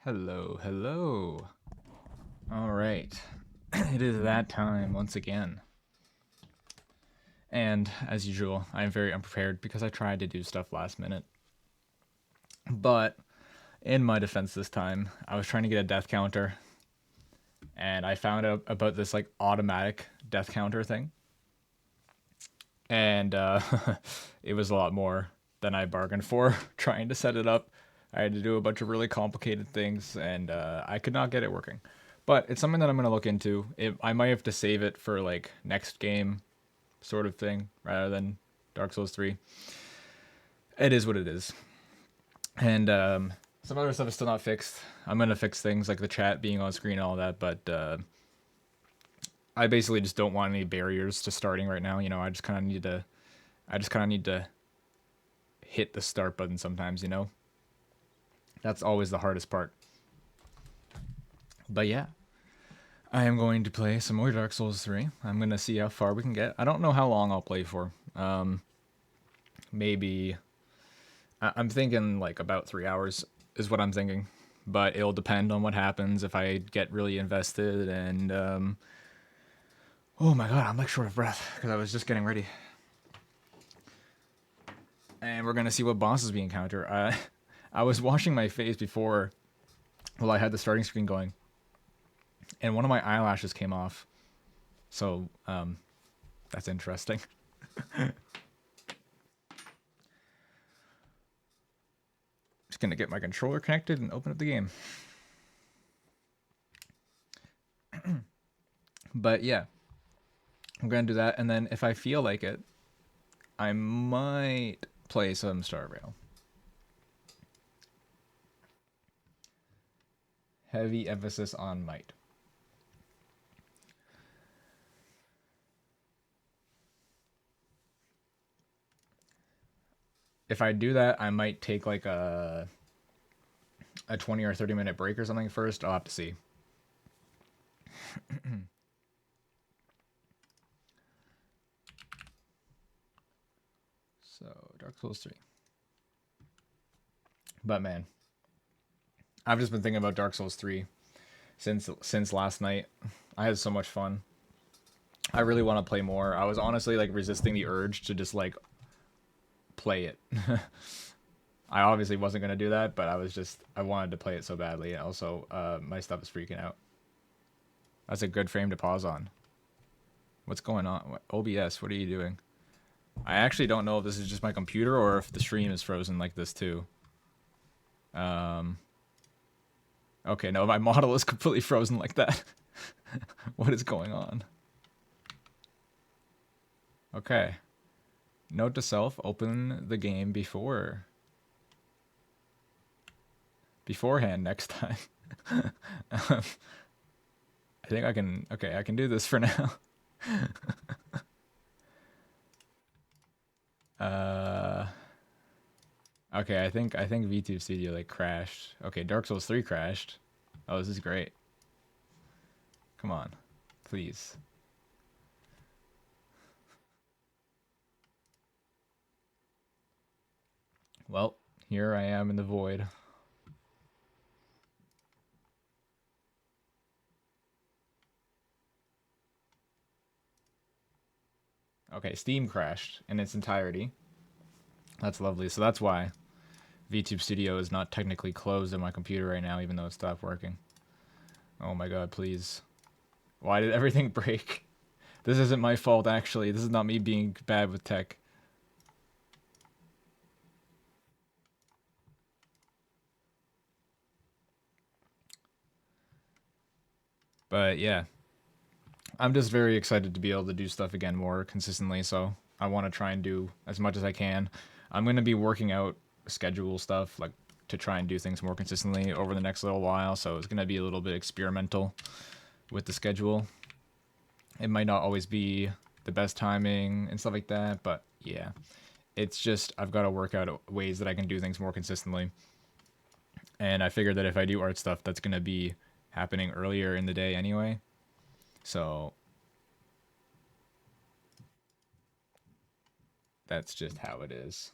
Hello, hello. All right. It is that time once again. And as usual, I am very unprepared because I tried to do stuff last minute. But in my defense this time, I was trying to get a death counter and I found out about this like automatic death counter thing. And it was a lot more than I bargained for trying to set it up. I had to do a bunch of really complicated things and I could not get it working. But it's something that I'm going to look into. I might have to save it for like next game sort of thing rather than Dark Souls 3. It is what it is. And some other stuff is still not fixed. I'm gonna fix things like the chat being on screen and all that, but I basically just don't want any barriers to starting right now. You know, I just kind of need to hit the start button sometimes. You know, that's always the hardest part. But yeah, I am going to play some more Dark Souls 3. I'm gonna see how far we can get. I don't know how long I'll play for. Maybe I'm thinking like about 3 hours is what I'm thinking, but it'll depend on what happens if I get really invested. And oh my god, I'm like short of breath because I was just getting ready. And we're gonna see what bosses we encounter. I was washing my face before, while I had the starting screen going, and one of my eyelashes came off. So that's interesting. Just gonna get my controller connected and open up the game. But yeah, I'm gonna do that, and then if I feel like it, I might play some Star Rail. Heavy emphasis on might. If I do that, I might take like a 20 or 30-minute break or something first. I'll have to see. So, Dark Souls 3. But man, I've just been thinking about Dark Souls 3 since last night. I had so much fun. I really want to play more. I was honestly like resisting the urge to just like play it. I obviously wasn't going to do that, but I wanted to play it so badly. And also, my stuff is freaking out. That's a good frame to pause on. What's going on? OBS, what are you doing? I actually don't know if this is just my computer or if the stream is frozen like this too. Okay, no, my model is completely frozen like that. What is going on? Okay. Note to self, open the game beforehand next time. I think I can, okay, I can do this for now. Okay, I think VTube Studio like crashed. Okay, Dark Souls 3 crashed. Oh, this is great. Come on, please. Well, here I am in the void. Okay, Steam crashed in its entirety. That's lovely. So that's why VTube Studio is not technically closed on my computer right now, even though it stopped working. Oh my god, please. Why did everything break? This isn't my fault, actually. This is not me being bad with tech. But yeah, I'm just very excited to be able to do stuff again more consistently, so I want to try and do as much as I can. I'm going to be working out schedule stuff, like, to try and do things more consistently over the next little while, so it's going to be a little bit experimental with the schedule. It might not always be the best timing and stuff like that, but yeah. It's just, I've got to work out ways that I can do things more consistently. And I figured that if I do art stuff, that's going to be happening earlier in the day anyway. So that's just how it is.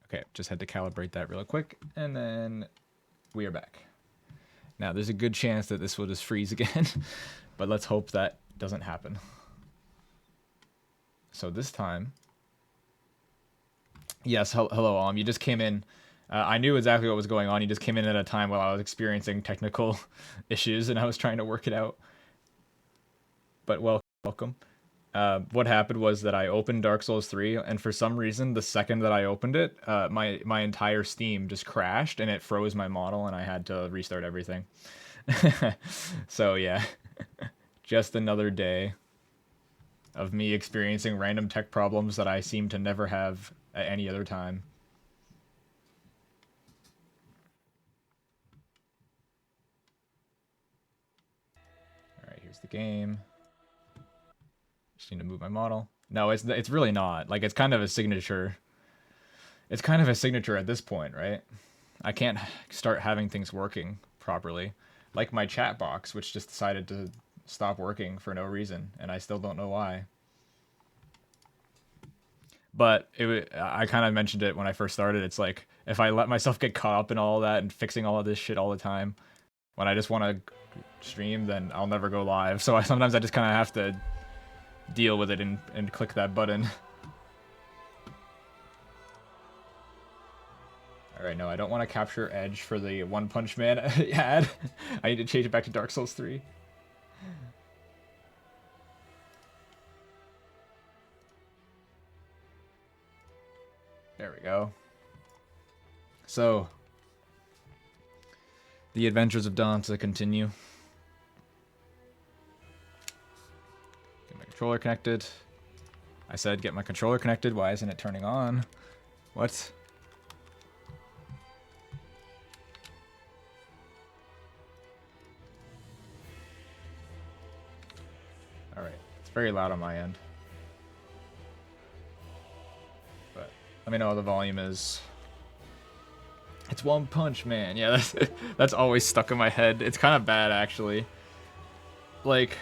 Okay, just had to calibrate that real quick, and then we are back. Now, there's a good chance that this will just freeze again, but let's hope that doesn't happen. So this time, yes, hello, you just came in. I knew exactly what was going on. You just came in at a time while I was experiencing technical issues, and I was trying to work it out. But welcome. What happened was that I opened Dark Souls 3, and for some reason, the second that I opened it, my entire Steam just crashed, and it froze my model, and I had to restart everything. So yeah, just another day of me experiencing random tech problems that I seem to never have at any other time. Alright, here's the game. Just need to move my model. No, it's really not. Like, it's kind of a signature. It's kind of a signature at this point, right? I can't start having things working properly. Like my chat box, which just decided to stop working for no reason, and I still don't know why. But I kind of mentioned it when I first started. It's like, if I let myself get caught up in all that and fixing all of this shit all the time, when I just want to stream, then I'll never go live. So sometimes I just kind of have to deal with it and click that button. Alright, no, I don't want to capture Edge for the One Punch Man ad. I need to change it back to Dark Souls 3. There we go. So, the adventures of Dante continue. Get my controller connected. I said get my controller connected. Why isn't it turning on? What? Alright, it's very loud on my end. But let me know how the volume is. It's One Punch Man. Yeah, that's always stuck in my head. It's kind of bad, actually. Like,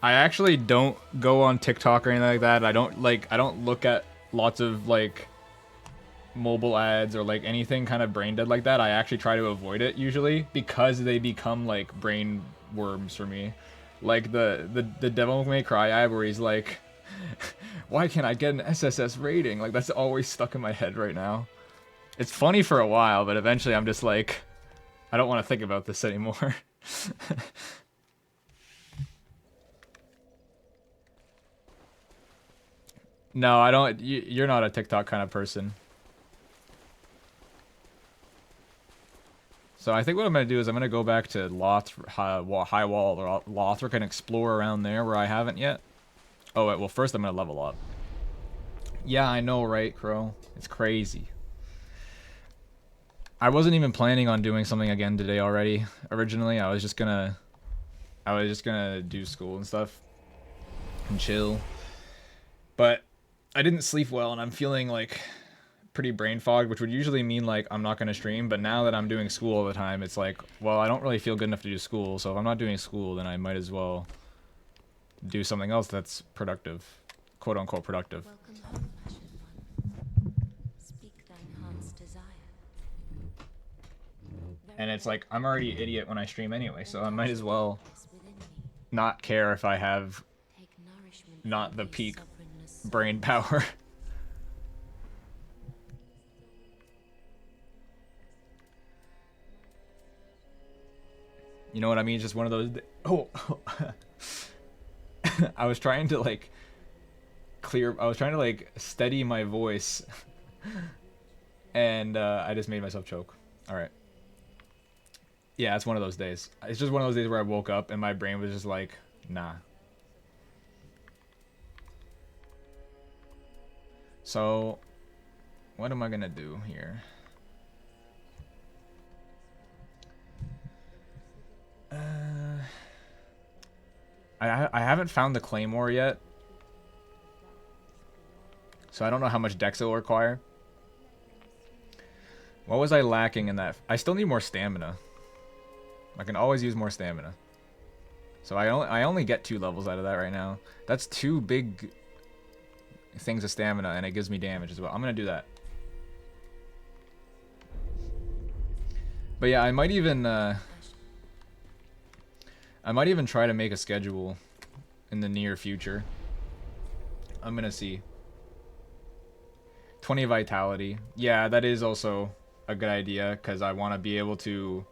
I actually don't go on TikTok or anything like that. I don't look at lots of like mobile ads or like anything kind of brain dead like that. I actually try to avoid it usually because they become like brain worms for me. Like the Devil May Cry ad where he's like, why can't I get an SSS rating? Like, that's always stuck in my head right now. It's funny for a while, but eventually I'm just like, I don't want to think about this anymore. No, I don't. You're not a TikTok kind of person. So I think what I'm going to do is I'm going to go back to High Wall or Lothric and explore around there where I haven't yet. Oh, wait, well, first I'm going to level up. Yeah, I know, right, Crow? It's crazy. I wasn't even planning on doing something again today already. Originally, I was just gonna do school and stuff and chill. But I didn't sleep well, and I'm feeling like pretty brain fogged, which would usually mean like I'm not gonna stream. But now that I'm doing school all the time, it's like, well, I don't really feel good enough to do school. So if I'm not doing school, then I might as well do something else that's productive, quote unquote productive. Welcome home, Passion One. Speak thine heart's desire. And it's like, I'm already an idiot when I stream anyway, so I might as well not care if I have not the peak brain power. You know what I mean? It's just one of those... Oh! I was trying to, like, steady my voice. And, I just made myself choke. Alright. Yeah, it's one of those days. It's just one of those days where I woke up and my brain was just like, nah. So, what am I gonna do here? I haven't found the Claymore yet. So I don't know how much dex it will require. What was I lacking in that? I still need more stamina. I can always use more stamina. So I only get 2 levels out of that right now. That's 2 big things of stamina, and it gives me damage as well. I'm gonna do that. But yeah, I might even try to make a schedule in the near future. I'm gonna see. 20 vitality. Yeah, that is also a good idea because I want to be able to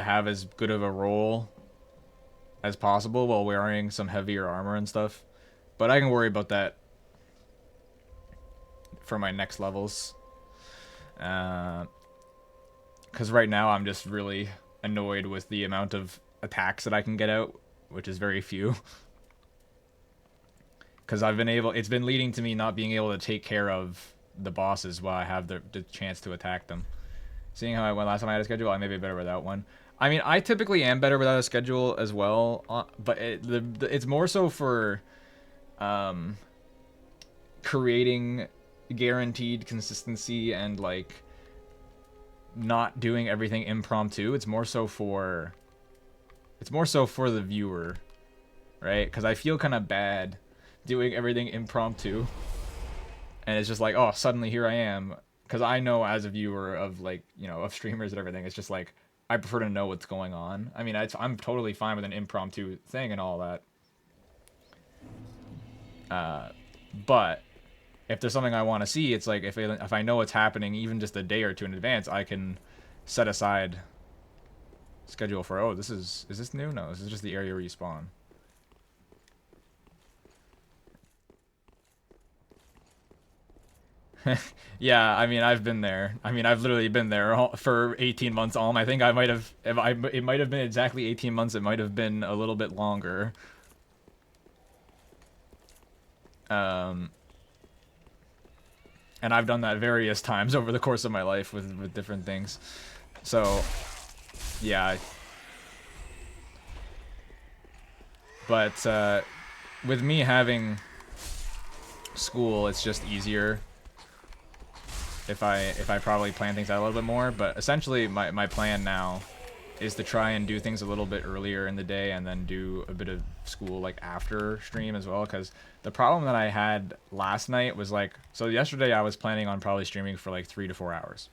have as good of a role as possible while wearing some heavier armor and stuff. But I can worry about that for my next levels. Because right now I'm just really annoyed with the amount of attacks that I can get out, which is very few. because it's been leading to me not being able to take care of the bosses while I have the chance to attack them. Seeing how I went last time I had a schedule, I may be better without one. I mean, I typically am better without a schedule as well, but it's more so for creating guaranteed consistency and like not doing everything impromptu. It's more so for the viewer, right? Because I feel kind of bad doing everything impromptu, and it's just like, oh, suddenly here I am. Because I know as a viewer of like, you know, of streamers and everything, it's just like I prefer to know what's going on. I mean, I'm totally fine with an impromptu thing and all that. But if there's something I want to see, it's like if I know what's happening even just a day or two in advance, I can set aside schedule for, oh, is this new? No, this is just the area where you spawn. Yeah, I mean, I've been there. I mean, I've literally been there for 18 months. I think I might have, it might have been exactly 18 months. It might have been a little bit longer. And I've done that various times over the course of my life with different things. So, yeah. But with me having school, it's just easier if I probably plan things out a little bit more. But essentially, my plan now is to try and do things a little bit earlier in the day and then do a bit of school like after stream as well. Because the problem that I had last night was like, so yesterday I was planning on probably streaming for like 3 to 4 hours.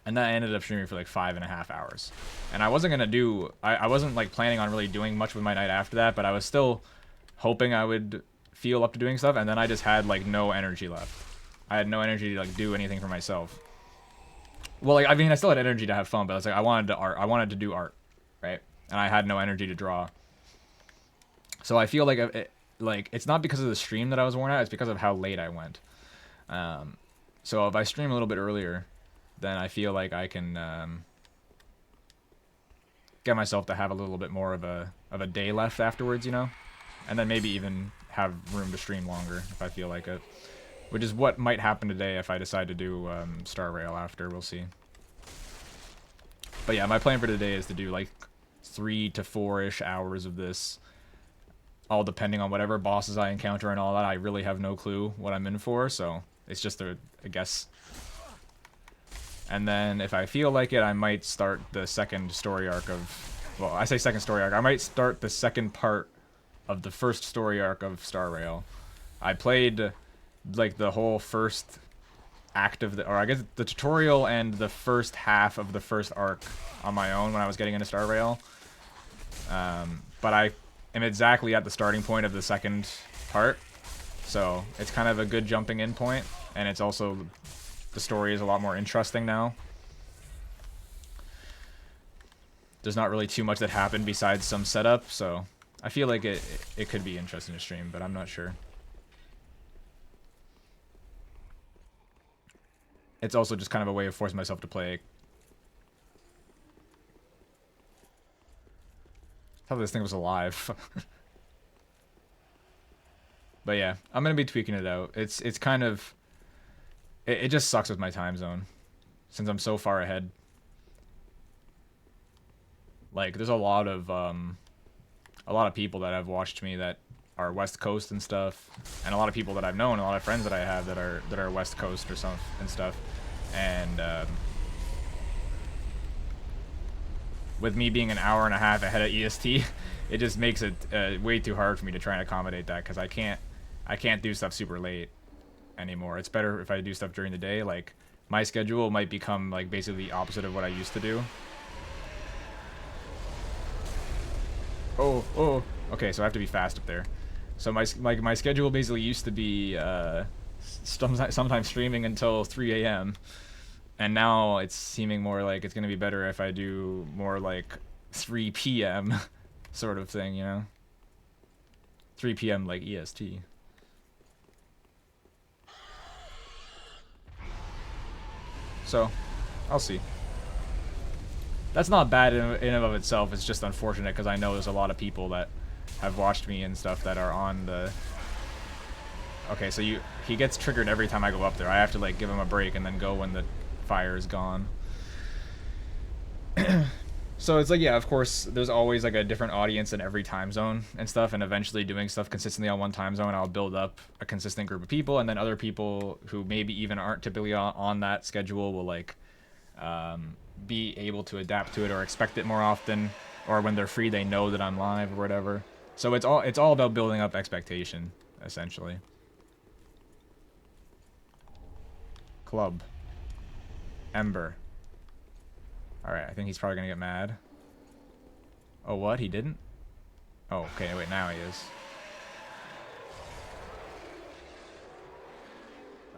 And then I ended up streaming for like 5.5 hours. And I wasn't gonna do, I wasn't like planning on really doing much with my night after that, but I was still hoping I would feel up to doing stuff. And then I just had like no energy left. I had no energy to like do anything for myself. Well, like, I mean, I still had energy to have fun, but I was like, I wanted to do art, right? And I had no energy to draw. So I feel like it's not because of the stream that I was worn out, it's because of how late I went. So if I stream a little bit earlier, then I feel like I can get myself to have a little bit more of a day left afterwards, you know? And then maybe even have room to stream longer if I feel like it. Which is what might happen today if I decide to do Star Rail after. We'll see. But yeah, my plan for today is to do like 3 to 4-ish hours of this. All depending on whatever bosses I encounter and all that. I really have no clue what I'm in for, so it's just a guess. And then if I feel like it, I might start the second story arc of... Well, I say second story arc. I might start the second part of the first story arc of Star Rail. I played like the whole first act of or I guess the tutorial and the first half of the first arc on my own when I was getting into Star Rail. But I am exactly at the starting point of the second part, so it's kind of a good jumping in point, and it's also, the story is a lot more interesting now. There's not really too much that happened besides some setup, so I feel like it could be interesting to stream, but I'm not sure. It's also just kind of a way of forcing myself to play. I thought this thing was alive. But yeah, I'm gonna be tweaking it out. It's kind of... It just sucks with my time zone, since I'm so far ahead. Like, there's a lot of people that have watched me that are West Coast and stuff, and a lot of people that I've known, a lot of friends that I have that are West Coast or stuff and stuff, and with me being an hour and a half ahead of EST, it just makes it way too hard for me to try and accommodate that, because I can't do stuff super late anymore. It's better if I do stuff during the day. Like, my schedule might become like basically the opposite of what I used to do. Oh, okay, so I have to be fast up there. So my schedule basically used to be sometimes streaming until 3 a.m. And now it's seeming more like it's gonna be better if I do more like 3 p.m. sort of thing, you know? 3 p.m. like EST. So, I'll see. That's not bad in and of itself. It's just unfortunate because I know there's a lot of people that have watched me and stuff that are on the Okay, so he gets triggered every time I go up there. I have to like give him a break and then go when the fire is gone. So it's like, yeah, of course, there's always like a different audience in every time zone and stuff, and eventually doing stuff consistently on one time zone, I'll build up a consistent group of people, and then other people who maybe even aren't typically on that schedule will like be able to adapt to it or expect it more often, or when they're free, they know that I'm live or whatever. So it's all about building up expectation, essentially. Club. Ember. Alright, I think he's probably gonna get mad. Oh, what? He didn't? Oh, okay, wait, now he is.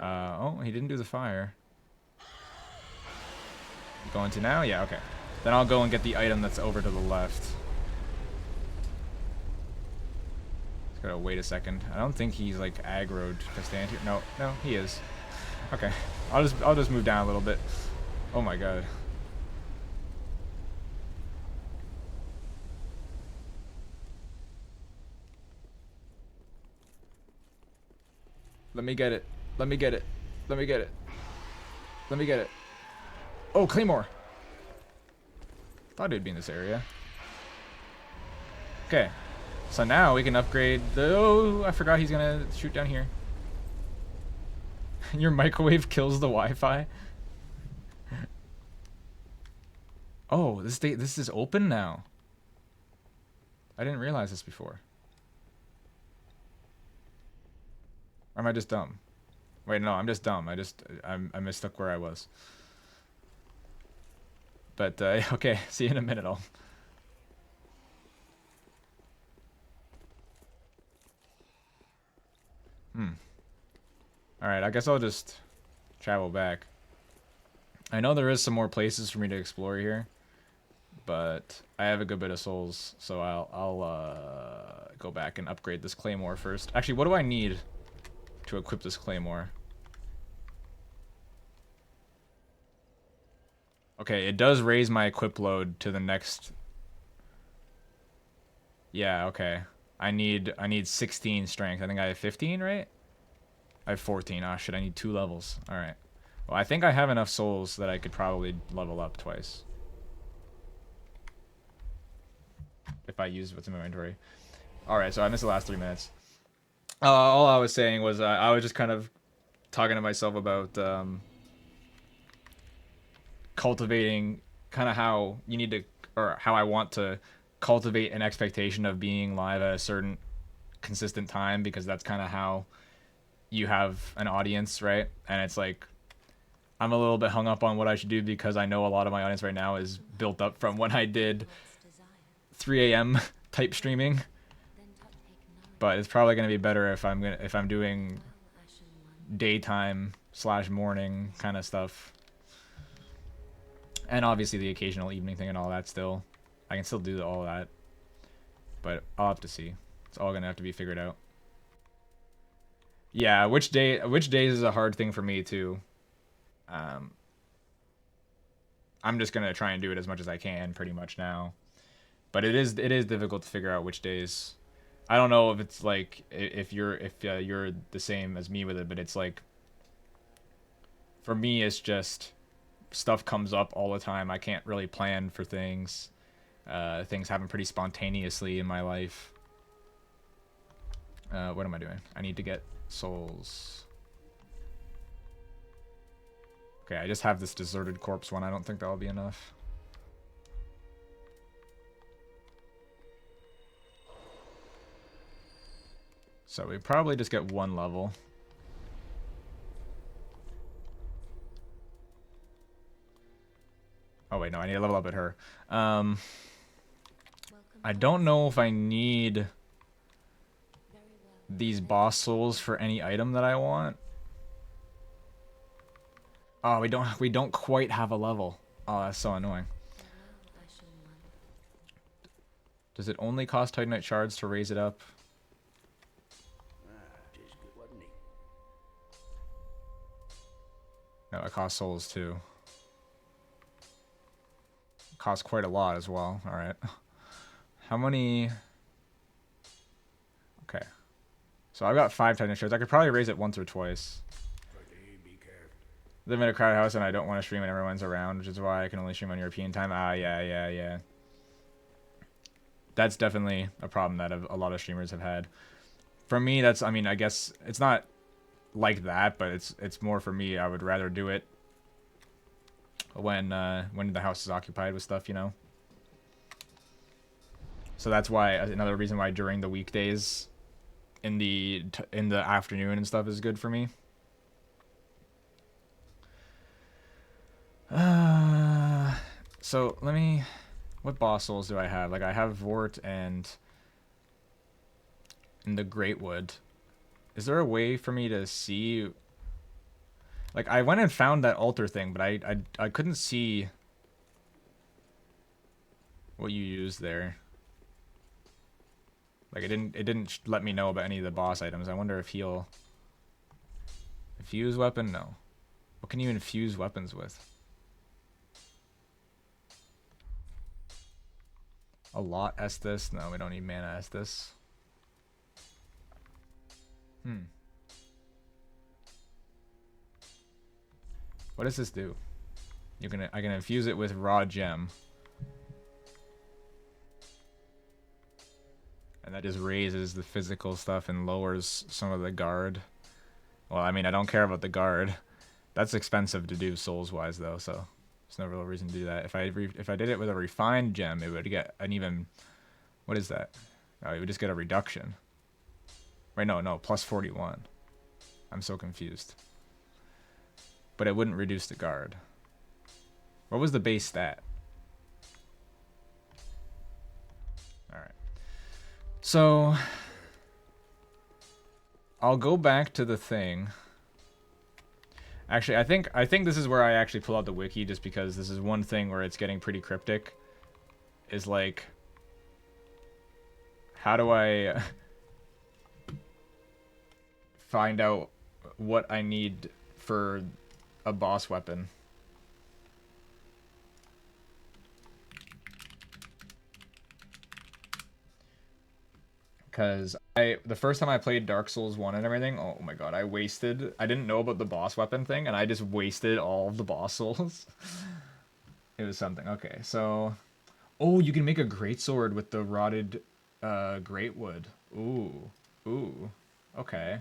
Oh, he didn't do the fire. You going to now? Yeah, okay. Then I'll go and get the item that's over to the left. Just gotta wait a second. I don't think he's like aggroed to stand here. No, no, he is. Okay. I'll just move down a little bit. Oh my god. Let me get it. Let me get it. Let me get it. Let me get it. Oh, Claymore. Thought it'd be in this area. Okay. So now we can upgrade the... Oh, I forgot he's gonna shoot down here. Your microwave kills the Wi-Fi? Oh, this is open now. I didn't realize this before. Or am I just dumb? Wait, no, I'm just dumb. I mistook where I was. But, okay, see you in a minute. All right, I guess I'll just travel back. I know there is some more places for me to explore here, but I have a good bit of souls, so I'll go back and upgrade this claymore first. Actually, what do I need to equip this claymore? Okay, it does raise my equip load to the next. Yeah, okay. I need 16 strength. I think I have 15, right? I have 14. Ah, shit, I need 2 levels. All right. Well, I think I have enough souls that I could probably level up twice. If I use what's in my inventory. All right, so I missed the last 3 minutes. All I was saying was I was just kind of talking to myself about cultivating kind of how you need to, or how I want to cultivate an expectation of being live at a certain consistent time, because that's kind of how you have an audience, right? And it's like I'm a little bit hung up on what I should do because I know a lot of my audience right now is built up from when I did 3 a.m. type streaming. But it's probably going to be better if I'm doing daytime / morning kind of stuff. And obviously the occasional evening thing and all that still. I can still do all that. But I'll have to see. It's all going to have to be figured out. Yeah, which days is a hard thing for me too. I'm just going to try and do it as much as I can pretty much now. But it is difficult to figure out which days. I don't know if it's like if you're the same as me with it, but it's like for me it's just stuff comes up all the time. I can't really plan for things. Things happen pretty spontaneously in my life. What am I doing? I need to get souls. Okay, I just have this deserted corpse one. I don't think that'll be enough. So we probably just get 1 level. Oh wait, no, I need to level up at her. I don't know if I need these boss souls for any item that I want. Oh, we don't quite have a level. Oh, that's so annoying. Does it only cost Titanite shards to raise it up? No, it costs souls too. It costs quite a lot as well. Alright. How many... Okay. So I've got 5 technic shares. I could probably raise it once or twice. Live in a crowded house and I don't want to stream when everyone's around, which is why I can only stream on European time. Ah, yeah. That's definitely a problem that a lot of streamers have had. For me, that's, I mean, I guess it's not like that, but it's more for me. I would rather do it when the house is occupied with stuff, you know. So that's why another reason why during the weekdays, in the afternoon and stuff is good for me. So let me. What boss souls do I have? Like I have Vort and the Greatwood. Is there a way for me to see? Like I went and found that altar thing, but I couldn't see what you used there. Like it didn't let me know about any of the boss items. I wonder if he'll infuse weapon. No. What can you infuse weapons with? A lot Estus. No, we don't need mana Estus. What does this do? I can infuse it with raw gem. And that just raises the physical stuff and lowers some of the guard. Well, I mean, I don't care about the guard. That's expensive to do souls-wise, though, so there's no real reason to do that. If I did it with a refined gem, it would get an even... What is that? Oh, it would just get a reduction. Wait, no, plus 41. I'm so confused. But it wouldn't reduce the guard. What was the base stat? Alright. So... I'll go back to the thing. Actually, I think this is where I actually pull out the wiki, just because this is one thing where it's getting pretty cryptic. Is like... How do I... find out what I need for a boss weapon? Because the first time I played Dark Souls 1 and everything, oh my god, I didn't know about the boss weapon thing, and I just wasted all of the boss souls. It was something. Okay, so... Oh, you can make a greatsword with the rotted great wood. Ooh. Okay.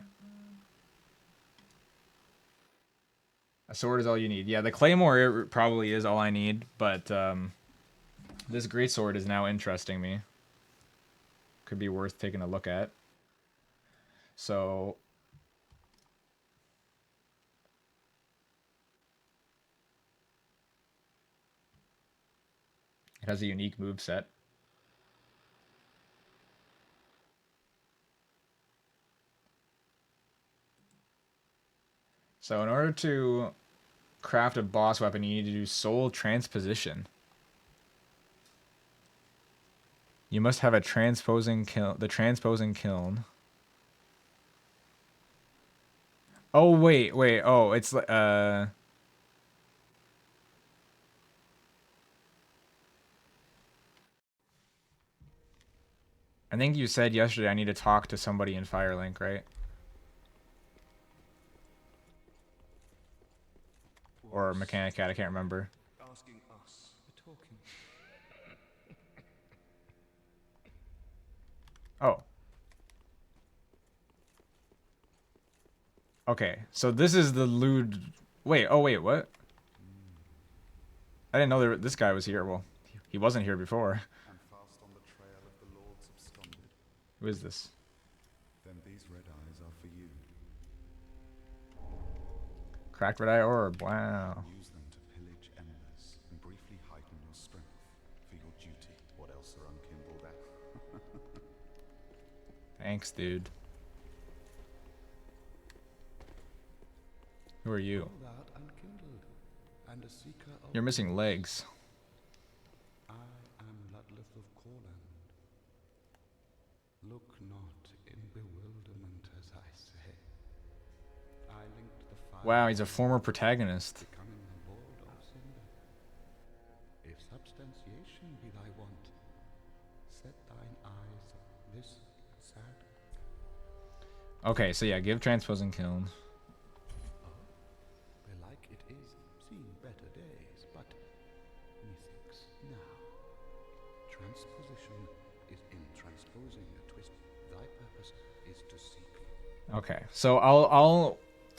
A sword is all you need. Yeah, the claymore probably is all I need, but this greatsword is now interesting me. Could be worth taking a look at. So... It has a unique move set. So in order to craft a boss weapon, you need to do soul transposition. You must have a transposing kiln. The transposing kiln. Oh wait. Oh, it's I think you said yesterday I need to talk to somebody in Firelink, right? Or Mechanic Cat, I can't remember. Asking us. We're talking. Oh. Okay, so this is the lewd... Wait, oh wait, what? I didn't know this guy was here. Well, he wasn't here before. And fast on the trail of the Lords absconded. Who is this? Then these red eyes are for you. Cracked red eye orb, wow. Use them to pillage embers and briefly heighten your strength for your duty. What else are unkindled at? Thanks, dude. Who are you? That unkindled, and a seeker of You're missing legs. I am Ludleth of Corland. Look not in bewilderment as I say. I linked the fire. Wow, he's a former protagonist. Becoming the Lord of Cinder. If substantiation be thy want, set thine eyes this sad. Okay, so yeah, give transposing kiln. Belike it is seen better days, but methinks now. Transposition is in transposing a twist. Thy purpose is to seek. Okay, so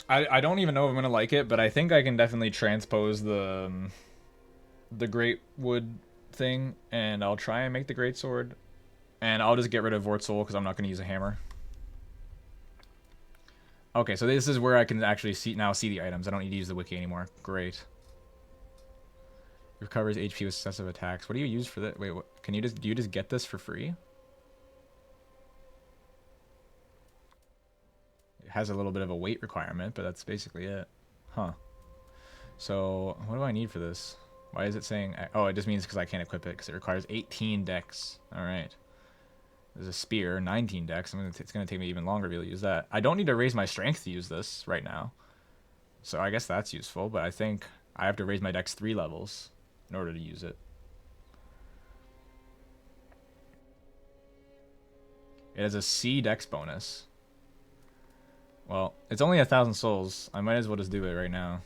I don't even know if I'm gonna like it, but I think I can definitely transpose the great wood thing, and I'll try and make the great sword, and I'll just get rid of Vortsoul because I'm not gonna use a hammer. Okay, so this is where I can actually see the items. I don't need to use the wiki anymore. Great. Recovers HP with successive attacks. What do you use for that? Wait, what? Do you just get this for free? It has a little bit of a weight requirement, but that's basically it. Huh. So, what do I need for this? Why is it saying... Oh, it just means because I can't equip it, because it requires 18 dex. Alright. There's a spear, 19 dex. It's going to take me even longer to be able to use that. I don't need to raise my strength to use this right now. So I guess that's useful, but I think I have to raise my dex 3 levels in order to use it. It has a C dex bonus. Well, it's only 1,000 souls. I might as well just do it right now.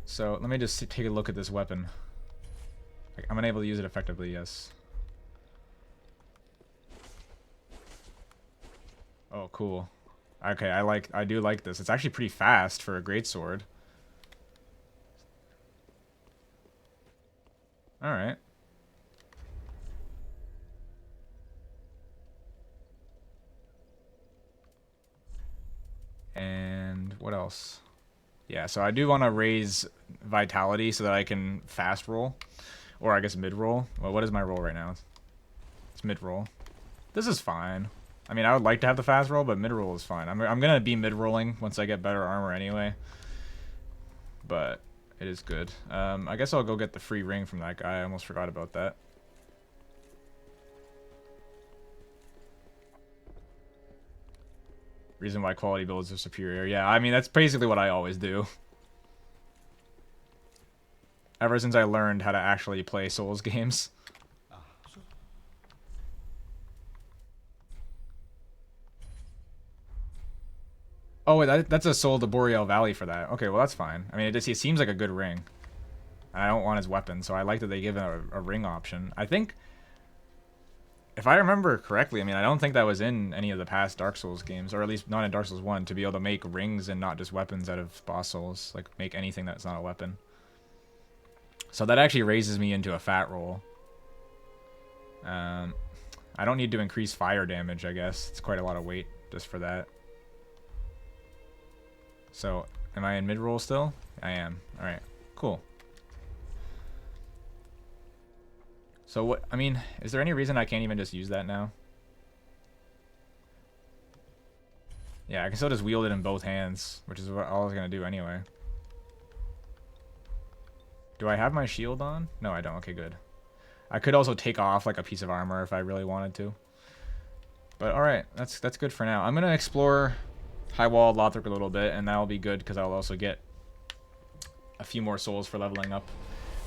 So let me just take a look at this weapon. I'm unable to use it effectively, yes. Oh, cool. Okay, I do like this. It's actually pretty fast for a greatsword. Alright. And what else? Yeah, so I do want to raise vitality so that I can fast roll. Or I guess mid roll. Well, what is my roll right now? It's mid roll. This is fine. I mean, I would like to have the fast roll, but mid roll is fine. I'm going to be mid rolling once I get better armor anyway. But it is good. I guess I'll go get the free ring from that guy. I almost forgot about that. Reason why quality builds are superior. Yeah, I mean, that's basically what I always do. Ever since I learned how to actually play Souls games. Oh, wait, that's a Soul to Boreal Valley for that. Okay, well, that's fine. I mean, it seems like a good ring. And I don't want his weapon, so I like that they give a ring option. I think... If I remember correctly, I mean, I don't think that was in any of the past Dark Souls games, or at least not in Dark Souls 1, to be able to make rings and not just weapons out of boss souls. Like, make anything that's not a weapon. So that actually raises me into a fat roll. I don't need to increase fire damage, I guess. It's quite a lot of weight just for that. So, am I in mid-roll still? I am. Alright, cool. So what, I mean, is there any reason I can't even just use that now? Yeah, I can still just wield it in both hands, which is what I was going to do anyway. Do I have my shield on? No, I don't. Okay, good. I could also take off like a piece of armor if I really wanted to. But alright, that's good for now. I'm going to explore High Wall Lothric a little bit, and that'll be good because I'll also get a few more souls for leveling up.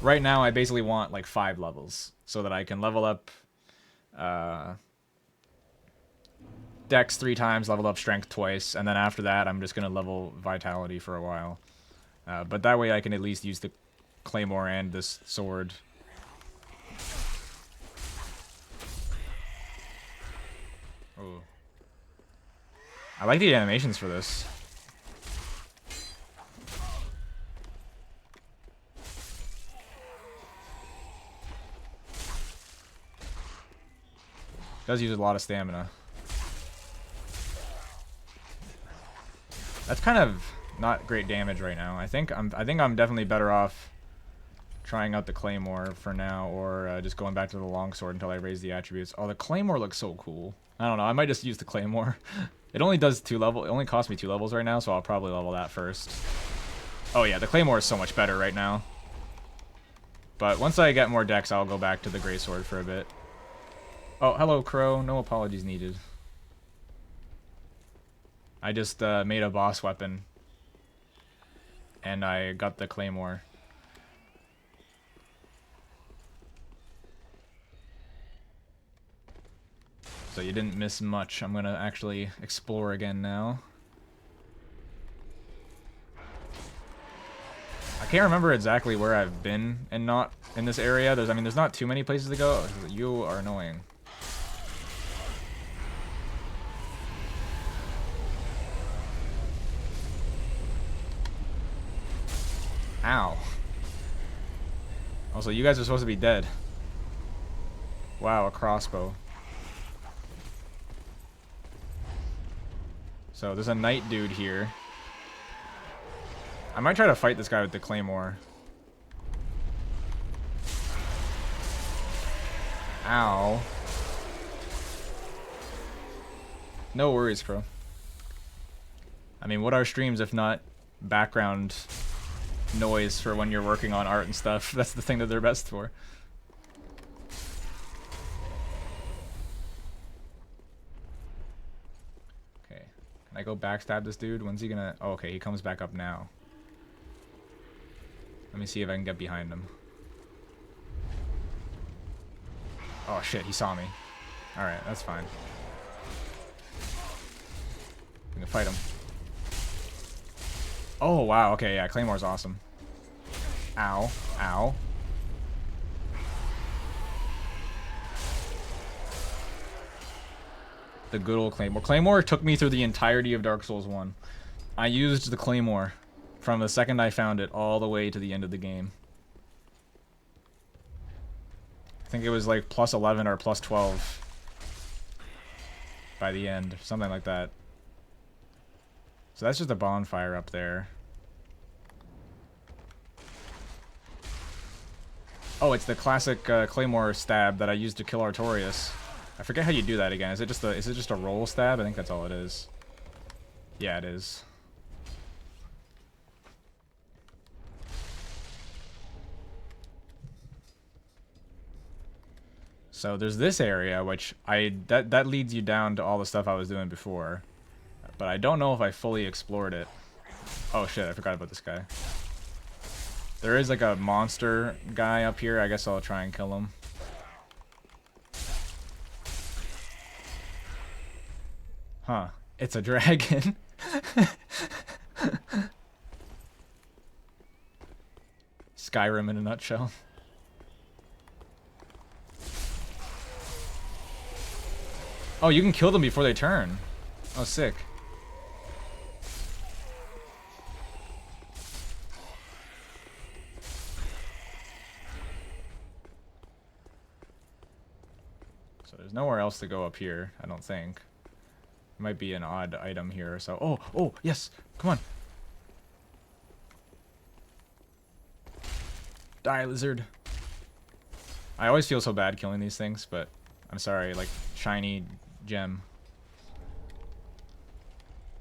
Right now, I basically want like 5 levels so that I can level up Dex 3 times, level up Strength twice, and then after that, I'm just going to level Vitality for a while. But that way I can at least use the Claymore and this sword. Ooh. I like the animations for this. Does use a lot of stamina. That's kind of not great damage right now. I think I'm definitely better off trying out the Claymore for now, or just going back to the longsword until I raise the attributes. Oh, the Claymore looks so cool. I don't know. I might just use the Claymore. It only does 2 levels. It only costs me 2 levels right now, so I'll probably level that first. Oh yeah, the Claymore is so much better right now. But once I get more dex, I'll go back to the greatsword for a bit. Oh, hello, Crow. No apologies needed. I just made a boss weapon. And I got the claymore. So you didn't miss much. I'm gonna actually explore again now. I can't remember exactly where I've been and not in this area. I mean, there's not too many places to go. You are annoying. Ow. Also, you guys are supposed to be dead. Wow, a crossbow. So there's a knight dude here. I might try to fight this guy with the claymore. Ow. No worries, Crow. I mean, what are streams if not background noise for when you're working on art and stuff? That's the thing that they're best for. Okay. Can I go backstab this dude? When's he gonna... Oh, okay, he comes back up now. Let me see if I can get behind him. Oh shit, he saw me. Alright, that's fine. I can fight him. Oh, wow, okay, yeah, Claymore's awesome. Ow, ow. The good old Claymore. Claymore took me through the entirety of Dark Souls 1. I used the Claymore from the second I found it all the way to the end of the game. I think it was like plus 11 or plus 12 by the end, something like that. So that's just a bonfire up there. Oh, it's the classic Claymore stab that I used to kill Artorias. I forget how you do that again. Is it just a roll stab? I think that's all it is. Yeah, it is. So there's this area which that leads you down to all the stuff I was doing before. But I don't know if I fully explored it. Oh shit, I forgot about this guy. There is like a monster guy up here. I guess I'll try and kill him. Huh. It's a dragon. Skyrim in a nutshell. Oh, you can kill them before they turn. Oh, sick. So there's nowhere else to go up here, I don't think. Might be an odd item here or so. Oh, oh, yes. Come on. Die, lizard. I always feel so bad killing these things, but I'm sorry, like, shiny gem.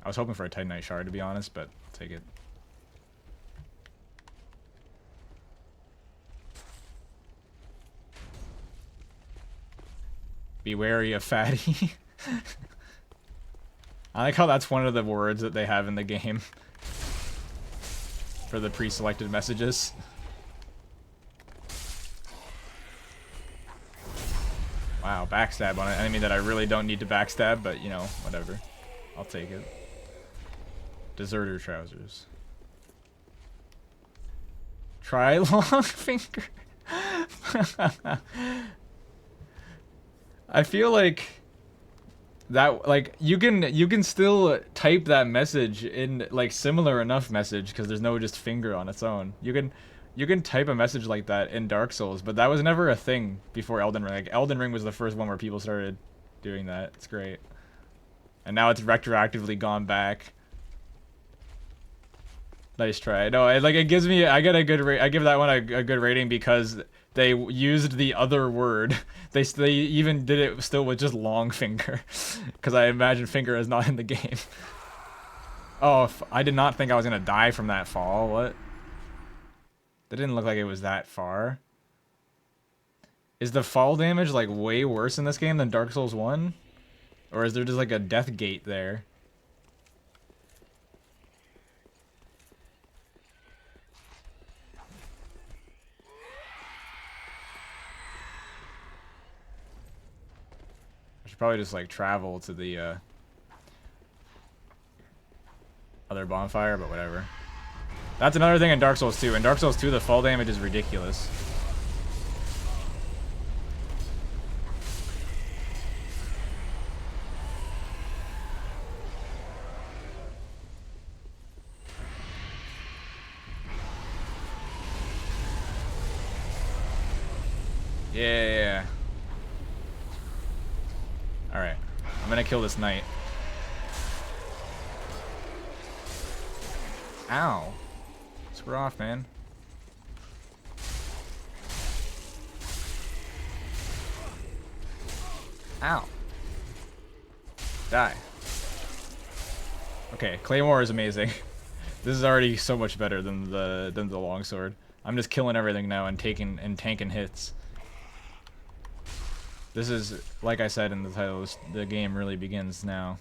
I was hoping for a Titanite shard, to be honest, but I'll take it. Be wary of fatty. I like how that's one of the words that they have in the game for the pre-selected messages. Wow, backstab on an enemy that I really don't need to backstab, but you know, whatever. I'll take it. Deserter trousers. Try long finger. I feel like that, like, you can still type that message in like similar enough message because there's no just finger on its own. You can type a message like that in Dark Souls, but that was never a thing before Elden Ring. Like, Elden Ring was the first one where people started doing that. It's great. And now it's retroactively gone back. Nice try. No, it gives me, I get a good I give that one a good rating because they used the other word. They even did it still with just long finger, because I imagine finger is not in the game. Oh, I did not think I was gonna die from that fall. What? That didn't look like it was that far. Is the fall damage like way worse in this game than Dark Souls 1? Or is there just like a death gate there? should probably just like travel to the other bonfire, but whatever. That's another thing in Dark Souls 2. In Dark Souls 2, the fall damage is ridiculous. Yeah. Alright. I'm gonna kill this knight. Ow. Screw off, man. Ow. Die. Okay, Claymore is amazing. This is already so much better than the longsword. I'm just killing everything now and tanking hits. This is, like I said in the title, the game really begins now.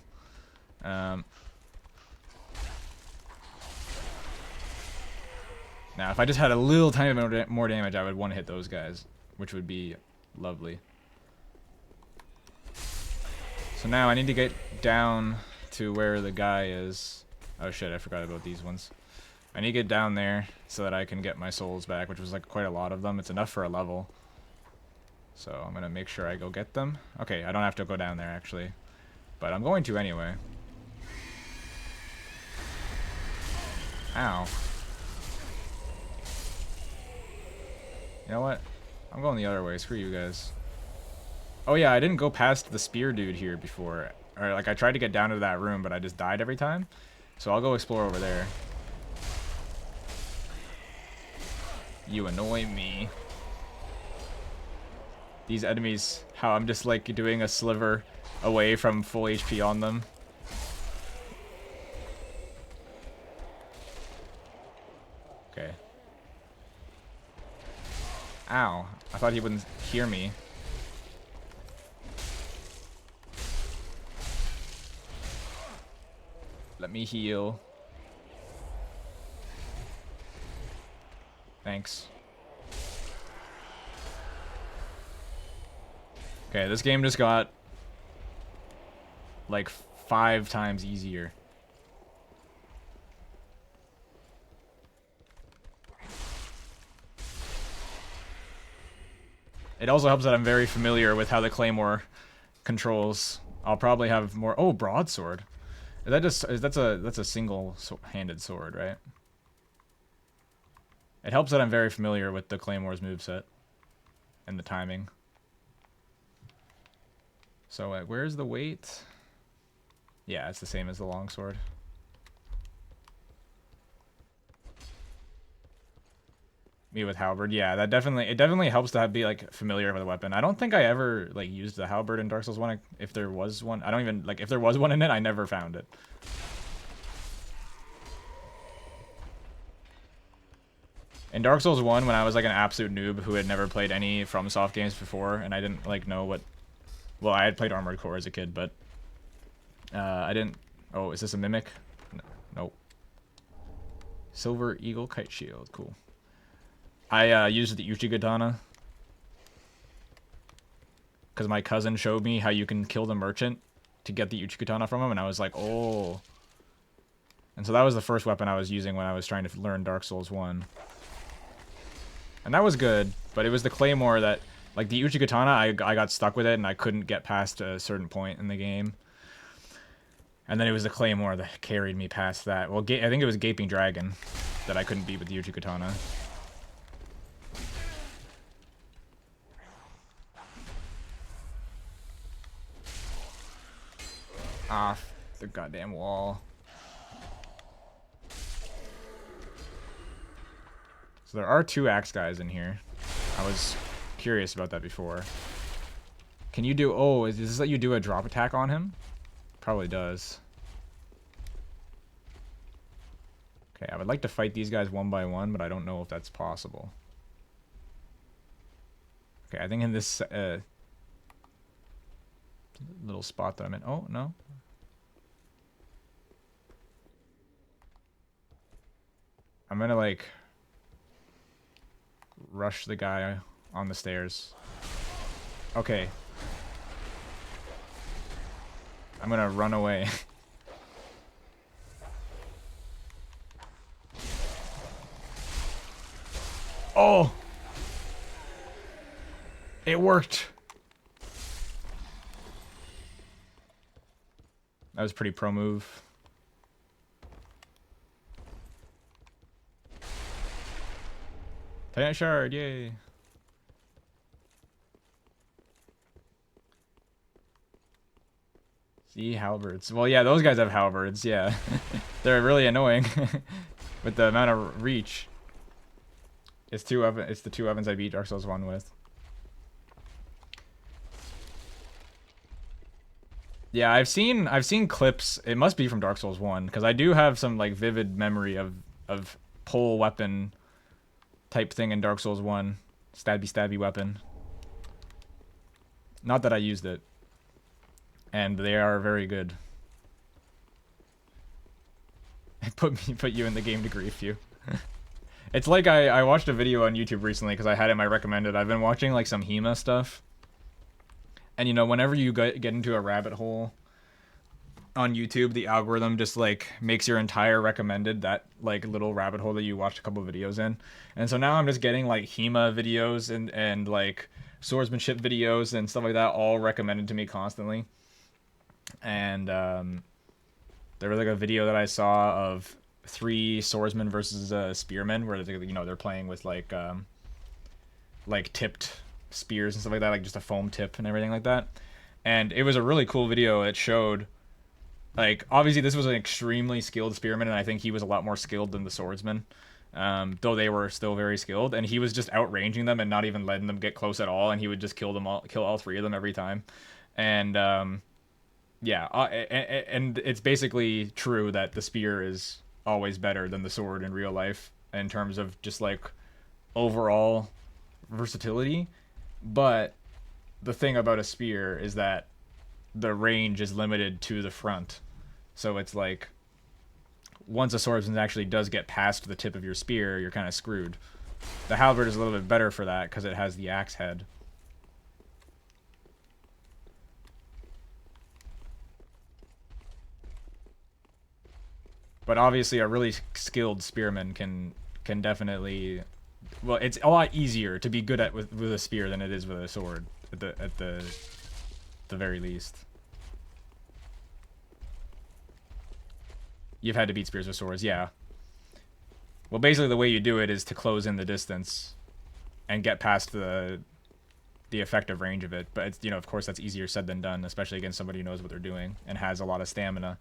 Now, if I just had a little tiny bit more damage, I would one-hit those guys, which would be lovely. So now I need to get down to where the guy is. Oh shit, I forgot about these ones. I need to get down there so that I can get my souls back, which was like quite a lot of them. It's enough for a level. So I'm going to make sure I go get them. Okay, I don't have to go down there actually. But I'm going to anyway. Ow. You know what? I'm going the other way. Screw you guys. Oh yeah, I didn't go past the spear dude here before. Or like I tried to get down to that room, but I just died every time. So I'll go explore over there. You annoy me. These enemies, how I'm just like doing a sliver away from full HP on them. Okay. Ow. I thought he wouldn't hear me. Let me heal. Thanks. Okay, this game just got like 5 times easier. It also helps that I'm very familiar with how the Claymore controls. I'll probably have more. Oh, broadsword. Is that just that's a single-handed sword, right? It helps that I'm very familiar with the Claymore's moveset and the timing. So where's the weight? Yeah, it's the same as the longsword. Me with halberd, yeah, it definitely helps to be like familiar with a weapon. I don't think I ever like used the halberd in Dark Souls 1. If there was one, I don't even like if there was one in it, I never found it. In Dark Souls 1, when I was like an absolute noob who had never played any FromSoft games before, and I didn't like know what. Well, I had played Armored Core as a kid, but I didn't. Oh, is this a mimic? No, nope. Silver Eagle Kite Shield, cool. I used the Uchigatana because my cousin showed me how you can kill the merchant to get the Uchigatana from him, and I was like, oh. And so that was the first weapon I was using when I was trying to learn Dark Souls 1. And that was good, but it was the Claymore that, like the Uchigatana, I got stuck with it and I couldn't get past a certain point in the game. And then it was the Claymore that carried me past that. Well, I think it was Gaping Dragon that I couldn't beat with the Uchigatana. Ah, the goddamn wall. So there are 2 axe guys in here. I was curious about that before. Can you do... Oh, is this that you do a drop attack on him? Probably does. Okay, I would like to fight these guys one by one, but I don't know if that's possible. Okay, I think in this little spot that I'm in... Oh, no. I'm gonna, like... rush the guy on the stairs. Okay. I'm gonna run away. Oh! It worked! That was a pretty pro move. Titan shard, yay! See, halberds. Well, yeah, those guys have halberds, yeah. They're really annoying with the amount of reach. It's the two weapons I beat Dark Souls 1 with. Yeah, I've seen clips. It must be from Dark Souls 1 because I do have some like vivid memory of pole weapon type thing in Dark Souls 1. Stabby weapon. Not that I used it. And they are very good. Put you in the game to grief you. It's like I watched a video on YouTube recently because I had it in my recommended. I've been watching like some HEMA stuff. And you know, whenever you get into a rabbit hole on YouTube, the algorithm just like makes your entire recommended that like little rabbit hole that you watched a couple of videos in. And so now I'm just getting like HEMA videos and like swordsmanship videos and stuff like that all recommended to me constantly. And there was like a video that I saw of 3 swordsmen versus a spearman where they're playing with like tipped spears and stuff like that, like just a foam tip and everything like that. And it was a really cool video. It showed like obviously this was an extremely skilled spearman, and I think he was a lot more skilled than the swordsman, though they were still very skilled, and he was just outranging them and not even letting them get close at all, and he would just kill all 3 of them every time. And yeah, and it's basically true that the spear is always better than the sword in real life in terms of just like overall versatility. But the thing about a spear is that the range is limited to the front. So it's like once a swordsman actually does get past the tip of your spear, you're kind of screwed. The halberd is a little bit better for that because it has the axe head. But obviously a really skilled spearman can definitely, well, it's a lot easier to be good at with a spear than it is with a sword at the very least. You've had to beat spears with swords, yeah. Well, basically the way you do it is to close in the distance and get past the effective range of it. But it's, of course that's easier said than done, especially against somebody who knows what they're doing and has a lot of stamina.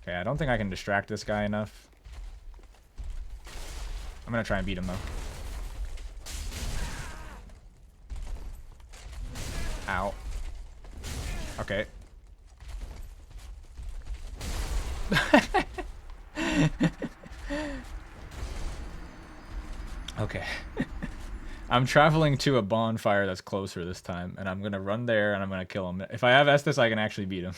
Okay, I don't think I can distract this guy enough. I'm gonna try and beat him though. Ow. Okay. Okay. I'm traveling to a bonfire that's closer this time, and I'm gonna run there and I'm gonna kill him. If I have Estus, I can actually beat him.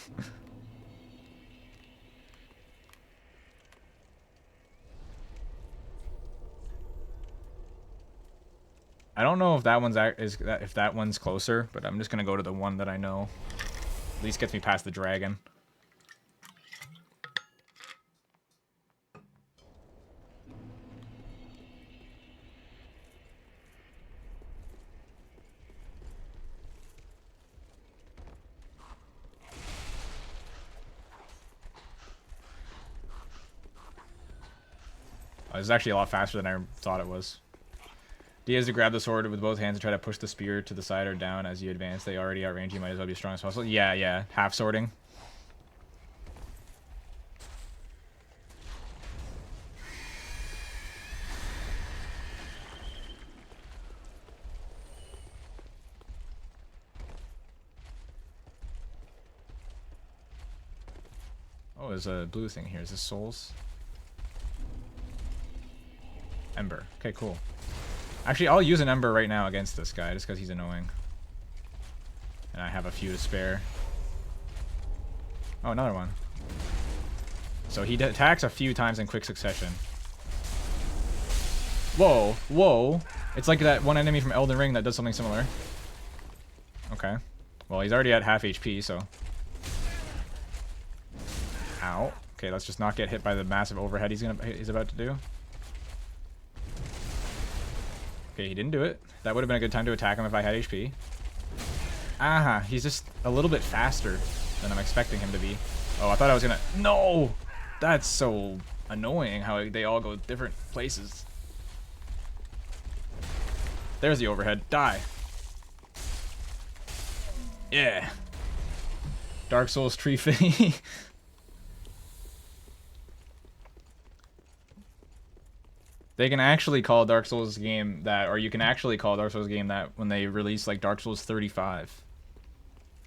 I don't know if that one's closer, but I'm just gonna go to the one that I know. At least gets me past the dragon. Oh, it's actually a lot faster than I thought it was. D is to grab the sword with both hands and try to push the spear to the side or down as you advance. They already outrange you, might as well be as strong as possible. Yeah. Half sorting. Oh, there's a blue thing here. Is this souls? Ember. Okay, cool. Actually, I'll use an Ember right now against this guy, just because he's annoying. And I have a few to spare. Oh, another one. So he attacks a few times in quick succession. Whoa, whoa. It's like that one enemy from Elden Ring that does something similar. Okay. Well, he's already at half HP, so... Ow. Okay, let's just not get hit by the massive overhead he's about to do. Okay, he didn't do it. That would have been a good time to attack him if I had HP. Aha, he's just a little bit faster than I'm expecting him to be. Oh, I thought I was gonna... No! That's so annoying how they all go different places. There's the overhead. Die. Yeah. Dark Souls tree fitting. They can actually call Dark Souls a game that, or you can actually call Dark Souls a game that when they release like Dark Souls 35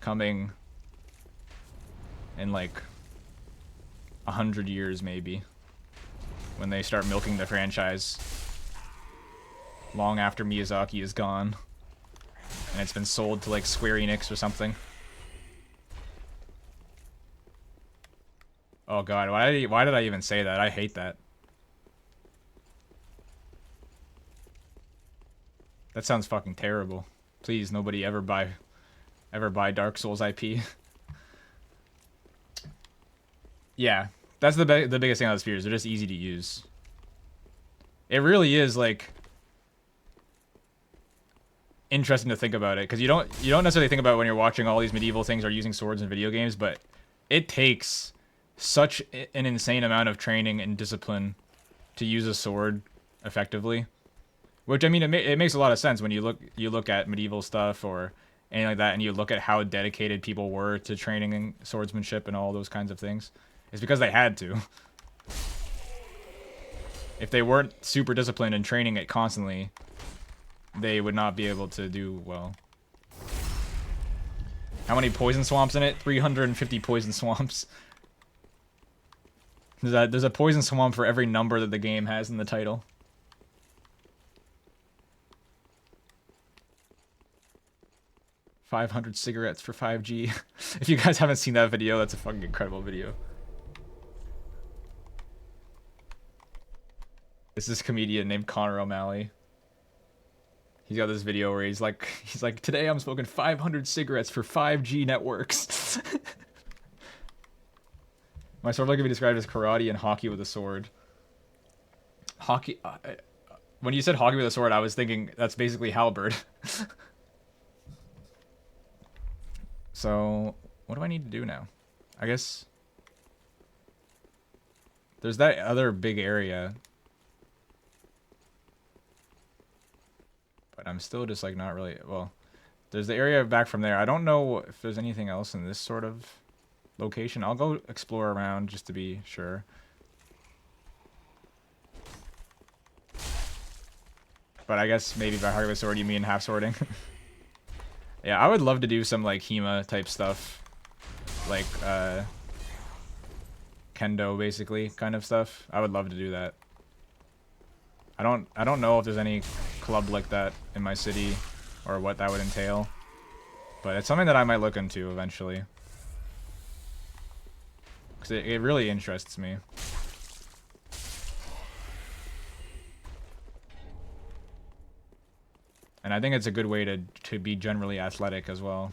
coming in like 100 years maybe, when they start milking the franchise long after Miyazaki is gone and it's been sold to like Square Enix or something. Oh god, why did I even say that? I hate that. That sounds fucking terrible. Please, nobody ever buy Dark Souls IP. Yeah, that's the biggest thing about the spheres. They're just easy to use. It really is like interesting to think about it, because you don't necessarily think about it when you're watching all these medieval things or using swords in video games, but it takes such an insane amount of training and discipline to use a sword effectively. Which, I mean, it makes a lot of sense when you look at medieval stuff or anything like that, and you look at how dedicated people were to training in swordsmanship and all those kinds of things. It's because they had to. If they weren't super disciplined and training it constantly, they would not be able to do well. How many poison swamps in it? 350 poison swamps. There's a poison swamp for every number that the game has in the title. $500 cigarettes for 5G. If you guys haven't seen that video, that's a fucking incredible video. This is a comedian named Connor O'Malley. He's got this video where he's like, today I'm smoking 500 cigarettes for 5G networks. My sword can be described as karate and hockey with a sword. Hockey. When you said hockey with a sword, I was thinking that's basically halberd. So, what do I need to do now? I guess there's that other big area, but I'm still just like not really, well, there's the area back from there. I don't know if there's anything else in this sort of location. I'll go explore around just to be sure. But I guess maybe by hard with sword you mean half swording. Yeah, I would love to do some like HEMA type stuff, like kendo basically kind of stuff. I would love to do that. I don't know if there's any club like that in my city or what that would entail, but it's something that I might look into eventually, because it really interests me. And I think it's a good way to be generally athletic as well.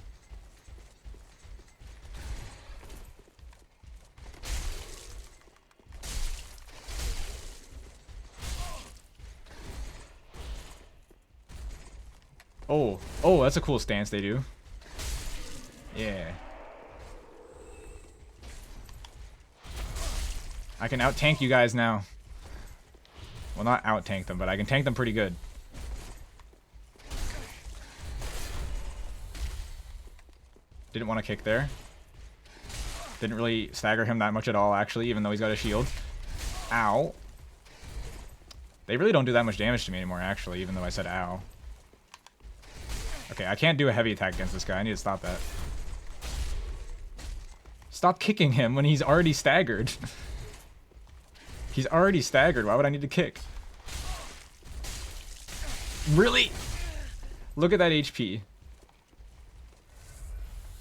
Oh, that's a cool stance they do. Yeah. I can out-tank you guys now. Well, not out-tank them, but I can tank them pretty good. Didn't want to kick there. Didn't really stagger him that much at all, actually, even though he's got a shield. Ow. They really don't do that much damage to me anymore, actually, even though I said ow. Okay, I can't do a heavy attack against this guy. I need to stop that. Stop kicking him when he's already staggered. He's already staggered. Why would I need to kick? Really? Look at that HP.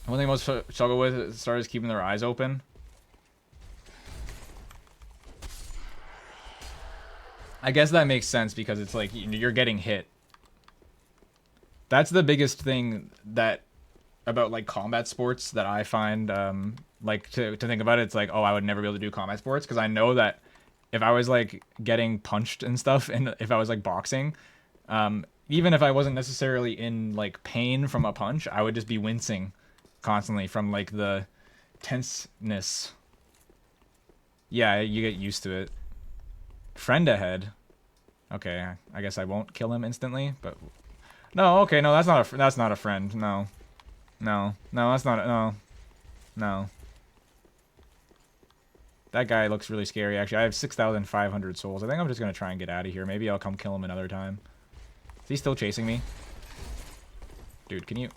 One thing most struggle with at the start is keeping their eyes open. I guess that makes sense because it's like you're getting hit That's the biggest thing that about like combat sports that I find like to think about it. It's like, oh, I would never be able to do combat sports because I know that if I was like getting punched and stuff, and if I was like boxing, even if I wasn't necessarily in like pain from a punch, I would just be wincing constantly from like the tenseness. Yeah, you get used to it. Friend ahead. Okay, I guess I won't kill him instantly, but no, okay, no, that's not a friend. No. No. No, that's not no. No. That guy looks really scary actually. I have 6,500 souls. I think I'm just going to try and get out of here. Maybe I'll come kill him another time. Is he still chasing me? Dude, can you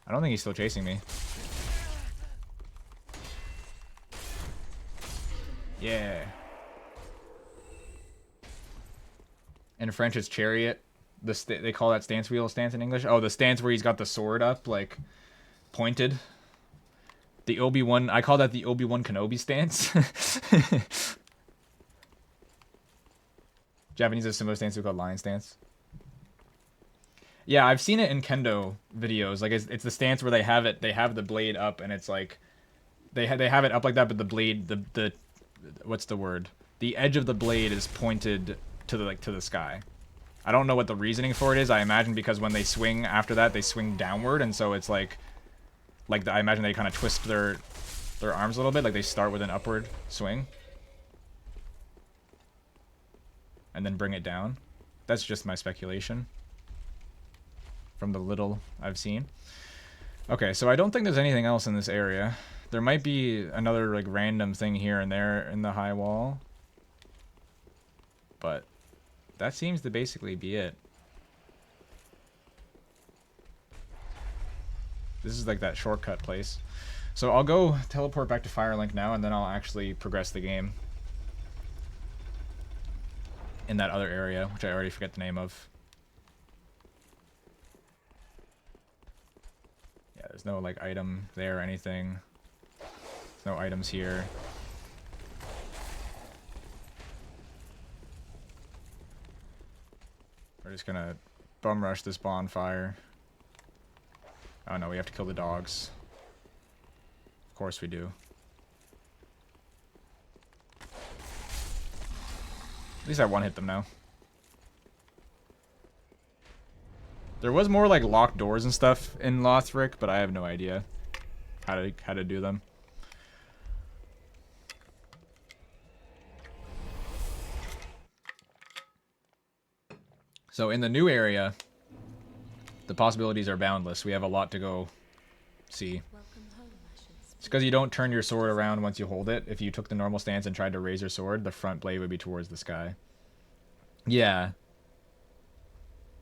I don't think he's still chasing me. Yeah. In French, it's chariot. They call that stance wheel stance in English. Oh, the stance where he's got the sword up, like, pointed. The Obi-Wan... I call that the Obi-Wan Kenobi stance. Japanese has similar stance we call lion stance. Yeah, I've seen it in kendo videos. Like, it's the stance where they have the blade up, and it's like... They have it up like that, but the blade... The what's the word? The edge of the blade is pointed to the sky. I don't know what the reasoning for it is. I imagine because when they swing after that, they swing downward, and so it's like I imagine they kind of twist their arms a little bit, like they start with an upward swing and then bring it down. That's just my speculation from the little I've seen. Okay, so I don't think there's anything else in this area. There might be another like random thing here and there in the high wall, but that seems to basically be it. This is like that shortcut place. So I'll go teleport back to Firelink now, and then I'll actually progress the game in that other area, which I already forget the name of. Yeah, there's no like item there or anything. There's no items here. We're just gonna bum rush this bonfire. Oh no, we have to kill the dogs. Of course we do. At least I one-hit them now. There was more like locked doors and stuff in Lothric, but I have no idea how to do them. So in the new area, the possibilities are boundless. We have a lot to go see. It's because you don't turn your sword around once you hold it. If you took the normal stance and tried to raise your sword, the front blade would be towards the sky. Yeah.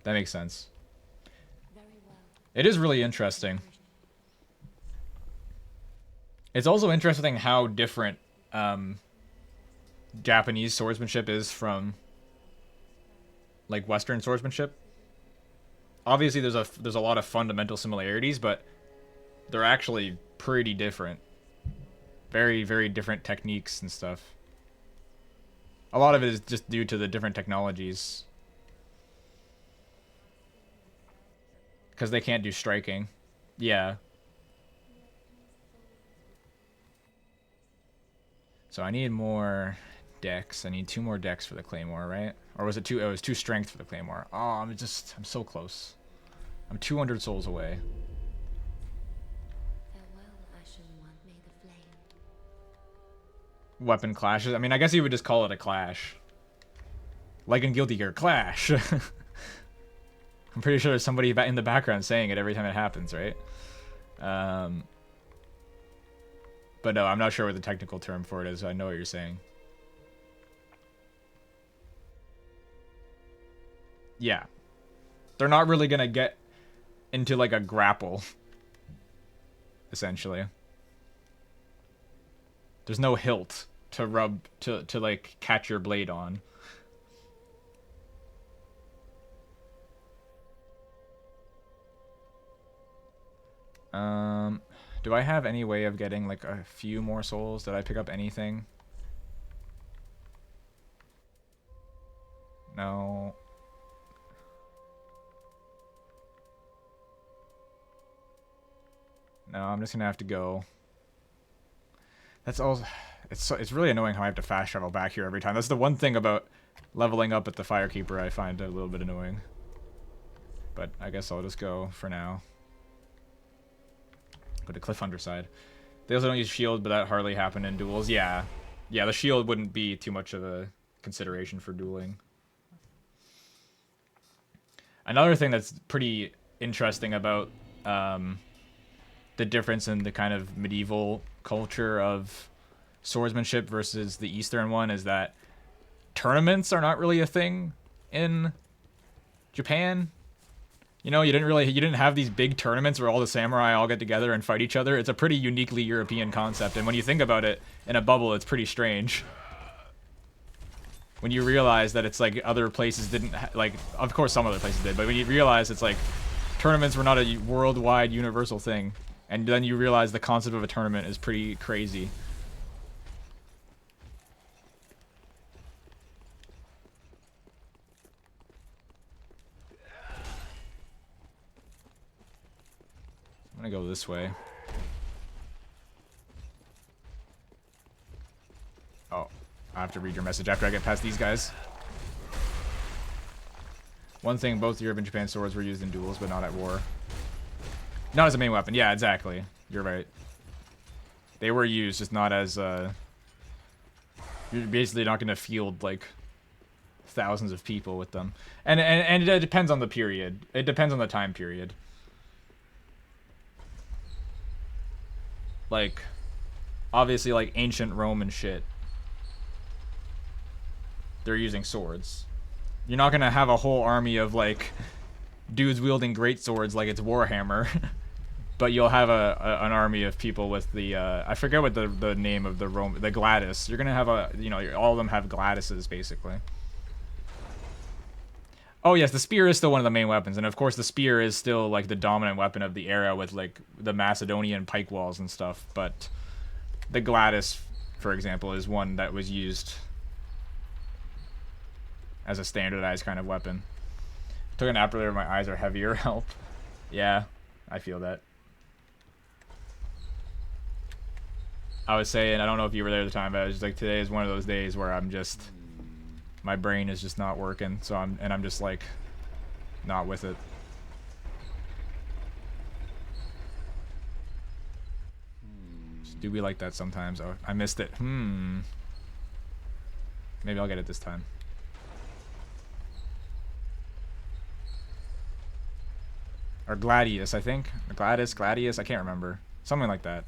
That makes sense. It is really interesting. It's also interesting how different Japanese swordsmanship is from like Western swordsmanship. Obviously there's a lot of fundamental similarities, but they're actually pretty different. Very, very different techniques and stuff. A lot of it is just due to the different technologies. Because they can't do striking. Yeah. So I need more dex. I need 2 more dex for the claymore, right? Or was it 2? Oh, it was 2 strength for the claymore. Oh, I'm so close. I'm 200 souls away. Weapon clashes. I mean, I guess you would just call it a clash. Like in Guilty Gear, clash. I'm pretty sure there's somebody in the background saying it every time it happens, right? But no, I'm not sure what the technical term for it is. I know what you're saying. Yeah. They're not really gonna get into like a grapple. Essentially. There's no hilt to rub to like catch your blade on. Do I have any way of getting like a few more souls? Did I pick up anything? No, I'm just gonna have to go. That's all. It's really annoying how I have to fast travel back here every time. That's the one thing about leveling up at the Firekeeper I find a little bit annoying. But I guess I'll just go for now. Go to Cliff Underside. They also don't use shield, but that hardly happened in duels. Yeah. Yeah, the shield wouldn't be too much of a consideration for dueling. Another thing that's pretty interesting about the difference in the kind of medieval culture of swordsmanship versus the Eastern one is that tournaments are not really a thing in Japan. You know, you didn't have these big tournaments where all the samurai all get together and fight each other. It's a pretty uniquely European concept, and when you think about it in a bubble, it's pretty strange. When you realize that it's like other places didn't like, of course some other places did, but when you realize it's like tournaments were not a worldwide universal thing, and then you realize the concept of a tournament is pretty crazy. I'm gonna go this way. Oh, I have to read your message after I get past these guys. One thing, both Europe and Japan swords were used in duels, but not at war. Not as a main weapon. Yeah, exactly. You're right. They were used, just not as, you're basically not gonna field, like, thousands of people with them. And it depends on the period. It depends on the time period. Like, obviously, like, ancient Rome and shit. They're using swords. You're not gonna have a whole army of, like, dudes wielding great swords like it's Warhammer. But you'll have an army of people with the, I forget what the name of the the Gladius. You're gonna have all of them have Gladiuses, basically. Oh yes, the spear is still one of the main weapons, and of course the spear is still like the dominant weapon of the era with like the Macedonian pike walls and stuff, but the Gladius, for example, is one that was used as a standardized kind of weapon. Took a nap earlier, my eyes are heavier. Help. Yeah, I feel that. I was saying, I don't know if you were there at the time, but I was just like, today is one of those days where I'm just, my brain is just not working, so I'm just like, not with it. Just do be like that sometimes. Oh, I missed it. Maybe I'll get it this time. Or Gladius, I think. Gladius, I can't remember. Something like that.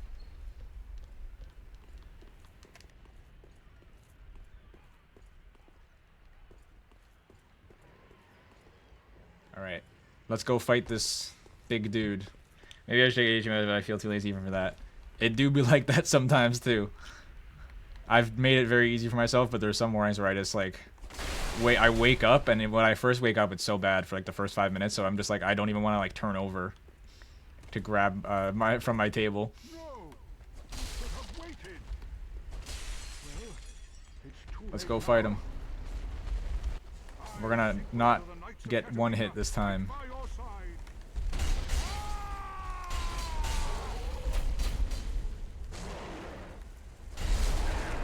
Alright. Let's go fight this big dude. Maybe I should take HMS, but I feel too lazy even for that. It do be like that sometimes, too. I've made it very easy for myself, but there's some mornings where I just, like... I wake up, and when I first wake up, it's so bad for, like, the first 5 minutes, so I'm just like, I don't even want to, like, turn over to grab from my table. Let's go fight him. We're gonna not get one hit this time.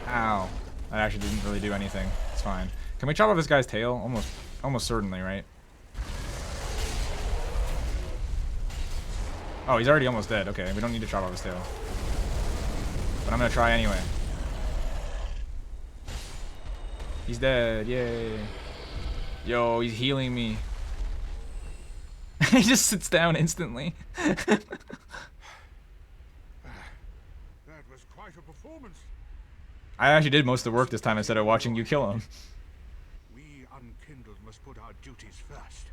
Ow. That actually didn't really do anything. It's fine. Can we chop off this guy's tail? Almost certainly, right? Oh, he's already almost dead. Okay, we don't need to chop off his tail. But I'm gonna try anyway. He's dead. Yay. Yo, he's healing me. He just sits down instantly. That was quite a performance. I actually did most of the work this time instead of watching you kill him. We unkindled must put our duties first.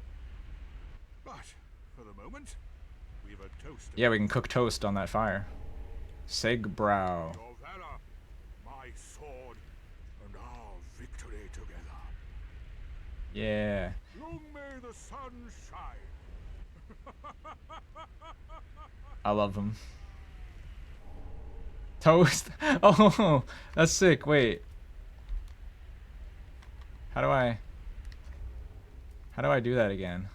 But for the moment, we've a toast. Yeah, we can cook toast on that fire. Segbrow. Your valor, my sword, and our victory together. Yeah. Long may the sun shine. I love him. Toast? Oh, that's sick. Wait. How do I do that again?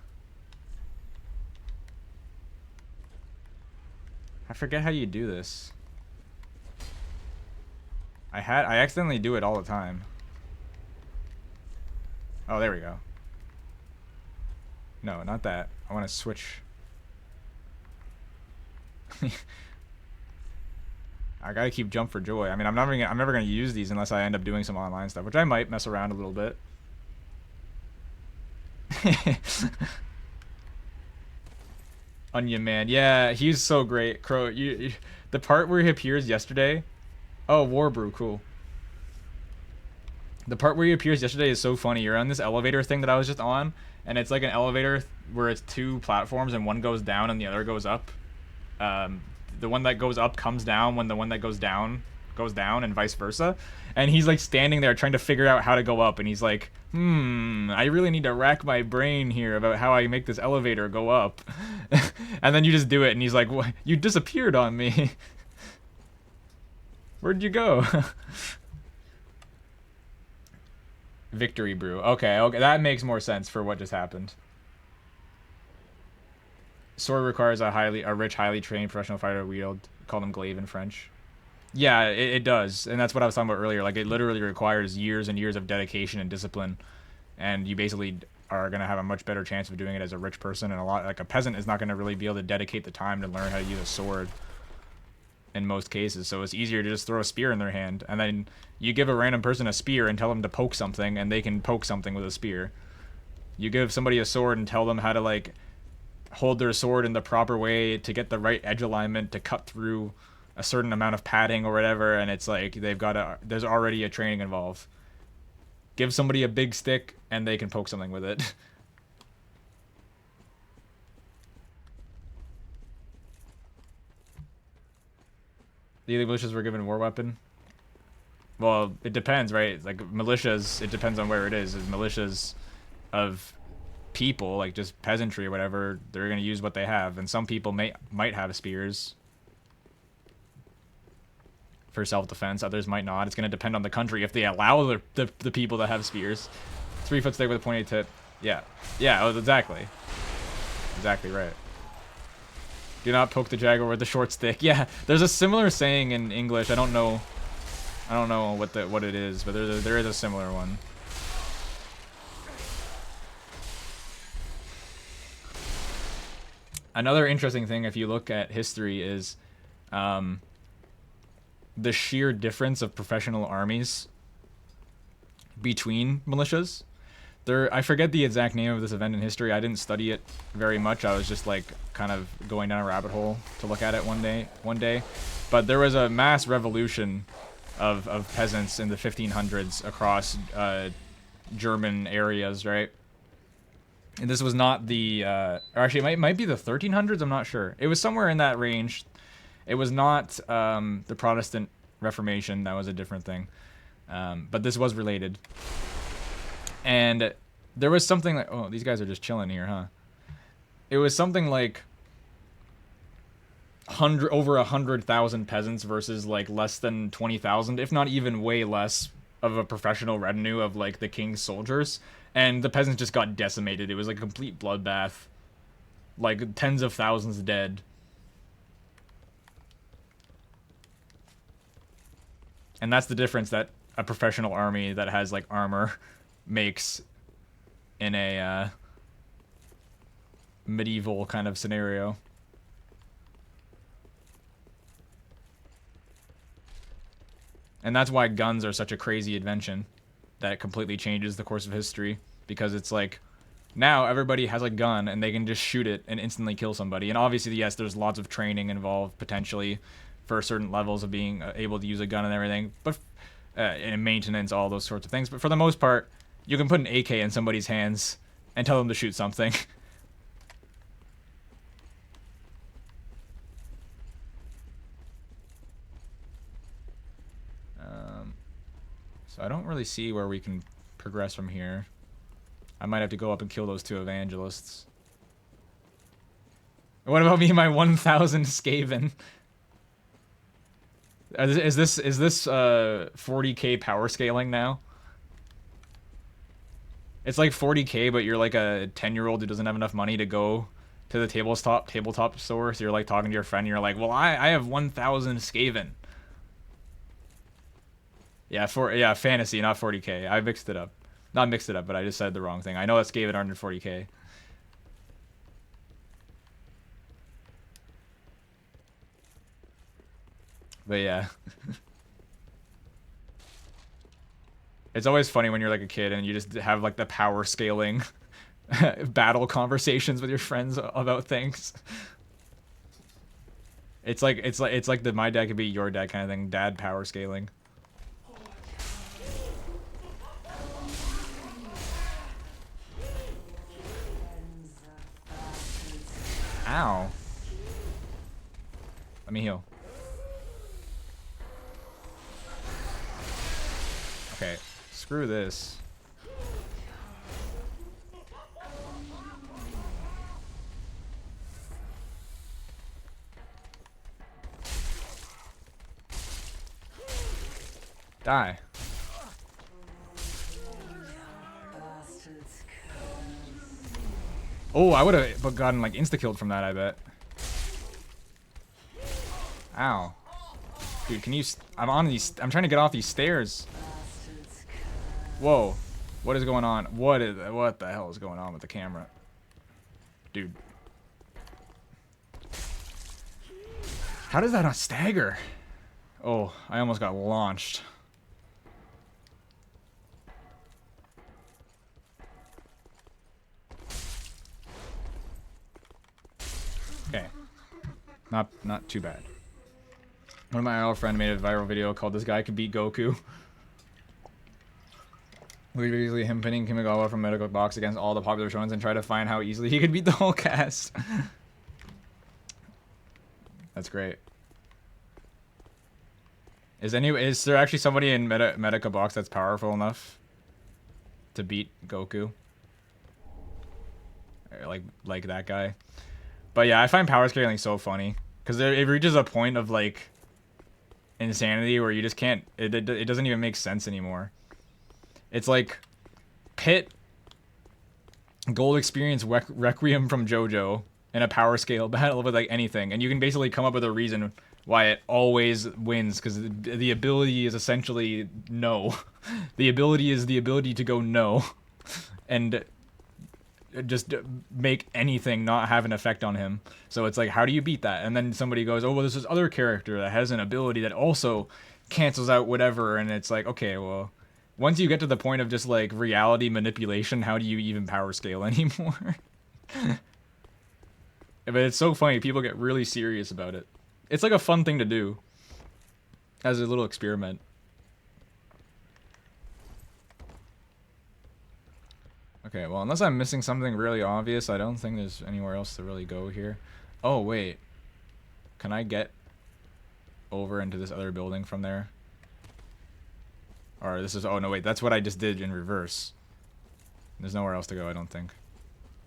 I forget how you do this. I accidentally do it all the time. Oh, there we go. No, not that. I want to switch. I gotta keep jump for joy. I mean, I'm never gonna use these unless I end up doing some online stuff, which I might mess around a little bit. Onion Man, yeah, he's so great. Crow, the part where he appears yesterday. Oh, War Brew, cool. The part where he appears yesterday is so funny. You're on this elevator thing that I was just on, and it's like an elevator where it's two platforms and one goes down and the other goes up. The one that goes up comes down when the one that goes down and vice versa. And he's like standing there trying to figure out how to go up, and he's like, I really need to rack my brain here about how I make this elevator go up. And then you just do it, and he's like, what? You disappeared on me. Where'd you go? Victory Brew. Okay, that makes more sense for what just happened. Sword requires a rich, highly trained professional fighter to wield. Call them glaive in French. Yeah, it does, and that's what I was talking about earlier. Like, it literally requires years and years of dedication and discipline, and you basically are gonna have a much better chance of doing it as a rich person. And a peasant is not gonna really be able to dedicate the time to learn how to use a sword in most cases. So it's easier to just throw a spear in their hand, and then you give a random person a spear and tell them to poke something, and they can poke something with a spear. You give somebody a sword and tell them how to, like, hold their sword in the proper way to get the right edge alignment to cut through a certain amount of padding or whatever, and it's like there's already a training involved. Give somebody a big stick and they can poke something with it. The elite militias were given a war weapon. Well, it depends, right? Like, militias, it depends on where it is. If militias of people, like just peasantry or whatever, they're going to use what they have. And some people might have spears for self-defense. Others might not. It's going to depend on the country if they allow the people that have spears. 3-foot stick with a pointy tip. Yeah. Yeah, exactly. Exactly right. Do not poke the jaguar with the short stick. Yeah, there's a similar saying in English. I don't know what it is, but there is a similar one. Another interesting thing, if you look at history, is the sheer difference of professional armies between militias. I forget the exact name of this event in history. I didn't study it very much. I was just like kind of going down a rabbit hole to look at it one day. But there was a mass revolution of peasants in the 1500s across German areas, right? And this was not the, or actually it might be the 1300s, I'm not sure. It was somewhere in that range. It was not the Protestant Reformation, that was a different thing. But this was related. And there was something like, oh, these guys are just chilling here, huh? It was something like over 100,000 peasants versus like less than 20,000, if not even way less of a professional retinue of like the king's soldiers. And the peasants just got decimated. It was like a complete bloodbath. Like tens of thousands dead. And that's the difference that a professional army that has like armor makes in a medieval kind of scenario. And that's why guns are such a crazy invention that completely changes the course of history, because it's like now everybody has a gun and they can just shoot it and instantly kill somebody. And obviously, yes, there's lots of training involved potentially for certain levels of being able to use a gun and everything, but and maintenance, all those sorts of things. But for the most part, you can put an AK in somebody's hands and tell them to shoot something. So I don't really see where we can progress from here. I might have to go up and kill those two evangelists. What about me and my 1,000 Skaven? Is this 40k power scaling now? It's like 40k, but you're like a 10-year-old who doesn't have enough money to go to the tabletop store. So you're like talking to your friend. And you're like, well, I have 1,000 Skaven. Yeah, fantasy, not 40k. I mixed it up. Not mixed it up, but I just said the wrong thing. I know that Skaven aren't in 40k. But yeah. It's always funny when you're like a kid and you just have like the power scaling battle conversations with your friends about things. It's like the my dad could be your dad kind of thing. Dad power scaling. Ow. Let me heal. Okay, screw this. Die. Oh, I would have gotten like insta-killed from that, I bet. Ow. Dude, can you... I'm on these... I'm trying to get off these stairs. Whoa. What is going on? What the hell is going on with the camera? Dude. How does that not stagger? Oh, I almost got launched. Okay. Not too bad. One of my IRL friend made a viral video called "This Guy Can Beat Goku." We basically him pinning Kamigawa from Medical Box against all the popular shonens and try to find how easily he could beat the whole cast. That's great. Is there actually somebody in Medica Box that's powerful enough to beat Goku? Like that guy. But yeah, I find power scaling so funny because it reaches a point of like insanity where you just can't. It doesn't even make sense anymore. It's like Pit Gold Experience Requiem from JoJo in a power scale battle with like anything, and you can basically come up with a reason why it always wins because the ability is essentially no. The ability is the ability to go no, and just make anything not have an effect on him. So it's like, how do you beat that? And then somebody goes, oh well, there's this other character that has an ability that also cancels out whatever, and it's like, okay, well, once you get to the point of just like reality manipulation, how do you even power scale anymore? But it's so funny, people get really serious about it. It's like a fun thing to do as a little experiment. Okay, well, unless I'm missing something really obvious, I don't think there's anywhere else to really go here. Oh, wait. Can I get over into this other building from there? Or this is... Oh, no, wait. That's what I just did in reverse. There's nowhere else to go, I don't think.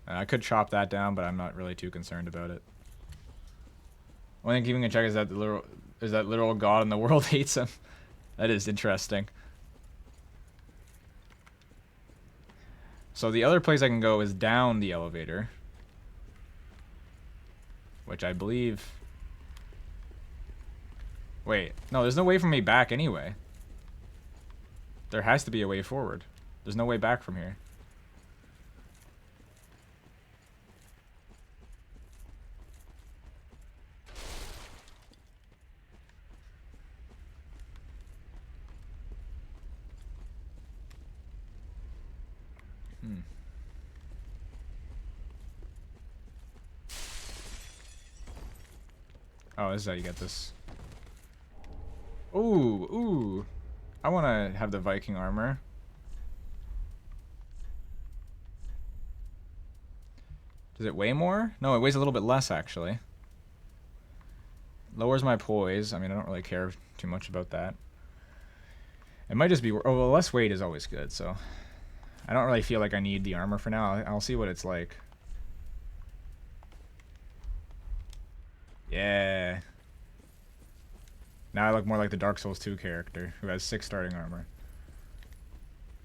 I could chop that down, but I'm not really too concerned about it. Only thing keeping in check is that literal god in the world hates him. That is interesting. So the other place I can go is down the elevator, which I believe... Wait, no, there's no way for me back anyway. There has to be a way forward. There's no way back from here. Oh, this is how you get this. Ooh, ooh. I want to have the Viking armor. Does it weigh more? No, it weighs a little bit less, actually. Lowers my poise. I mean, I don't really care too much about that. It might just be... Oh, well, less weight is always good, so... I don't really feel like I need the armor for now. I'll see what it's like. Yeah. Now I look more like the Dark Souls 2 character, who has 6 starting armor.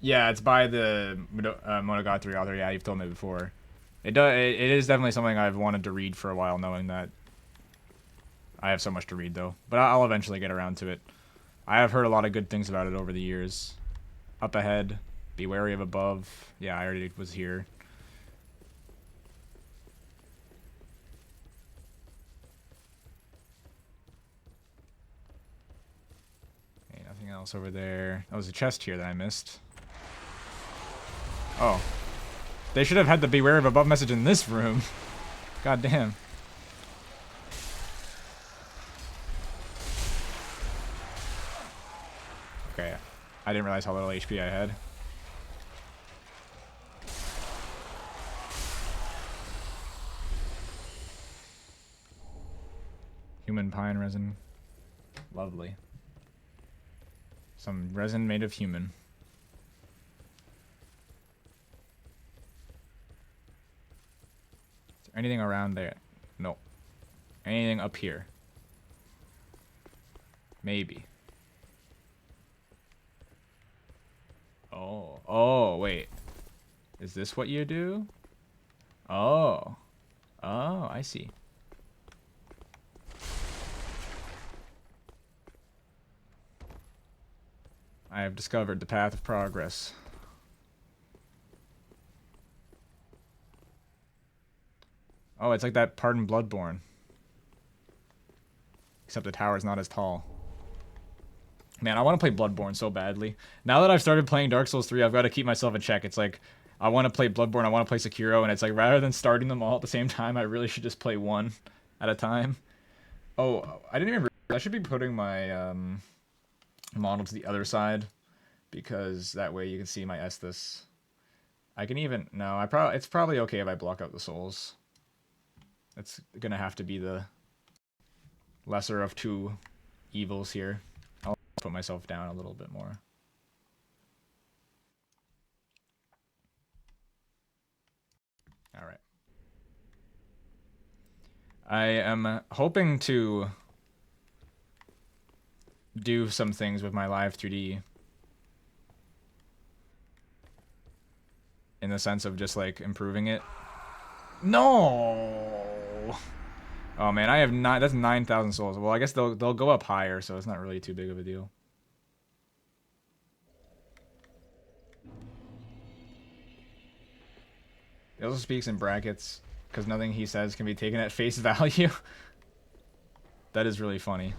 Yeah, it's by the Monogatari author. Yeah, you've told me before. It is definitely something I've wanted to read for a while, knowing that I have so much to read though. But I'll eventually get around to it. I have heard a lot of good things about it over the years. Up ahead, be wary of above. Yeah, I already was here. Okay, nothing else over there. Oh, there's a chest here that I missed. Oh. They should have had the beware of above message in this room. God damn. Okay. I didn't realize how little HP I had. Human pine resin. Lovely. Some resin made of human. Is there anything around there? No. Anything up here? Maybe. Oh. Oh, wait. Is this what you do? Oh. Oh, I see. I have discovered the path of progress. Oh, it's like that part in Bloodborne. Except the tower's not as tall. Man, I want to play Bloodborne so badly. Now that I've started playing Dark Souls 3, I've got to keep myself in check. It's like, I want to play Bloodborne, I want to play Sekiro, and it's like, rather than starting them all at the same time, I really should just play one at a time. Oh, I didn't even realize I should be putting my model to the other side, because that way you can see my Estus. I can even, no, it's probably okay if I block out the souls. It's gonna have to be the lesser of two evils here. I'll put myself down a little bit more. All right. I am hoping to do some things with my live 3D in the sense of just like improving it. No. Oh man, I have that's 9,000 souls. Well, I guess they'll go up higher, so it's not really too big of a deal. It also speaks in brackets because nothing he says can be taken at face value. That is really funny.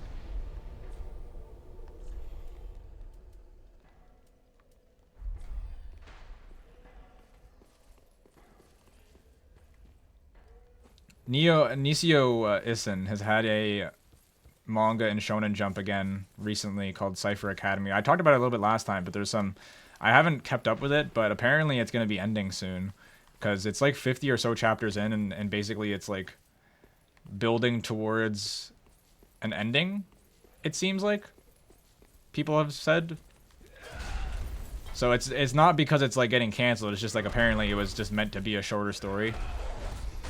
Nisio Issen has had a manga in Shonen Jump again recently called Cypher Academy. I talked about it a little bit last time, but there's some... I haven't kept up with it, but apparently it's going to be ending soon. Because it's like 50 or so chapters in, and basically it's like building towards an ending, it seems like. People have said. So it's not because it's like getting canceled, it's just like apparently it was just meant to be a shorter story.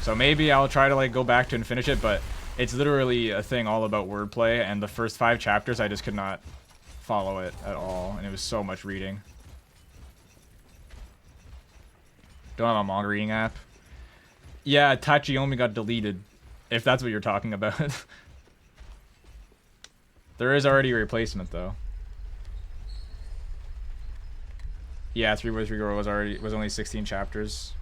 So maybe I'll try to like go back to and finish it, but it's literally a thing all about wordplay, and the first 5 chapters I just could not follow it at all, and it was so much reading. Don't have a manga reading app. Yeah, Tachiomi got deleted, if that's what you're talking about. There is already a replacement though. Yeah, 3 Boys 3 Girls was only 16 chapters.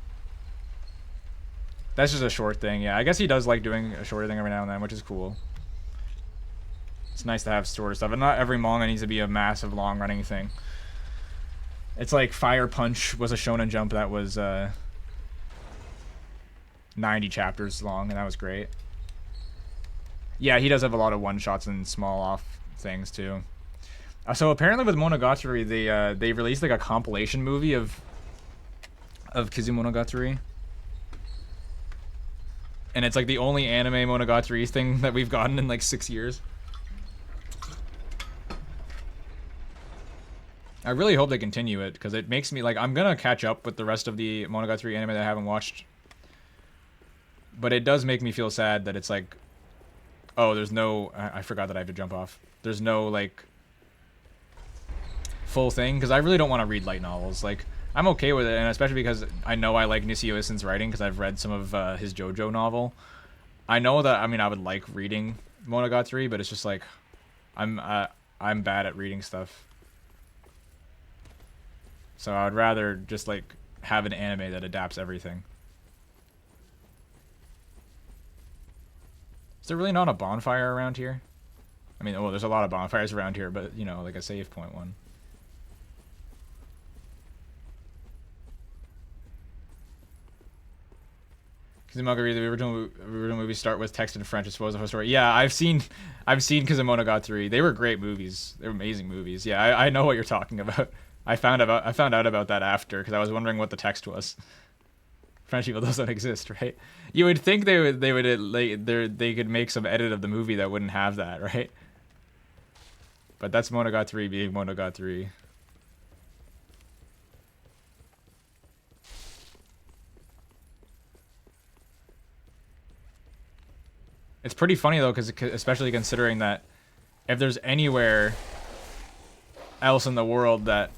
That's just a short thing. Yeah, I guess he does like doing a shorter thing every now and then, which is cool. It's nice to have shorter stuff, and not every manga needs to be a massive, long-running thing. It's like Fire Punch was a Shonen Jump that was 90 chapters long, and that was great. Yeah, he does have a lot of one-shots and small off things too. So apparently with Monogatari, they released like a compilation movie of Kizumonogatari. And it's like the only anime Monogatari thing that we've gotten in like 6 years. I really hope they continue it, because it makes me like, I'm gonna catch up with the rest of the Monogatari anime that I haven't watched. But it does make me feel sad that it's like, oh, there's no, I forgot that I have to jump off. There's no like full thing, because I really don't want to read light novels. Like, I'm okay with it, and especially because I know I like Nisio Isen's writing because I've read some of his JoJo novel. I know that, I mean, I would like reading Monogatari, but it's just like I'm uh, I'm bad at reading stuff. So I would rather just like have an anime that adapts everything. Is there really not a bonfire around here? I mean, well, there's a lot of bonfires around here, but you know, like a save point one. Kazumogari, the original movie start with text in French as well as a story. Yeah, I've seen Kazumonogatari. They were great movies. They were amazing movies. Yeah, I know what you're talking about. I found out about that after because I was wondering what the text was. French people doesn't exist, right? You would think they could make some edit of the movie that wouldn't have that, right? But that's Monogatari being Monogatari. It's pretty funny though, because especially considering that if there's anywhere else in the world that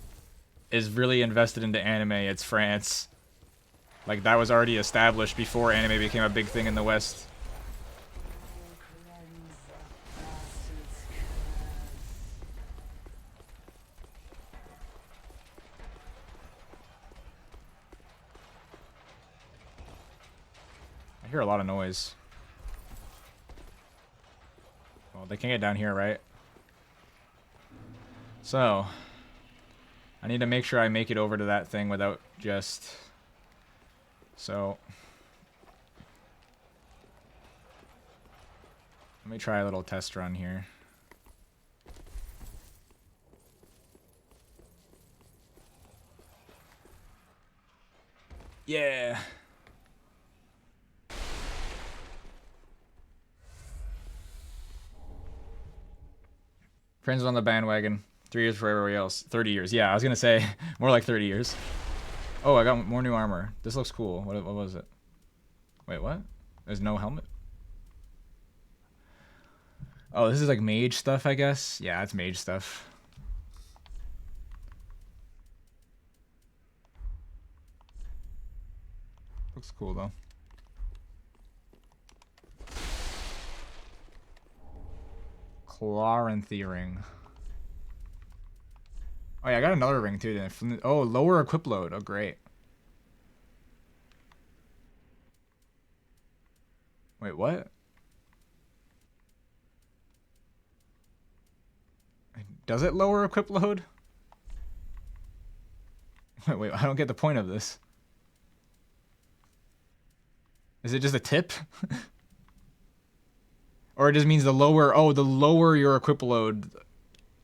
is really invested into anime, it's France. Like that was already established before anime became a big thing in the West. I hear a lot of noise. Well, they can't get down here, right? So, I need to make sure I make it over to that thing without just... So... Let me try a little test run here. Yeah! Friends on the bandwagon. 3 years for everybody else. 30 years. Yeah, I was gonna say more like 30 years. Oh, I got more new armor. This looks cool. What was it? Wait, what? There's no helmet? Oh, this is like mage stuff, I guess? Yeah, it's mage stuff. Looks cool, though. Claranthy ring. Oh yeah, I got another ring too. Oh, lower equip load. Oh, great. Wait, what? Does it lower equip load? Wait, I don't get the point of this. Is it just a tip? Or it just means the lower your equip load,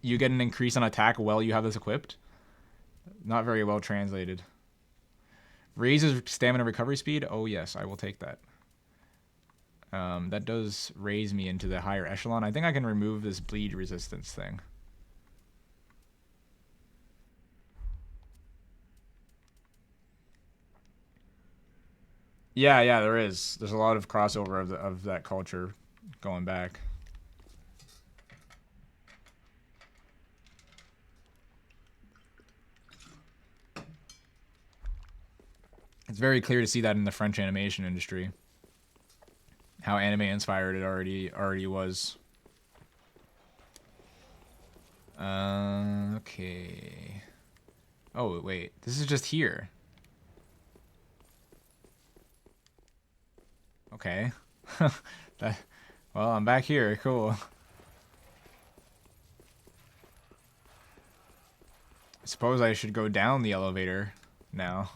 you get an increase on attack while you have this equipped? Not very well translated. Raises stamina recovery speed? Oh yes, I will take that. That does raise me into the higher echelon. I think I can remove this bleed resistance thing. Yeah, there is. There's a lot of crossover of that culture going back. It's very clear to see that in the French animation industry. How anime inspired it already was. Okay. Oh, wait. This is just here. Okay. Well, I'm back here. Cool. I suppose I should go down the elevator now.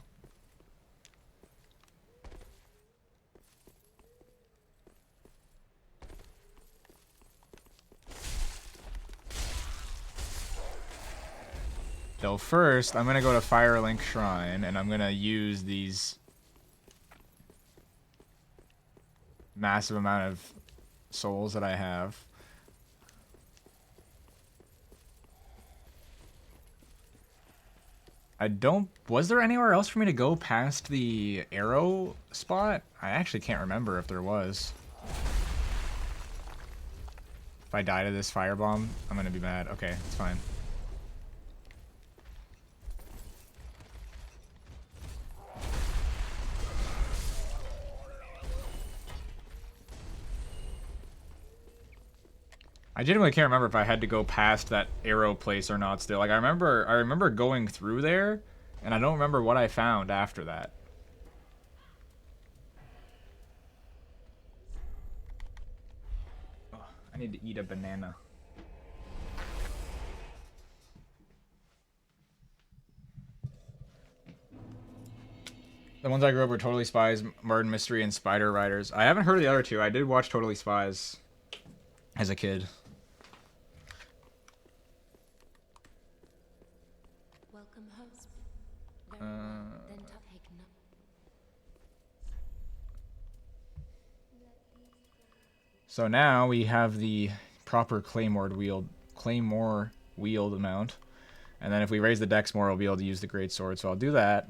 Though first, I'm gonna go to Firelink Shrine, and I'm gonna use these massive amount of souls that I have. Was there anywhere else for me to go past the arrow spot? I actually can't remember if there was. If I die to this firebomb, I'm gonna be mad. Okay, it's fine. I genuinely can't remember if I had to go past that arrow place or not still. Like, I remember going through there, and I don't remember what I found after that. Oh, I need to eat a banana. The ones I grew up were Totally Spies, Murder Mystery, and Spider Riders. I haven't heard of the other two. I did watch Totally Spies as a kid. Welcome host. Very well. Then take no. So now we have the proper Claymore wield amount. And then if we raise the dex more, we'll be able to use the great sword. So I'll do that.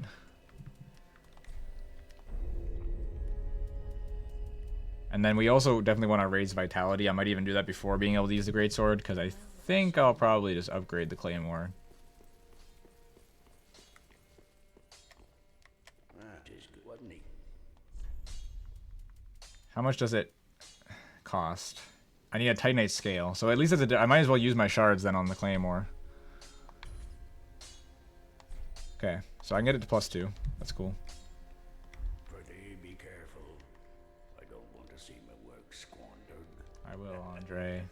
And then we also definitely want to raise vitality. I might even do that before being able to use the great sword, because I think I'll probably just upgrade the claymore. How much does it cost? I need a titanite scale, so at least it's I might as well use my shards then on the claymore. Okay, so I can get it to +2. That's cool. Pretty be careful. I don't want to see my work squandered. I will, Andre.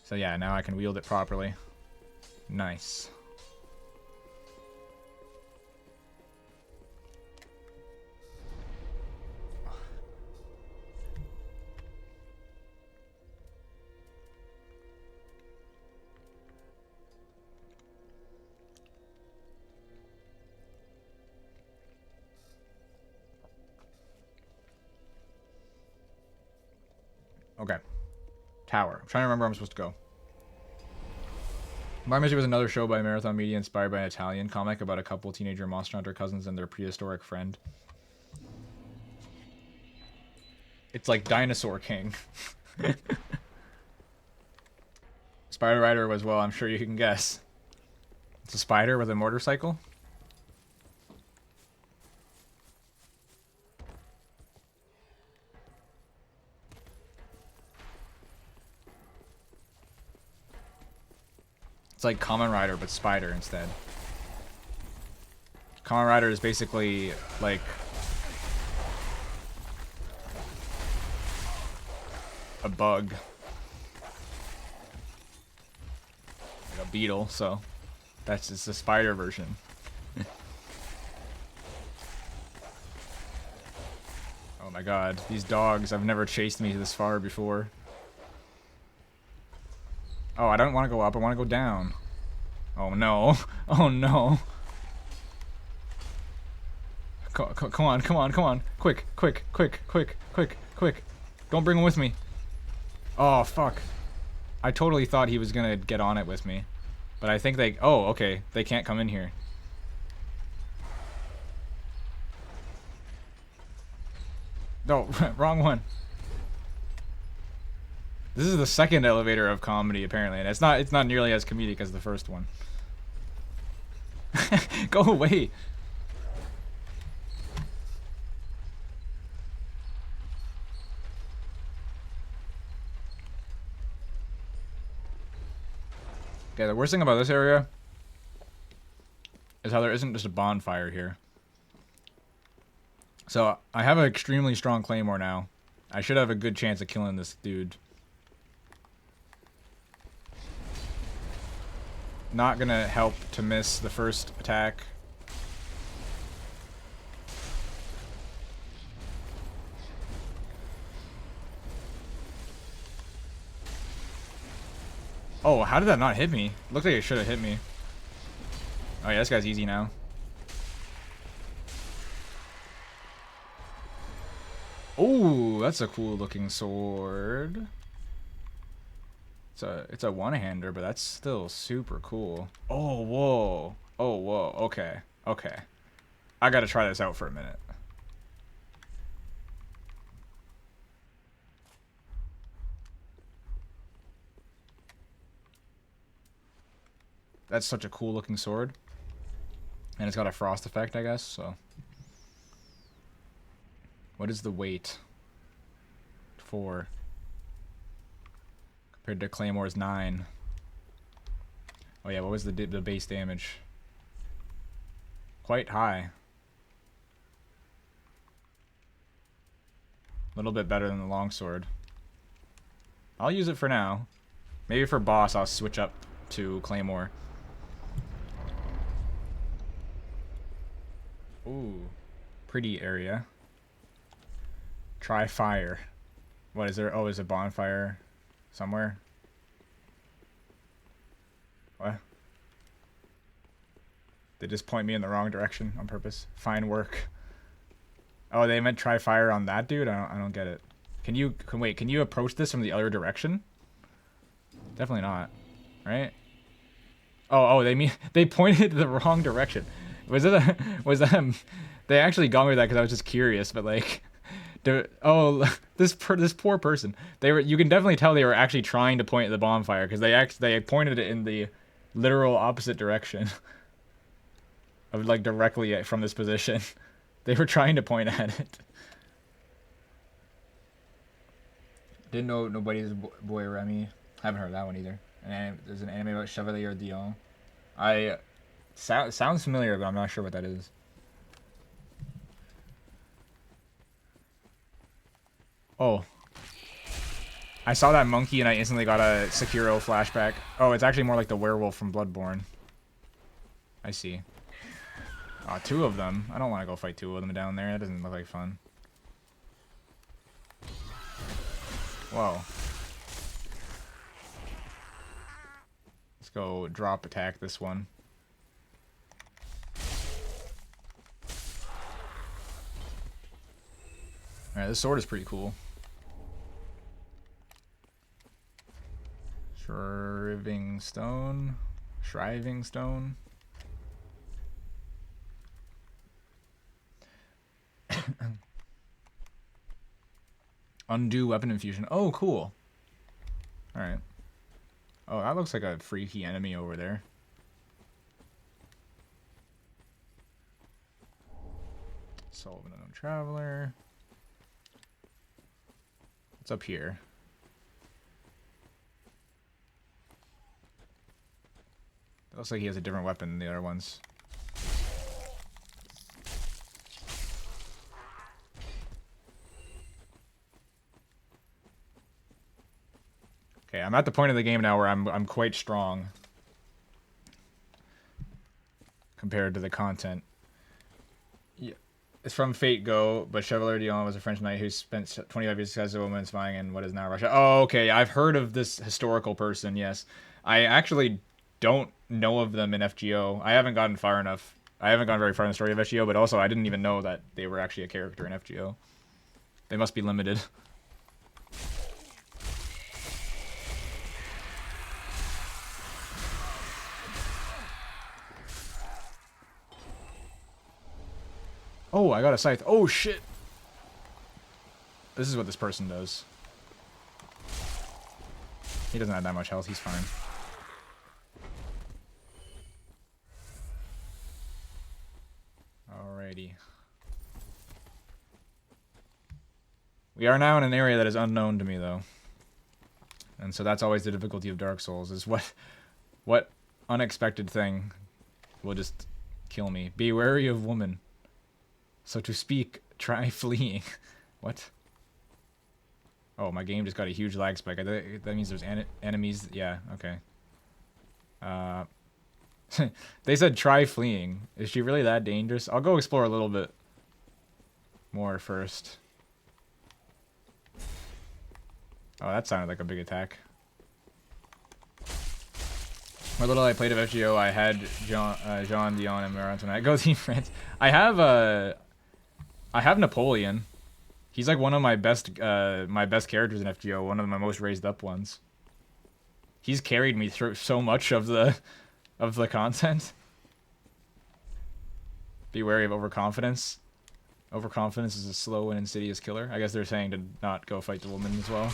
So yeah, now I can wield it properly. Nice. Okay. Tower. I'm trying to remember where I'm supposed to go. My Mystery was another show by Marathon Media inspired by an Italian comic about a couple teenager monster hunter cousins and their prehistoric friend. It's like Dinosaur King. Spider Rider was, well, I'm sure you can guess. It's a spider with a motorcycle. It's like Kamen Rider, but spider instead. Kamen Rider is basically like a bug. Like a beetle, so that's just the spider version. Oh my god, these dogs have never chased me this far before. Oh, I don't want to go up, I want to go down. Oh no. Oh no. Come on, come on, come on. Quick, quick, quick, quick, quick, quick. Don't bring him with me. Oh, fuck. I totally thought he was gonna get on it with me. But I think they... Oh, okay. They can't come in here. No, wrong one. This is the second elevator of comedy, apparently, and it's not nearly as comedic as the first one. Go away. Okay, the worst thing about this area is how there isn't just a bonfire here. So, I have an extremely strong claymore now. I should have a good chance of killing this dude. Not gonna help to miss the first attack. Oh, how did that not hit me? Looked like it should have hit me. Oh yeah, this guy's easy now. Oh, that's a cool looking sword. It's a one-hander, but that's still super cool. Oh, whoa. Oh, whoa. Okay. Okay. I gotta try this out for a minute. That's such a cool looking sword. And it's got a frost effect, I guess, so. What is the weight? 4. Compared to Claymore's 9. Oh yeah, what was the base damage? Quite high. A little bit better than the longsword. I'll use it for now. Maybe for boss I'll switch up to Claymore. Ooh. Pretty area. Try fire. What is there? Oh, is a bonfire somewhere? What? They just point me in the wrong direction on purpose. Fine work. Oh, they meant try fire on that dude? I don't get it. Can you approach this from the other direction? Definitely not. Right? Oh, they pointed the wrong direction. Was it they actually got me with that because I was just curious, but like this poor person. You can definitely tell they were actually trying to point at the bonfire because they pointed it in the literal opposite direction. Of like directly from this position. They were trying to point at it. Didn't know Nobody's Boy Remy. Haven't heard that one either. There's an anime about Chevalier Dion. Sounds familiar, but I'm not sure what that is. Oh. I saw that monkey and I instantly got a Sekiro flashback. Oh, it's actually more like the werewolf from Bloodborne. I see. Oh, 2 of them. I don't want to go fight 2 of them down there. That doesn't look like fun. Whoa. Let's go drop attack this one. Alright, this sword is pretty cool. Shriving stone. Shriving stone. Undo weapon infusion. Oh, cool. Alright. Oh, that looks like a freaky enemy over there. Soul of an Unknown Traveler. What's up here? It looks like he has a different weapon than the other ones. Okay, I'm at the point of the game now where I'm quite strong compared to the content. Yeah, it's from Fate Go, but Chevalier Dion was a French knight who spent 25 years as a woman spying in what is now Russia. Oh, okay, I've heard of this historical person. Yes, I actually don't know of them in FGO. I haven't gotten far enough. I haven't gone very far in the story of FGO, but also I didn't even know that they were actually a character in FGO. They must be limited. Oh, I got a scythe. Oh, shit. This is what this person does. He doesn't have that much health. He's fine. Alrighty. We are now in an area that is unknown to me, though. And so that's always the difficulty of Dark Souls, is what unexpected thing will just kill me. Be wary of woman. So to speak, try fleeing. What? Oh, my game just got a huge lag spike. That means there's enemies. Yeah, okay. They said try fleeing. Is she really that dangerous? I'll go explore a little bit more first. Oh, that sounded like a big attack. What little I played of FGO, I had Jean, Dion, and Maron tonight. Go Team France. I have Napoleon. He's like one of my best characters in FGO. One of my most raised up ones. He's carried me through so much of the content. Be wary of overconfidence. Overconfidence is a slow and insidious killer. I guess they're saying to not go fight the woman as well.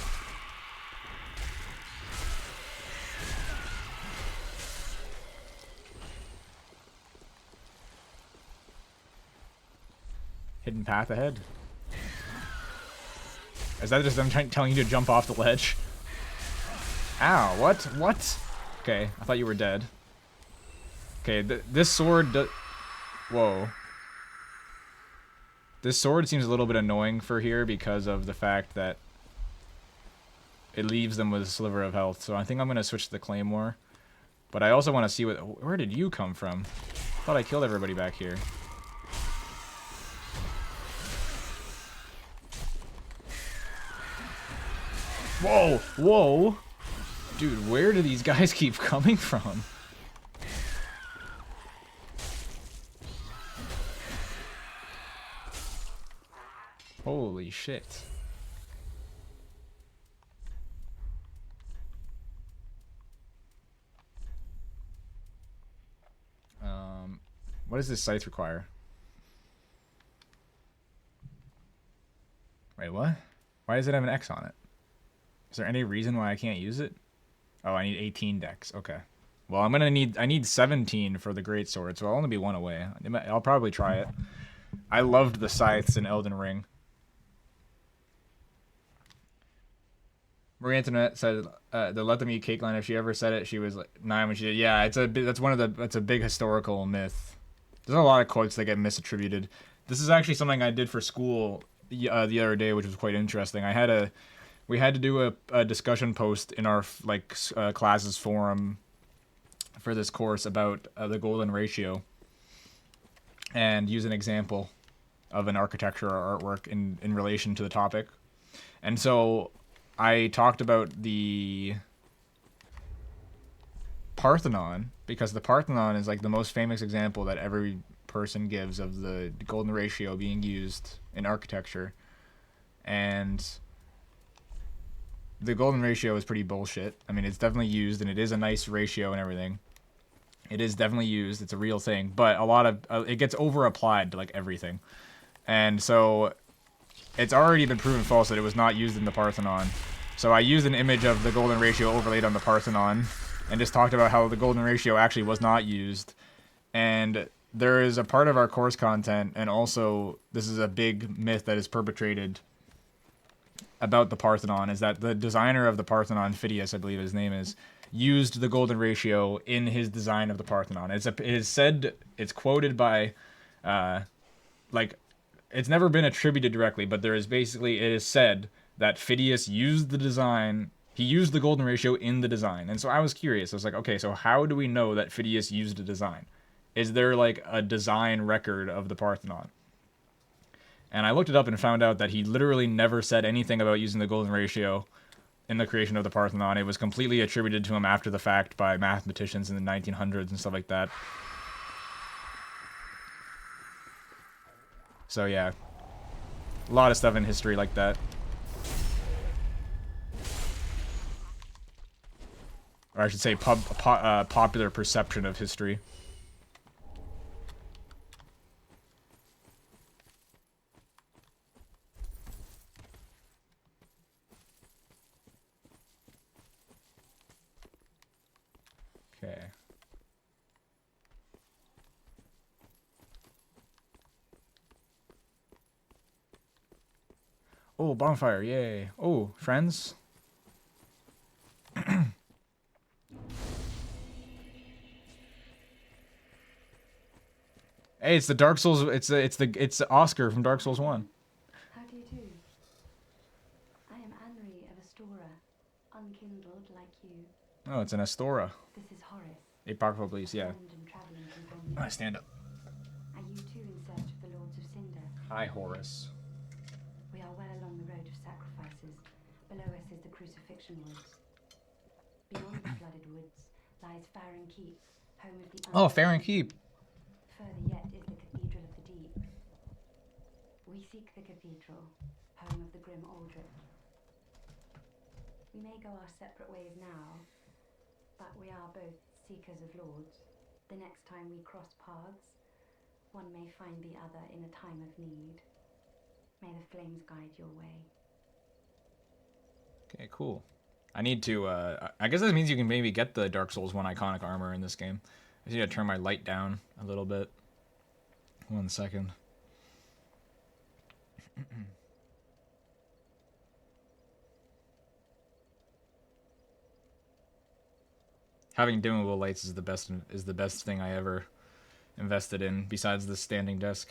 Hidden path ahead. Is that just them telling you to jump off the ledge? Ow, what? What? Okay, I thought you were dead. Okay, this sword... Whoa. This sword seems a little bit annoying for here because of the fact that it leaves them with a sliver of health. So I think I'm going to switch to the Claymore. But I also want to see what... Where did you come from? I thought I killed everybody back here. Whoa! Whoa! Dude, where do these guys keep coming from? Holy shit. What does this scythe require? Wait, what? Why does it have an X on it? Is there any reason why I can't use it? Oh, I need 18 decks. Okay. Well, I need 17 for the great sword, so I'll only be one away. I'll probably try it. I loved the scythes in Elden Ring. Marie Antoinette said the "let them eat cake" line. If she ever said it, she was like 9 when she did. Yeah, that's a big historical myth. There's a lot of quotes that get misattributed. This is actually something I did for school the other day, which was quite interesting. We had to do a discussion post in our classes forum for this course about the golden ratio and use an example of an architecture or artwork in relation to the topic. And so I talked about the Parthenon because the Parthenon is like the most famous example that every person gives of the golden ratio being used in architecture. And the golden ratio is pretty bullshit. I mean, it's definitely used, and it is a nice ratio and everything. It is definitely used. It's a real thing. But a lot of... it gets over-applied to, like, everything. And so it's already been proven false that it was not used in the Parthenon. So I used an image of the golden ratio overlaid on the Parthenon and just talked about how the golden ratio actually was not used. And there is a part of our course content, and also this is a big myth that is perpetrated about the Parthenon, is that the designer of the Parthenon, Phidias, I believe his name is, used the golden ratio in his design of the Parthenon. It is said, it's quoted by, it's never been attributed directly, but there is basically, it is said that Phidias used the design, he used the golden ratio in the design. And so I was curious. I was like, okay, so how do we know that Phidias used a design? Is there like a design record of the Parthenon? And I looked it up and found out that he literally never said anything about using the golden ratio in the creation of the Parthenon. It was completely attributed to him after the fact by mathematicians in the 1900s and stuff like that. So yeah, a lot of stuff in history like that. Or I should say popular perception of history. Okay. Oh, bonfire, yay. Oh, friends. Hey, it's the Dark Souls, it's Oscar from Dark Souls 1. How do you do? I am Anri of Astora, unkindled like you. Oh, it's an Astora. This is Horace. Apocryphal, please, yeah. friend and traveling companion. I stand up. Are you too in search of the Lords of Cinder? Hi, Horace. We are well along the road of sacrifices. Below us is the Crucifixion Woods. Beyond the flooded woods lies Farron Keep, home of the... Oh, Farron Keep. Further yet is the Cathedral of the Deep. We seek the cathedral, home of the grim Aldrich. We may go our separate ways now, but we are both seekers of lords. The next time we cross paths, one may find the other in a time of need. May the flames guide your way. Okay, cool. I need to, I guess that means you can maybe get the Dark Souls 1 iconic armor in this game. I just need to turn my light down a little bit. 1 second. Having dimmable lights is the best thing I ever invested in besides the standing desk.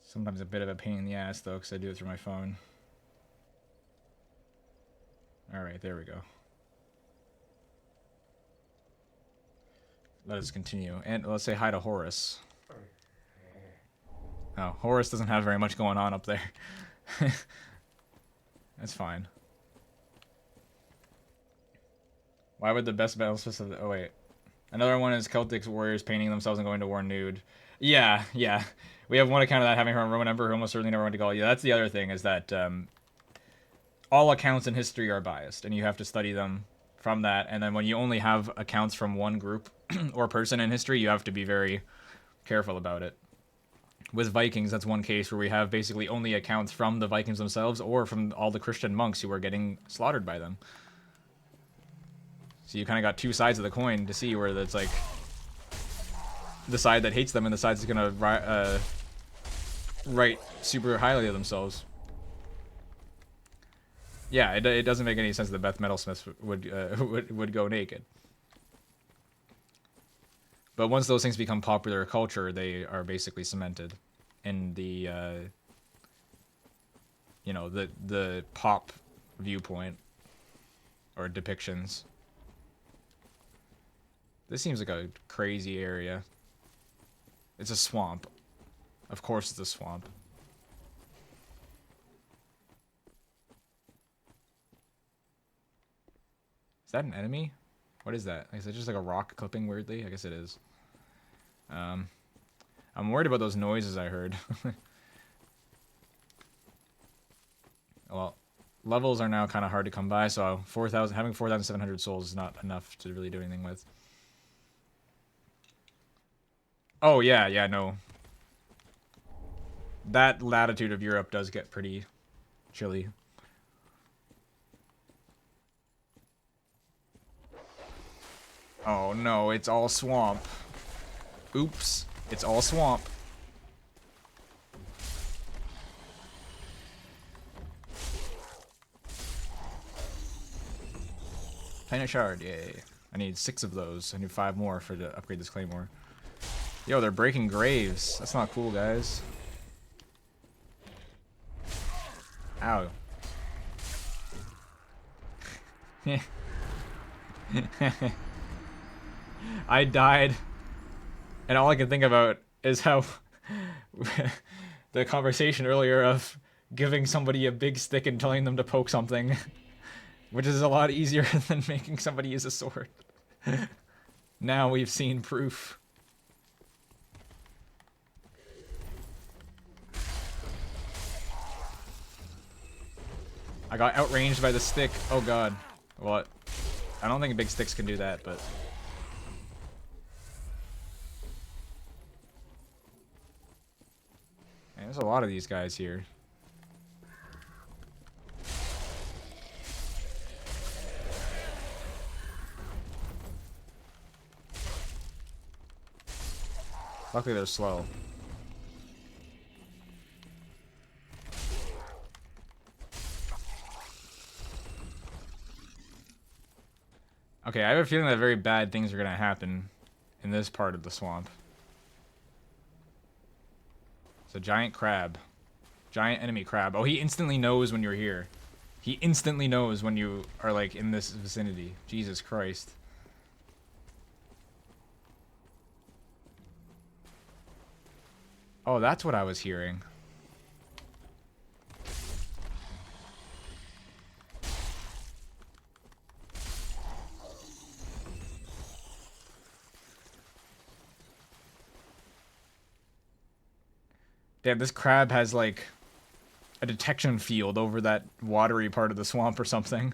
Sometimes a bit of a pain in the ass, though, because I do it through my phone. Alright, there we go. Let us continue. And let's say hi to Horus. Oh, Horus doesn't have very much going on up there. That's fine. Why would the best battle specific... Oh, wait. Another one is Celtic warriors painting themselves and going to war nude. Yeah, yeah. We have one account of that having her Roman Emperor who almost certainly never went to Gaul. Yeah, that's the other thing, is that all accounts in history are biased, and you have to study them from that. And then when you only have accounts from one group or person in history, you have to be very careful about it. With Vikings, that's one case where we have basically only accounts from the Vikings themselves or from all the Christian monks who were getting slaughtered by them. So you kind of got two sides of the coin to see where it's like the side that hates them and the side that's going to write super highly of themselves. Yeah, it doesn't make any sense that Beth Metalsmiths would go naked. But once those things become popular culture, they are basically cemented in the, you know, the pop viewpoint or depictions. This seems like a crazy area. It's a swamp. Of course it's a swamp. Is that an enemy? What is that? Is it just like a rock clipping weirdly? I guess it is. I'm worried about those noises I heard. Well, levels are now kind of hard to come by, so having 4,700 souls is not enough to really do anything with. Oh, yeah, no. That latitude of Europe does get pretty chilly. Oh no, it's all swamp. Oops, it's all swamp. Planet shard, yay. I need 6 of those. I need 5 more to upgrade this claymore. Yo, they're breaking graves. That's not cool, guys. Ow. I died, and all I can think about is how the conversation earlier of giving somebody a big stick and telling them to poke something, which is a lot easier than making somebody use a sword. Now we've seen proof. I got outranged by the stick. Oh god. What? I don't think big sticks can do that, but... Man, there's a lot of these guys here. Luckily they're slow. Okay, I have a feeling that very bad things are going to happen in this part of the swamp. It's a giant crab. Giant enemy crab. Oh, he instantly knows when you're here. He instantly knows when you are, like, in this vicinity. Jesus Christ. Oh, that's what I was hearing. Damn, this crab has, like, a detection field over that watery part of the swamp or something.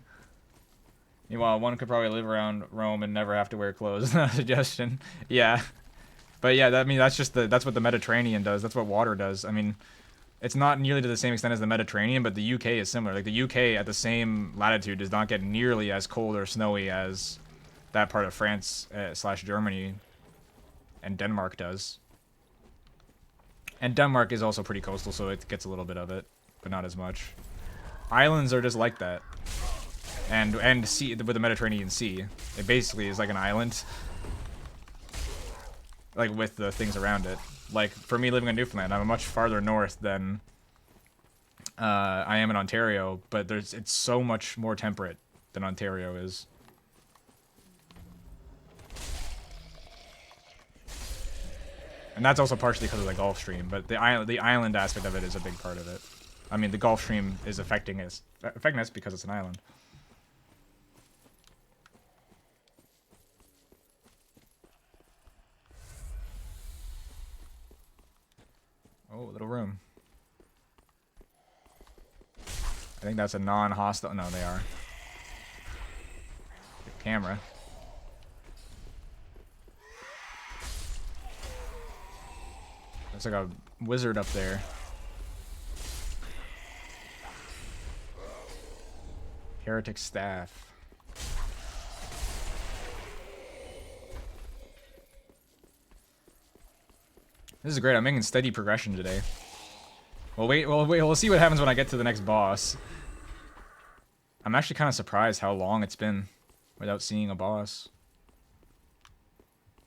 Meanwhile, one could probably live around Rome and never have to wear clothes. Not a suggestion. Yeah. But yeah, that's what the Mediterranean does. That's what water does. I mean, It's not nearly to the same extent as the Mediterranean, but the UK is similar. Like the UK at the same latitude does not get nearly as cold or snowy as that part of France slash Germany and Denmark does. And Denmark is also pretty coastal, so it gets a little bit of it, but not as much. Islands are just like that. And sea with the Mediterranean Sea, it basically is like an island, like with the things around it. Like for me living in Newfoundland, I'm much farther north than I am in Ontario, but it's so much more temperate than Ontario is. And that's also partially because of the Gulf Stream, but the island aspect of it is a big part of it. I mean, the Gulf Stream is affecting us because it's an island. Oh, little room. I think that's a non-hostile. No, they are. Good camera. There's like a wizard up there. Heretic staff. This is great. I'm making steady progression today. We'll see what happens when I get to the next boss. I'm actually kind of surprised how long it's been without seeing a boss.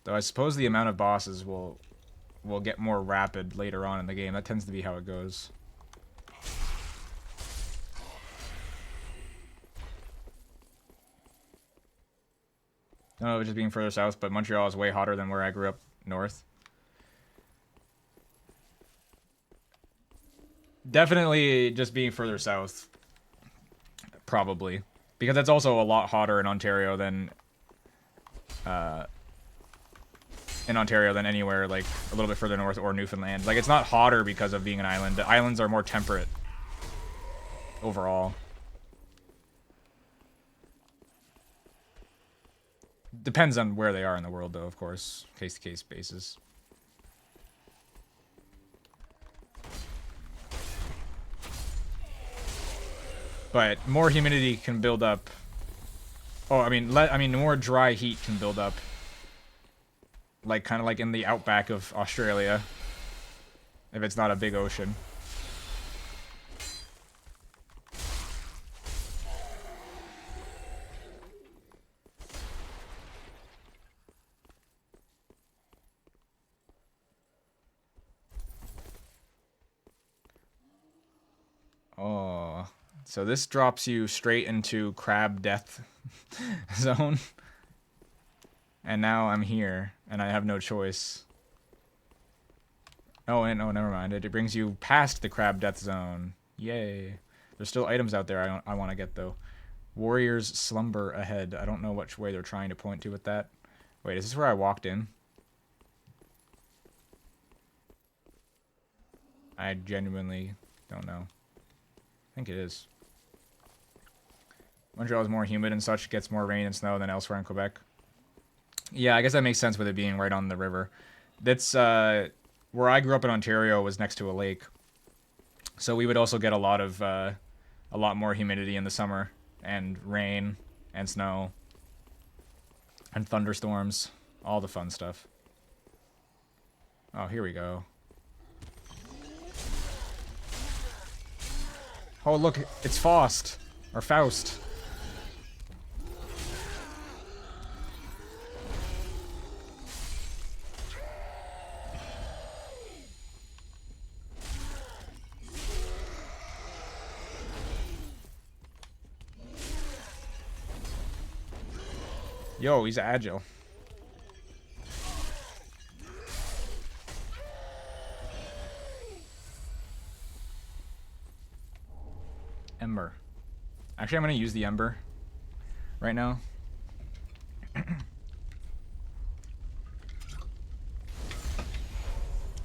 Though I suppose the amount of bosses will get more rapid later on in the game. That tends to be how it goes. I don't know if it's just being further south, but Montreal is way hotter than where I grew up north. Definitely just being further south. Probably. Because it's also a lot hotter in Ontario than anywhere like a little bit further north or Newfoundland. Like it's not hotter because of being an island. The islands are more temperate overall. Depends on where they are in the world though, of course. Case to case basis. But more humidity can build up. Oh, I mean, more dry heat can build up. Like, kind of like in the outback of Australia. If it's not a big ocean. Oh. So this drops you straight into crab death zone. And now I'm here, and I have no choice. Oh, and oh, never mind. It brings you past the crab death zone. Yay. There's still items out there I want to get, though. Warriors slumber ahead. I don't know which way they're trying to point to with that. Wait, is this where I walked in? I genuinely don't know. I think it is. Montreal is more humid and such, gets more rain and snow than elsewhere in Quebec. Yeah, I guess that makes sense with it being right on the river. That's where I grew up in Ontario was next to a lake, so we would also get a lot more humidity in the summer and rain and snow and thunderstorms, all the fun stuff. Oh, here we go. Oh, look, it's Faust or Faust. Yo, he's agile. Ember. Actually, I'm going to use the Ember right now.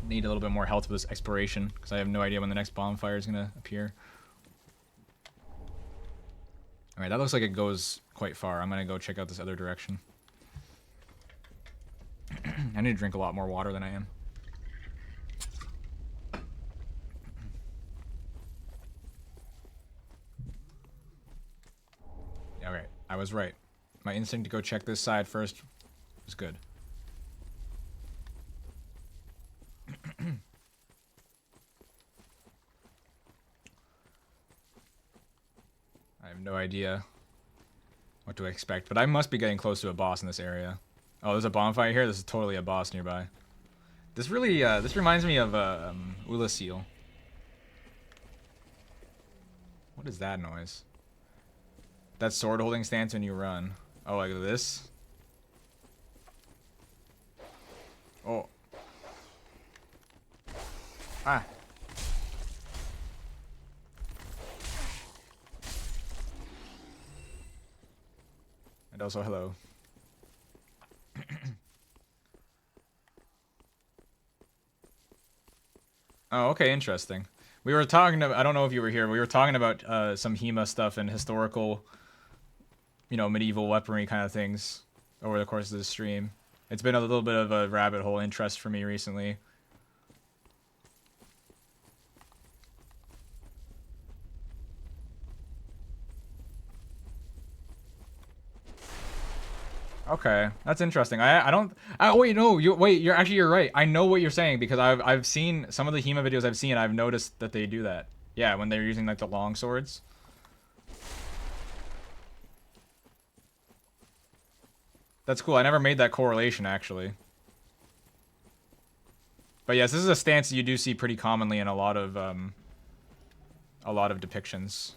Need a little bit more health for this exploration, because I have no idea when the next bonfire is going to appear. Alright, that looks like it goes quite far. I'm going to go check out this other direction. I need to drink a lot more water than I am. was right. My instinct to go check this side first was good. I have no idea what to expect, but I must be getting close to a boss in this area. Oh, there's a bonfire here. This is totally a boss nearby. This really, this reminds me of Ula Seal. What is that noise? That sword holding stance when you run. Oh, like this? Oh. Ah. And also, hello. Oh, okay, interesting. We were talking about, I don't know if you were here, we were talking about some HEMA stuff and historical, you know, medieval weaponry kind of things over the course of this stream. It's been a little bit of a rabbit hole interest for me recently. Okay, that's interesting. I don't. Wait, no. You're actually you're right. I know what you're saying because I've seen some of the HEMA videos I've seen. I've noticed that they do that. Yeah, when they're using like the long swords. That's cool. I never made that correlation actually. But yes, this is a stance that you do see pretty commonly in a lot of depictions.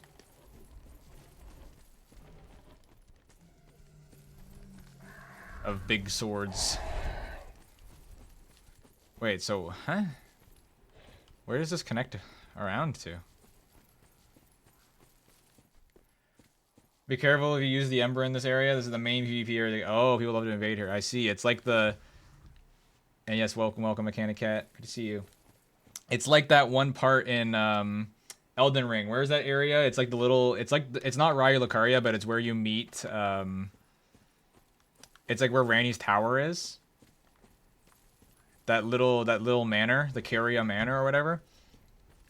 Of big swords. Wait, so, huh? Where does this connect around to? Be careful if you use the Ember in this area. This is the main PvP area. Oh, people love to invade here. I see. It's like the... And yes, welcome, Mechanic Cat. Good to see you. It's like that one part in Elden Ring. Where's that area? It's like the little... It's like... It's not Raya Lucaria, but it's where you meet... It's like where Ranni's tower is. That little manor, the Caria Manor or whatever.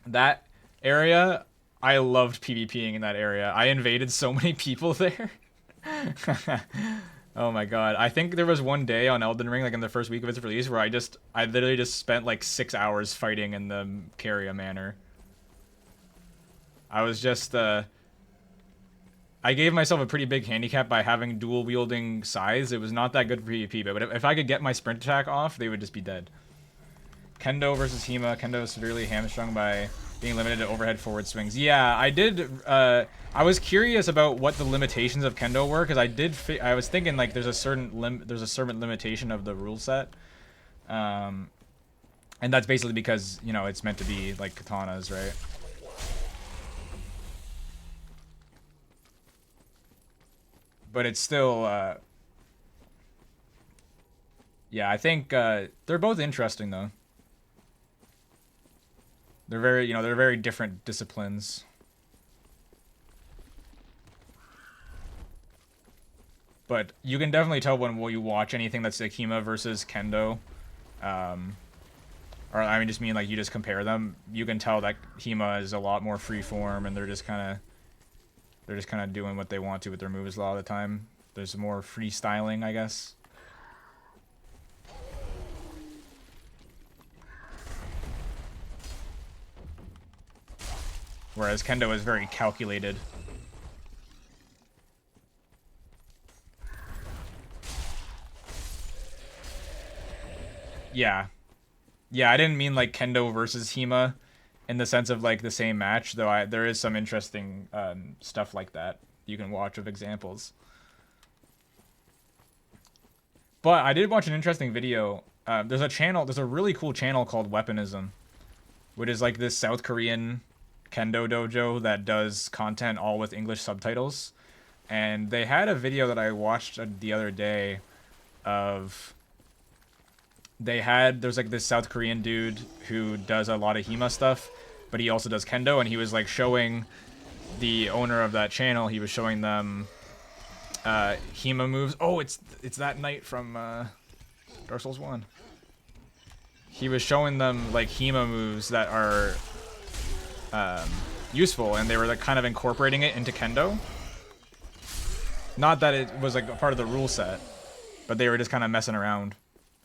That area, I loved PvPing in that area. I invaded so many people there. Oh my god. I think there was one day on Elden Ring, like in the first week of its release, where I literally just spent like 6 hours fighting in the Caria Manor. I was just, I gave myself a pretty big handicap by having dual wielding scythes. It was not that good for PvP, but if I could get my sprint attack off, they would just be dead. Kendo versus HEMA. Kendo is severely hamstrung by being limited to overhead forward swings. Yeah, I did. I was curious about what the limitations of Kendo were because I was thinking like there's a certain limitation of the rule set, and that's basically because you know it's meant to be like katanas, right? But it's still, yeah, I think they're both interesting though. They're they're very different disciplines. But you can definitely tell when you watch anything that's like HEMA versus Kendo, or I mean just mean like you just compare them. You can tell that HEMA is a lot more freeform, and they're just kind of doing what they want to with their moves a lot of the time. There's more freestyling, I guess. Whereas Kendo is very calculated. Yeah. Yeah, I didn't mean like Kendo versus HEMA in the sense of like the same match, though there is some interesting stuff like that you can watch of examples. But I did watch an interesting video. There's a really cool channel called Weaponism, which is like this South Korean Kendo dojo that does content all with English subtitles. And they had a video that I watched the other day of... There's like this South Korean dude who does a lot of HEMA stuff, but he also does Kendo, and he was like showing the owner of that channel, he was showing them HEMA moves. Oh, it's that knight from Dark Souls 1. He was showing them like HEMA moves that are useful, and they were like kind of incorporating it into Kendo. Not that it was like a part of the rule set, but they were just kind of messing around.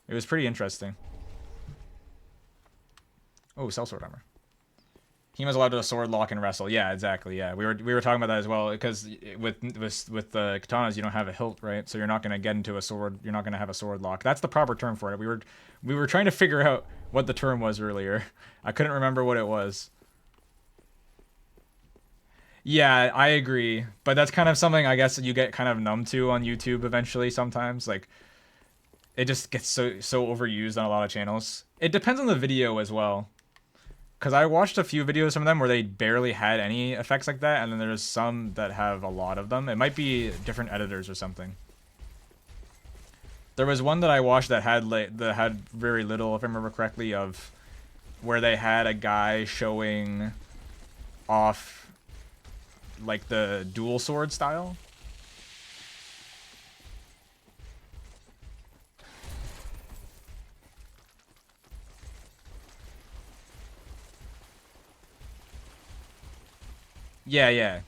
It was pretty interesting. Oh, sellsword armor. He was allowed to sword lock and wrestle. Yeah, exactly. Yeah, we were talking about that as well because with the katanas you don't have a hilt, right? So you're not gonna get into a sword. You're not gonna have a sword lock. That's the proper term for it. We were trying to figure out what the term was earlier. I couldn't remember what it was. Yeah, I agree, but that's kind of something I guess you get kind of numb to on YouTube eventually. Sometimes like it just gets so overused on a lot of channels. It depends on the video as well. Because I watched a few videos from them where they barely had any effects like that, and then there's some that have a lot of them. It might be different editors or something. There was one that I watched that had very little, if I remember correctly, of where they had a guy showing off like the dual sword style. Yeah, yeah.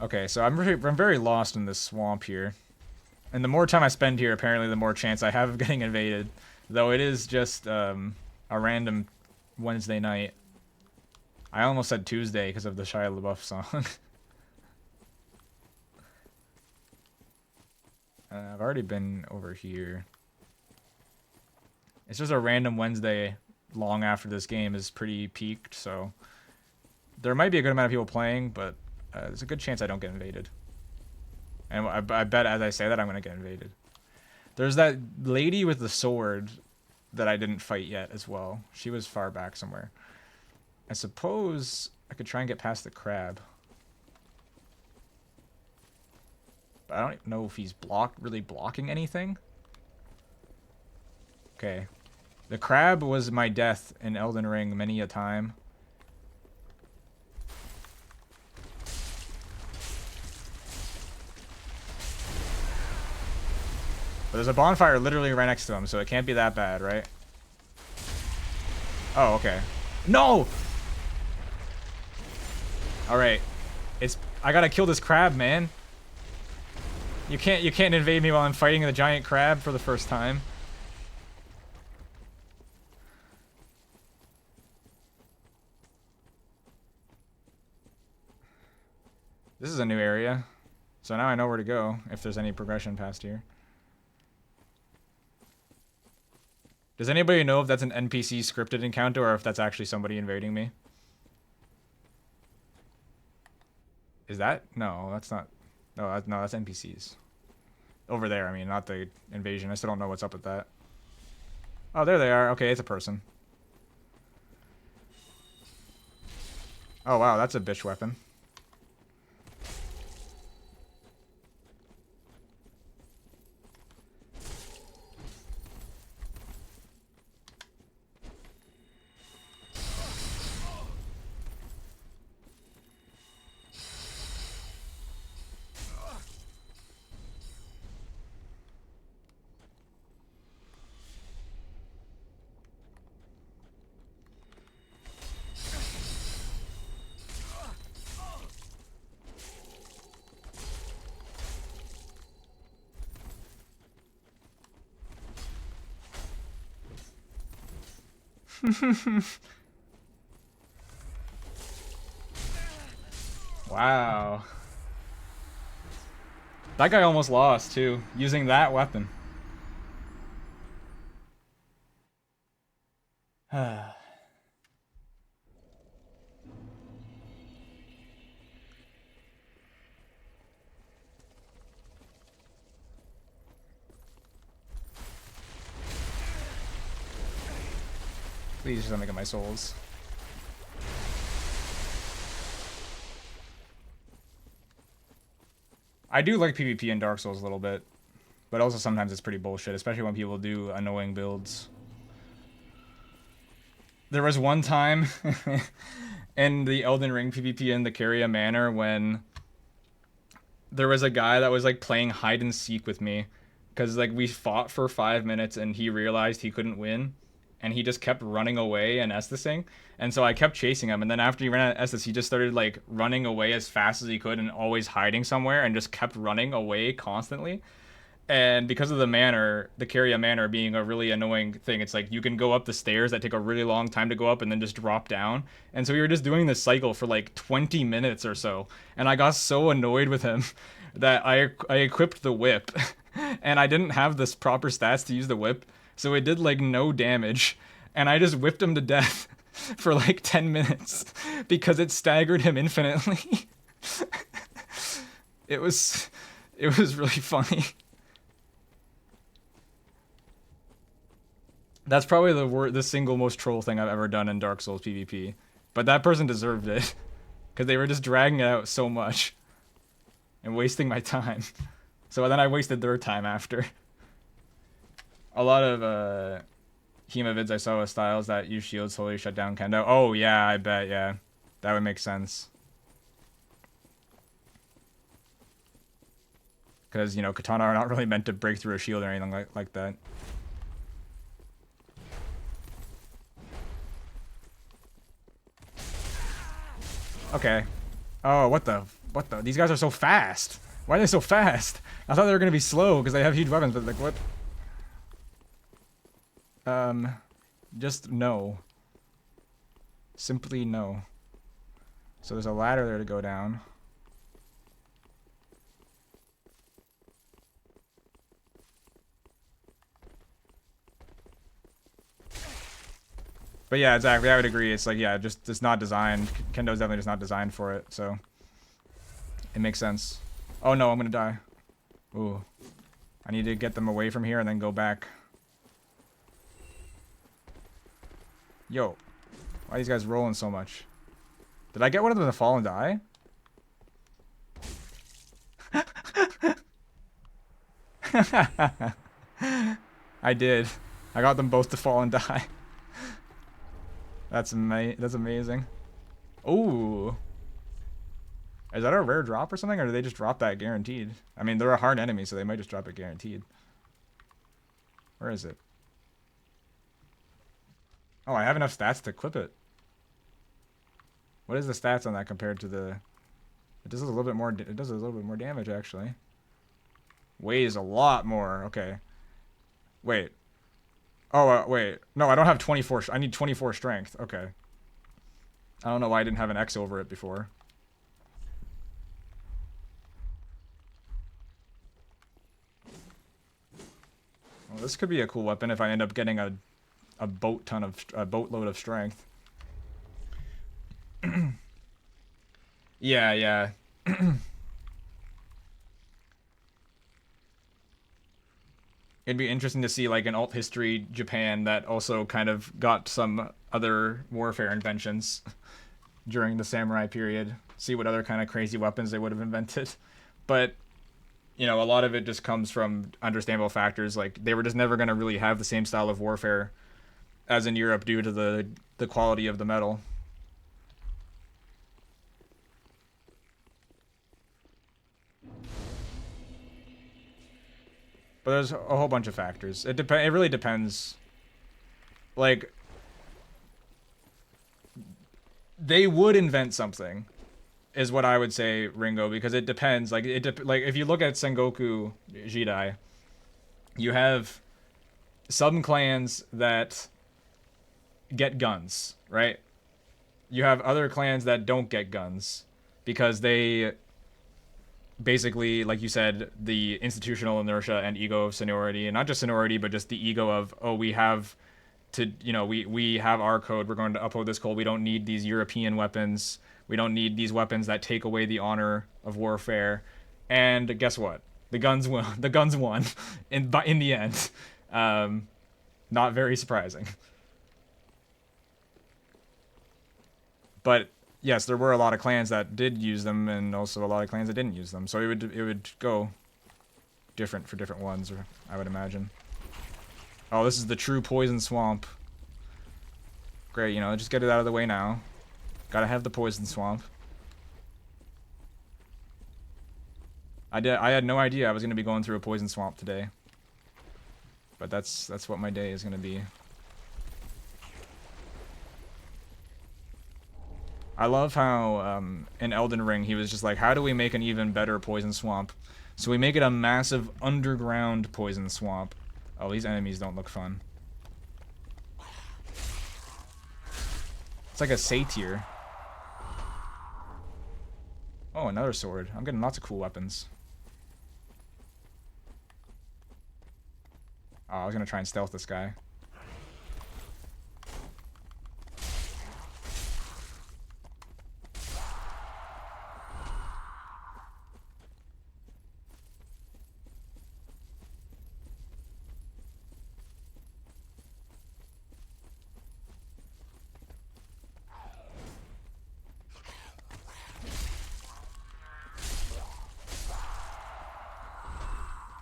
Okay, so I'm very lost in this swamp here. And the more time I spend here, apparently the more chance I have of getting invaded. Though it is just a random Wednesday night. I almost said Tuesday because of the Shia LaBeouf song. I've already been over here. It's just a random Wednesday long after this game is pretty peaked, so there might be a good amount of people playing, but there's a good chance I don't get invaded. And I bet as I say that, I'm going to get invaded. There's that lady with the sword that I didn't fight yet as well. She was far back somewhere. I suppose I could try and get past the crab. But I don't even know if he's really blocking anything. Okay. The crab was my death in Elden Ring many a time. But there's a bonfire literally right next to him, so it can't be that bad, right? Oh, okay. No! Alright. I gotta kill this crab, man. You can't invade me while I'm fighting the giant crab for the first time. This is a new area. So now I know where to go if there's any progression past here. Does anybody know if that's an NPC scripted encounter or if that's actually somebody invading me? Is that? No, that's not. No, that's NPCs. Over there, I mean, not the invasion. I still don't know what's up with that. Oh, there they are. Okay, it's a person. Oh, wow, that's a bitch weapon. Wow. That guy almost lost, too, using that weapon. Please just don't make it my souls. I do like PvP in Dark Souls a little bit, but also sometimes it's pretty bullshit, especially when people do annoying builds. There was one time in the Elden Ring PvP in the Caria Manor when there was a guy that was like playing hide and seek with me because like we fought for 5 minutes and he realized he couldn't win and he just kept running away and Estusing. And so I kept chasing him, and then after he ran out of Estus, he just started like running away as fast as he could and always hiding somewhere and just kept running away constantly. And because of the manor, the Caria manor being a really annoying thing, it's like you can go up the stairs that take a really long time to go up and then just drop down. And so we were just doing this cycle for like 20 minutes or so. And I got so annoyed with him that I equipped the whip. And I didn't have this proper stats to use the whip. So it did like no damage. And I just whipped him to death for like 10 minutes because it staggered him infinitely. it was really funny. That's probably the single most troll thing I've ever done in Dark Souls PvP. But that person deserved it. Because they were just dragging it out so much. And wasting my time. So then I wasted their time after. A lot of Hema vids I saw with styles that use shields slowly shut down Kendo. Oh yeah, I bet, yeah. That would make sense. Because, you know, katana are not really meant to break through a shield or anything like that. Okay. Oh, what the? These guys are so fast. Why are they so fast? I thought they were gonna be slow because they have huge weapons, but like what? Just no. Simply no. So there's a ladder there to go down. But yeah, exactly. I would agree. It's like, yeah, just it's not designed. Kendo's definitely just not designed for it. So it makes sense. Oh no, I'm gonna die. Ooh, I need to get them away from here and then go back. Yo, why are these guys rolling so much? Did I get one of them to fall and die? I did. I got them both to fall and die. That's amazing. Ooh. Is that a rare drop or something, or do they just drop that guaranteed? I mean, they're a hard enemy, so they might just drop it guaranteed. Where is it? Oh, I have enough stats to clip it. What is the stats on that compared to the... It does a little bit more, it does a little bit more damage, actually. Weighs a lot more. Okay. Wait. Oh, wait. No, I don't have 24. I need 24 strength. Okay. I don't know why I didn't have an X over it before. Well, this could be a cool weapon if I end up getting a boatload of strength. Yeah. It'd be interesting to see like an alt history Japan that also kind of got some other warfare inventions during the samurai period. See what other kind of crazy weapons they would have invented. But, you know, a lot of it just comes from understandable factors. Like, they were just never going to really have the same style of warfare as in Europe due to the quality of the metal. But there's a whole bunch of factors. It really depends. Like, they would invent something, is what I would say, Ringo, because it depends. Like, like if you look at Sengoku Jidai, you have some clans that get guns, right? You have other clans that don't get guns because they basically, like you said, the institutional inertia and ego of seniority, and not just seniority, but just the ego of, oh, we have to, you know, we have our code, we're going to uphold this code, we don't need these European weapons, we don't need these weapons that take away the honor of warfare. And guess what? The guns won. The guns won in the end. Not very surprising. But yes, there were a lot of clans that did use them, and also a lot of clans that didn't use them. So it would go different for different ones, or I would imagine. Oh, this is the true poison swamp. Great, you know, just get it out of the way now. Gotta have the poison swamp. I had no idea I was gonna be going through a poison swamp today. But that's what my day is gonna be. I love how in Elden Ring he was just like, how do we make an even better poison swamp? So we make it a massive underground poison swamp. Oh, these enemies don't look fun. It's like a satyr. Oh, another sword. I'm getting lots of cool weapons. Oh, I was gonna try and stealth this guy.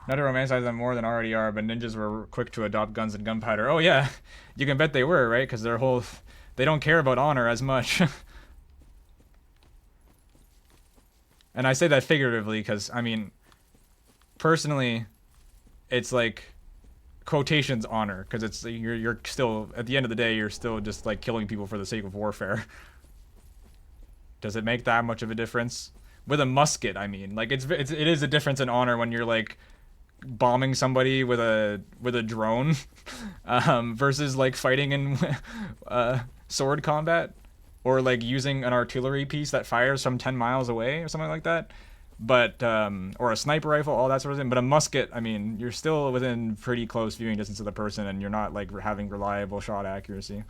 Not to romanticize them more than already are, but ninjas were quick to adopt guns and gunpowder. Oh yeah, you can bet they were, right? Because they don't care about honor as much. And I say that figuratively because, I mean, personally, it's like quotations honor, because it's you're still, at the end of the day, you're still just like killing people for the sake of warfare. Does it make that much of a difference? With a musket, I mean, like it is a difference in honor when you're like bombing somebody with a drone versus like fighting in sword combat, or like using an artillery piece that fires from 10 miles away or something like that. But or a sniper rifle, all that sort of thing. But a musket, I mean, you're still within pretty close viewing distance of the person, and you're not like having reliable shot accuracy.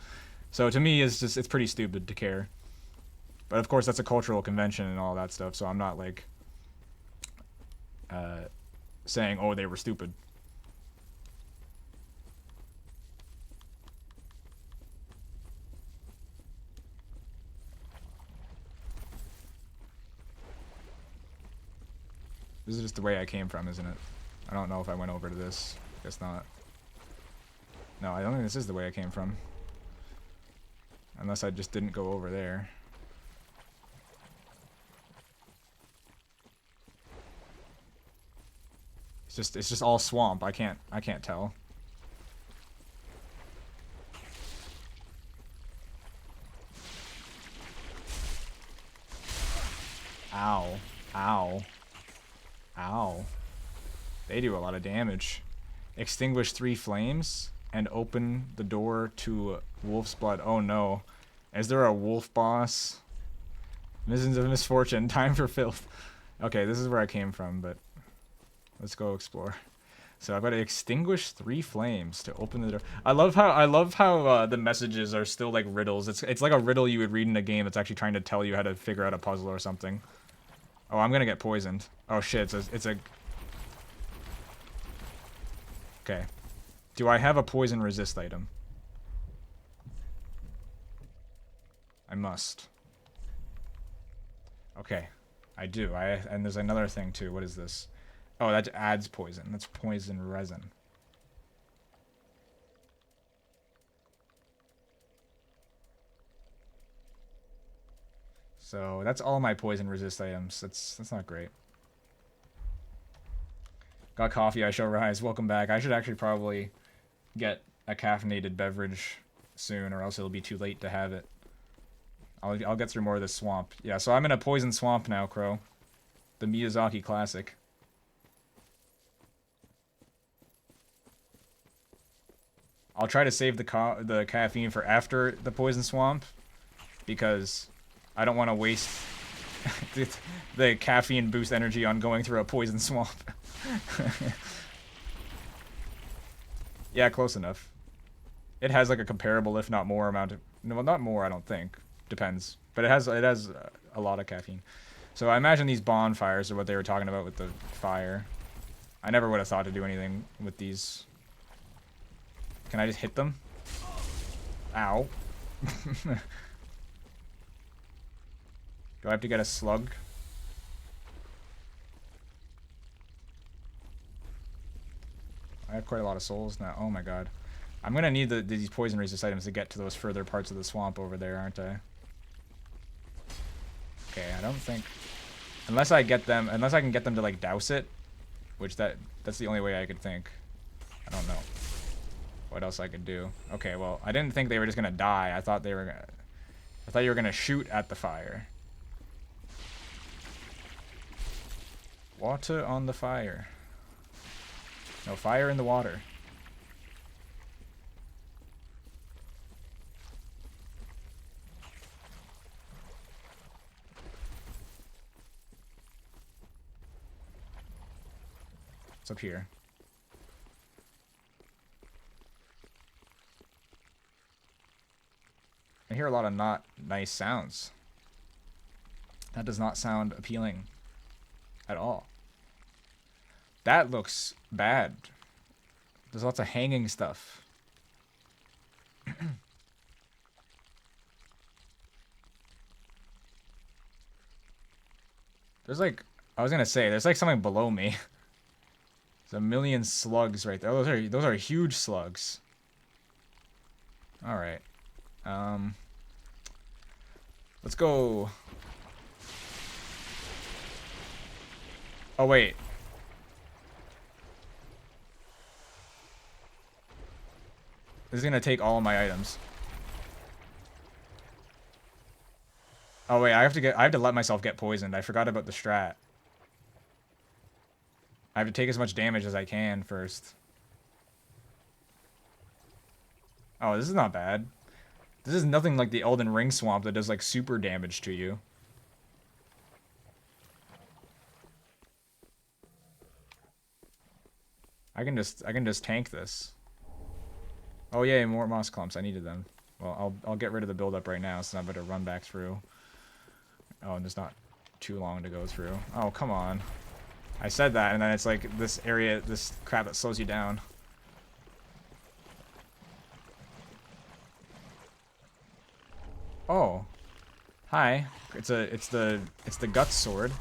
So to me, it's pretty stupid to care. But of course, that's a cultural convention and all that stuff. So I'm not like saying, oh, they were stupid. This is just the way I came from, isn't it? I don't know if I went over to this. Guess not. No, I don't think this is the way I came from. Unless I just didn't go over there. It's just all swamp. I can't tell. Ow. Ow. Ow. They do a lot of damage. Extinguish 3 flames and open the door to wolf's blood. Oh no. Is there a wolf boss? Missions of misfortune. Time for filth. Okay, this is where I came from, but let's go explore. So I've got to extinguish 3 flames to open the door. I love how the messages are still like riddles. It's like a riddle you would read in a game that's actually trying to tell you how to figure out a puzzle or something. Oh, I'm gonna get poisoned. Oh shit, it's a... Okay. Do I have a poison resist item? I must. Okay. I do. And there's another thing too. What is this? Oh, that adds poison. That's poison resin. So that's all my poison resist items. That's not great. Got coffee, I shall rise. Welcome back. I should actually probably get a caffeinated beverage soon, or else it'll be too late to have it. I'll get through more of this swamp. Yeah, so I'm in a poison swamp now, Crow. The Miyazaki classic. I'll try to save the caffeine for after the poison swamp, because I don't want to waste the caffeine boost energy on going through a poison swamp. Yeah, close enough. It has like a comparable, if not more, amount of... No, not more, I don't think. Depends. But it has a lot of caffeine. So I imagine these bonfires are what they were talking about with the fire. I never would have thought to do anything with these. Can I just hit them? Ow. Do I have to get a slug? I have quite a lot of souls now. Oh my god. I'm gonna need these poison resist items to get to those further parts of the swamp over there, aren't I? Okay, I don't think... Unless I can get them to like douse it, which that's the only way I could think. I don't know what else I could do. Okay, well, I didn't think they were just gonna die. I thought they were gonna... I thought you were gonna shoot at the fire. Water on the fire. No, fire in the water. What's up here? I hear a lot of not nice sounds. That does not sound appealing at all. That looks bad. There's lots of hanging stuff. There's like, I was gonna say, there's like something below me. There's a million slugs right there. Oh, those are huge slugs. All right. Let's go. Oh, wait. This is gonna take all of my items. Oh wait, I have to let myself get poisoned. I forgot about the strat. I have to take as much damage as I can first. Oh, this is not bad. This is nothing like the Elden Ring swamp that does like super damage to you. I can just tank this. Oh yay, more moss clumps. I needed them. Well, I'll get rid of the buildup right now, so I better run back through. Oh, and there's not too long to go through. Oh, come on. I said that, and then it's like this area, this crap that slows you down. Oh. Hi. It's the guts sword.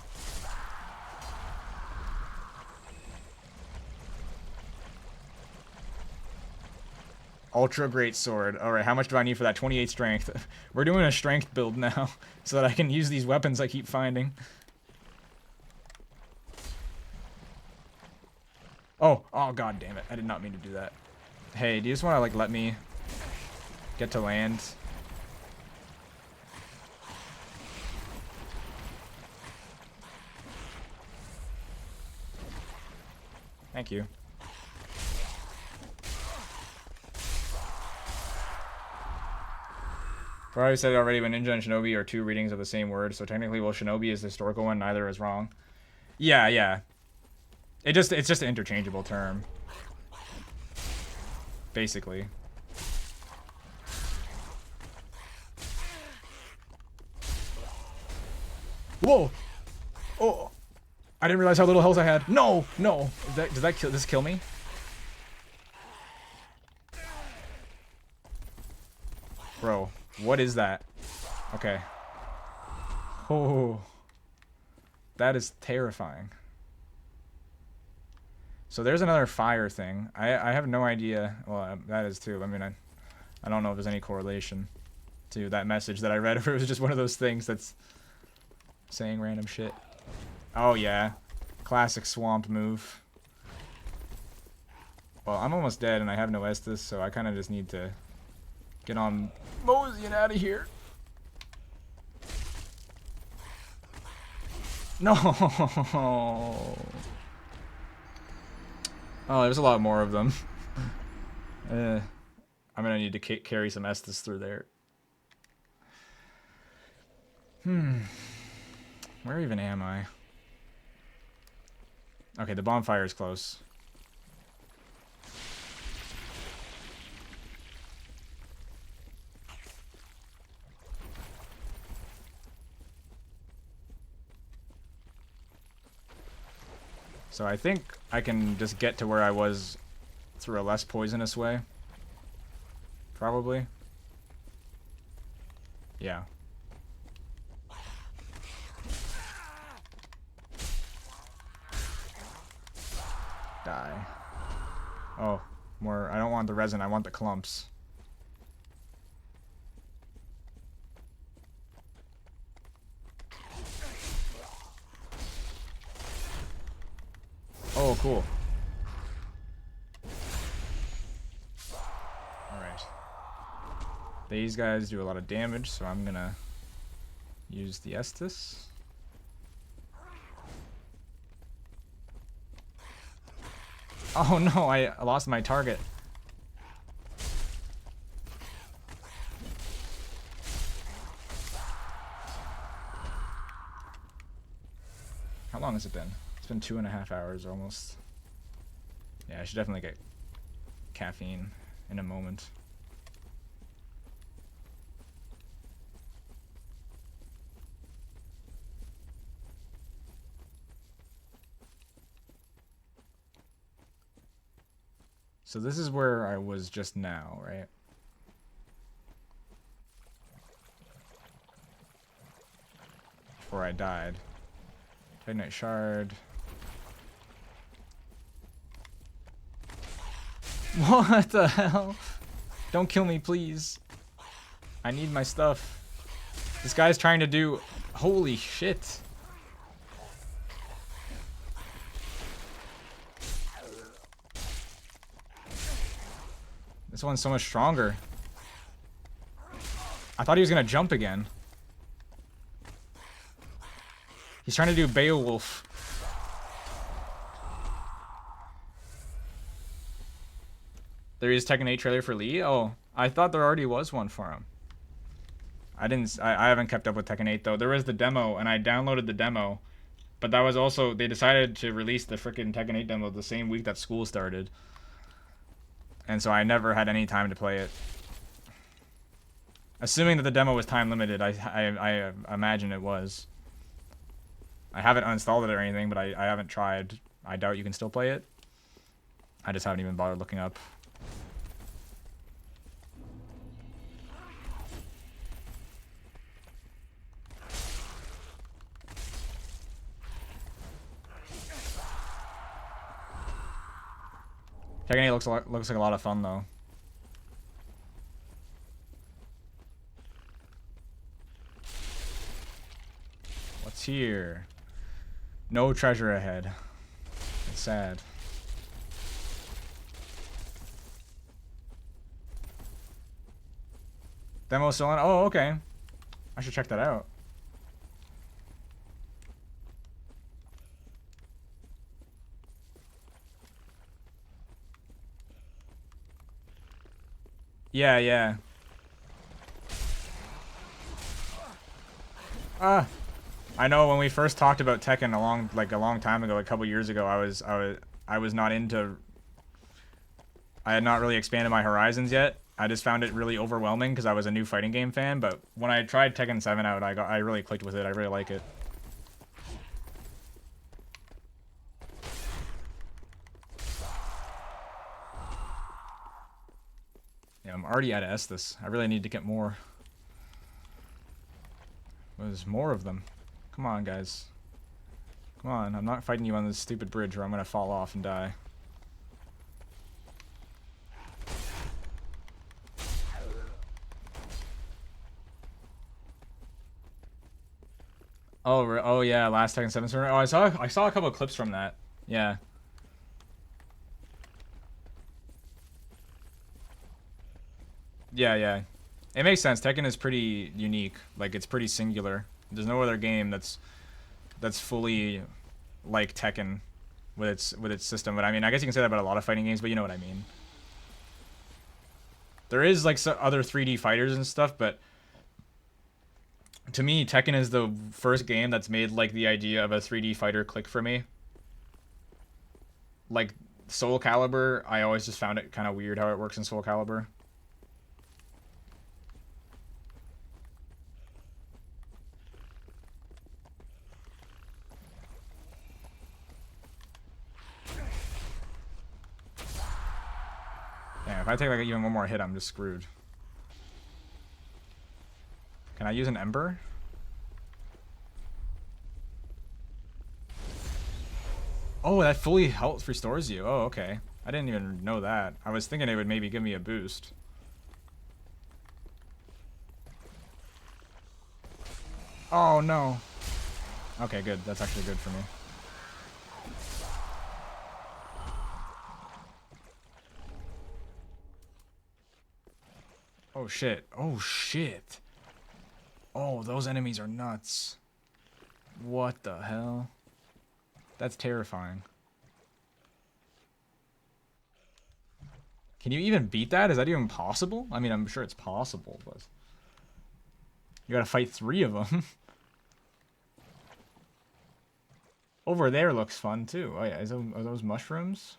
Ultra great sword. Alright, how much do I need for that? 28 strength. We're doing a strength build now, so that I can use these weapons I keep finding. Oh god damn it. I did not mean to do that. Hey, do you just want to like let me get to land? Thank you. Probably said it already, but Ninja and Shinobi are two readings of the same word, so technically, well, Shinobi is the historical one, neither is wrong. Yeah. It's just an interchangeable term. Basically. Whoa! Oh! I didn't realize how little health I had. No! Does this kill me? Bro, what is that? Okay. Oh. That is terrifying. So there's another fire thing. I have no idea. Well, that is too. I mean, I don't know if there's any correlation to that message that I read, if it was just one of those things that's saying random shit. Oh, yeah. Classic swamp move. Well, I'm almost dead, and I have no Estus, so I kind of just need to get on moseying out of here. No! Oh, there's a lot more of them. I'm gonna need to carry some Estus through there. Where even am I? Okay, the bonfire is close. So I think I can just get to where I was through a less poisonous way. Probably. Yeah. Die. Oh, more. I don't want the resin, I want the clumps. Oh, cool. Alright. These guys do a lot of damage, so I'm gonna use the Estus. Oh no, I lost my target. How long has it been? It's been 2.5 hours almost. Yeah, I should definitely get caffeine in a moment. So this is where I was just now, right? Before I died. Titanite shard. What the hell? Don't kill me, please. I need my stuff. This guy's trying to do... Holy shit. This one's so much stronger. I thought he was gonna jump again. He's trying to do Beowulf. There is Tekken 8 trailer for Lee? Oh, I thought there already was one for him. I haven't kept up with Tekken 8 though. There was the demo and I downloaded the demo. But that was also, they decided to release the frickin' Tekken 8 demo the same week that school started. And so I never had any time to play it. Assuming that the demo was time limited, I imagine it was. I haven't uninstalled it or anything, but I haven't tried. I doubt you can still play it. I just haven't even bothered looking up. Tekken 8 looks like a lot of fun though. What's here? No treasure ahead. It's sad. Demo still on? Oh, okay. I should check that out. Yeah, yeah. I know when we first talked about Tekken a long time ago, a couple years ago, I was not into. I had not really expanded my horizons yet. I just found it really overwhelming because I was a new fighting game fan. But when I tried Tekken 7 out, I really clicked with it. I really like it. Yeah, I'm already out of Estus. I really need to get more. There's more of them. Come on, guys. Come on, I'm not fighting you on this stupid bridge where I'm gonna fall off and die. Oh yeah, last Tekken 7 server. Oh, I saw a couple of clips from that. Yeah. Yeah, yeah. It makes sense. Tekken is pretty unique. Like, it's pretty singular. There's no other game that's fully like Tekken with its system. But I mean, I guess you can say that about a lot of fighting games, but you know what I mean. There is like some other 3D fighters and stuff, but to me, Tekken is the first game that's made like the idea of a 3D fighter click for me. Like Soul Calibur, I always just found it kind of weird how it works in Soul Calibur. Damn, if I take like even one more hit, I'm just screwed. Can I use an Ember? Oh, that fully health restores you. Oh, okay. I didn't even know that. I was thinking it would maybe give me a boost. Oh, no. Okay, good. That's actually good for me. Oh shit. Oh shit. Oh, those enemies are nuts. What the hell? That's terrifying. Can you even beat that? Is that even possible? I mean, I'm sure it's possible, but... You gotta fight 3 of them. Over there looks fun, too. Oh yeah, are those mushrooms?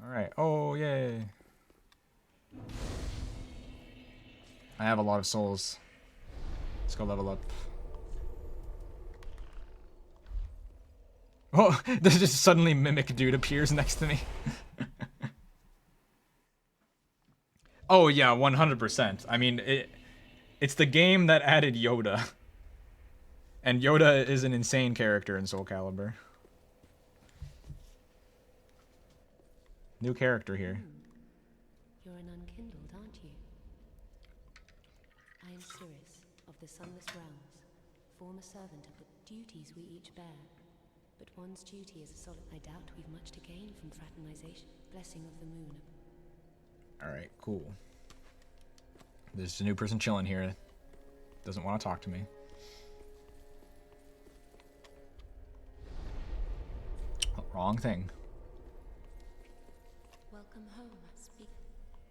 Alright. Oh, yay. I have a lot of souls. Let's go level up. Oh, there's just suddenly Mimic Dude appears next to me. Oh yeah, 100%. I mean, it's the game that added Yoda. And Yoda is an insane character in Soul Calibur. New character here. You're an unkindled, aren't you? I am Cirrus, of the Sunless Realms, former servant of the duties we each bear. But one's duty is a solid. I doubt we've much to gain from fraternization. Blessing of the moon. Alright, cool. There's a new person chilling here. Doesn't want to talk to me. Wrong thing. Welcome home. Speak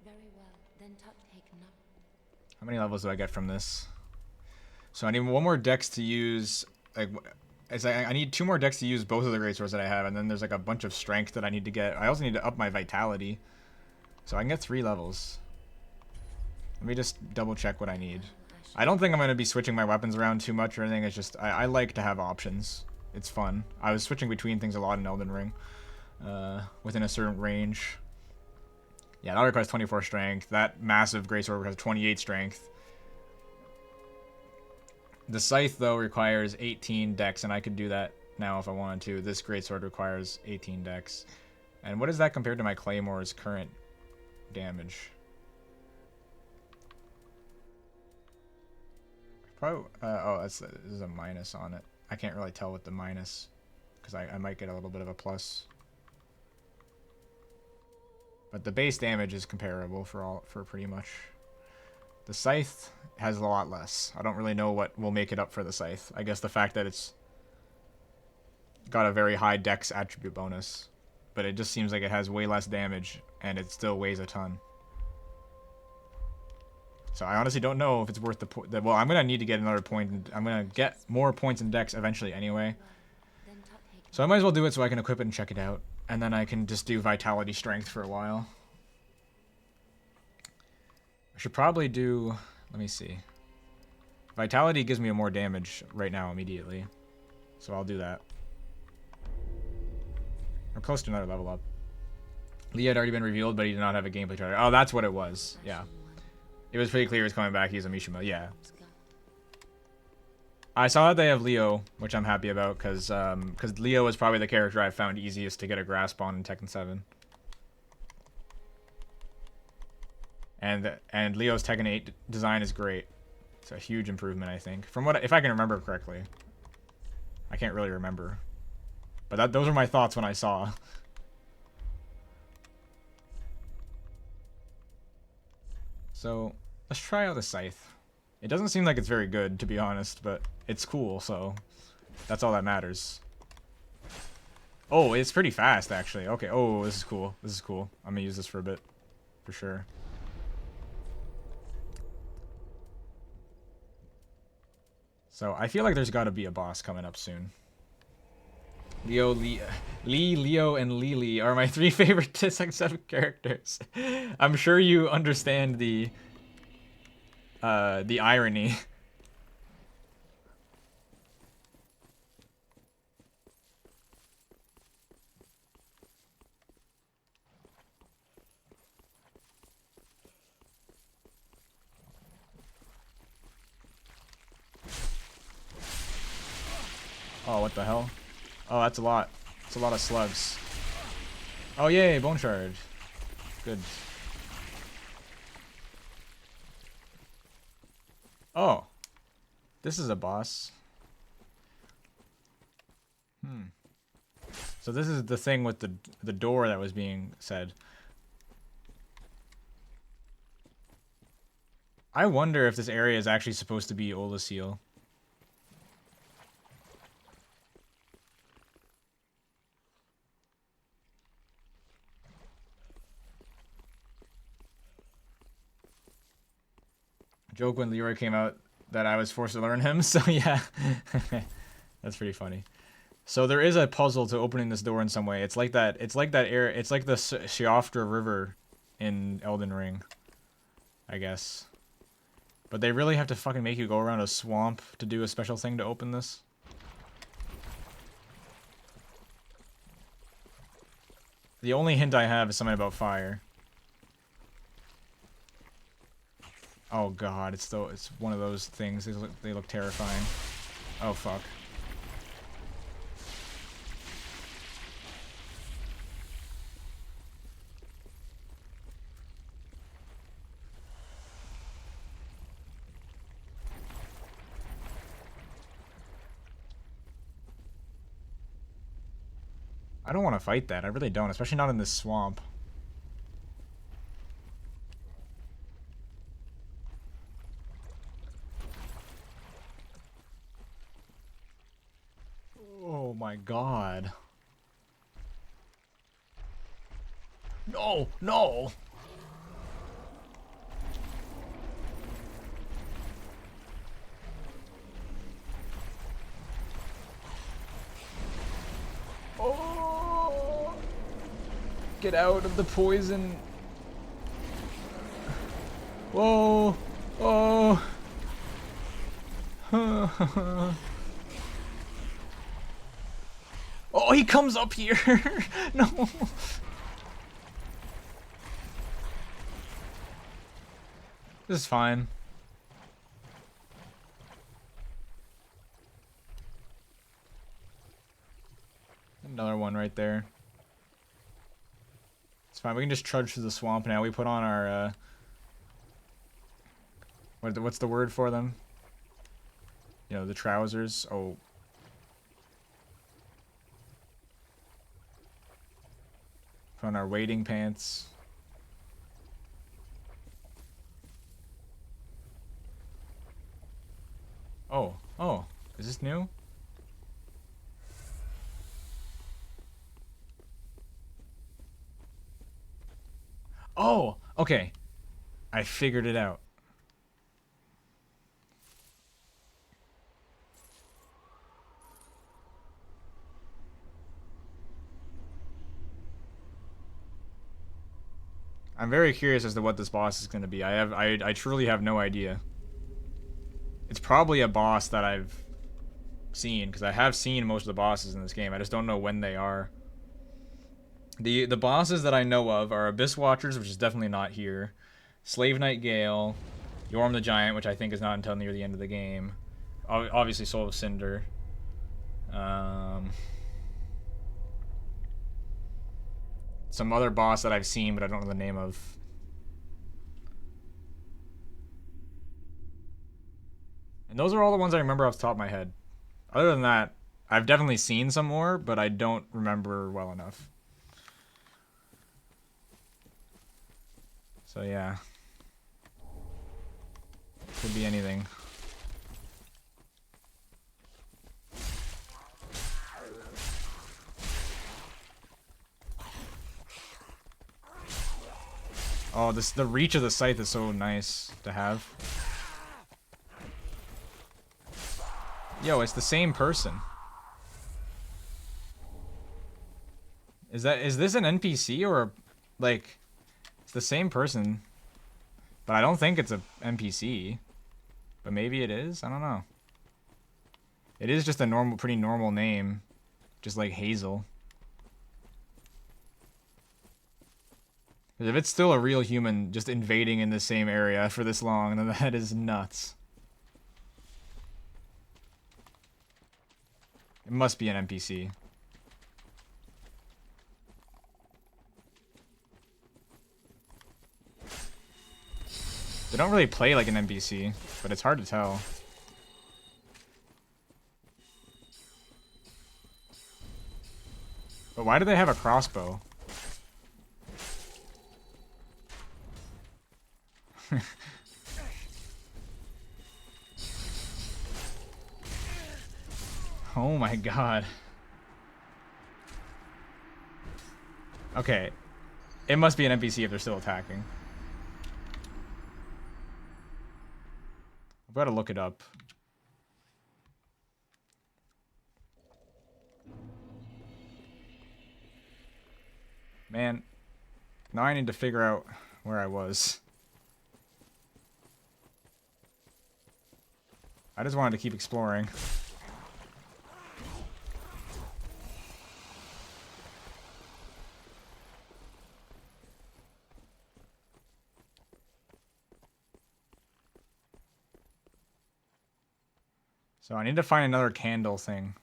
very well. Then take note. How many levels do I get from this? So I need 1 more dex to use. Like, I need 2 more decks to use both of the great swords that I have, and then there's like a bunch of strength that I need to get. I also need to up my vitality, so I can get 3 levels. Let me just double check what I need. I don't think I'm going to be switching my weapons around too much or anything. It's just I like to have options. It's fun. I was switching between things a lot in Elden Ring, within a certain range. Yeah, that requires 24 strength. That massive great sword requires 28 strength. The scythe, though, requires 18 dex, and I could do that now if I wanted to. This greatsword requires 18 dex. And what is that compared to my Claymore's current damage? Probably, oh, there's a minus on it. I can't really tell with the minus, because I might get a little bit of a plus. But the base damage is comparable for pretty much. The scythe has a lot less. I don't really know what will make it up for the scythe. I guess the fact that it's got a very high dex attribute bonus. But it just seems like it has way less damage, and it still weighs a ton. So I honestly don't know if it's worth the point. Well, I'm going to need to get another point. And I'm going to get more points in dex eventually anyway. So I might as well do it so I can equip it and check it out. And then I can just do vitality strength for a while. I should probably do... Let me see. Vitality gives me more damage right now immediately. So I'll do that. We're close to another level up. Lee had already been revealed, but he did not have a gameplay trailer. Oh, that's what it was. Yeah. It was pretty clear he was coming back. He's a Mishima. Yeah. I saw that they have Leo, which I'm happy about, because Leo is probably the character I found easiest to get a grasp on in Tekken 7. And Leo's Tekken 8 design is great. It's a huge improvement, I think. From what, if I can remember correctly. I can't really remember. But those are my thoughts when I saw. So, let's try out the scythe. It doesn't seem like it's very good, to be honest, but it's cool, so that's all that matters. Oh, it's pretty fast, actually. Okay, oh, this is cool. This is cool. I'm gonna use this for a bit, for sure. So, I feel like there's gotta be a boss coming up soon. Lee, Leo, and Lily are my 3 favorite Tekken 7 characters. I'm sure you understand the irony. Oh, what the hell? Oh, that's a lot. It's a lot of slugs. Oh, yay, bone shard. Good. Oh. This is a boss. So this is the thing with the door that was being said. I wonder if this area is actually supposed to be Olasil. Joke when Leroy came out that I was forced to learn him, so yeah. That's pretty funny. So there is a puzzle to opening this door in some way. It's like that area, it's like the Shiofra River in Elden Ring, I guess. But they really have to fucking make you go around a swamp to do a special thing to open this. The only hint I have is something about fire. Oh god, it's one of those things. They look terrifying. Oh fuck. I don't want to fight that. I really don't, especially not in this swamp. Oh my god. No, no. Oh. Get out of the poison. Whoa. Oh. Oh, he comes up here. No. This is fine. Another one right there. It's fine. We can just trudge through the swamp now. We put on our what's the word for them? You know, the trousers. Oh. Put on our wading pants. Oh, is this new? Oh, okay. I figured it out. I'm very curious as to what this boss is going to be. I truly have no idea. It's probably a boss that I've seen, because I have seen most of the bosses in this game. I just don't know when they are. The bosses that I know of are Abyss Watchers, which is definitely not here. Slave Knight Gale, Yorm the Giant, which I think is not until near the end of the game. Obviously Soul of Cinder. Some other boss that I've seen, but I don't know the name of. And those are all the ones I remember off the top of my head. Other than that, I've definitely seen some more, but I don't remember well enough. So yeah. Could be anything. Oh, the reach of the scythe is so nice to have. Yo, it's the same person. Is this an NPC or like it's the same person? But I don't think it's a NPC. But maybe it is? I don't know. It is just a pretty normal name. Just like Hazel. Because if it's still a real human just invading in the same area for this long, then that is nuts. It must be an NPC. They don't really play like an NPC, but it's hard to tell. But why do they have a crossbow? Oh my god. Okay. It must be an NPC if they're still attacking. I've got to look it up. Man. Now I need to figure out where I was. I just wanted to keep exploring. So I need to find another candle thing.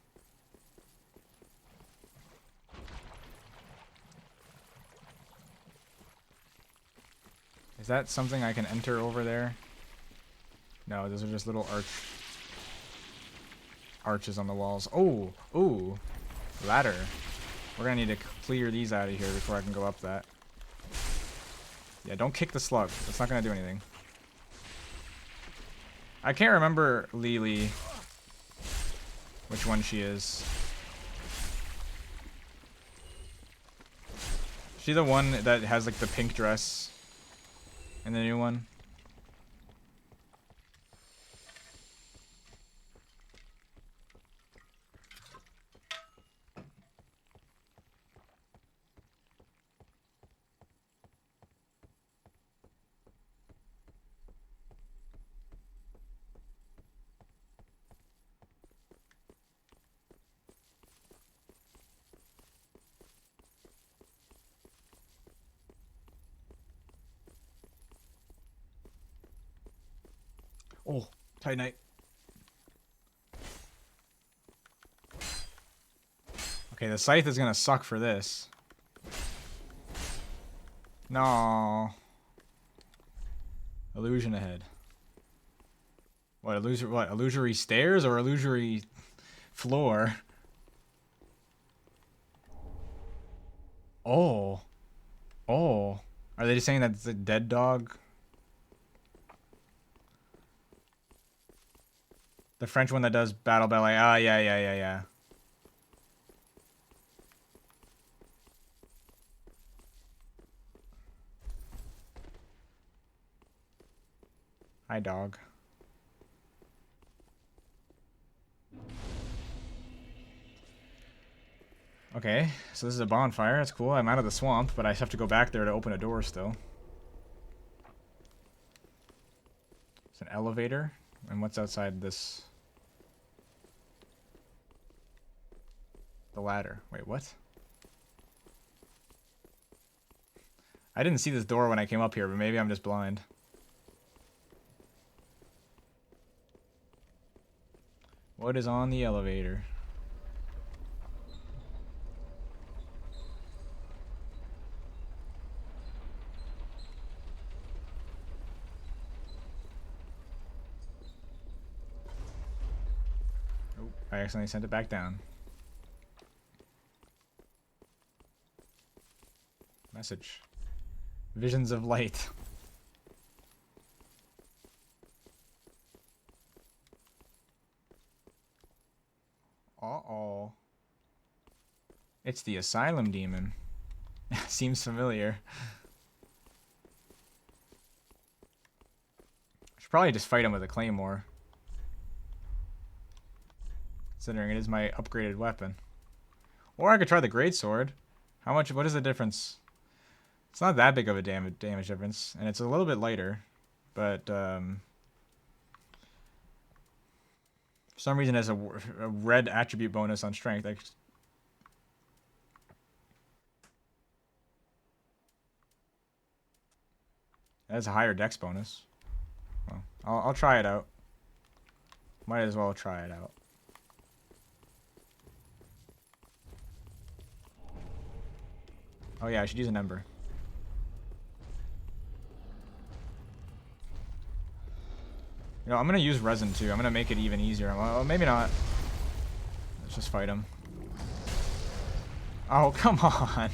Is that something I can enter over there? No, those are just little arches on the walls. Oh, ooh, ladder. We're gonna need to clear these out of here before I can go up that. Yeah, don't kick the slug. That's not gonna do anything. I can't remember Lily. Which one she is. She the one that has like the pink dress in the new one? Oh, tight night. Okay, the scythe is gonna suck for this. No. Illusion ahead. What, illusory stairs or illusory floor? Oh. Oh. Are they just saying that's a dead dog? The French one that does battle ballet. Ah, yeah. Hi, dog. Okay, so this is a bonfire. That's cool. I'm out of the swamp, but I have to go back there to open a door still. It's an elevator. And what's outside this? The ladder. Wait, what? I didn't see this door when I came up here, but maybe I'm just blind. What is on the elevator? Oh, I accidentally sent it back down. Message. Visions of light. Uh-oh. It's the asylum demon. Seems familiar. Should probably just fight him with a claymore. Considering it is my upgraded weapon. Or I could try the greatsword. How much? What is the difference? It's not that big of a damage difference, and it's a little bit lighter, but for some reason it has a red attribute bonus on strength. It has a higher dex bonus. Well, I'll try it out. Might as well try it out. Oh yeah, I should use an ember. You know, I'm gonna use resin too. I'm gonna make it even easier. Well, maybe not. Let's just fight him. Oh, come on.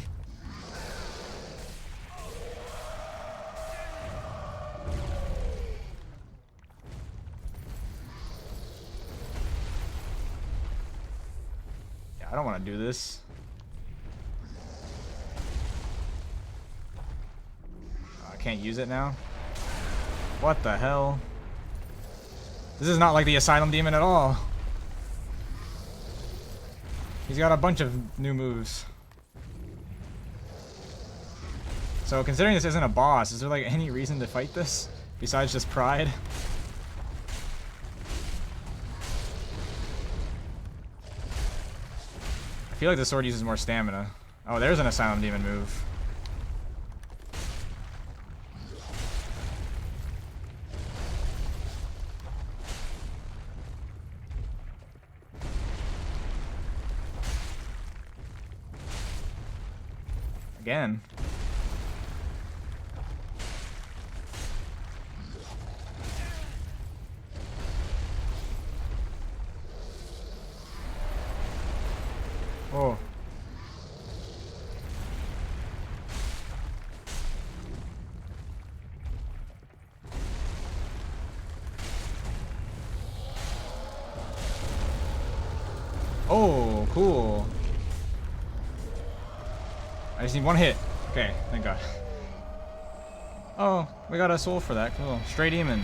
Yeah, I don't want to do this. I can't use it now. What the hell? This is not like the Asylum Demon at all. He's got a bunch of new moves. So considering this isn't a boss, is there like any reason to fight this? Besides just pride? I feel like the sword uses more stamina. Oh, there's an Asylum Demon move. Again. Oh. Oh, cool. I just need one hit. Okay, thank God. Oh, we got a soul for that. Cool. Stray demon.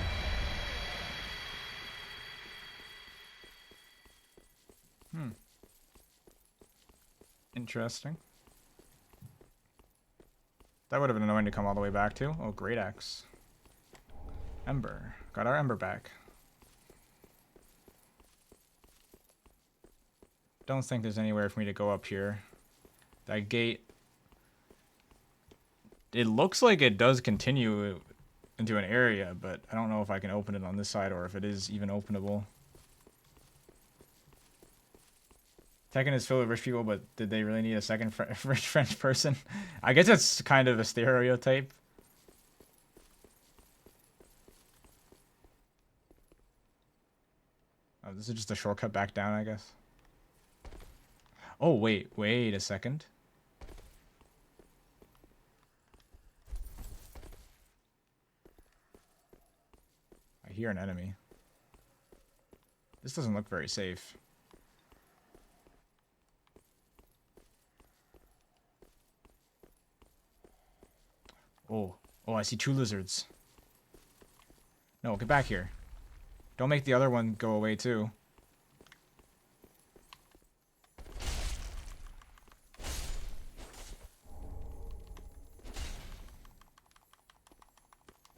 Interesting. That would have been annoying to come all the way back to. Oh, great axe. Ember. Got our ember back. Don't think there's anywhere for me to go up here. That gate. It looks like it does continue into an area, but I don't know if I can open it on this side or if it is even openable. Tekken is filled with rich people, but did they really need a second rich French person? I guess it's kind of a stereotype. Oh, this is just a shortcut back down, I guess. Oh, wait a second. I hear an enemy. This doesn't look very safe. Oh, I see 2 lizards. No, get back here. Don't make the other one go away too.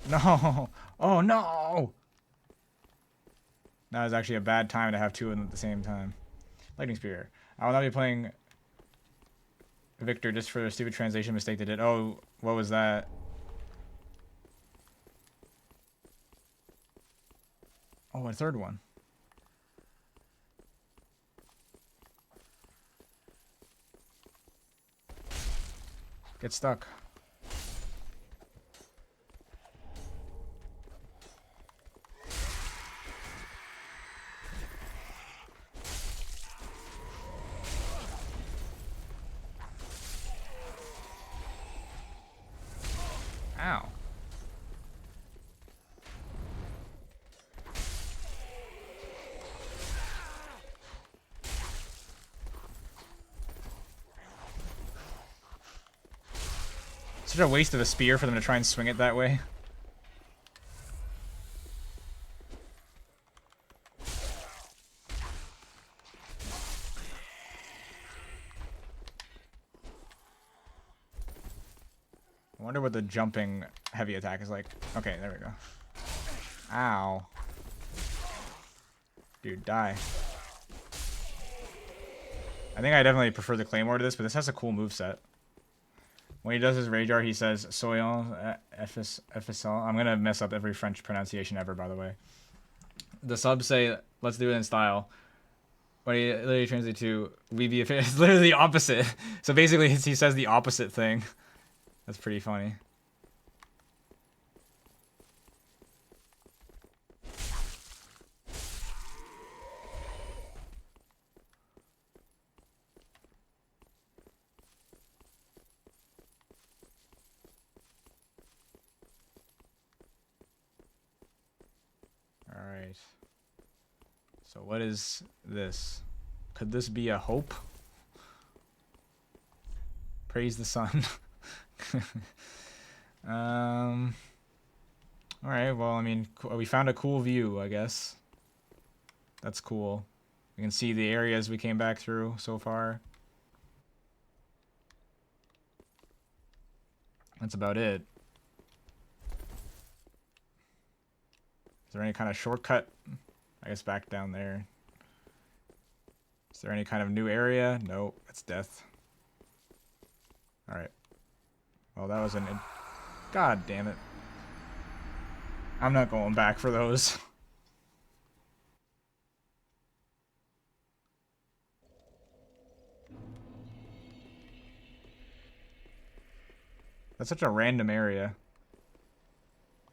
No! Oh no! That was actually a bad time to have 2 of them at the same time. Lightning Spear. I will not be playing Victor just for the stupid translation mistake they did. Oh, what was that? Oh, a third one. Get stuck. Ow. Such a waste of a spear for them to try and swing it that way. I wonder what the jumping heavy attack is like. Okay, there we go. Ow. Dude, die. I think I definitely prefer the Claymore to this, but this has a cool moveset. When he does his Rage Art, he says, Soyons, FSL. I'm gonna mess up every French pronunciation ever, by the way. The subs say, let's do it in style. When he literally translates to, we be it's literally the opposite. So basically, he says the opposite thing. That's pretty funny. So what is this? Could this be a hope? Praise the sun. Alright, well, I mean, we found a cool view, I guess. That's cool. We can see the areas we came back through so far. That's about it. Is there any kind of shortcut? I guess back down there. Is there any kind of new area? No, it's death. Alright. Well, that was an... God damn it. I'm not going back for those. That's such a random area.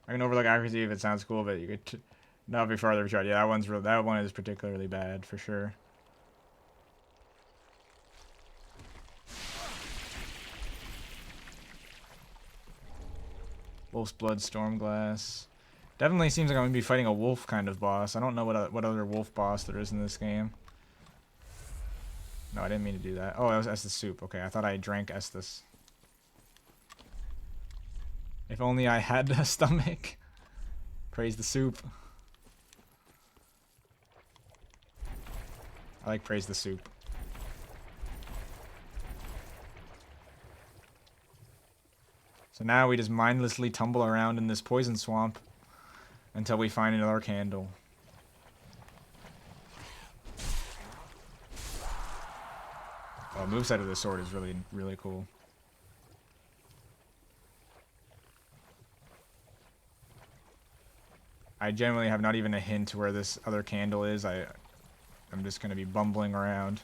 I can overlook accuracy if it sounds cool, but you could not be farther shot. Yeah, that one is particularly bad for sure. Wolf's Blood, Stormglass. Definitely seems like I'm gonna be fighting a wolf kind of boss. I don't know what other wolf boss there is in this game. No, I didn't mean to do that. Oh, that was Estus soup. Okay, I thought I drank Estus. If only I had a stomach. Praise the soup. I like praise the soup. So now we just mindlessly tumble around in this poison swamp until we find another candle. Oh, moveset of the sword is really, really cool. I generally have not even a hint where this other candle is. I'm just going to be bumbling around.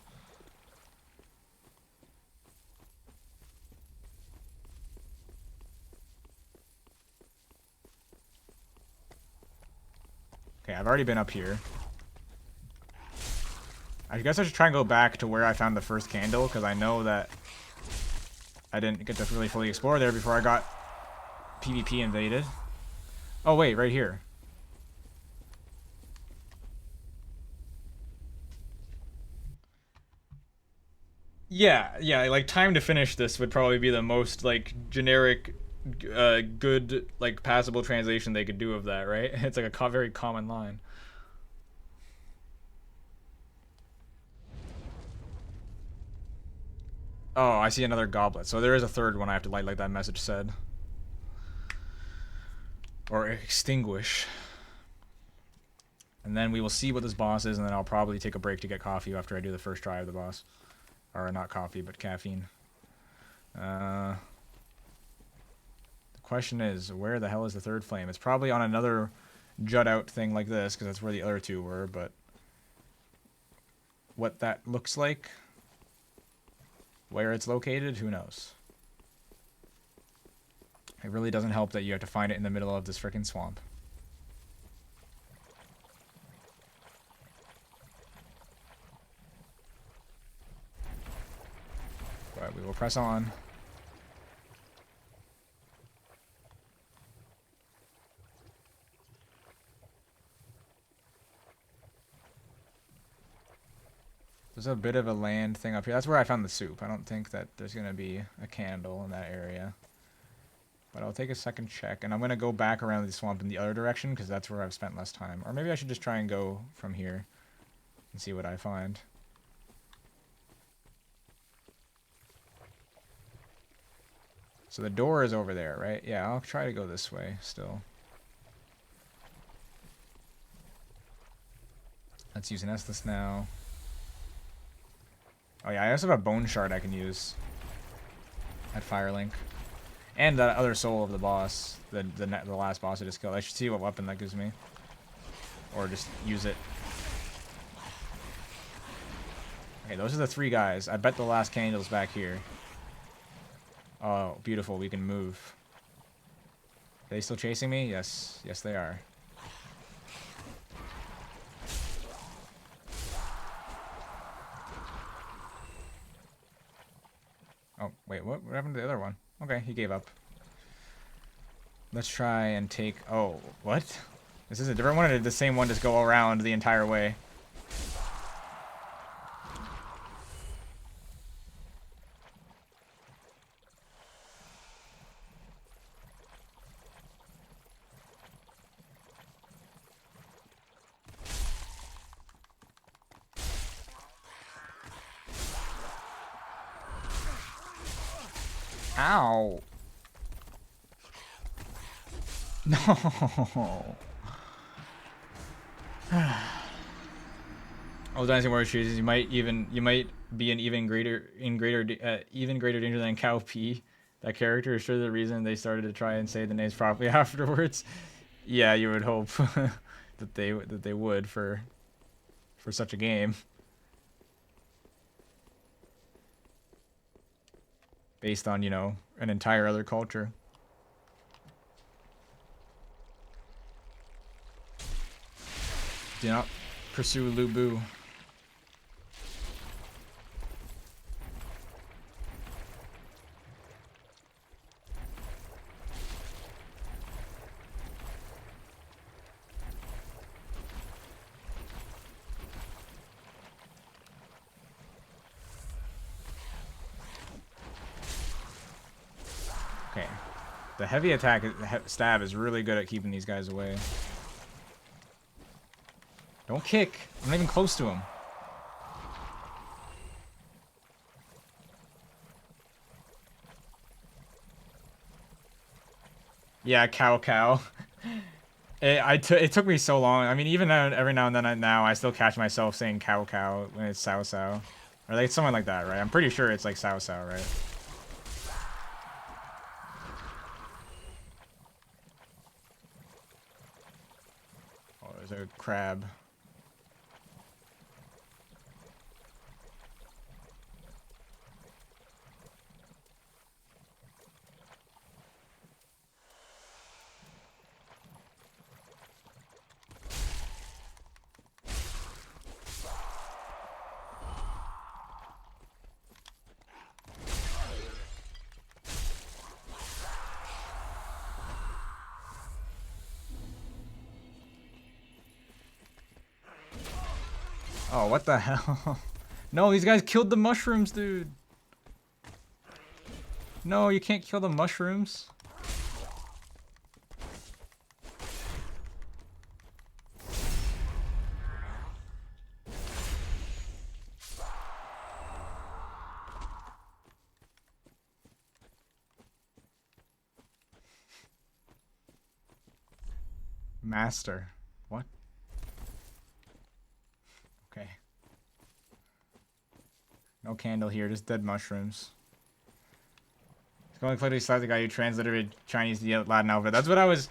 Okay, I've already been up here. I guess I should try and go back to where I found the first candle, because I know that I didn't get to really fully explore there before I got PvP invaded. Oh wait, right here. Yeah, like time to finish this would probably be the most like generic good like passable translation they could do of that, right? It's like a very common line. Oh, I see another goblet. So there is a third one I have to light, like that message said. Or extinguish. And then we will see what this boss is, and then I'll probably take a break to get coffee after I do the first try of the boss. Or not coffee, but caffeine. The question is, where the hell is the third flame? It's probably on another jut out thing like this, because that's where the other two were, but what that looks like, where it's located, who knows? It really doesn't help that you have to find it in the middle of this frickin' swamp. But we will press on. There's a bit of a land thing up here. That's where I found the soup. I don't think that there's going to be a candle in that area. But I'll take a second check, and I'm going to go back around the swamp in the other direction, because that's where I've spent less time. Or maybe I should just try and go from here and see what I find. So the door is over there, right? Yeah, I'll try to go this way still. Let's use an Estus now. Oh yeah, I also have a bone shard I can use at Firelink. And that other soul of the boss, the last boss I just killed. I should see what weapon that gives me. Or just use it. Okay, those are the three guys. I bet the last candle's back here. Oh, beautiful, we can move. Are they still chasing me? Yes. Yes, they are. Oh, wait, what happened to the other one? Okay, he gave up. Let's try and take... Oh, what? This is a different one, or did the same one just go around the entire way? Ow. No. Oh, Dancing Warrior chooses you might be an even greater danger than Cow P. That character is sure the reason they started to try and say the names properly afterwards. Yeah, you would hope that they would for such a game based on, you know, an entire other culture. Do not pursue Lubu. Okay. The heavy attack stab is really good at keeping these guys away. Don't kick. I'm not even close to him. Yeah, cow. It took me so long. I mean, even now, every now and then I still catch myself saying cow when it's sao. Or like something like that, right? I'm pretty sure it's like sao, right? Oh, there's a crab. Oh, what the hell? No, these guys killed the mushrooms, dude. No, you can't kill the mushrooms. Master. What? Okay. No candle here, just dead mushrooms. It's going to clearly slap the guy who translated Chinese to the Latin alphabet. That's what I was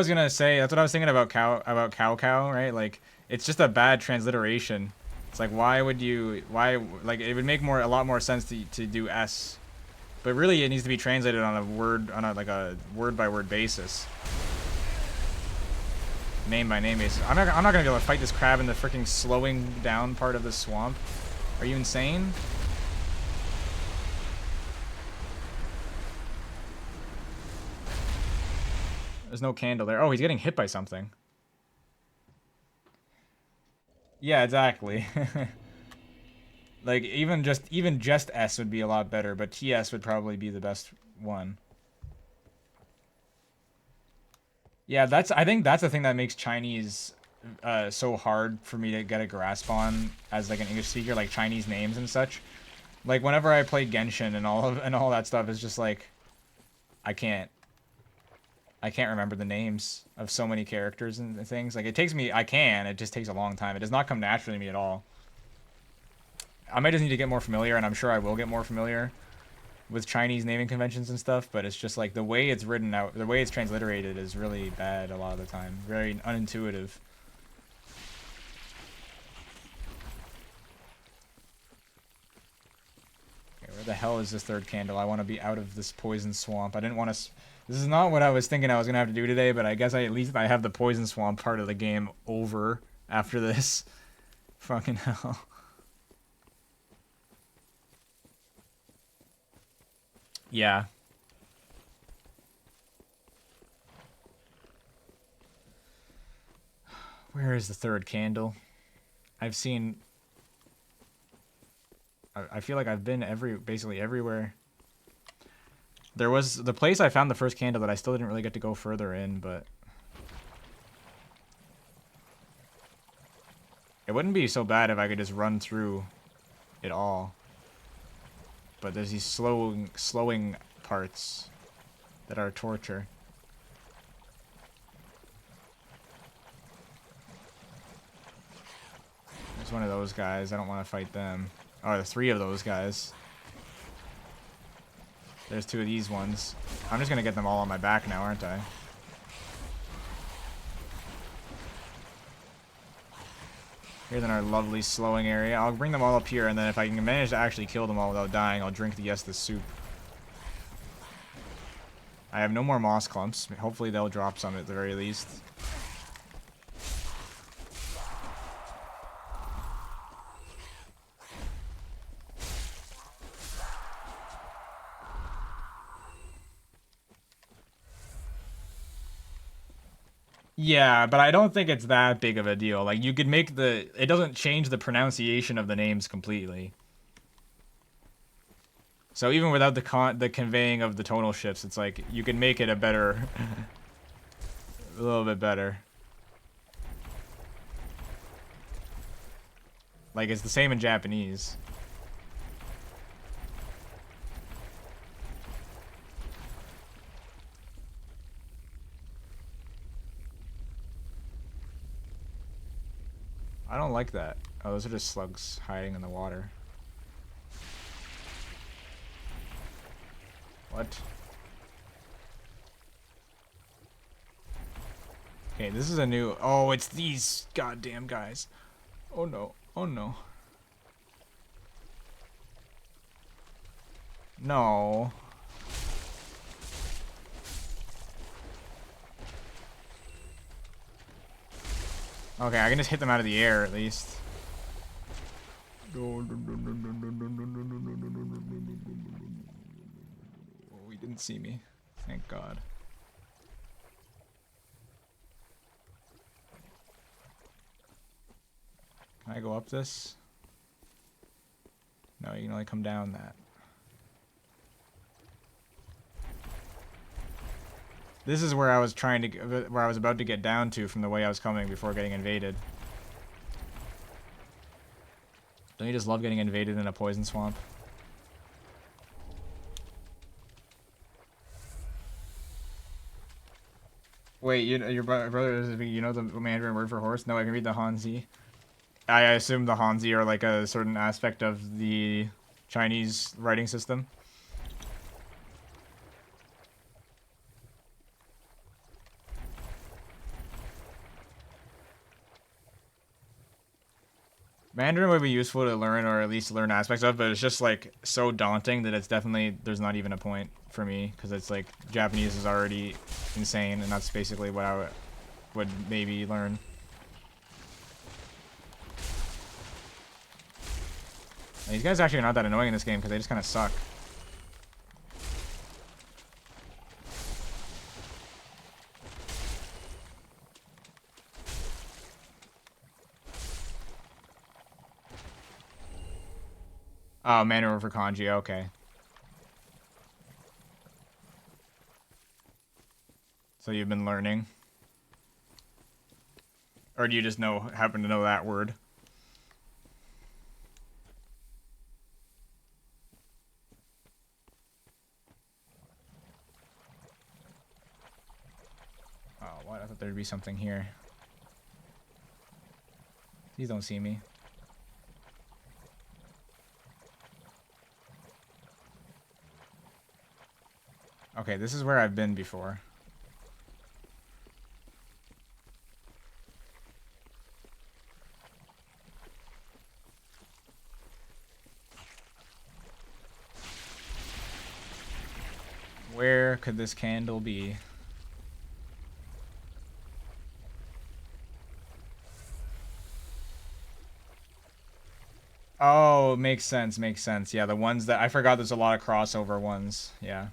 gonna say. That's what I was thinking about cow, right? Like, it's just a bad transliteration. It's like, why, like, it would make a lot more sense to do S. But really it needs to be translated on a word by word basis. Name by name basis. I'm not gonna be able to fight this crab in the freaking slowing down part of the swamp. Are you insane? There's no candle there. Oh, he's getting hit by something. Yeah, exactly. Like, even just S would be a lot better, but TS would probably be the best one. Yeah, I think that's the thing that makes Chinese so hard for me to get a grasp on as like an English speaker, like Chinese names and such. Like, whenever I play Genshin and all that stuff, it's just like I can't remember the names of so many characters and things. Like, it just takes a long time. It does not come naturally to me at all. I might just need to get more familiar, and I'm sure I will get more familiar with Chinese naming conventions and stuff, but it's just like the way it's written out, the way it's transliterated is really bad a lot of the time. Very unintuitive. Okay, where the hell is this third candle? I want to be out of this poison swamp. I didn't want to... This is not what I was thinking I was going to have to do today, but I guess at least I have the poison swamp part of the game over after this. Fucking hell. Yeah. Where is the third candle? I've seen... I feel like I've been basically everywhere. There was the place I found the first candle that I still didn't really get to go further in, but... It wouldn't be so bad if I could just run through it all. But there's these slowing parts that are torture. There's one of those guys. I don't want to fight them. Oh, the 3 of those guys. There's 2 of these ones. I'm just gonna get them all on my back now, aren't I? Here's in our lovely slowing area. I'll bring them all up here, and then if I can manage to actually kill them all without dying, I'll drink the Estus soup. I have no more moss clumps. Hopefully they'll drop some at the very least. Yeah, but I don't think it's that big of a deal. Like, you could make the... It doesn't change the pronunciation of the names completely. So even without the conveying of the tonal shifts, it's like, you can make it a better... a little bit better. Like, it's the same in Japanese. I don't like that. Oh, those are just slugs hiding in the water. What? Okay, this is a new... Oh, it's these goddamn guys. Oh no. Oh no. No. Okay, I can just hit them out of the air at least. Oh, he didn't see me. Thank God. Can I go up this? No, you can only come down that. This is where I was trying to, where I was about to get down to from the way I was coming before getting invaded. Don't you just love getting invaded in a poison swamp? Wait, your brother is, you know the Mandarin word for horse? No, I can read the Hanzi. I assume the Hanzi are like a certain aspect of the Chinese writing system. Mandarin would be useful to learn, or at least learn aspects of, but it's just like so daunting that it's definitely, there's not even a point for me, because it's like Japanese is already insane, and that's basically what I would maybe learn. And these guys actually are not that annoying in this game because they just kind of suck. Oh, Mandarin for kanji, okay. So you've been learning? Or do you just happen to know that word? Oh, what? I thought there'd be something here. Please don't see me. Okay, this is where I've been before. Where could this candle be? Oh, makes sense, makes sense. Yeah, the ones that... I forgot there's a lot of crossover ones. Yeah.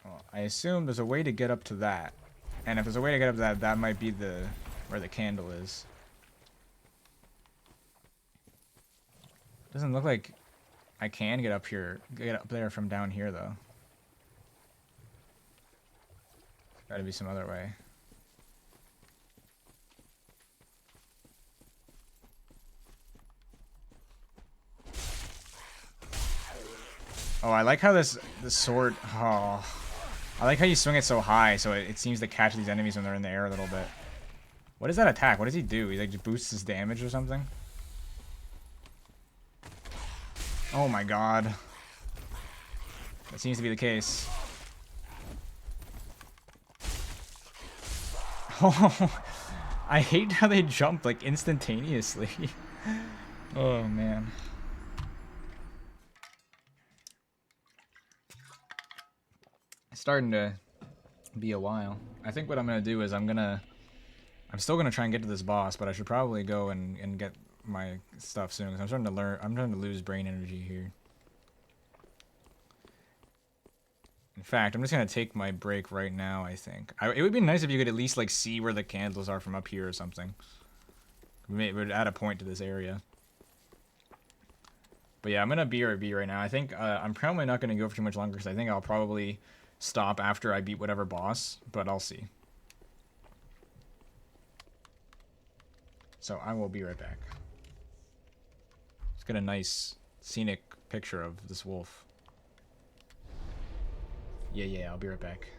Well, I assume there's a way to get up to that. And if there's a way to get up to that, that might be where the candle is. Doesn't look like I can get up there from down here, though. Gotta be some other way. Oh, I like how this sword. Oh, I like how you swing it so high, so it seems to catch these enemies when they're in the air a little bit. What is that attack? What does he do? He like just boosts his damage or something? Oh my god. That seems to be the case. Oh, I hate how they jump like instantaneously. Oh man. It's starting to be a while. I think what I'm gonna do is I'm still gonna try and get to this boss, but I should probably go and get my stuff soon because I'm starting to lose brain energy here. In fact, I'm just gonna take my break right now, I think. It would be nice if you could at least like see where the candles are from up here or something. We would add a point to this area. But yeah, I'm gonna BRB right now. I think I'm probably not gonna go for too much longer because I think I'll probably stop after I beat whatever boss, but I'll see. So I will be right back. Let's get a nice scenic picture of this wolf. Yeah, I'll be right back.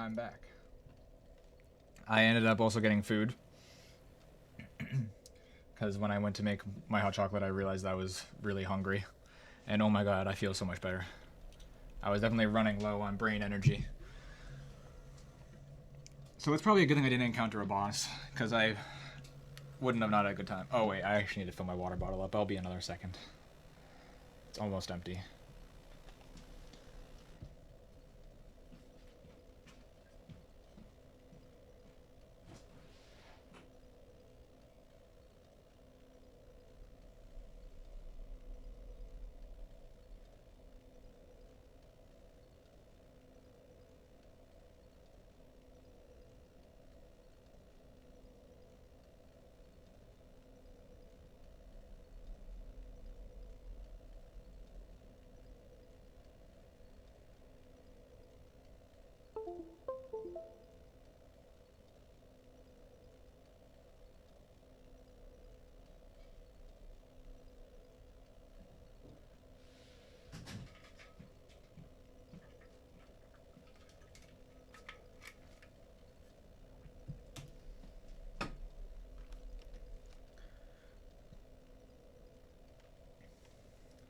I'm back. I ended up also getting food. Because when I went to make my hot chocolate, I realized I was really hungry. And oh my god, I feel so much better. I was definitely running low on brain energy. So it's probably a good thing I didn't encounter a boss, because I wouldn't have not had a good time. Oh wait, I actually need to fill my water bottle up. I'll be another second. It's almost empty.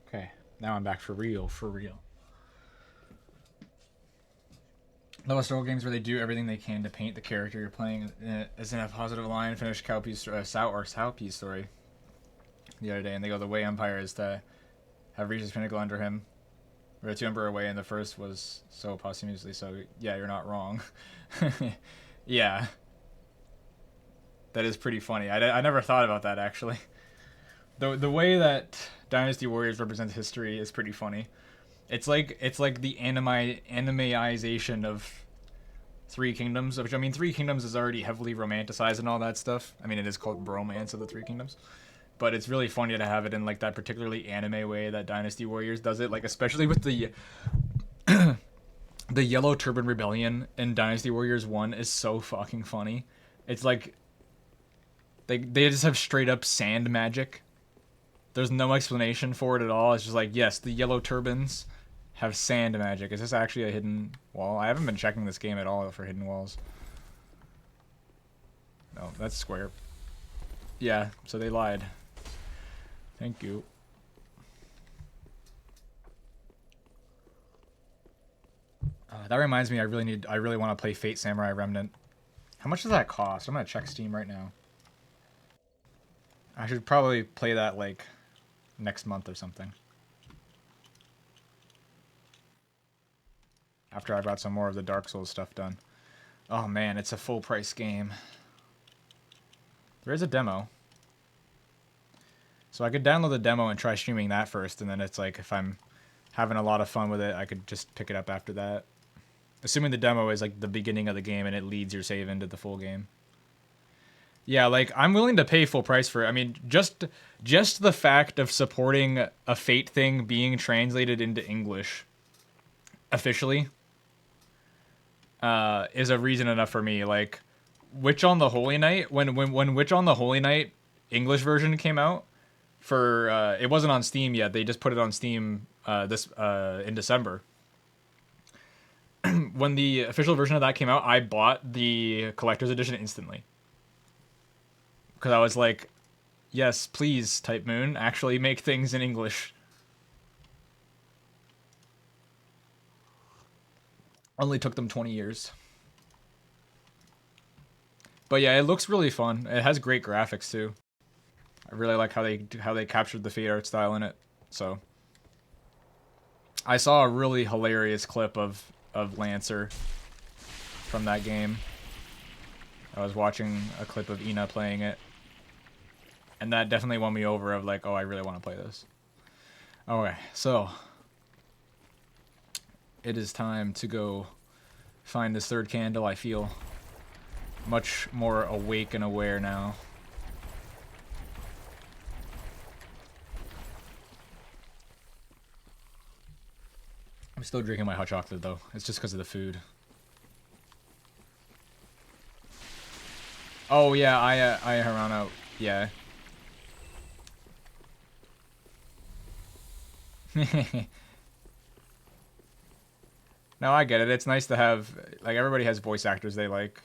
Okay, now I'm back for real, for real. Those historical games where they do everything they can to paint the character you're playing as in a positive line, finish Cowpie's Sowpie's story the other day, and they go, the way Empire is to have reached its pinnacle under him. We're 2 Emperor away, and the first was so posthumously so. Yeah, you're not wrong. Yeah. That is pretty funny. I never thought about that, actually. The way that Dynasty Warriors represents history is pretty funny. It's like the animeization of Three Kingdoms, which I mean, Three Kingdoms is already heavily romanticized and all that stuff. I mean, it is called Bromance of the Three Kingdoms, but it's really funny to have it in like that particularly anime way that Dynasty Warriors does it. Like especially with the the Yellow Turban Rebellion in Dynasty Warriors 1 is so fucking funny. It's like they just have straight up sand magic. There's no explanation for it at all. It's just like, yes, the Yellow Turbans have sand magic. Is this actually a hidden wall? I haven't been checking this game at all for hidden walls. No, that's square. Yeah, so they lied. Thank you. That reminds me, I really want to play Fate Samurai Remnant. How much does that cost? I'm gonna check Steam right now. I should probably play that like next month or something. After I've got some more of the Dark Souls stuff done. Oh man, it's a full price game. There is a demo. So I could download the demo and try streaming that first, and then it's like if I'm having a lot of fun with it, I could just pick it up after that. Assuming the demo is like the beginning of the game and it leads your save into the full game. Yeah, like I'm willing to pay full price for it. I mean, just the fact of supporting a Fate thing being translated into English officially is a reason enough for me. Like Witch on the Holy Night, when Witch on the Holy Night English version came out for it wasn't on Steam yet. They just put it on Steam in December. When the official version of that came out, I bought the collector's edition instantly. Because I was like, yes, please, Type Moon, actually make things in English. Only took them 20 years. But yeah, it looks really fun. It has great graphics too. I really like how they captured the Fate art style in it. So I saw a really hilarious clip of Lancer from that game. I was watching a clip of Ina playing it, and that definitely won me over of like, oh, I really want to play this. Okay, so it is time to go find this third candle. I feel much more awake and aware now. I'm still drinking my hot chocolate though. It's just because of the food. Oh yeah, I Harano, yeah. No, I get it. It's nice to have, like, everybody has voice actors they like.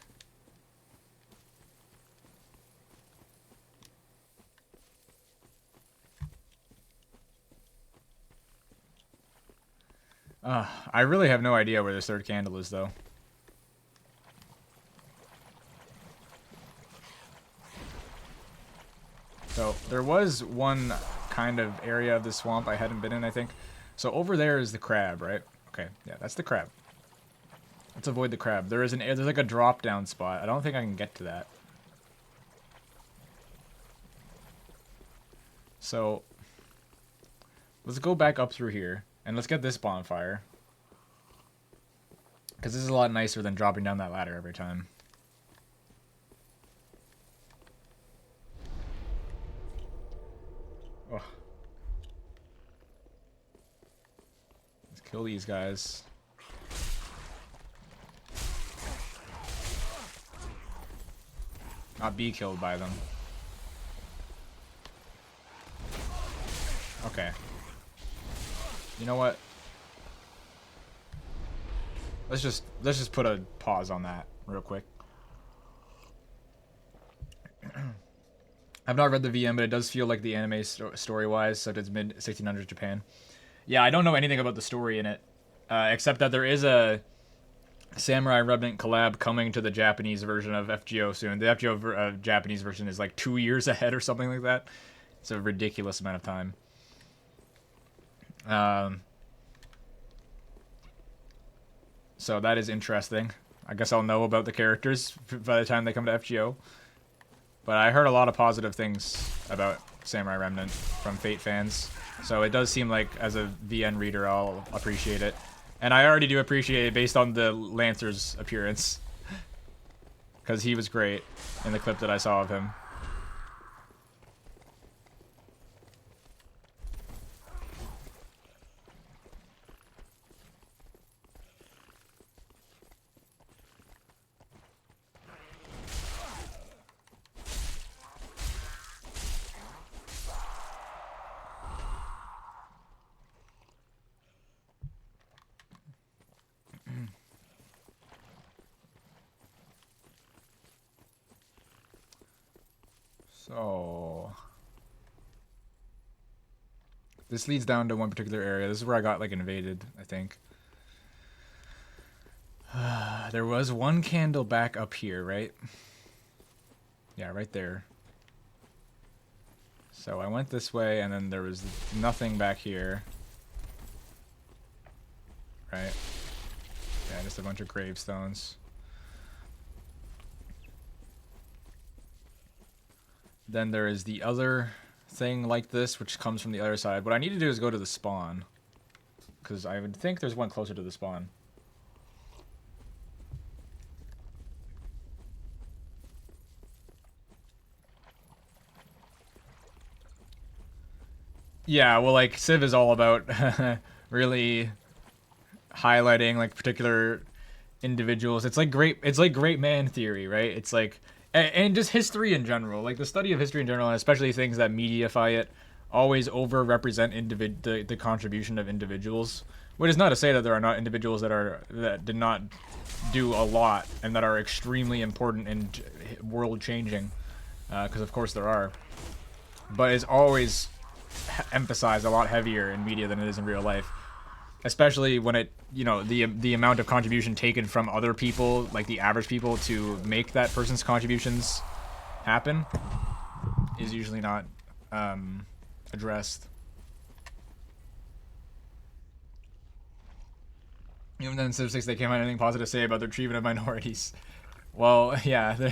I really have no idea where this third candle is, though. So, there was one kind of area of the swamp I hadn't been in, I think. So, over there is the crab, right? Okay, yeah, that's the crab. Let's avoid the crab. There's like a drop-down spot. I don't think I can get to that. So, let's go back up through here, and let's get this bonfire. Because this is a lot nicer than dropping down that ladder every time. Oh. Let's kill these guys. Not be killed by them. Okay. You know what? Let's just put a pause on that real quick. I've not read the VM, but it does feel like the anime story-wise, such as mid-1600s Japan. Yeah, I don't know anything about the story in it, except that there is a Samurai Remnant collab coming to the Japanese version of FGO soon. The FGO Japanese version is like 2 years ahead or something like that. It's a ridiculous amount of time. So that is interesting. I guess I'll know about the characters by the time they come to FGO. But I heard a lot of positive things about Samurai Remnant from Fate fans. So it does seem like, as a VN reader, I'll appreciate it. And I already do appreciate it based on the Lancer's appearance. Because he was great in the clip that I saw of him. So this leads down to one particular area. This is where I got like invaded, I think. There was one candle back up here, right? Yeah, right there. So I went this way, and then there was nothing back here. Right? Yeah, just a bunch of gravestones. Then there is the other thing like this, which comes from the other side. What I need to do is go to the spawn. Because I would think there's one closer to the spawn. Yeah, well, like, Civ is all about really highlighting, like, particular individuals. It's like great man theory, right? It's like, and just history in general, like the study of history in general, and especially things that mediafy it, always over-represent the contribution of individuals. Which is not to say that there are not individuals that did not do a lot and that are extremely important and world-changing, because of course there are. But it's always emphasized a lot heavier in media than it is in real life. Especially when it, you know, the amount of contribution taken from other people, like the average people, to make that person's contributions happen is usually not addressed. Even then, in Civ 6, they can't find anything positive to say about their treatment of minorities. Well, yeah,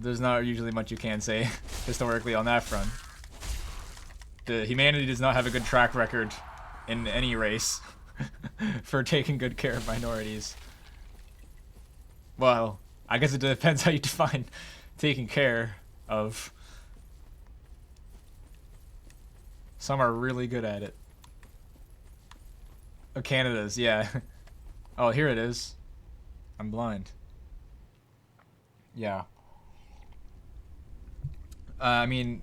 there's not usually much you can say historically on that front. Humanity does not have a good track record in any race for taking good care of minorities. Well, I guess it depends how you define taking care of. Some are really good at it. Oh, Canada's, yeah. Oh, here it is. I'm blind. Yeah. I mean,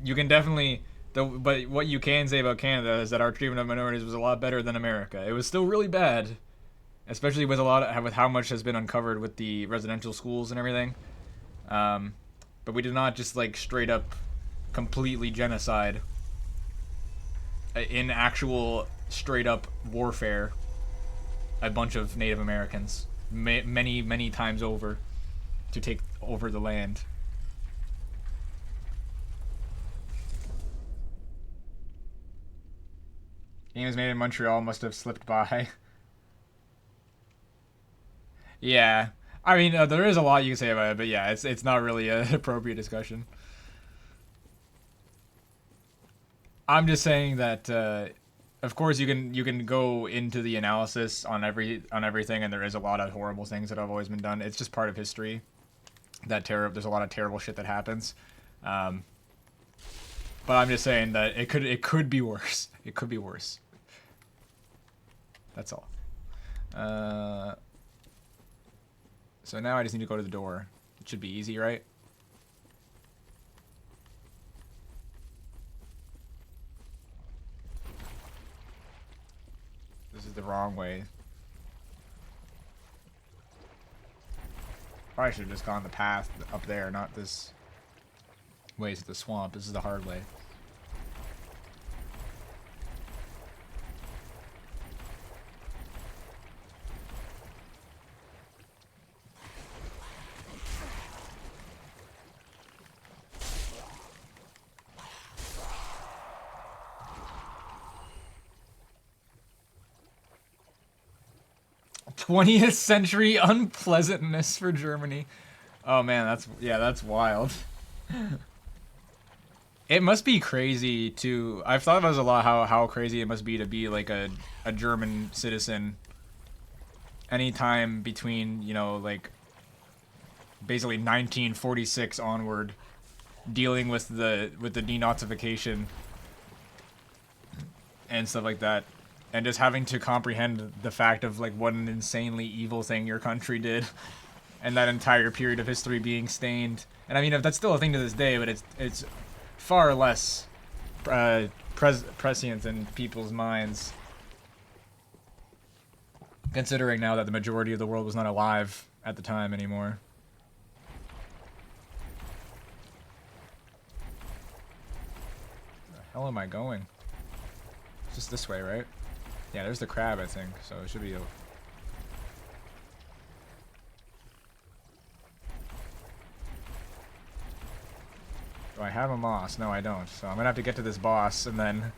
you can definitely... But what you can say about Canada is that our treatment of minorities was a lot better than America. It was still really bad, especially with with how much has been uncovered with the residential schools and everything. But we did not just like straight up completely genocide in actual straight up warfare a bunch of Native Americans many times over to take over the land. Games made in Montreal must have slipped by. Yeah, I mean there is a lot you can say about it, but yeah, it's not really an appropriate discussion. I'm just saying that, of course, you can go into the analysis on everything, and there is a lot of horrible things that have always been done. It's just part of history. There's a lot of terrible shit that happens, but I'm just saying that it could be worse. It could be worse. That's all. So now I just need to go to the door. It should be easy, right? This is the wrong way. Probably should have just gone the path up there, not this way to the swamp. This is the hard way. '20th century unpleasantness for Germany. Oh man, that's wild. It must be crazy to. I've thought about this a lot. How crazy it must be to be like a German citizen. Anytime between like basically 1946 onward, dealing with the denazification and stuff like that. And just having to comprehend the fact of like what an insanely evil thing your country did, and that entire period of history being stained. And I mean, if that's still a thing to this day, but it's far less prescient in people's minds, considering now that the majority of the world was not alive at the time anymore. Where the hell am I going? It's just this way, right? Yeah, there's the crab, I think, so it should be. Do I have a moss? No, I don't. So I'm gonna have to get to this boss, and then.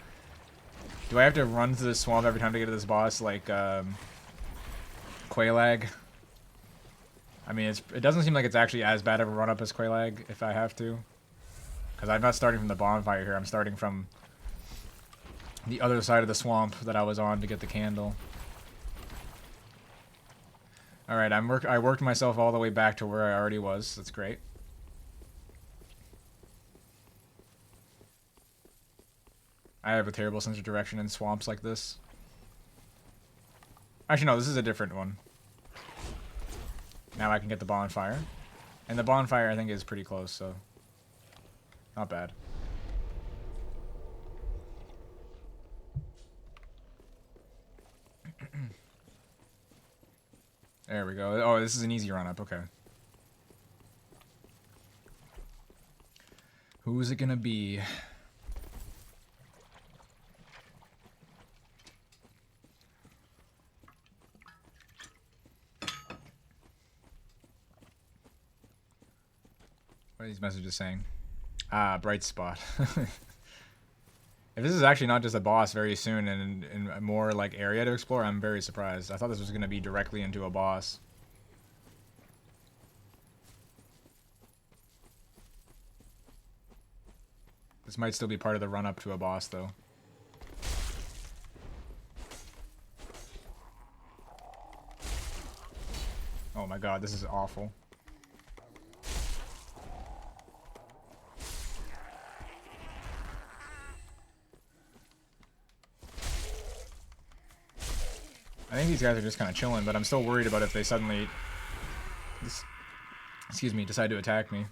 Do I have to run through the swamp every time to get to this boss, like Quelaag? I mean, it doesn't seem like it's actually as bad of a run up as Quelaag if I have to, because I'm not starting from the bonfire here. I'm starting from the other side of the swamp that I was on to get the candle. Alright, I worked myself all the way back to where I already was. That's great. I have a terrible sense of direction in swamps like this. Actually, no, this is a different one. Now I can get the bonfire. And the bonfire, I think, is pretty close, so not bad. There we go. Oh, this is an easy run-up. Okay. Who is it gonna be? What are these messages saying? Ah, bright spot. If this is actually not just a boss very soon and a more like area to explore, I'm very surprised. I thought this was going to be directly into a boss. This might still be part of the run up to a boss though. Oh my god, this is awful. I think these guys are just kind of chilling, but I'm still worried about if they suddenly, excuse me, decide to attack me.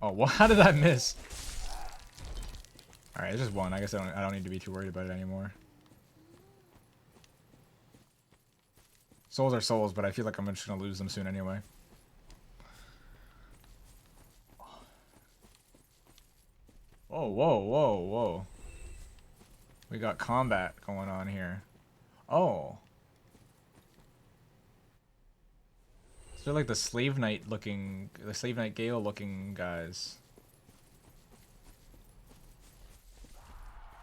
Oh, well, how did that miss? Alright, Alright, it's just one. I guess I don't need to be too worried about it anymore. Souls are souls, but I feel like I'm just gonna lose them soon anyway. Whoa, whoa, whoa, whoa. We got combat going on here. Oh. So they're like the Slave Knight Gale looking guys.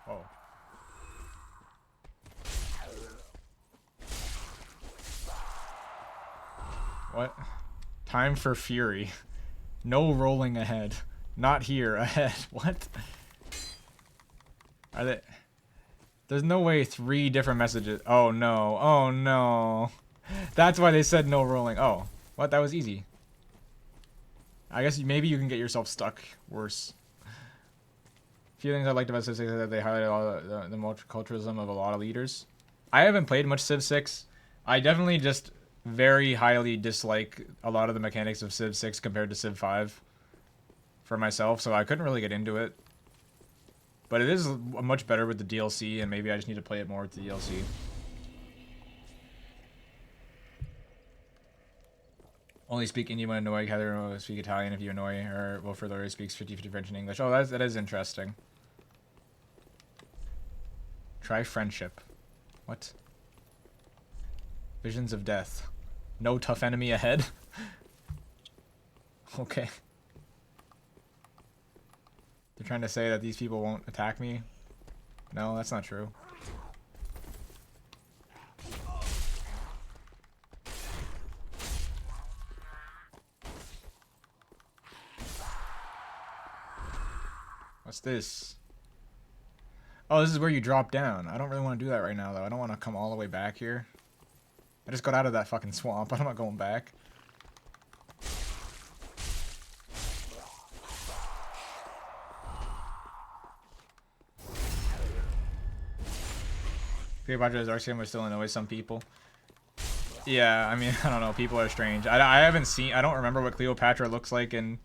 Oh. What? Time for fury. No rolling ahead. Not here, ahead. What? Are they... There's no way 3 different messages... Oh no. Oh no. That's why they said no rolling. Oh. What? That was easy. I guess maybe you can get yourself stuck worse. Few things I liked about Civ 6 is that they highlighted all the multiculturalism of a lot of leaders. I haven't played much Civ 6. I definitely just very highly dislike a lot of the mechanics of Civ 6 compared to Civ 5 for myself, so I couldn't really get into it. But it is much better with the DLC, and maybe I just need to play it more with the DLC. Only speak Indian when annoyed, Heather speak Italian if you annoy her. Wilfred Laurie speaks 50-50 French and English. Oh, that is interesting. Try friendship. What? Visions of death. No tough enemy ahead? Okay. They're trying to say that these people won't attack me? No, that's not true. What's this? Oh, this is where you drop down. I don't really want to do that right now, though. I don't want to come all the way back here. I just got out of that fucking swamp. I'm not going back. Cleopatra's Arceum was still annoys some people. Yeah, I mean, I don't know. People are strange. I haven't seen... I don't remember what Cleopatra looks like in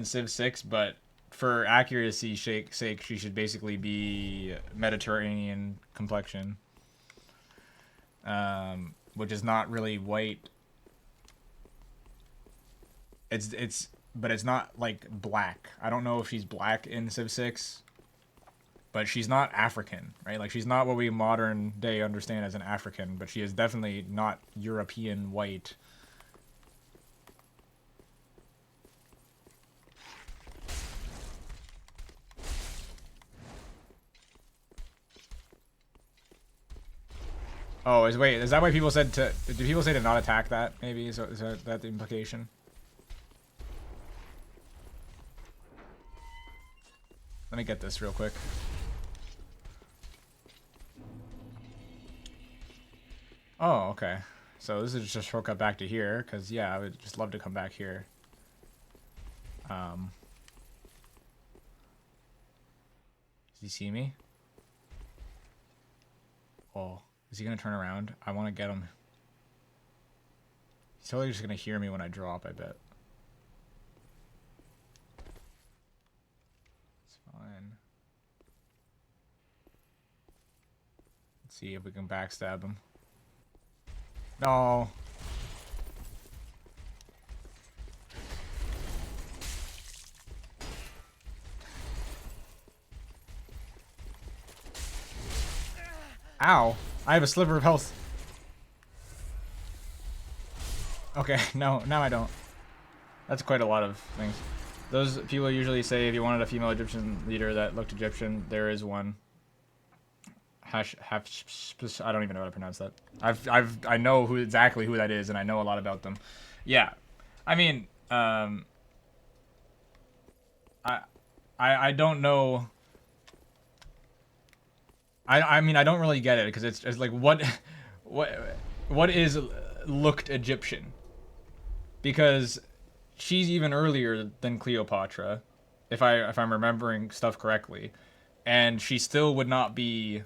Civ 6, but for accuracy's sake, she should basically be Mediterranean complexion. Which is not really white. But it's not like black. I don't know if she's black in Civ 6, but she's not African, right? Like, she's not what we modern day understand as an African, but she is definitely not European white. Oh, wait, is that why people said to... Do people say to not attack that, maybe? Is that the implication? Let me get this real quick. Oh, okay. So this is just a shortcut back to here, because, yeah, I would just love to come back here. Does he see me? Oh. Is he going to turn around? I want to get him. He's totally just going to hear me when I drop, I bet. It's fine. Let's see if we can backstab him. No. Ow. I have a sliver of health. Okay, no, now I don't. That's quite a lot of things. Those people usually say if you wanted a female Egyptian leader that looked Egyptian, there is one. I don't even know how to pronounce that. I know exactly who that is, and I know a lot about them. Yeah, I mean, I don't know. I mean, I don't really get it, because it's like, what is looked Egyptian? Because she's even earlier than Cleopatra, if I'm remembering stuff correctly, and she still would not be.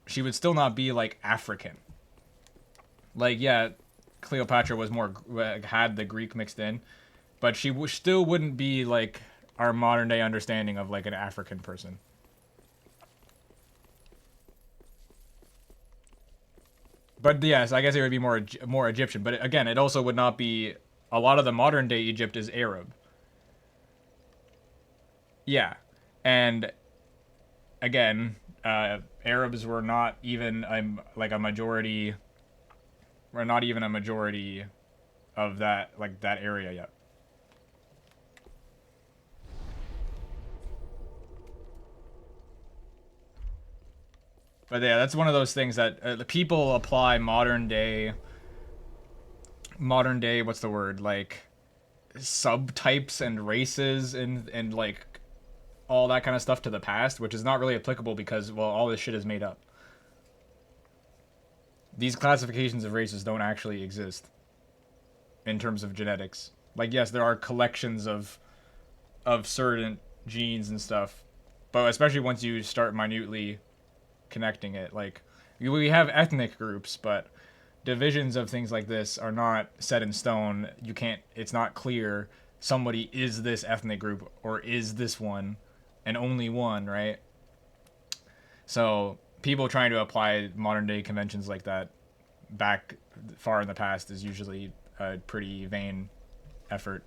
She would still not be like African. Like, yeah, Cleopatra was more had the Greek mixed in, but she still wouldn't be like our modern day understanding of like an African person. But yes, I guess it would be more Egyptian. But again, it also would not be. A lot of the modern day Egypt is Arab. Yeah, and again, Arabs were not even like a majority. We're not even a majority of that area yet. But yeah, that's one of those things that the people apply modern day. What's the word? Like subtypes and races and like all that kind of stuff to the past, which is not really applicable because, well, all this shit is made up. These classifications of races don't actually exist in terms of genetics. Like, yes, there are collections of certain genes and stuff, but especially once you start minutely connecting it, like we have ethnic groups, but divisions of things like this are not set in stone. You can't. It's not clear somebody is this ethnic group or is this one and only one, right? So people trying to apply modern day conventions like that back far in the past is usually a pretty vain effort.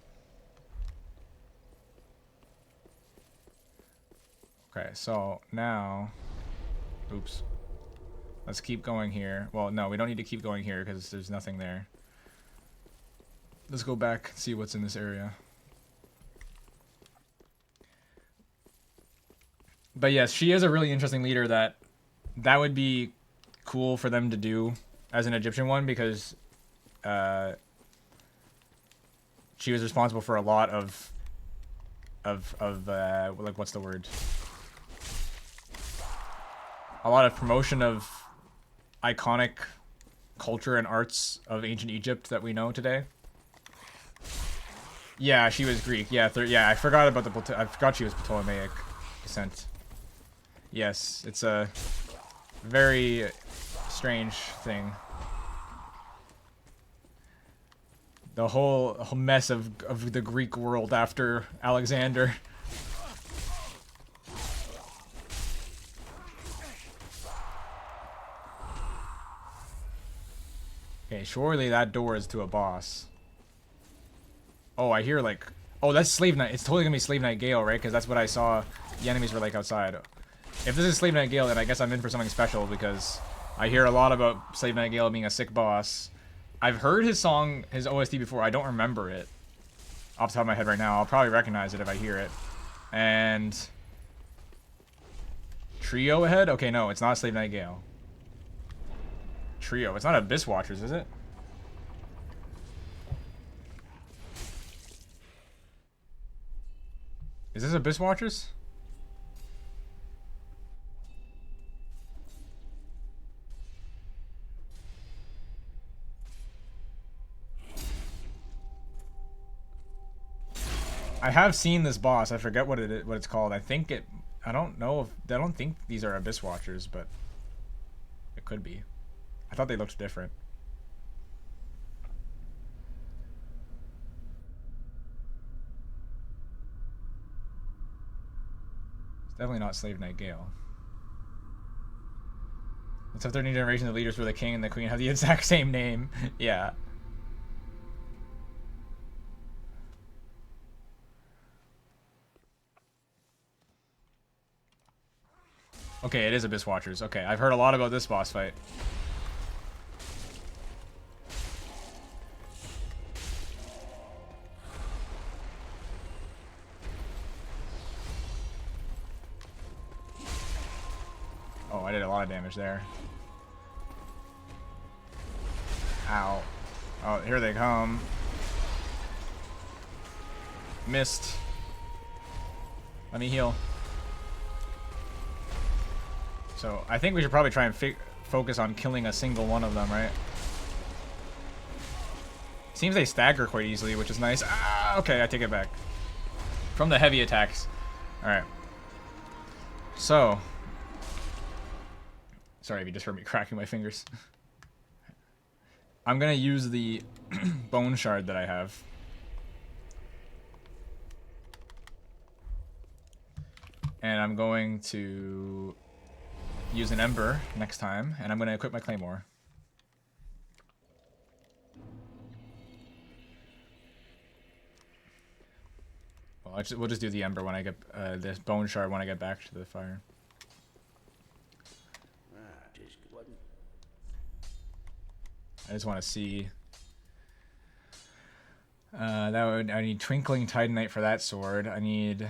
Okay, so now, oops. Let's keep going here. Well, no, we don't need to keep going here because there's nothing there. Let's go back and see what's in this area. But yes, she is a really interesting leader that would be cool for them to do as an Egyptian one because she was responsible for a lot of like, what's the word? A lot of promotion of iconic culture and arts of ancient Egypt that we know today. Yeah, she was Greek. Yeah, I forgot about I forgot she was Ptolemaic descent. Yes, it's a very strange thing. The whole mess of the Greek world after Alexander. Okay, surely that door is to a boss. Oh, I hear like... Oh, that's Slave Knight. It's totally gonna be Slave Knight Gale, right? Because that's what I saw the enemies were like outside. If this is Slave Knight Gale, then I guess I'm in for something special because I hear a lot about Slave Knight Gale being a sick boss. I've heard his song, his OST before. I don't remember it off the top of my head right now. I'll probably recognize it if I hear it. And... Trio ahead? Okay, no, it's not Slave Knight Gale. Trio. It's not Abyss Watchers, is it? Is this Abyss Watchers? I have seen this boss. I forget what it's called. I think it... I don't know if... I don't think these are Abyss Watchers, but... It could be. I thought they looked different. It's definitely not Slave Knight Gale. Let's have 13 generations of leaders where the king and the queen have the exact same name. Yeah. Okay, it is Abyss Watchers. Okay, I've heard a lot about this boss fight. Oh, I did a lot of damage there. Ow. Oh, here they come. Missed. Let me heal. So, I think we should probably try and focus on killing a single one of them, right? Seems they stagger quite easily, which is nice. Ah, okay, I take it back. From the heavy attacks. Alright. So. Sorry if you just heard me cracking my fingers. I'm gonna use the bone shard that I have. And I'm going to use an Ember next time, and I'm going to equip my Claymore. Well, we'll just do the Ember when I get this Bone Shard when I get back to the fire. I just want to see. I need Twinkling Titanite for that sword. I need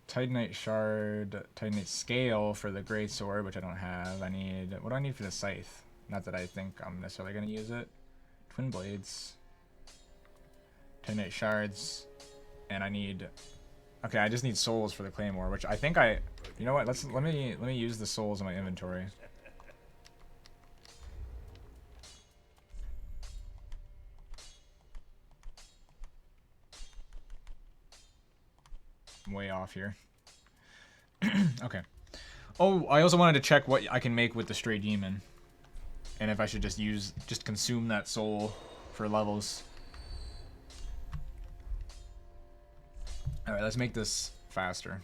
Titanite Shard, Titanite Scale for the Great Sword, which I don't have. I need, what do I need for the Scythe? Not that I think I'm necessarily going to use it. Twin Blades, Titanite Shards, and I need. Okay, I just need souls for the Claymore, which I think you know what? Let me use the souls in my inventory. I'm way off here. Okay. Oh, I also wanted to check what I can make with the Stray Demon, and if I should just consume that soul for levels. All right, let's make this faster.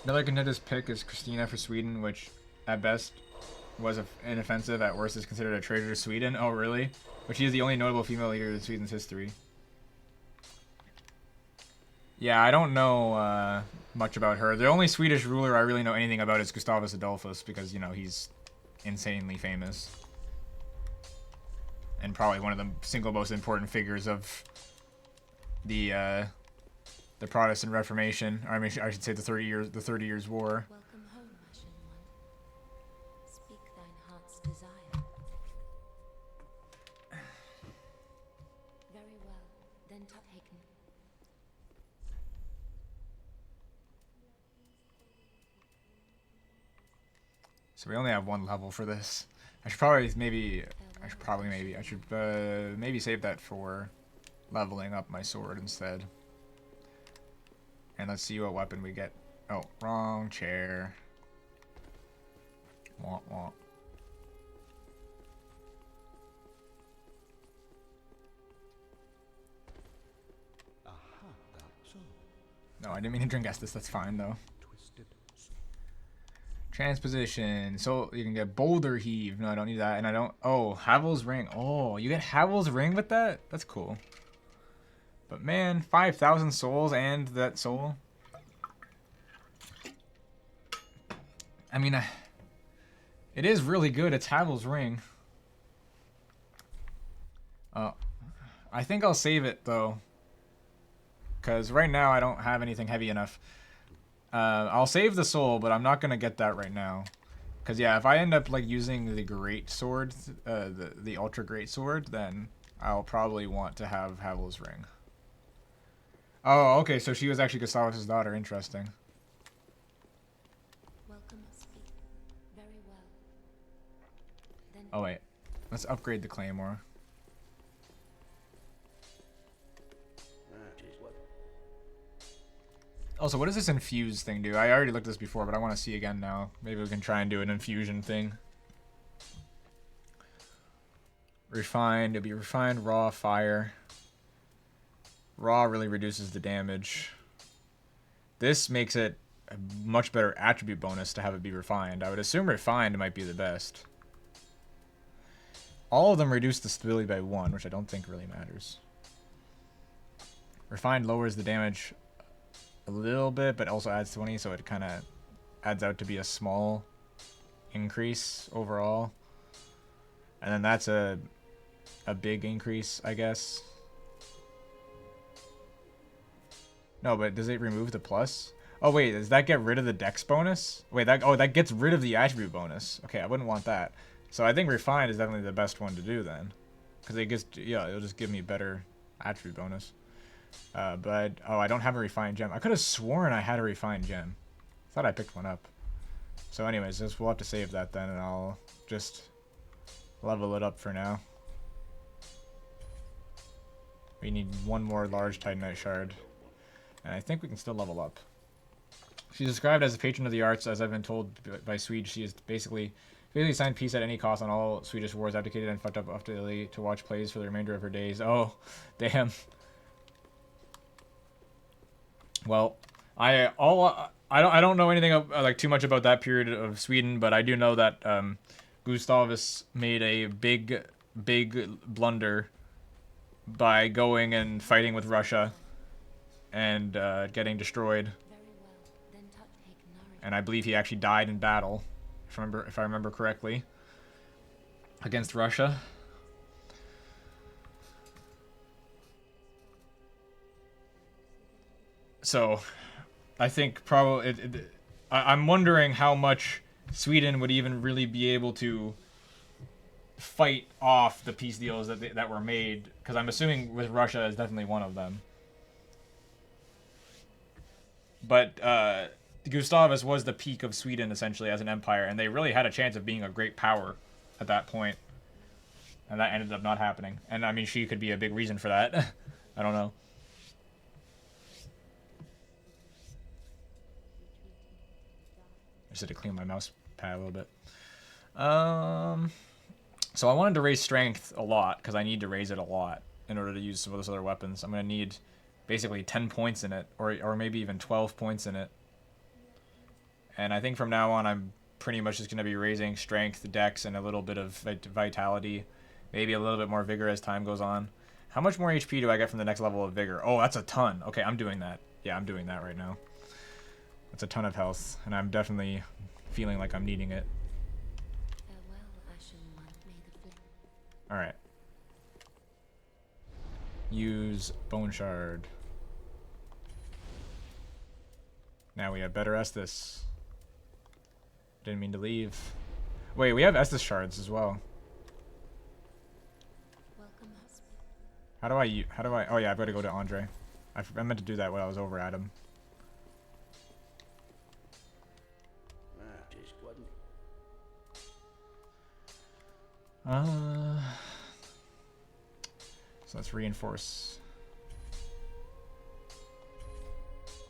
Another contentious pick is Christina for Sweden, which at best was inoffensive, at worst is considered a traitor to Sweden. Oh, really? But she is the only notable female leader in Sweden's history. Yeah, I don't know much about her. The only Swedish ruler I really know anything about is Gustavus Adolphus, because, you know, he's insanely famous. And probably one of the single most important figures of the Protestant Reformation. Or, I mean, I should say the 30 Years' War. Welcome home, Ashen One. Speak thine heart's desire. Very well, then taken. So we only have one level for this. I should probably maybe save that for leveling up my sword instead. And let's see what weapon we get. Oh, wrong chair. Wah, wah. No, I didn't mean to drink Estus. That's fine though. Transposition. So you can get Boulder Heave. No, I don't need that. And I don't. Oh, Havel's Ring. Oh, you get Havel's Ring with that? That's cool. But man, 5,000 souls and that soul. I mean, it is really good. It's Havel's Ring. I think I'll save it though, because right now I don't have anything heavy enough. I'll save the soul, but I'm not gonna get that right now. Cause yeah, if I end up like using the great sword, the ultra great sword, then I'll probably want to have Havel's Ring. Oh, okay, so she was actually Gustavus' daughter. Interesting. Welcome, speak. Very well. Then Oh wait, let's upgrade the Claymore. Also, what does this infuse thing do? I already looked at this before, but I want to see again now. Maybe we can try and do an infusion thing. Refined. It'll be refined, raw, fire. Raw really reduces the damage. This makes it a much better attribute bonus to have it be refined. I would assume refined might be the best. All of them reduce the stability by 1, which I don't think really matters. Refined lowers the damage a little bit, but also adds 20, so it kind of adds out to be a small increase overall. And then that's a big increase, I guess. No, but does it remove the plus? Oh wait, does that get rid of the dex bonus? Wait, that gets rid of the attribute bonus. Okay, I wouldn't want that. So I think refined is definitely the best one to do then, because it'll just give me better attribute bonus. But I don't have a refined gem. I could have sworn I had a refined gem. Thought I picked one up. So anyways, we'll have to save that then, and I'll just level it up for now. We need one more large Titanite shard. And I think we can still level up. She's described as a patron of the arts, as I've been told by Swede. She is basically signed peace at any cost on all Swedish wars, abdicated and fucked up utterly to watch plays for the remainder of her days. Oh, damn. Well, I don't know anything like too much about that period of Sweden, but I do know that Gustavus made a big blunder by going and fighting with Russia and getting destroyed. And I believe he actually died in battle, if I remember correctly, against Russia. So, I think probably I'm wondering how much Sweden would even really be able to fight off the peace deals that were made, because I'm assuming with Russia is definitely one of them. But Gustavus was the peak of Sweden essentially as an empire, and they really had a chance of being a great power at that point. And that ended up not happening. And I mean, she could be a big reason for that. I don't know. I just had to clean my mouse pad a little bit. So I wanted to raise strength a lot, because I need to raise it a lot in order to use some of those other weapons. I'm going to need basically 10 points in it, or maybe even 12 points in it. And I think from now on, I'm pretty much just going to be raising strength, dex, and a little bit of vitality. Maybe a little bit more vigor as time goes on. How much more HP do I get from the next level of vigor? Oh, that's a ton. Okay, I'm doing that. Yeah, I'm doing that right now. That's a ton of health, and I'm definitely feeling like I'm needing it. Alright. Use Bone Shard. Now we have better Estus. Didn't mean to leave. Wait, we have Estus shards as well. How do I, oh yeah, I've got to go to Andre. I meant to do that when I was over at him. So let's reinforce.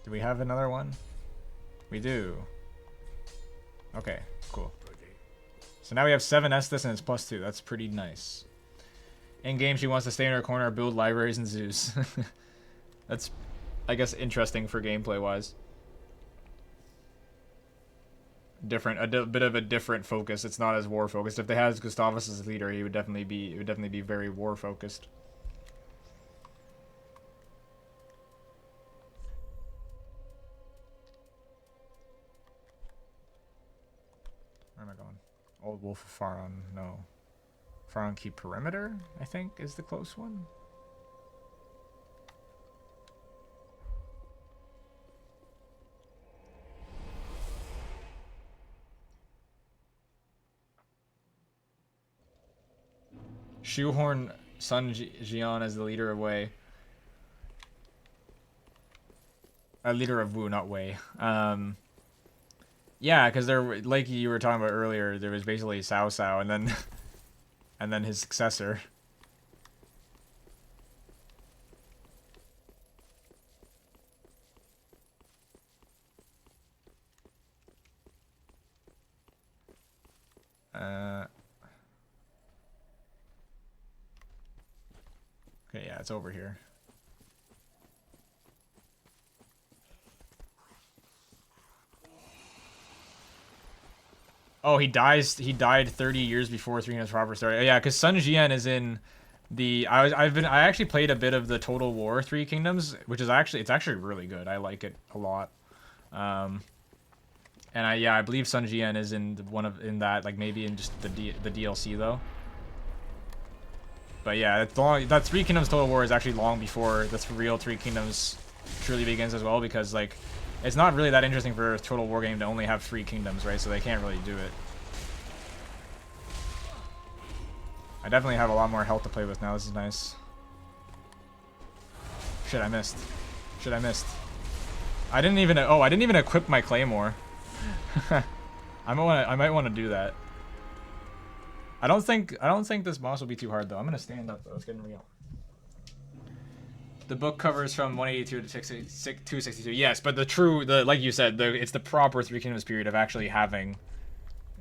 Do we have another one? We do. Okay, cool. So now we have 7 Estus and it's +2. That's pretty nice. In game, she wants to stay in her corner, build libraries and zoos. That's, I guess, interesting for gameplay wise. Different, a bit of a different focus. It's not as war focused. If they had Gustavus as leader, he would definitely be. It would definitely be very war focused. Where am I going? Old Wolf of Faron. No. Faron Keep Perimeter, I think, is the close one. Shoehorn Sun Jian as the leader of Wei. Leader of Wu, not Wei. Yeah, because there, like you were talking about earlier, there was basically Cao Cao, and then, and then his successor. Okay, yeah, it's over here. Oh, he dies. He died 30 years before Three Kingdoms proper started. Yeah, because Sun Jian is in the. I actually played a bit of the Total War Three Kingdoms, which is it's actually really good. I like it a lot. And I believe Sun Jian is in in that, like maybe in just the DLC though. But yeah, it's long. That Three Kingdoms Total War is actually long before the real Three Kingdoms truly begins as well, because like it's not really that interesting for a Total War game to only have 3 kingdoms, right? So they can't really do it. I definitely have a lot more health to play with now. This is nice. Shit, I missed. Shit, I missed. I didn't even. Oh, I didn't even equip my claymore. I might want to do that. I don't think this boss will be too hard though. I'm gonna stand up though. It's getting real. The book covers from 182 to 262. Yes, but like you said, it's the proper Three Kingdoms period of actually having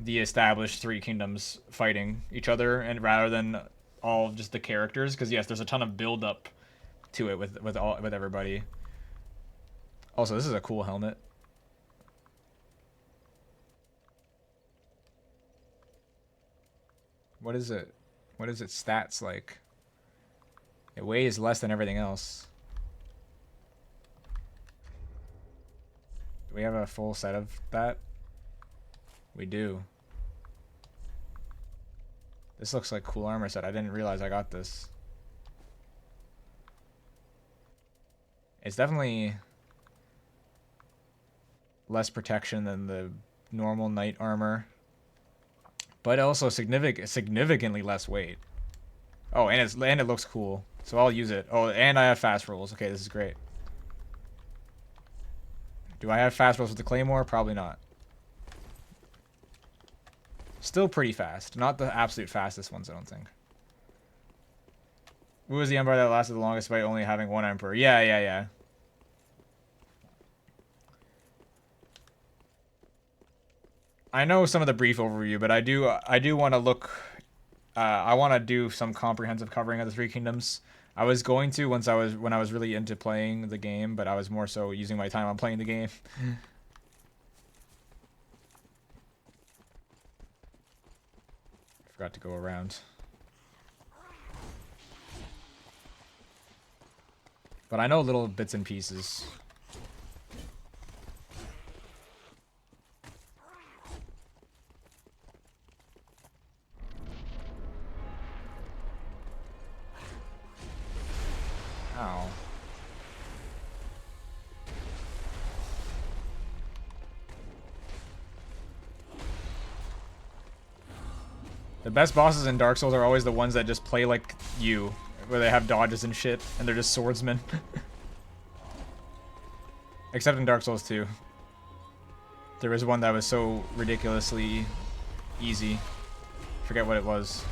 the established Three Kingdoms fighting each other, and rather than all just the characters. Because yes, there's a ton of build up to it with everybody. Also, this is a cool helmet. What is it? What is its stats like? It weighs less than everything else. Do we have a full set of that? We do. This looks like cool armor set. I didn't realize I got this. It's definitely less protection than the normal knight armor, but also significantly less weight. Oh, and it looks cool, so I'll use it. Oh, and I have fast rolls. Okay, this is great. Do I have fast rolls with the claymore? Probably not. Still pretty fast. Not the absolute fastest ones, I don't think. Who was the empire that lasted the longest by only having one emperor? Yeah. I know some of the brief overview, but I do want to look. I want to do some comprehensive covering of the Three Kingdoms. I was going to when I was really into playing the game, but I was more so using my time on playing the game. Forgot to go around. But I know little bits and pieces. Ow. The best bosses in Dark Souls are always the ones that just play like you, where they have dodges and shit, and they're just swordsmen. Except in Dark Souls 2. There was one that was so ridiculously easy. Forget what it was.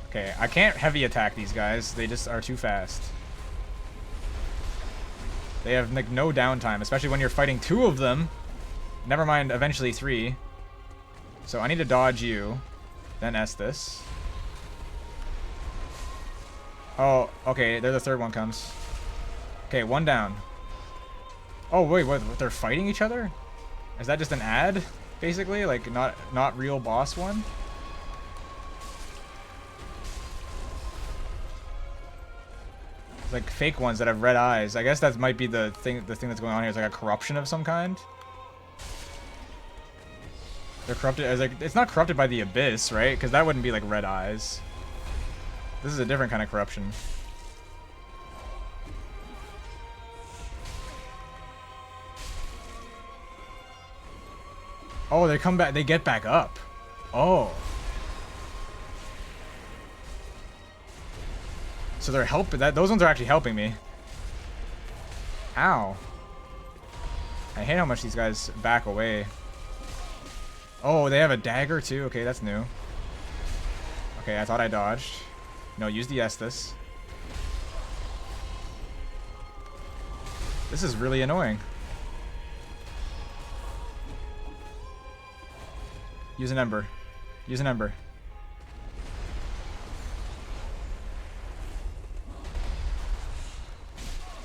Okay, I can't heavy attack these guys. They just are too fast. They have like no downtime, especially when you're fighting two of them. Never mind, eventually three. So I need to dodge you, then Estus. Oh, okay, there the third one comes. Okay, one down. Oh wait, what? They're fighting each other? Is that just an ad, basically? Like not real boss one? It's like fake ones that have red eyes. I guess that might be the thing that's going on here is like a corruption of some kind. They're corrupted as like it's not corrupted by the abyss, right? Because that wouldn't be like red eyes. This is a different kind of corruption. Oh, they come back. They get back up. Oh. So they're helping. Those ones are actually helping me. Ow. I hate how much these guys back away. Oh, they have a dagger too? Okay, that's new. Okay, I thought I dodged. No, use the Estus. This is really annoying. Use an ember. Use an ember.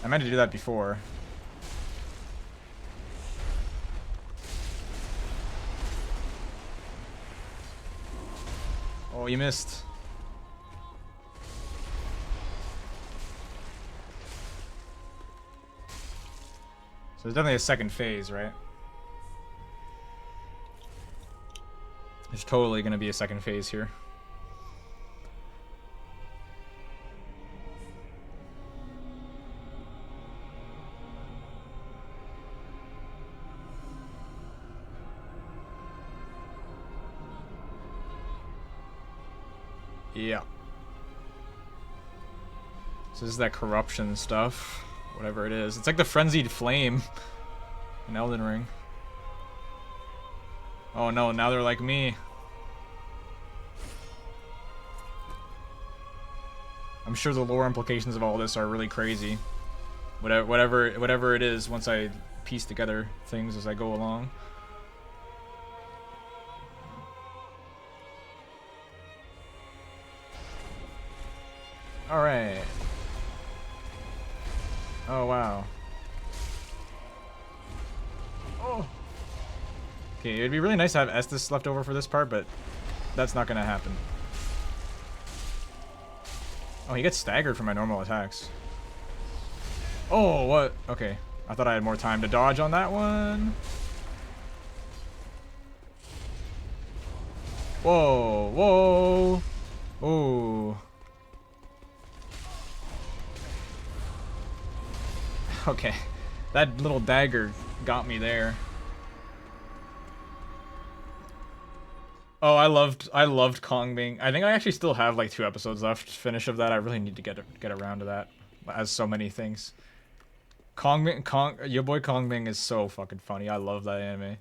I meant to do that before. Oh, you missed. So there's definitely a second phase, right? There's totally going to be a second phase here. Yeah. So this is that corruption stuff. Whatever it is. It's like the frenzied flame in Elden Ring. Oh no, now they're like me. I'm sure the lore implications of all this are really crazy. Whatever it is, once I piece together things as I go along. Alright. Oh, wow. Oh. Okay, it'd be really nice to have Estus left over for this part, but that's not gonna happen. Oh, he gets staggered from my normal attacks. Oh, what? Okay. I thought I had more time to dodge on that one. Whoa, whoa. Ooh. Okay. That little dagger got me there. Oh, I loved Kong being. I think I actually still have like 2 episodes left to finish of that. I really need to get around to that, as so many things. Your boy Kong Ming is so fucking funny. I love that anime.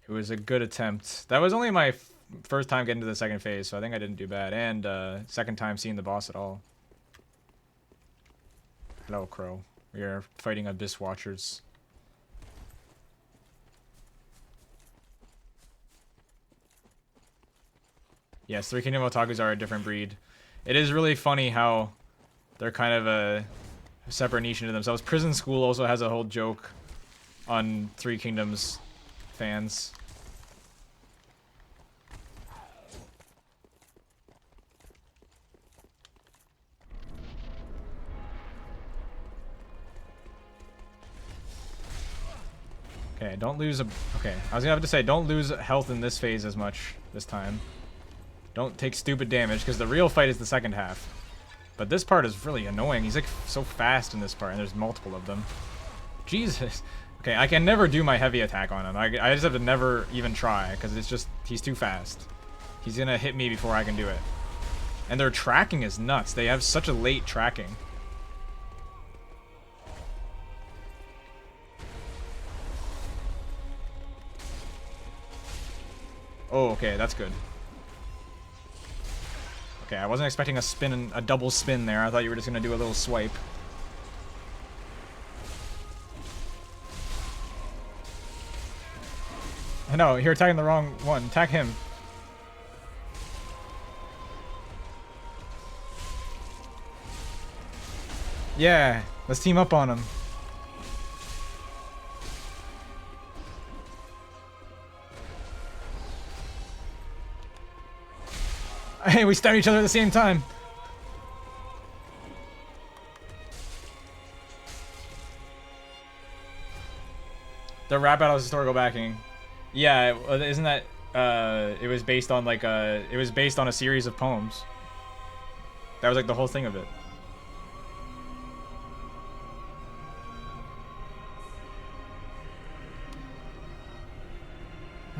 It was a good attempt. That was only my first time getting to the second phase, so I think I didn't do bad. And second time seeing the boss at all. Hello, Crow. We are fighting Abyss Watchers. Yes, Three Kingdom Otakus are a different breed. It is really funny how they're kind of a separate niche into themselves. Prison School also has a whole joke on Three Kingdoms fans. Okay, don't lose a... Okay, I was gonna have to say, don't lose health in this phase as much this time. Don't take stupid damage, because the real fight is the second half. But this part is really annoying. He's like so fast in this part, and there's multiple of them. Jesus. Okay, I can never do my heavy attack on him. I just have to never even try, because it's just... He's too fast. He's gonna hit me before I can do it. And their tracking is nuts. They have such a late tracking. Oh, okay, that's good. Okay, I wasn't expecting a double spin there. I thought you were just gonna do a little swipe. No, you're attacking the wrong one. Attack him. Yeah, let's team up on him. Hey, we stab each other at the same time. The rap battle is historical backing. Yeah, isn't that it was based on like it was based on a series of poems. That was like the whole thing of it.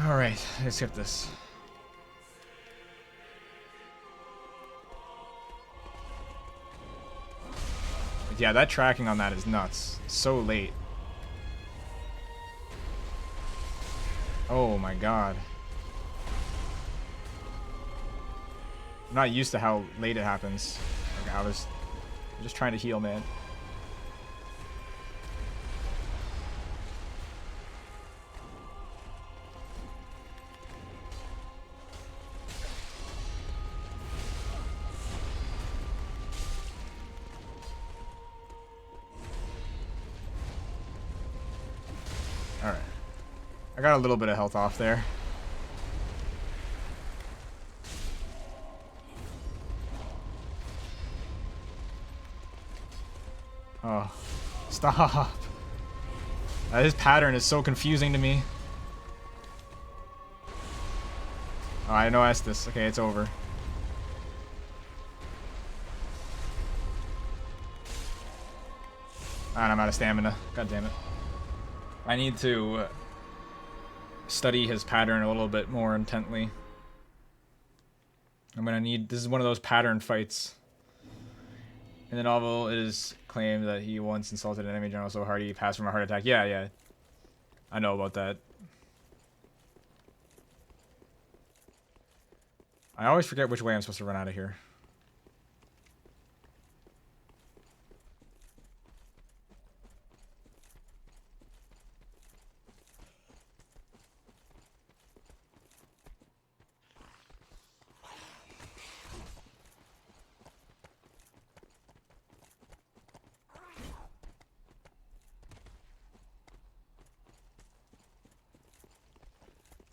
All right, let's skip this. Yeah, that tracking on that is nuts. So late. Oh my god. I'm not used to how late it happens. Like, I'm just trying to heal, man. Alright. I got a little bit of health off there. Oh. Stop. This pattern is so confusing to me. Oh, I know Estus. Okay, it's over. And I'm out of stamina. God damn it. I need to study his pattern a little bit more intently. I'm gonna need... This is one of those pattern fights. In the novel, it is claimed that he once insulted an enemy general so hard he passed from a heart attack. Yeah, yeah. I know about that. I always forget which way I'm supposed to run out of here.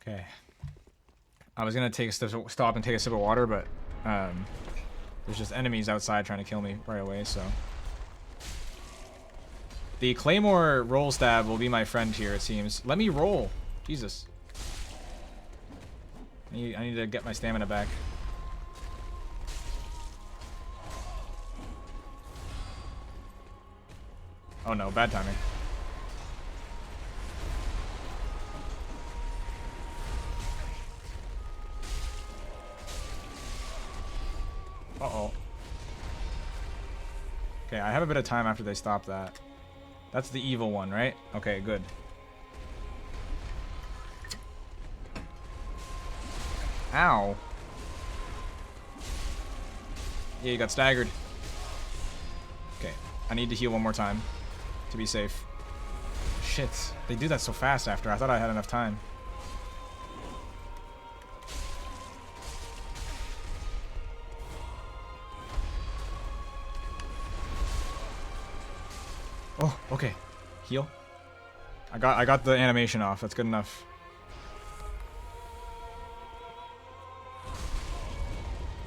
Okay. I was gonna stop and take a sip of water, but there's just enemies outside trying to kill me right away, so. The Claymore roll stab will be my friend here, it seems. Let me roll. Jesus. I need to get my stamina back. Oh no, bad timing. Uh-oh. Okay, I have a bit of time after they stop that. That's the evil one, right? Okay, good. Ow. Yeah, you got staggered. Okay, I need to heal one more time to be safe. Shit, they do that so fast after. I thought I had enough time. Oh, okay. Heal. I got the animation off. That's good enough.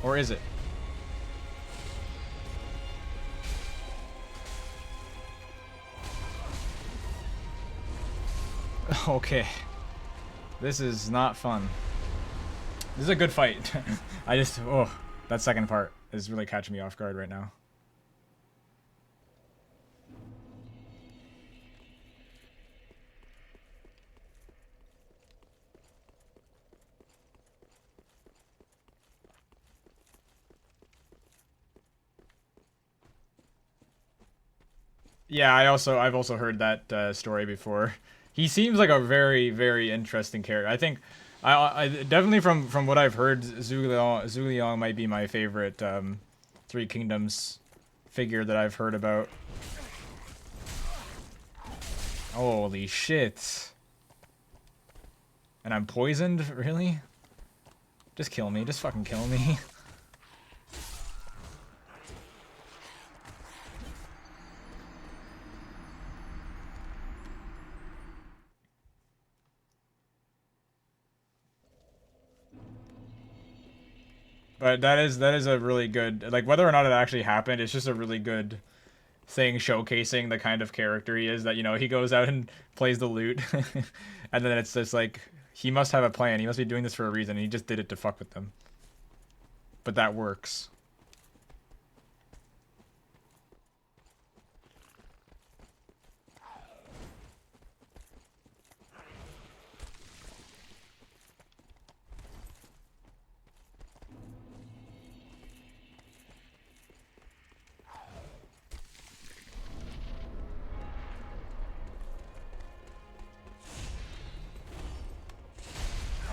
Or is it? Okay. This is not fun. This is a good fight. Oh, that second part is really catching me off guard right now. Yeah, I've also heard that story before. He seems like a very, very interesting character. I think, I definitely from what I've heard, Zhu Liang might be my favorite Three Kingdoms figure that I've heard about. Holy shit! And I'm poisoned, really? Just kill me. Just fucking kill me. But that is a really good, like, whether or not it actually happened, it's just a really good thing showcasing the kind of character he is, that, you know, he goes out and plays the lute and then it's just like, he must have a plan, he must be doing this for a reason, and he just did it to fuck with them. But that works.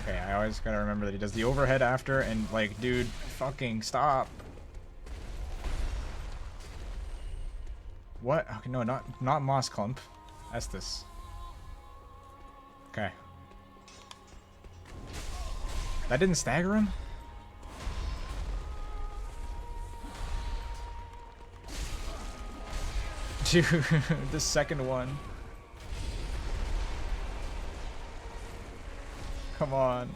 Okay, I always gotta remember that he does the overhead after, and, like, dude, fucking stop. What? Okay, no, not Moss Clump. Estes. Okay. That didn't stagger him? Dude, the second one. Come on.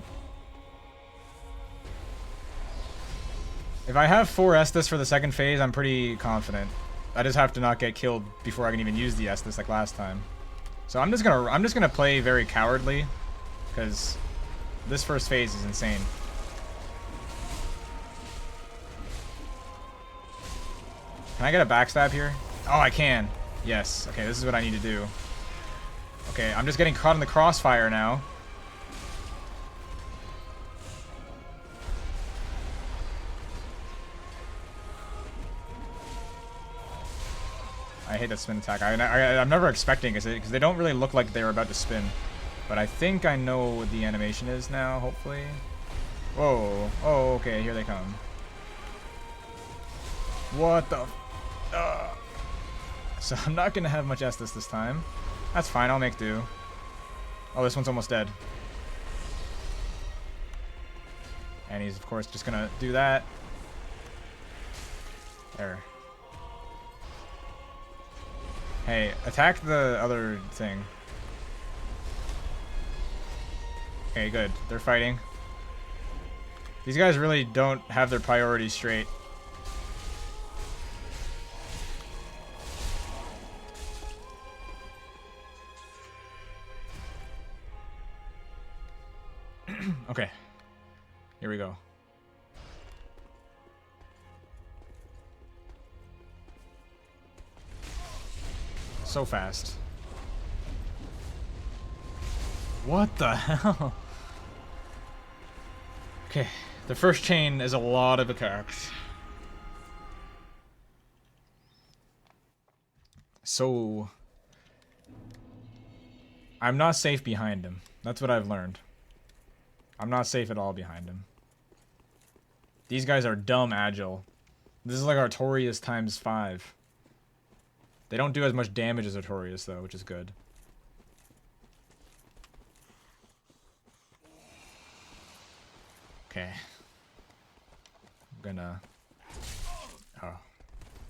If I have 4 Estus for the second phase, I'm pretty confident. I just have to not get killed before I can even use the Estus like last time. So I'm just gonna play very cowardly, because this first phase is insane. Can I get a backstab here? Oh, I can. Yes. Okay, this is what I need to do. Okay, I'm just getting caught in the crossfire now. I hate that spin attack. I'm never expecting it because they don't really look like they're about to spin. But I think I know what the animation is now, hopefully. Whoa. Oh, okay, here they come. What the... So I'm not gonna have much Estus this time. That's fine, I'll make do. Oh, this one's almost dead. And he's, of course, just gonna do that. There. Hey, attack the other thing. Okay, good. They're fighting. These guys really don't have their priorities straight. Okay. Here we go. So fast. What the hell? Okay. The first chain is a lot of attacks. So... I'm not safe behind him. That's what I've learned. I'm not safe at all behind him. These guys are dumb agile. This is like Artorias times 5. They don't do as much damage as Artorias, though, which is good. Okay. I'm gonna... Oh.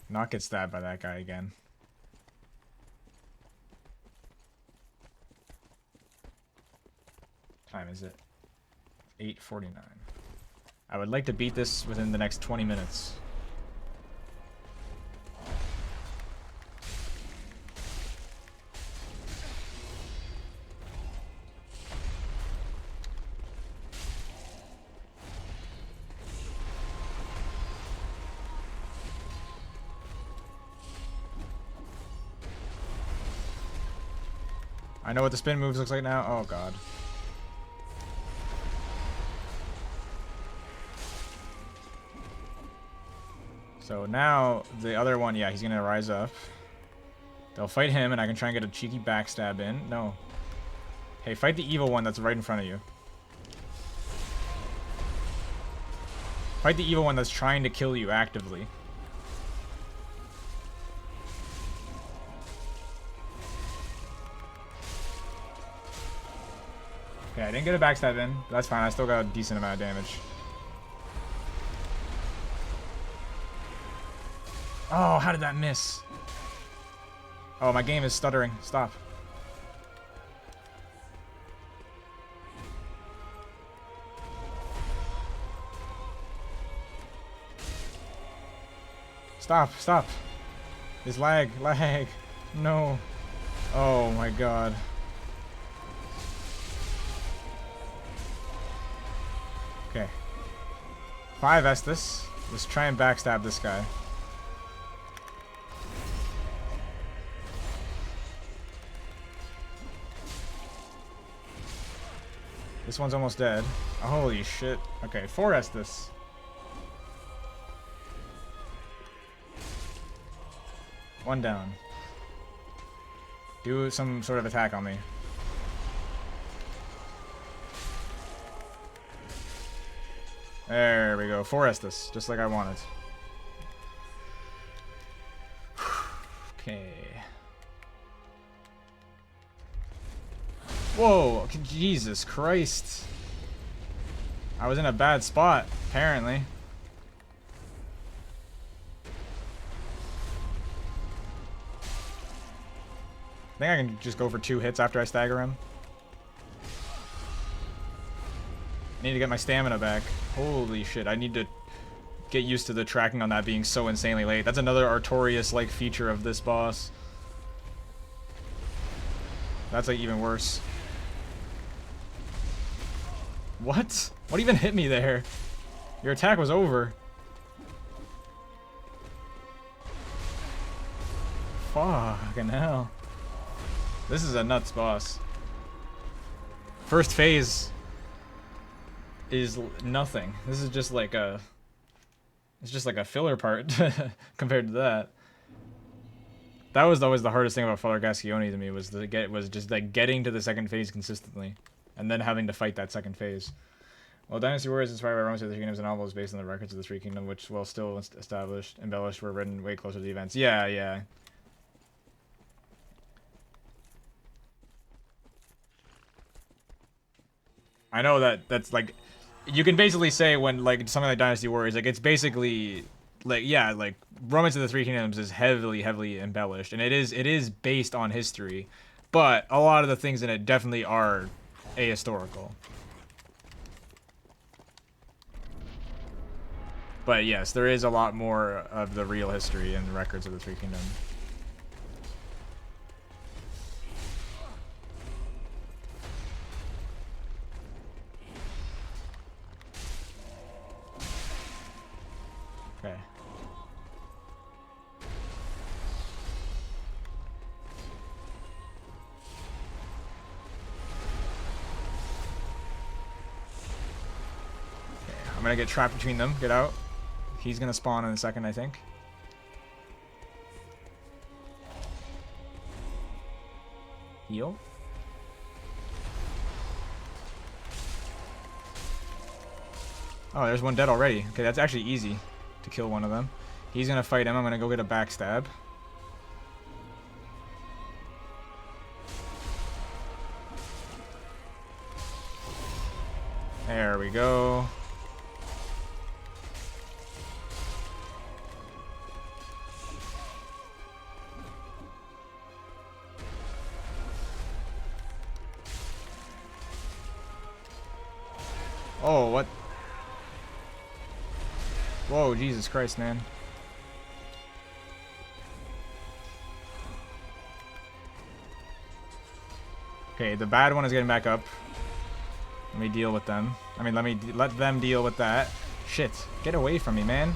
Not get stabbed by that guy again. What time is it? 8:49. I would like to beat this within the next 20 minutes. I know what the spin moves looks like now. Oh god. So now the other one, yeah, he's gonna rise up. They'll fight him, and I can try and get a cheeky backstab in. No. Hey, fight the evil one that's right in front of you. Fight the evil one that's trying to kill you actively. Okay, I didn't get a backstab in. But that's fine. I still got a decent amount of damage. Oh, how did that miss? Oh, my game is stuttering. Stop. Stop, stop. It's lag, lag. No. Oh my god. Okay. 5 Estus. Let's try and backstab this guy. This one's almost dead. Oh, holy shit. Okay, 4 Estus. One down. Do some sort of attack on me. There we go. 4 Estus, just like I wanted. Okay. Whoa, Jesus Christ. I was in a bad spot, apparently. I think I can just go for 2 hits after I stagger him. I need to get my stamina back. Holy shit, I need to get used to the tracking on that being so insanely late. That's another Artorias-like feature of this boss. That's like even worse. What? What even hit me there? Your attack was over. Fucking hell. This is a nuts boss. First phase is nothing. This is just like a... It's just like a filler part compared to that. That was always the hardest thing about Father Gascione to me, was just like getting to the second phase consistently. And then having to fight that second phase. Well, Dynasty Warriors is inspired by Romance of the Three Kingdoms, a novel is based on the records of the Three Kingdoms, which, while still established, embellished, were written way closer to the events. Yeah, yeah. I know that's like, you can basically say when like something like Dynasty Warriors, like it's basically like, yeah, like Romance of the Three Kingdoms is heavily embellished, and it is based on history, but a lot of the things in it definitely are ahistorical. But yes, there is a lot more of the real history in the records of the Three Kingdoms. Okay. I'm gonna get trapped between them. Get out. He's gonna spawn in a second, I think. Heal. Oh, there's one dead already. Okay, that's actually easy to kill one of them. He's gonna fight him. I'm gonna go get a backstab. There we go. Oh, what? Whoa, Jesus Christ, man. Okay, the bad one is getting back up. Let me deal with them. I mean, let them deal with that. Shit, get away from me, man.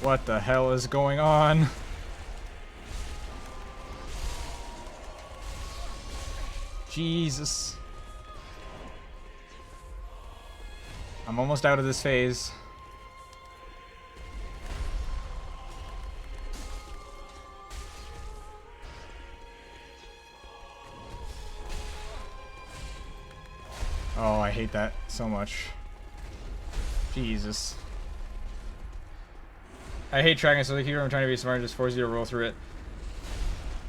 What the hell is going on? Jesus. I'm almost out of this phase. Oh, I hate that so much. Jesus. I hate tracking, so like here I'm trying to be smart and just force you to roll through it.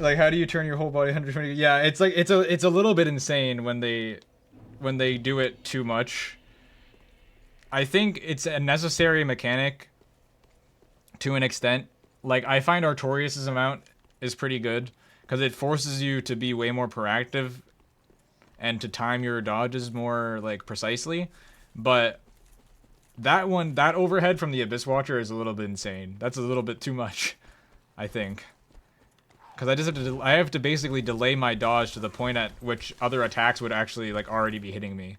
Like, how do you turn your whole body 120? Yeah, it's like it's a little bit insane when they do it too much. I think it's a necessary mechanic to an extent. Like, I find Artorias' amount is pretty good because it forces you to be way more proactive and to time your dodges more like precisely. But that one, that overhead from the Abyss Watcher is a little bit insane. That's a little bit too much, I think. Because I have to basically delay my dodge to the point at which other attacks would actually like already be hitting me.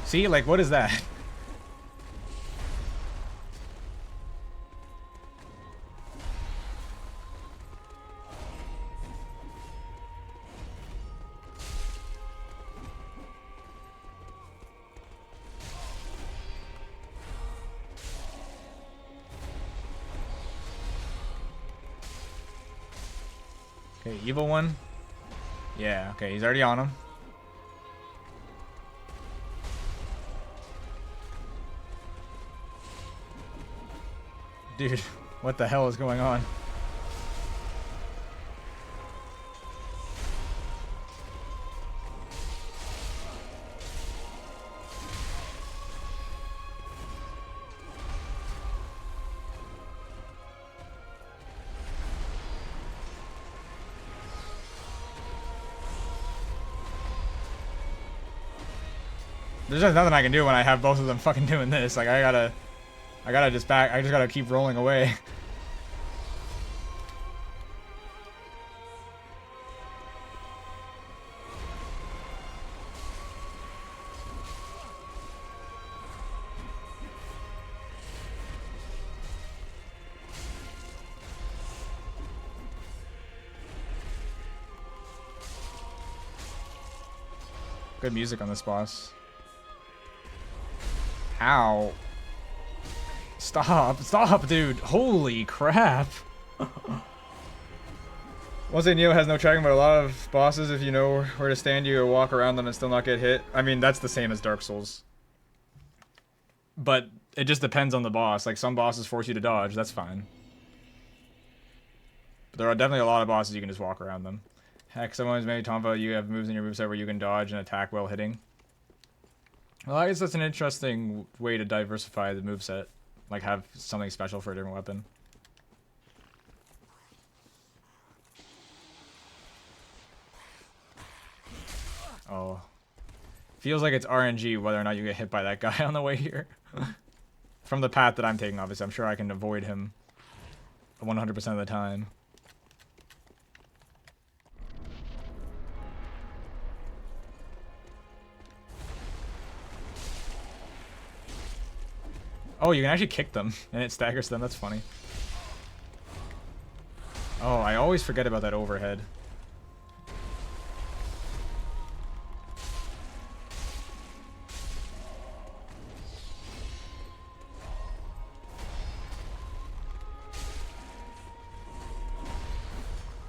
See, like, what is that? Okay, evil one. Yeah, okay, he's already on him. Dude, what the hell is going on? There's just nothing I can do when I have both of them fucking doing this. Like, I just gotta keep rolling away. Good music on this boss. Ow. Stop. Stop, dude. Holy crap. Once again, Neo has no tracking, but a lot of bosses, if you know where to stand, you walk around them and still not get hit. I mean, that's the same as Dark Souls. But it just depends on the boss. Like, some bosses force you to dodge. That's fine. But there are definitely a lot of bosses you can just walk around them. Heck, someone's maybe Tomba, you have moves in your moveset where you can dodge and attack while hitting. Well, I guess that's an interesting way to diversify the moveset. Like, have something special for a different weapon. Oh. Feels like it's RNG whether or not you get hit by that guy on the way here. From the path that I'm taking, obviously. I'm sure I can avoid him 100% of the time. Oh, you can actually kick them, and it staggers them. That's funny. Oh, I always forget about that overhead.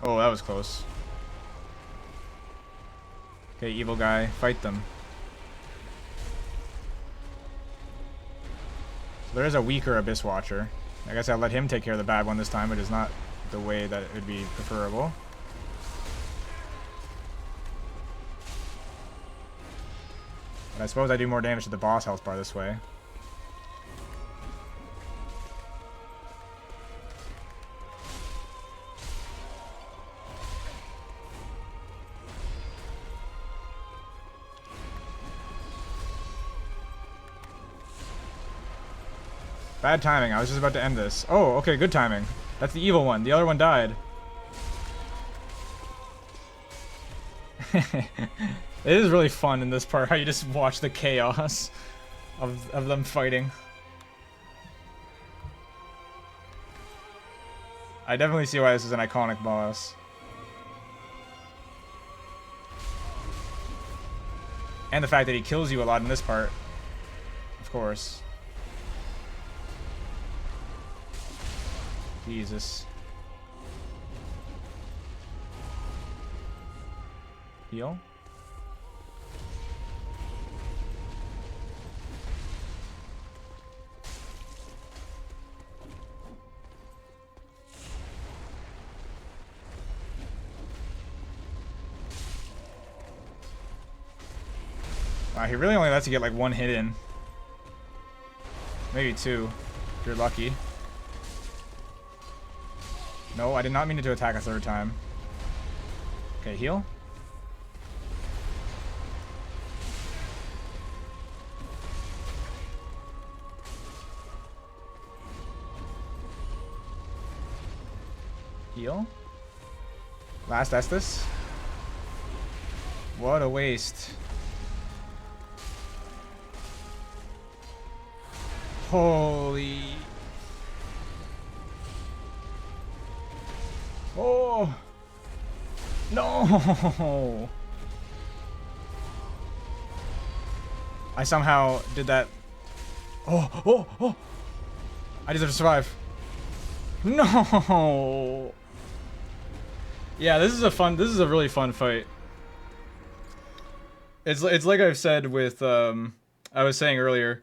Oh, that was close. Okay, evil guy, fight them. So there is a weaker Abyss Watcher. I guess I'll let him take care of the bad one this time, which is not the way that it would be preferable. But I suppose I do more damage to the boss health bar this way. Bad timing. I was just about to end this. Oh, okay, good timing. That's the evil one. The other one died. It is really fun in this part how you just watch the chaos of them fighting. I definitely see why this is an iconic boss. And the fact that he kills you a lot in this part. Of course. Jesus. Heal? Wow, he really only lets you get like one hit in. Maybe two, if you're lucky. No, I did not mean to attack a third time. Okay, heal. Heal. Last Estus. What a waste. Holy... Oh! No! I somehow did that. Oh! Oh! Oh! I deserve to survive. No! Yeah, this is a really fun fight. It's like I've said with, I was saying earlier,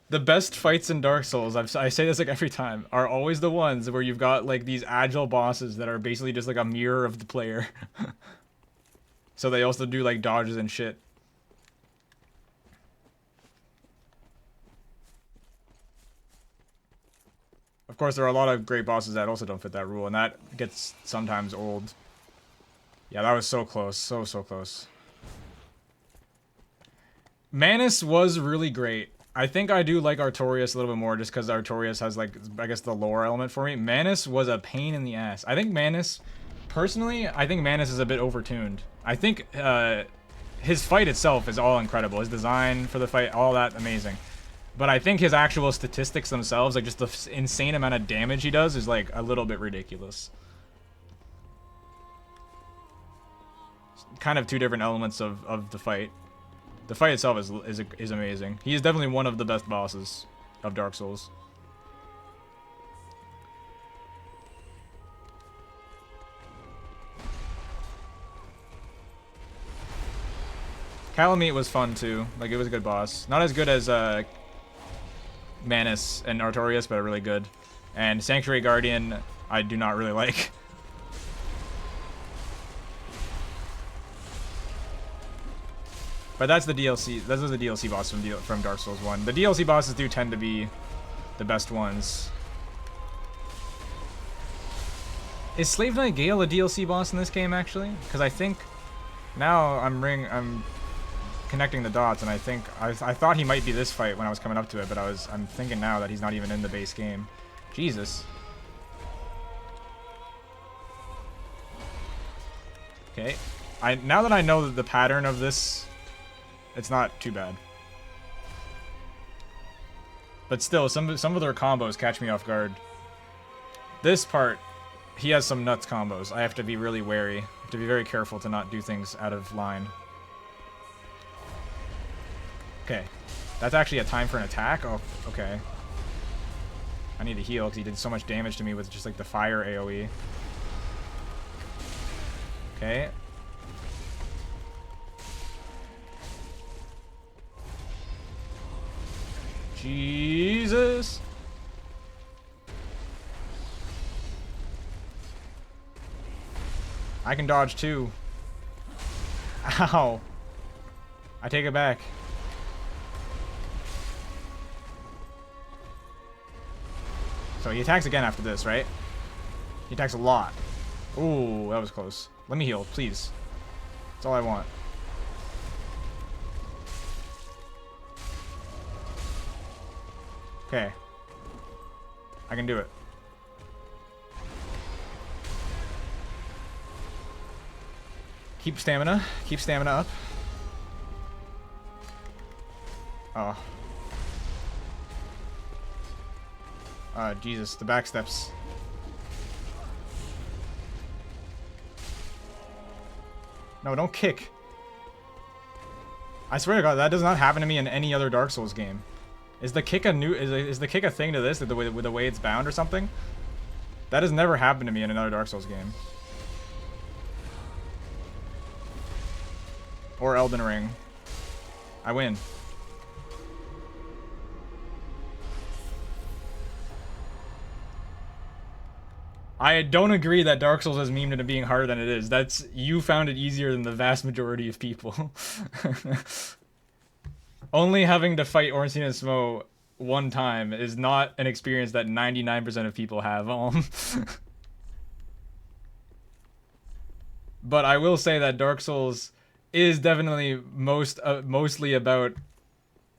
the best fights in Dark Souls, I say this like every time, are always the ones where you've got like these agile bosses that are basically just like a mirror of the player. So they also do like dodges and shit. Of course, there are a lot of great bosses that also don't fit that rule, and that gets sometimes old. Yeah, that was so close. So close. Manus was really great. I think I do like Artorias a little bit more just because Artorias has, like, I guess the lore element for me. Manus was a pain in the ass. I think Manus, personally, I think Manus is a bit overtuned. I think his fight itself is all incredible. His design for the fight, all that, amazing. But I think his actual statistics themselves, like just the insane amount of damage he does, is like a little bit ridiculous. Kind of two different elements of the fight. The fight itself is amazing. He is definitely one of the best bosses of Dark Souls. Calamite was fun too. Like, it was a good boss. Not as good as Manus and Artorias, but really good. And Sanctuary Guardian, I do not really like. But that's the DLC. This is the DLC boss from Dark Souls 1. The DLC bosses do tend to be the best ones. Is Slave Knight Gale a DLC boss in this game, actually? Because I think now I'm connecting the dots, and I think I thought he might be this fight when I was coming up to it, but I'm thinking now that he's not even in the base game. Jesus. Okay. Now that I know the pattern of this, it's not too bad. But still, some of their combos catch me off guard. This part, he has some nuts combos. I have to be really wary. I have to be very careful to not do things out of line. Okay. That's actually a time for an attack? Oh, okay. I need to heal because he did so much damage to me with just like the fire AoE. Okay. Jesus. I can dodge too. Ow. I take it back. So he attacks again after this, right? He attacks a lot. Ooh, that was close. Let me heal, please. That's all I want. Okay. I can do it. Keep stamina. Keep stamina up. Oh. Jesus, the back steps. No, don't kick. I swear to God, that does not happen to me in any other Dark Souls game. Is the kick is the kick a thing to this, with the way it's bound or something? That has never happened to me in another Dark Souls game. Or Elden Ring. I win. I don't agree that Dark Souls is memed into being harder than it is. You found it easier than the vast majority of people. Only having to fight Ornstein and Smo one time is not an experience that 99% of people have. But I will say that Dark Souls is definitely mostly about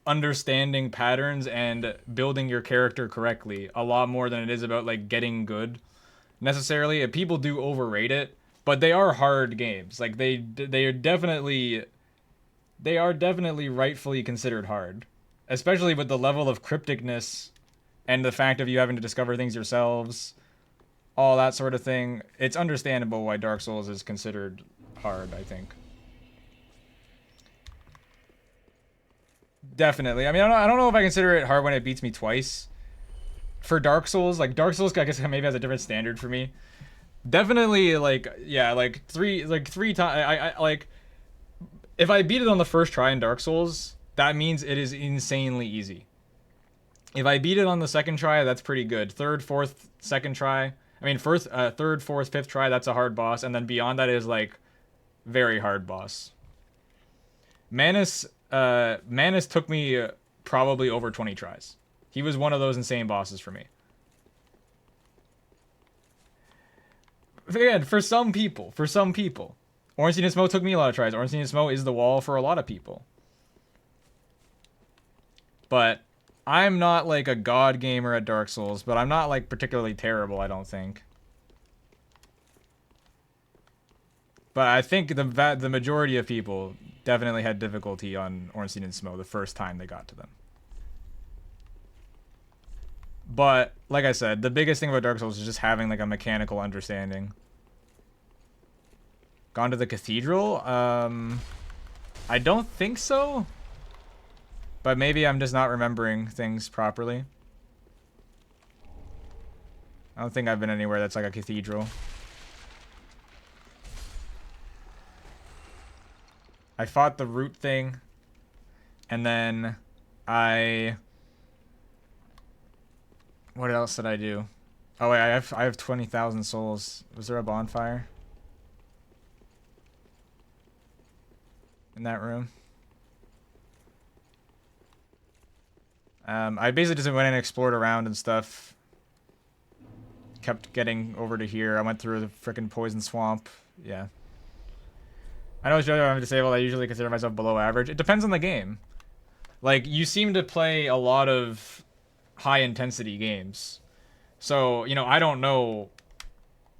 understanding patterns and building your character correctly, a lot more than it is about like getting good necessarily. People do overrate it, but they are hard games. Like they are definitely rightfully considered hard, especially with the level of crypticness and the fact of you having to discover things yourselves, all that sort of thing. It's understandable why Dark Souls is considered hard, I think. Definitely. I mean, I don't know if I consider it hard when it beats me twice. For Dark Souls, like Dark Souls, I guess maybe has a different standard for me. Definitely, like, yeah, like three times. I like, if I beat it on the first try in Dark Souls, that means it is insanely easy. If I beat it on the second try, that's pretty good. Third, fourth, second try. I mean, third, fourth, fifth try, that's a hard boss, and then beyond that is like very hard boss. Manus took me probably over 20 tries. He was one of those insane bosses for me. Again, for some people. Ornstein and Smo took me a lot of tries. Ornstein and Smo is the wall for a lot of people. But I'm not like a god gamer at Dark Souls, but I'm not like particularly terrible, I don't think. But I think the majority of people definitely had difficulty on Ornstein and Smo the first time they got to them. But, like I said, the biggest thing about Dark Souls is just having, like, a mechanical understanding. Gone to the cathedral? I don't think so. But maybe I'm just not remembering things properly. I don't think I've been anywhere that's like a cathedral. I fought the root thing. And then I... What else did I do? Oh wait, I have 20,000 souls. Was there a bonfire? In that room? I basically just went and explored around and stuff. Kept getting over to here. I went through the frickin' poison swamp. Yeah. I know it's joking I'm disabled. I usually consider myself below average. It depends on the game. Like, you seem to play a lot of high-intensity games. So, you know, I don't know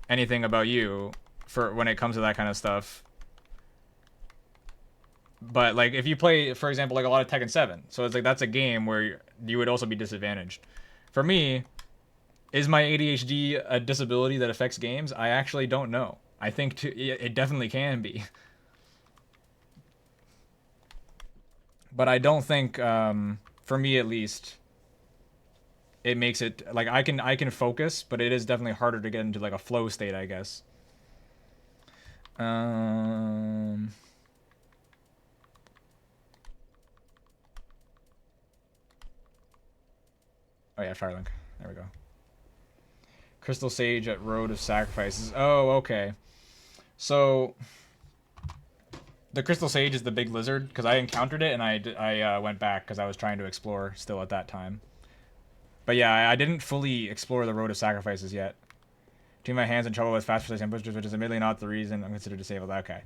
anything about you for when it comes to that kind of stuff. But, like, if you play, for example, like a lot of Tekken 7, so it's like that's a game where you would also be disadvantaged. For me, is my ADHD a disability that affects games? I actually don't know. I think it definitely can be. But I don't think, for me at least, it makes it, like, I can focus, but it is definitely harder to get into, like, a flow state, I guess. Oh yeah, Firelink. There we go. Crystal Sage at Road of Sacrifices. Oh, okay. So, the Crystal Sage is the big lizard, because I encountered it, and I went back, because I was trying to explore still at that time. But yeah, I didn't fully explore the Road of Sacrifices yet. Between my hands in trouble with fast precise ambushes, which is admittedly not the reason I'm considered disabled. Okay.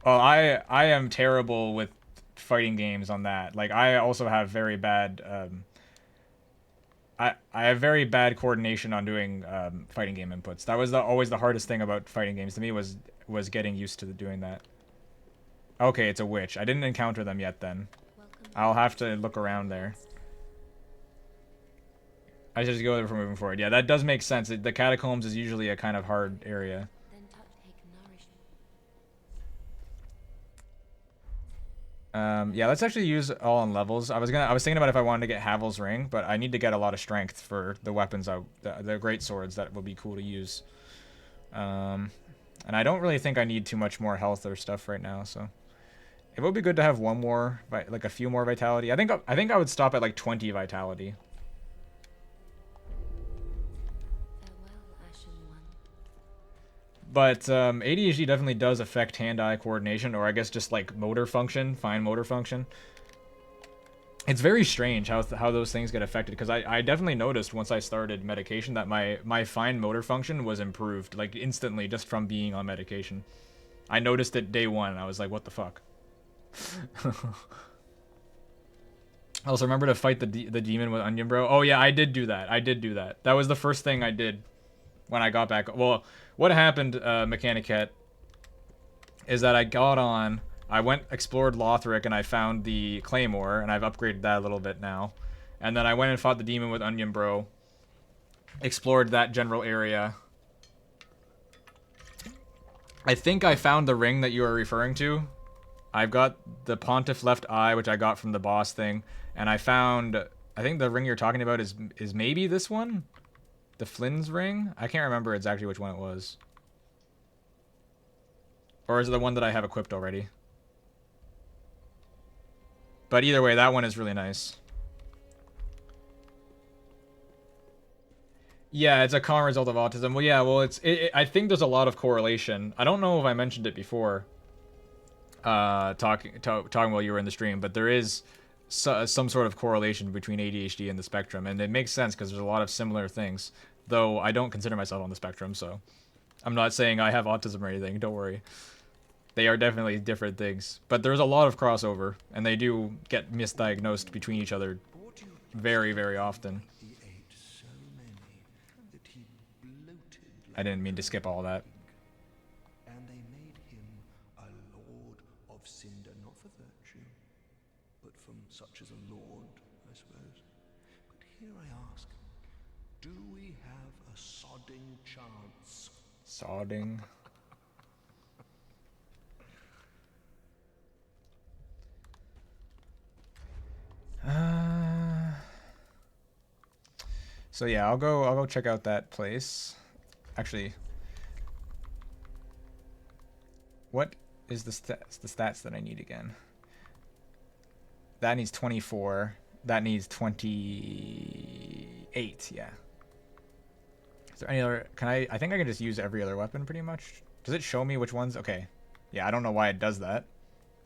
Well, I am terrible with fighting games on that. Like, I also have very bad... I have very bad coordination on doing fighting game inputs. That was always the hardest thing about fighting games to me was getting used to doing that. Okay, it's a witch. I didn't encounter them yet then. I'll have to look around there. I should just go there for moving forward. Yeah, that does make sense. The catacombs is usually a kind of hard area. Yeah, let's actually use all on levels. I was thinking about if I wanted to get Havel's ring, but I need to get a lot of strength for the weapons, the great swords that will be cool to use. And I don't really think I need too much more health or stuff right now, so it would be good to have one more, like a few more vitality. I think I would stop at like 20 vitality. But ADHD definitely does affect hand-eye coordination, or I guess just like motor function, fine motor function. It's very strange how those things get affected, because I definitely noticed once I started medication that my fine motor function was improved, like instantly, just from being on medication. I noticed it day one, and I was like, what the fuck? Also, remember to fight the demon with Onion Bro? Oh yeah, I did do that. That was the first thing I did when I got back. Well, what happened, Mechanicat, is that I got on, I explored Lothric, and I found the Claymore, and I've upgraded that a little bit now. And then I went and fought the demon with Onion Bro, explored that general area. I think I found the ring that you are referring to. I've got the Pontiff Left Eye, which I got from the boss thing, and I found, I think the ring you're talking about is maybe this one? The Flynn's ring? I can't remember exactly which one it was. Or is it the one that I have equipped already? But either way, that one is really nice. Yeah, it's a common result of autism. Well, yeah, well, I think there's a lot of correlation. I don't know if I mentioned it before, talking while you were in the stream, but there is some sort of correlation between ADHD and the spectrum, and it makes sense because there's a lot of similar things. Though I don't consider myself on the spectrum, so I'm not saying I have autism or anything. Don't worry. They are definitely different things, but there's a lot of crossover, and they do get misdiagnosed between each other very, very often. I didn't mean to skip all that. And they made him a lord of Cinder, not for virtue, but from such as a lord, I suppose. But here I ask, do we have a sodding chance? Sodding? So yeah, I'll go check out that place. Actually, what is the stats that I need again? That needs 24. That needs 28. Yeah. Is there any other? Can I think I can just use every other weapon pretty much. Does it show me which ones? Okay. Yeah, I don't know why it does that,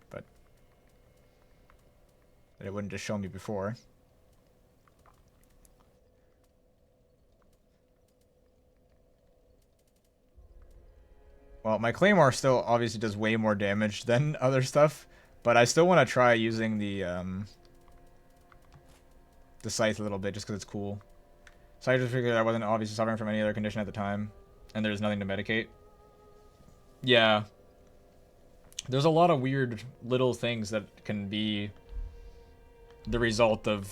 but it wouldn't just show me before. Well, my Claymore still obviously does way more damage than other stuff, but I still want to try using the scythe a little bit just because it's cool. So I just figured I wasn't obviously suffering from any other condition at the time, and there's nothing to medicate. Yeah. There's a lot of weird little things that can be the result of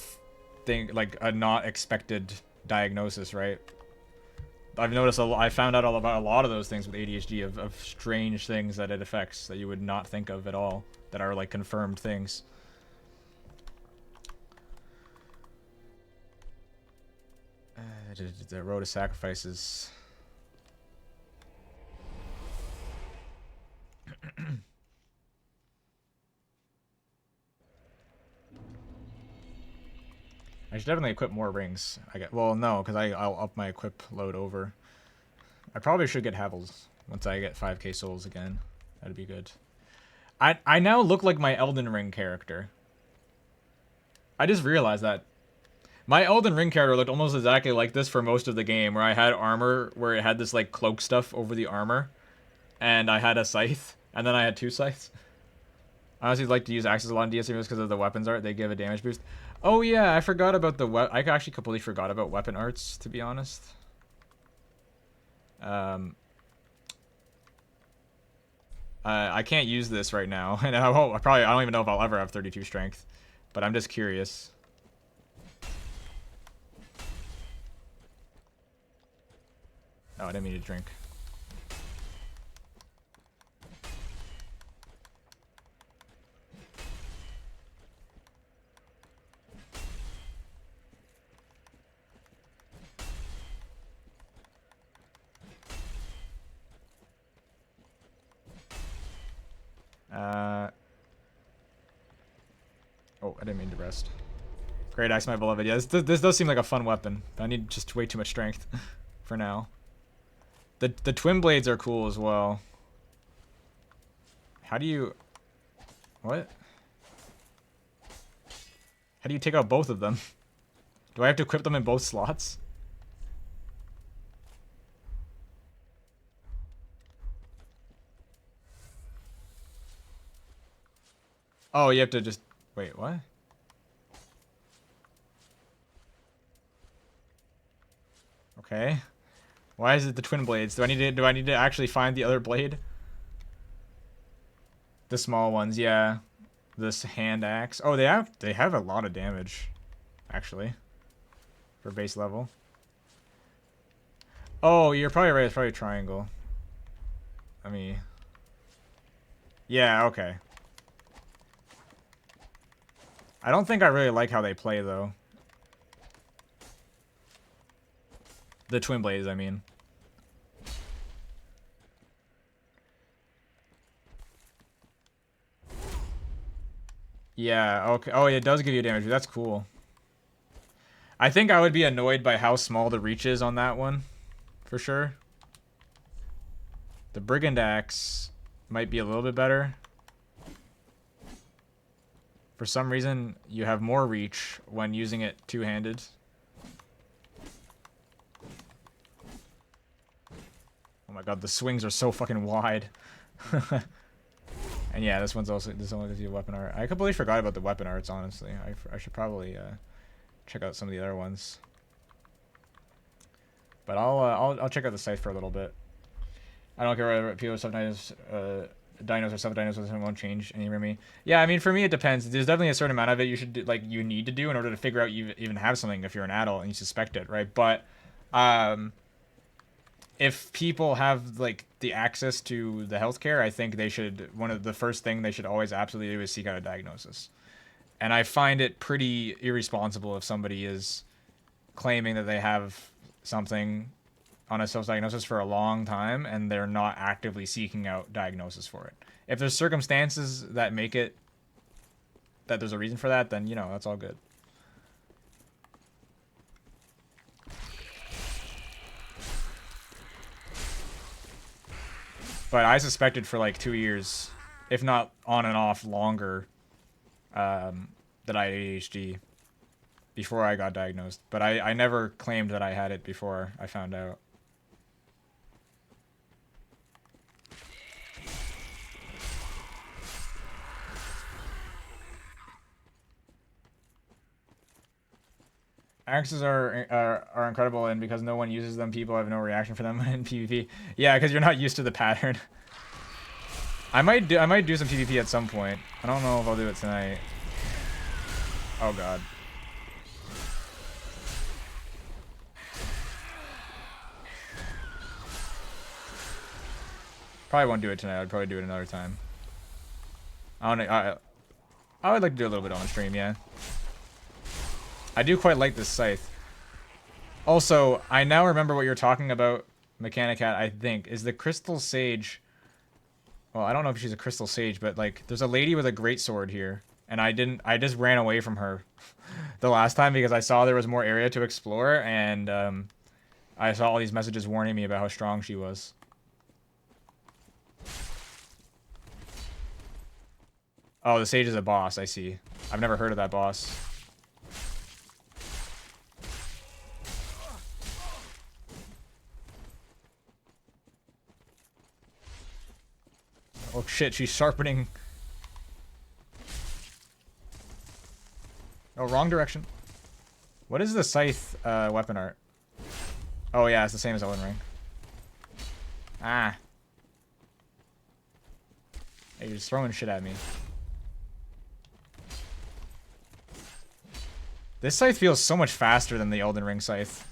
like a not expected diagnosis, right? I've noticed I found out all about a lot of those things with ADHD of strange things that it affects that you would not think of at all that are like confirmed things. The road of sacrifices. I should definitely equip more rings. Well, no, because I'll up my equip load over. I probably should get Havels once I get 5k souls again. That'd be good. I now look like my Elden Ring character. I just realized that. My Elden Ring character looked almost exactly like this for most of the game, where I had armor, where it had this like cloak stuff over the armor, and I had a scythe, and then I had 2 scythes. I honestly like to use axes a lot in DSM because of the weapons art. They give a damage boost. Oh yeah, I forgot about I actually completely forgot about weapon arts, to be honest. I can't use this right now, and I don't even know if I'll ever have 32 strength, but I'm just curious. Oh, I didn't mean to drink. Oh, I didn't mean to rest. Great axe, my beloved. Yeah, this does seem like a fun weapon. I need just way too much strength for now. The twin blades are cool as well. How do you... What? How do you take out both of them? Do I have to equip them in both slots? Oh, you have to just... Wait, what? Okay. Why is it the twin blades? Do I need to actually find the other blade? The small ones, yeah. This hand axe. Oh, they have a lot of damage, actually, for base level. Oh, you're probably right. It's probably triangle. I mean, yeah, okay. I don't think I really like how they play though. The twin blades, I mean. Yeah, okay. Oh, it does give you damage. That's cool. I think I would be annoyed by how small the reach is on that one. For sure. The Brigand Axe might be a little bit better. For some reason, you have more reach when using it two-handed. Oh my god, the swings are so fucking wide. And yeah, this one only gives you weapon art. I completely forgot about the weapon arts, honestly. I should probably check out some of the other ones. But I'll check out the site for a little bit. I don't care whether people stuff dinos or stuff dinos won't change any for me. Yeah, I mean for me it depends. There's definitely a certain amount of it you should do, you need to do in order to figure out you even have something if you're an adult and you suspect it, right? But if people have the access to the healthcare, I think they should, one of the first thing they should always absolutely do is seek out a diagnosis. And I find it pretty irresponsible if somebody is claiming that they have something on a self-diagnosis for a long time and they're not actively seeking out diagnosis for it. If there's circumstances that make it that there's a reason for that, then, you know, that's all good. But I suspected for like 2 years, if not on and off longer, that I had ADHD before I got diagnosed. But I never claimed that I had it before I found out. Axes are incredible, and because no one uses them, people have no reaction for them in PvP. Yeah, because you're not used to the pattern. I might do some PvP at some point. I don't know if I'll do it tonight. Oh god. Probably won't do it tonight. I'd probably do it another time. I would like to do a little bit on stream, yeah. I do quite like this scythe. Also, I now remember what you're talking about, Mechanicat, I think. Is the Crystal Sage... Well, I don't know if she's a Crystal Sage, but, like, there's a lady with a greatsword here. And I just ran away from her the last time because I saw there was more area to explore, and, I saw all these messages warning me about how strong she was. Oh, the Sage is a boss, I see. I've never heard of that boss. Oh shit, she's sharpening. Oh, wrong direction. What is the scythe weapon art? Oh yeah, it's the same as Elden Ring. Ah. Hey, you're just throwing shit at me. This scythe feels so much faster than the Elden Ring scythe.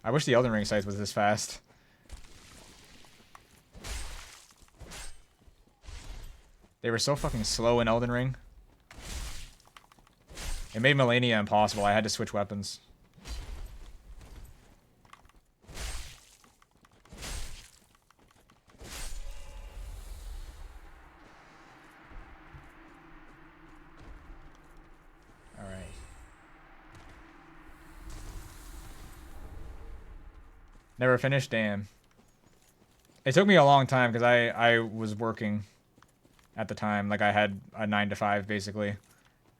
I wish the Elden Ring scythe was this fast. They were so fucking slow in Elden Ring. It made Melania impossible. I had to switch weapons. Alright. Never finished? Damn. It took me a long time because I was working at the time. Like, I had a 9 to 5 basically,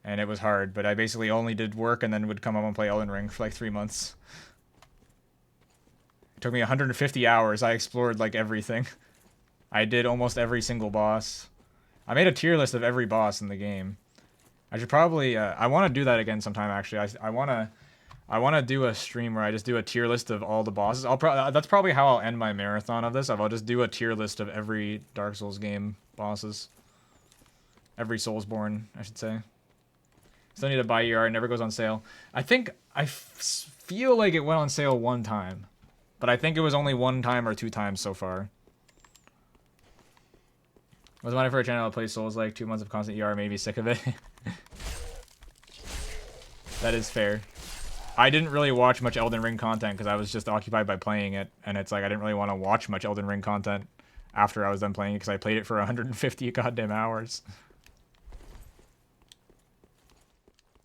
and it was hard, but I basically only did work and then would come home and play Elden Ring for like 3 months. It took me 150 hours. I explored like everything. I did almost every single boss. I made a tier list of every boss in the game. I should probably I want to do that again sometime actually. I want to do a stream where I just do a tier list of all the bosses. That's probably how I'll end my marathon of this. I'll just do a tier list of every Dark Souls game bosses. Every Soulsborne, I should say. Still need to buy ER. It never goes on sale. I think I feel like it went on sale one time, but I think it was only 1 time or 2 times so far. Was money for a channel that plays Souls like 2 months of constant ER made me sick of it. That is fair. I didn't really watch much Elden Ring content because I was just occupied by playing it, and it's like I didn't really want to watch much Elden Ring content after I was done playing it because I played it for 150 goddamn hours.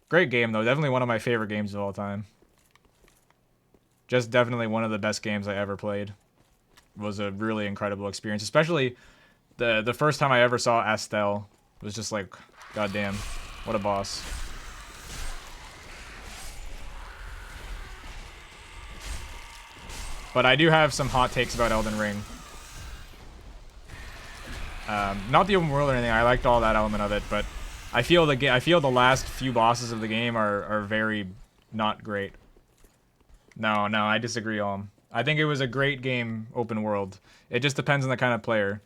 Great game though, definitely one of my favorite games of all time. Just definitely one of the best games I ever played. It was a really incredible experience, especially the first time I ever saw Astel. It was just like, goddamn, what a boss. But I do have some hot takes about Elden Ring. Not the open world or anything. I liked all that element of it, but I feel the last few bosses of the game are very not great. No, I disagree, Alm. I think it was a great game, open world. It just depends on the kind of player.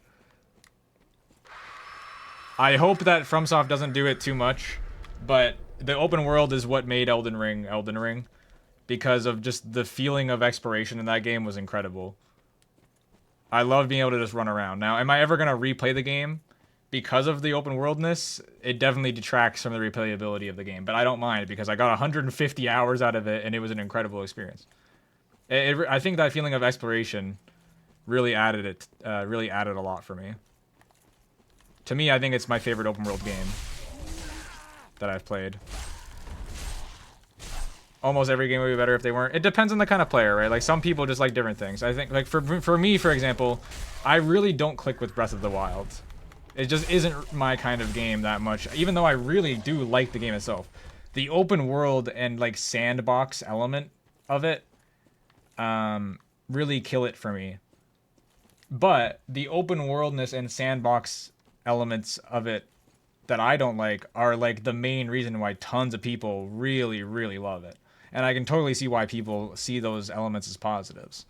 I hope that FromSoft doesn't do it too much, but the open world is what made Elden Ring, because of just the feeling of exploration in that game was incredible. I love being able to just run around. Now, am I ever going to replay the game? because of the open worldness, it definitely detracts from the replayability of the game. But I don't mind because I got 150 hours out of it, and it was an incredible experience. I think that feeling of exploration really added a lot for me. To me, I think it's my favorite open world game that I've played. Almost every game would be better if they weren't. It depends on the kind of player, right? Like, some people just like different things. I think, like, for me, for example, I really don't click with Breath of the Wild. It just isn't my kind of game that much, even though I really do like the game itself. The open world and, like, sandbox element of it really kill it for me. But the open worldness and sandbox elements of it that I don't like are, like, the main reason why tons of people really, really love it. And I can totally see why people see those elements as positives.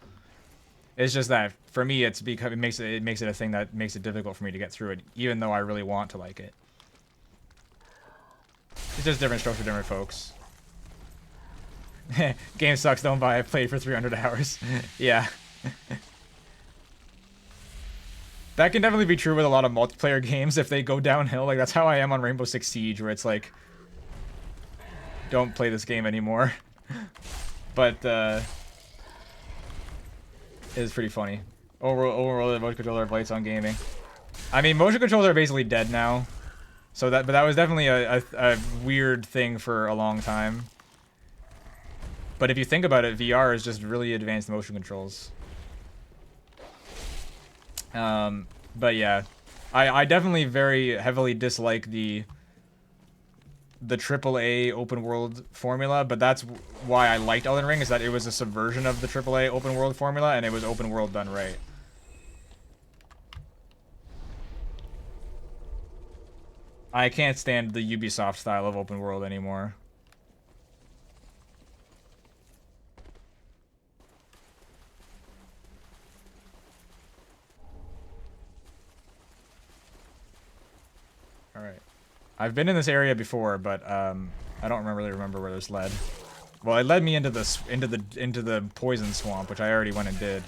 It's just that for me, it's because it makes it a thing that makes it difficult for me to get through it, even though I really want to like it. It's just different strokes for different folks. Game sucks, don't buy. I played for 300 hours. Yeah. That can definitely be true with a lot of multiplayer games if they go downhill. Like, that's how I am on Rainbow Six Siege, where it's like, don't play this game anymore. But, it's pretty funny. Overall, the motion controller blights on gaming. I mean, motion controllers are basically dead now. So but that was definitely a weird thing for a long time. But if you think about it, VR is just really advanced motion controls. But yeah, I definitely very heavily dislike the AAA open world formula, but that's why I liked Elden Ring, is that it was a subversion of the AAA open world formula, and it was open world done right. I can't stand the Ubisoft style of open world anymore. Alright. I've been in this area before, but I don't really remember where this led. Well, it led me into the poison swamp, which I already went and did.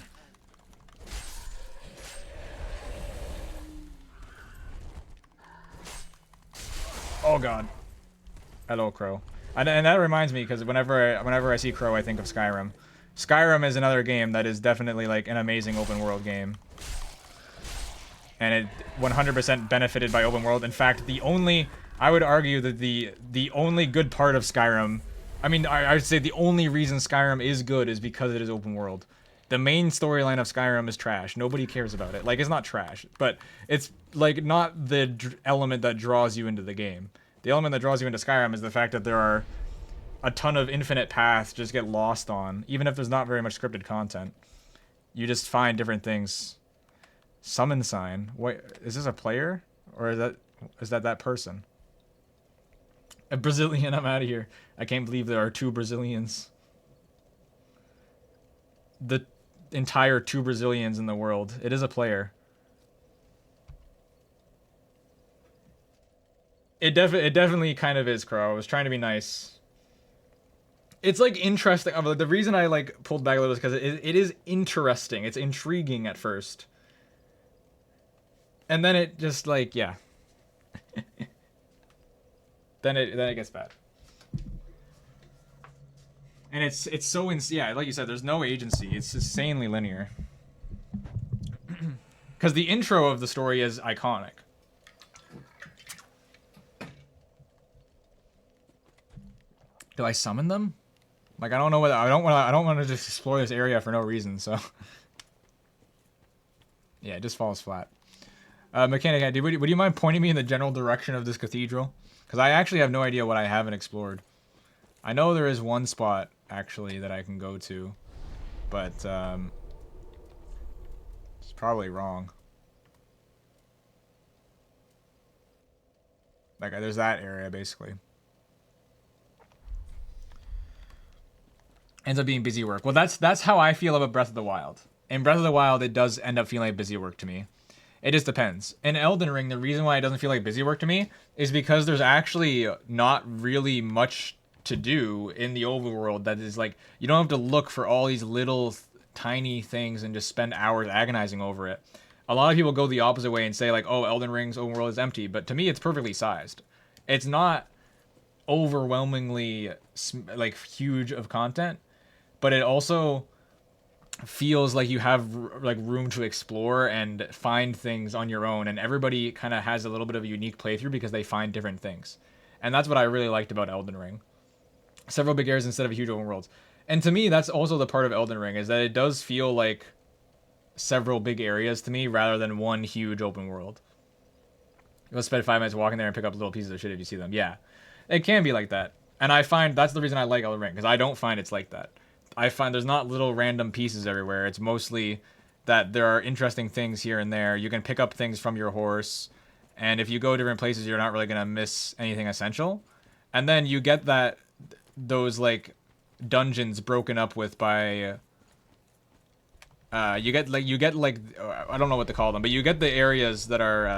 Oh god. Hello, Crow. And that reminds me, because whenever I see Crow, I think of Skyrim. Skyrim is another game that is definitely like an amazing open world game. And it 100% benefited by open world. In fact, I would argue that the only good part of Skyrim, I mean, I would say the only reason Skyrim is good is because it is open world. The main storyline of Skyrim is trash. Nobody cares about it. Like, it's not trash, but it's like not the element that draws you into the game. The element that draws you into Skyrim is the fact that there are a ton of infinite paths just get lost on, even if there's not very much scripted content. You just find different things. Summon sign. Wait, is this a player? Or is that person? A Brazilian, I'm out of here. I can't believe there are 2 Brazilians. The entire 2 Brazilians in the world. It is a player. It definitely kind of is, Crow. I was trying to be nice. It's like interesting. The reason I like pulled back a little is because it is interesting. It's intriguing at first. And then it just like, yeah. then it gets bad. And it's so yeah, like you said, there's no agency. It's insanely linear. Because the intro of the story is iconic. Do I summon them? Like, I don't know whether I don't want to just explore this area for no reason. So yeah, it just falls flat. Mechanic, would you mind pointing me in the general direction of this cathedral? Because I actually have no idea what I haven't explored. I know there is one spot, actually, that I can go to. But, it's probably wrong. Like, there's that area, basically. Ends up being busy work. Well, that's how I feel about Breath of the Wild. In Breath of the Wild, it does end up feeling like busy work to me. It just depends. In Elden Ring, the reason why it doesn't feel like busy work to me is because there's actually not really much to do in the overworld that is like, you don't have to look for all these little tiny things and just spend hours agonizing over it. A lot of people go the opposite way and say like, oh, Elden Ring's open world is empty, but to me it's perfectly sized. It's not overwhelmingly like huge of content, but it also feels like you have like room to explore and find things on your own, and everybody kind of has a little bit of a unique playthrough because they find different things. And that's what I really liked about Elden Ring. Several big areas instead of a huge open world. And to me, that's also the part of Elden Ring, is that it does feel like several big areas to me rather than one huge open world. You'll spend 5 minutes walking there and pick up little pieces of shit if you see them. Yeah, it can be like that. And I find that's the reason I like Elden Ring, because I don't find it's like that. I find there's not little random pieces everywhere. It's mostly that there are interesting things here and there. You can pick up things from your horse, and if you go different places, you're not really going to miss anything essential. And then you get those like dungeons broken up with by you get like I don't know what to call them, but you get the areas that are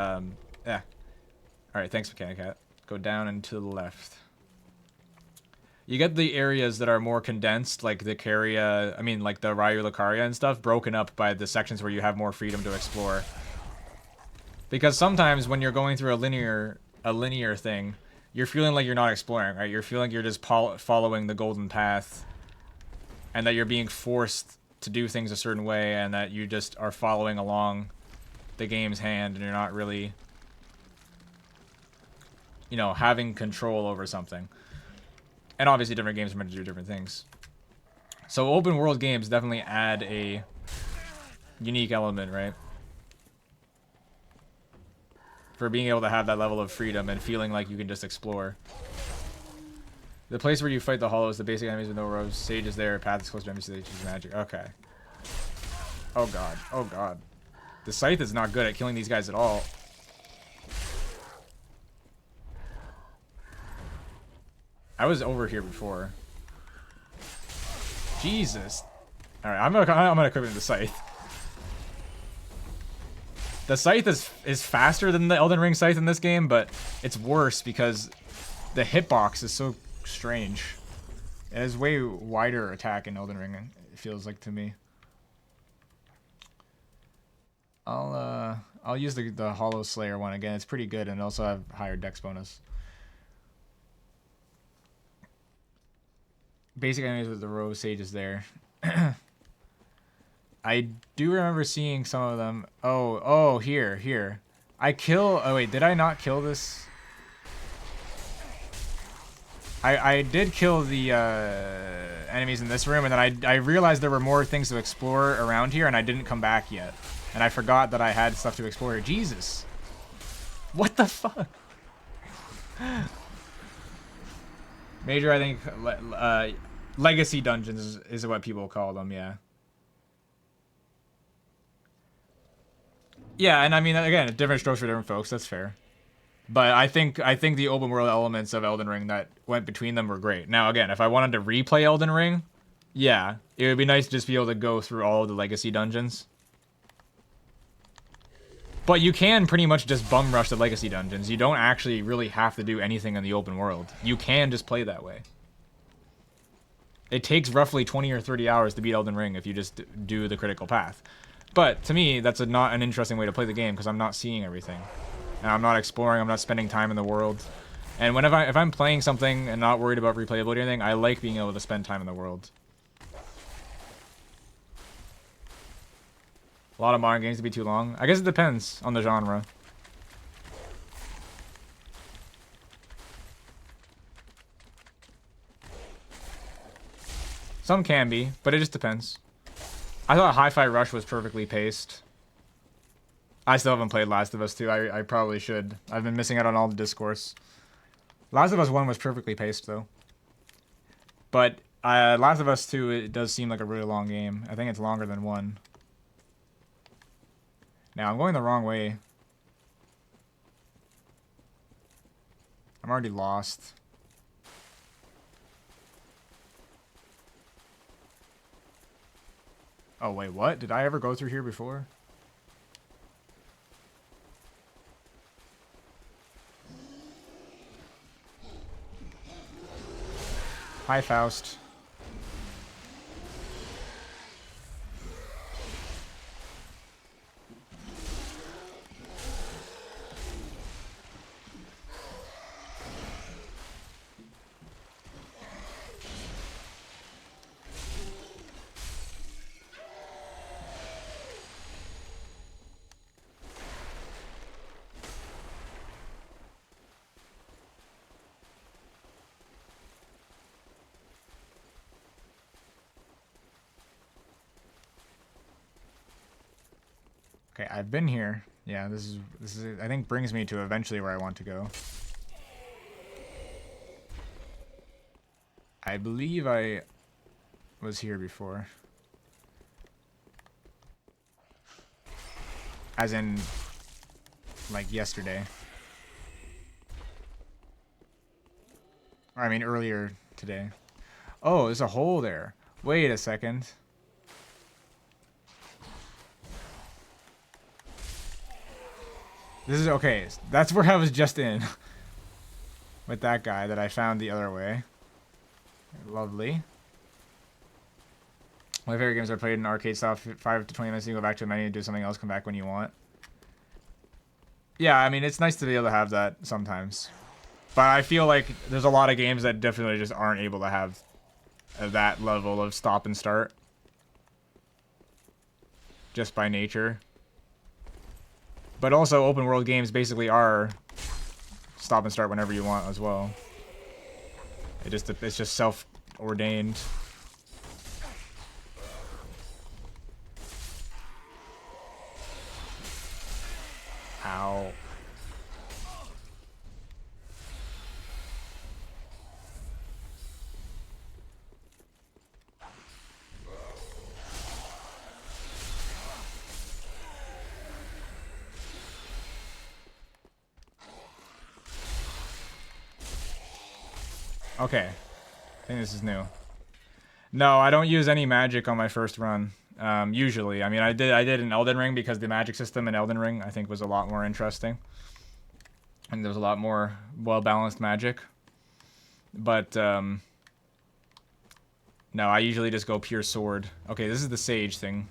all right, thanks Mechanic Cat. Go down and to the left. You get the areas that are more condensed, like the Caria, like the Ryu Lucaria and stuff, broken up by the sections where you have more freedom to explore. Because sometimes when you're going through a linear thing, you're feeling like you're not exploring, right? You're feeling like you're just following the golden path, and that you're being forced to do things a certain way, and that you just are following along the game's hand, and you're not really, having control over something. And obviously different games are meant to do different things. So open world games definitely add a unique element, right? For being able to have that level of freedom and feeling like you can just explore. The place where you fight the hollows, the basic enemies with no rows, sage is there, path is close to enemies, so they choose magic. Okay. Oh god. Oh god. The scythe is not good at killing these guys at all. I was over here before. Jesus. Alright, I'm gonna equip the scythe. The scythe is faster than the Elden Ring scythe in this game, but it's worse because the hitbox is so strange. It has way wider attack in Elden Ring, it feels like to me. I'll use the Hollow Slayer one again. It's pretty good and also have higher dex bonus. Basic enemies with the rose sages there. I do remember seeing some of them. Oh, here. Oh wait, did I not kill this? I did kill the enemies in this room, and then I realized there were more things to explore around here, and I didn't come back yet. And I forgot that I had stuff to explore here. Jesus. What the fuck? Major, I think, legacy dungeons is what people call them, yeah. Yeah, and again, different strokes for different folks, that's fair. But I think the open world elements of Elden Ring that went between them were great. Now, again, if I wanted to replay Elden Ring, yeah, it would be nice to just be able to go through all of the legacy dungeons. But you can pretty much just bum rush the legacy dungeons. You don't actually really have to do anything in the open world. You can just play that way. It takes roughly 20 or 30 hours to beat Elden Ring if you just do the critical path. But to me, that's not an interesting way to play the game because I'm not seeing everything. And I'm not exploring, I'm not spending time in the world. And if I'm playing something and not worried about replayability or anything, I like being able to spend time in the world. A lot of modern games to be too long. I guess it depends on the genre. Some can be, but it just depends. I thought Hi-Fi Rush was perfectly paced. I still haven't played Last of Us 2. I probably should. I've been missing out on all the discourse. Last of Us 1 was perfectly paced, though. But Last of Us 2, it does seem like a really long game. I think it's longer than 1. Now, I'm going the wrong way. I'm already lost. Oh, wait, what? Did I ever go through here before? Hi, Faust. Okay, I've been here. Yeah, this is I think brings me to eventually where I want to go. I believe I was here before. As in, like, yesterday. Or, I mean, earlier today. Oh, there's a hole there. Wait a second. This is okay. That's where I was just in. With that guy that I found the other way. Lovely. My favorite games are played in arcade style. 5 to 20 minutes, you go back to a menu, do something else, come back when you want. Yeah, I mean, it's nice to be able to have that sometimes. But I feel like there's a lot of games that definitely just aren't able to have that level of stop and start. Just by nature. But also, open world games basically are stop and start whenever you want as well. It's just self-ordained. Ow. Okay. I think this is new. No, I don't use any magic on my first run. Usually. I mean, I did in Elden Ring because the magic system in Elden Ring I think was a lot more interesting. And there was a lot more well-balanced magic. But, no, I usually just go pure sword. Okay, this is the sage thing.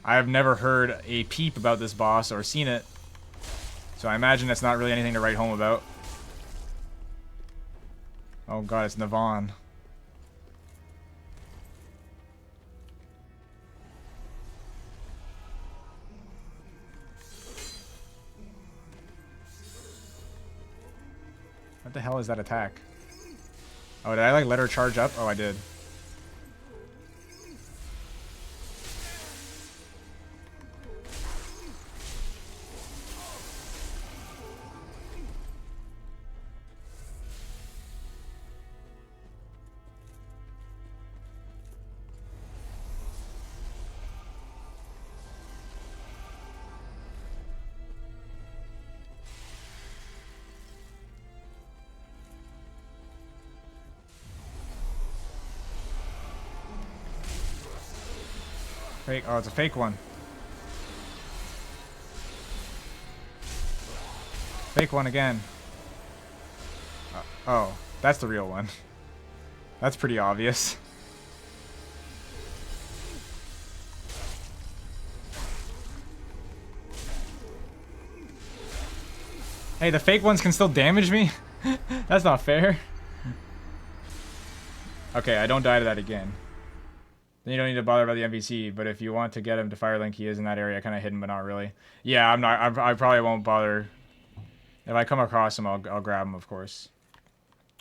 I have never heard a peep about this boss or seen it. So I imagine it's not really anything to write home about. Oh god, it's Navon. What the hell is that attack? Oh, did I like let her charge up? Oh, I did. Fake. Oh, it's a fake one. Fake one again. Oh, that's the real one. That's pretty obvious. Hey, the fake ones can still damage me? That's not fair. Okay, I don't die to that again. Then you don't need to bother about the NPC, but if you want to get him to Firelink, he is in that area, kind of hidden, but not really. Yeah, I'm not. I probably won't bother. If I come across him, I'll grab him, of course.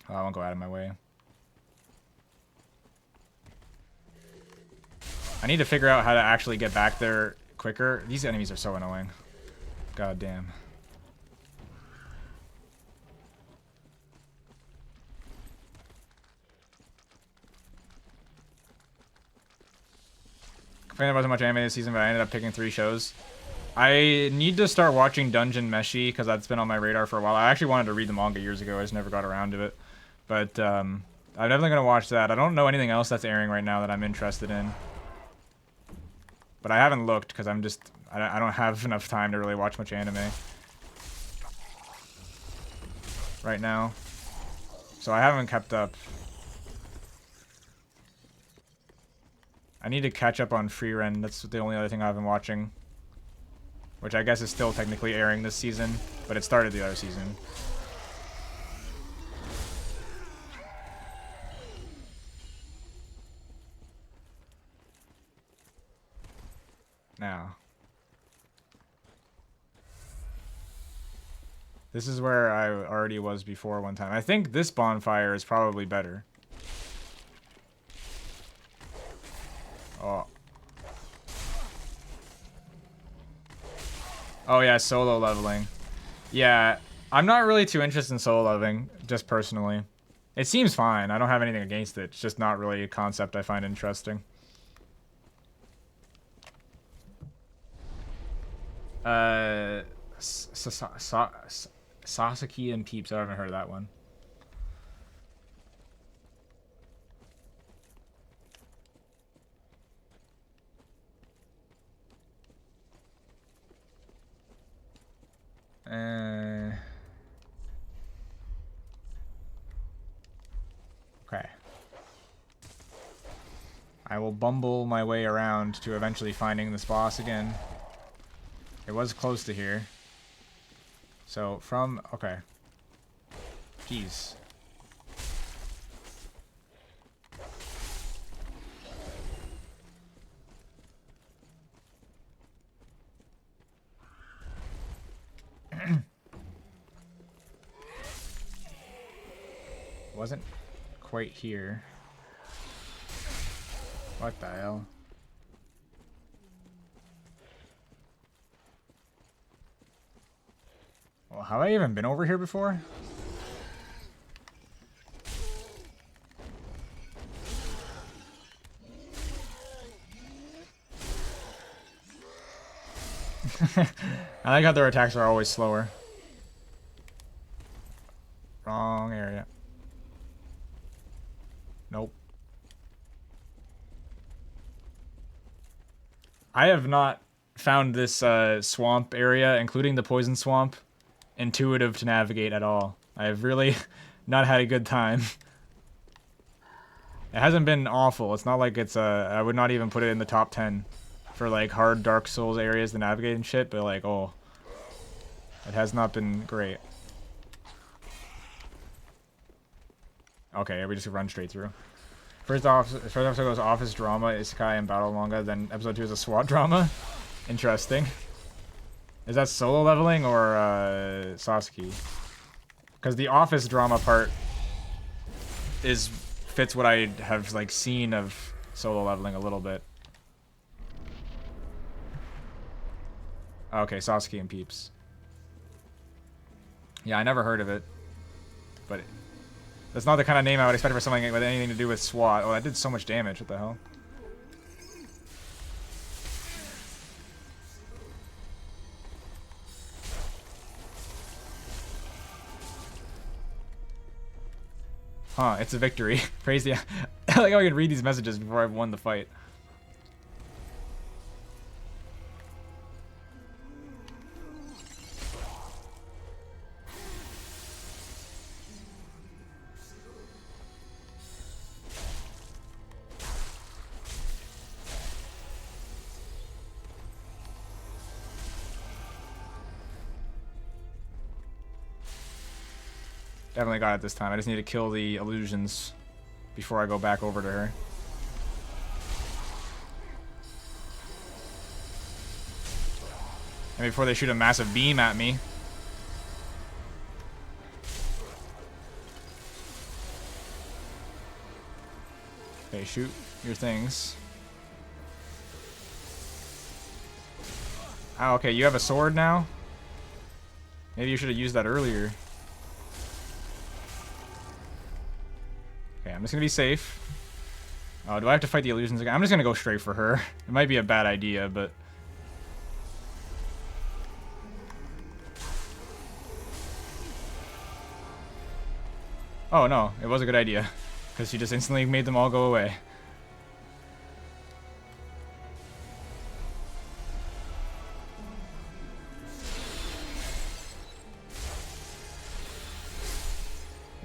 I won't go out of my way. I need to figure out how to actually get back there quicker. These enemies are so annoying. God damn. There wasn't much anime this season, but I ended up picking 3 shows. I need to start watching Dungeon Meshi because that's been on my radar for a while. I actually wanted to read the manga years ago. I just never got around to it. But I'm definitely going to watch that. I don't know anything else that's airing right now that I'm interested in. But I haven't looked because I don't have enough time to really watch much anime right now. So I haven't kept up. I need to catch up on Free Ren. That's the only other thing I've been watching. Which I guess is still technically airing this season, but it started the other season. Now. This is where I already was before one time. I think this bonfire is probably better. Oh. Oh yeah, solo leveling. Yeah, I'm not really too interested in solo leveling, just personally. It seems fine. I don't have anything against it. It's just not really a concept I find interesting. Sasaki and Peeps. I haven't heard of that one. Okay. I will bumble my way around to eventually finding this boss again. It was close to here. So from... Okay. Jeez. Wasn't quite here. What the hell? Well, have I even been over here before? I like how their attacks are always slower. Wrong area. Nope. I have not found this swamp area, including the poison swamp, intuitive to navigate at all. I have really not had a good time. It hasn't been awful. It's not like it's I would not even put it in the top 10 for like hard Dark Souls areas to navigate and shit, but like, oh, it has not been great. Okay, we just run straight through. First episode goes office drama, isekai, and battle manga. Then episode 2 is a SWAT drama. Interesting. Is that solo leveling or Sasuke? Because the office drama part fits what I have like seen of solo leveling a little bit. Okay, Sasuke and Peeps. Yeah, I never heard of it, but that's not the kind of name I would expect for something with anything to do with SWAT. Oh, that did so much damage. What the hell? Huh, it's a victory. Praise the... I like how I can read these messages before I've won the fight. Definitely got it this time. I just need to kill the illusions before I go back over to her. And before they shoot a massive beam at me. Okay, shoot your things. Oh, okay, you have a sword now? Maybe you should have used that earlier. Okay, I'm just gonna be safe. Oh, do I have to fight the illusions again? I'm just gonna go straight for her. It might be a bad idea, but... Oh, no. It was a good idea. Because she just instantly made them all go away.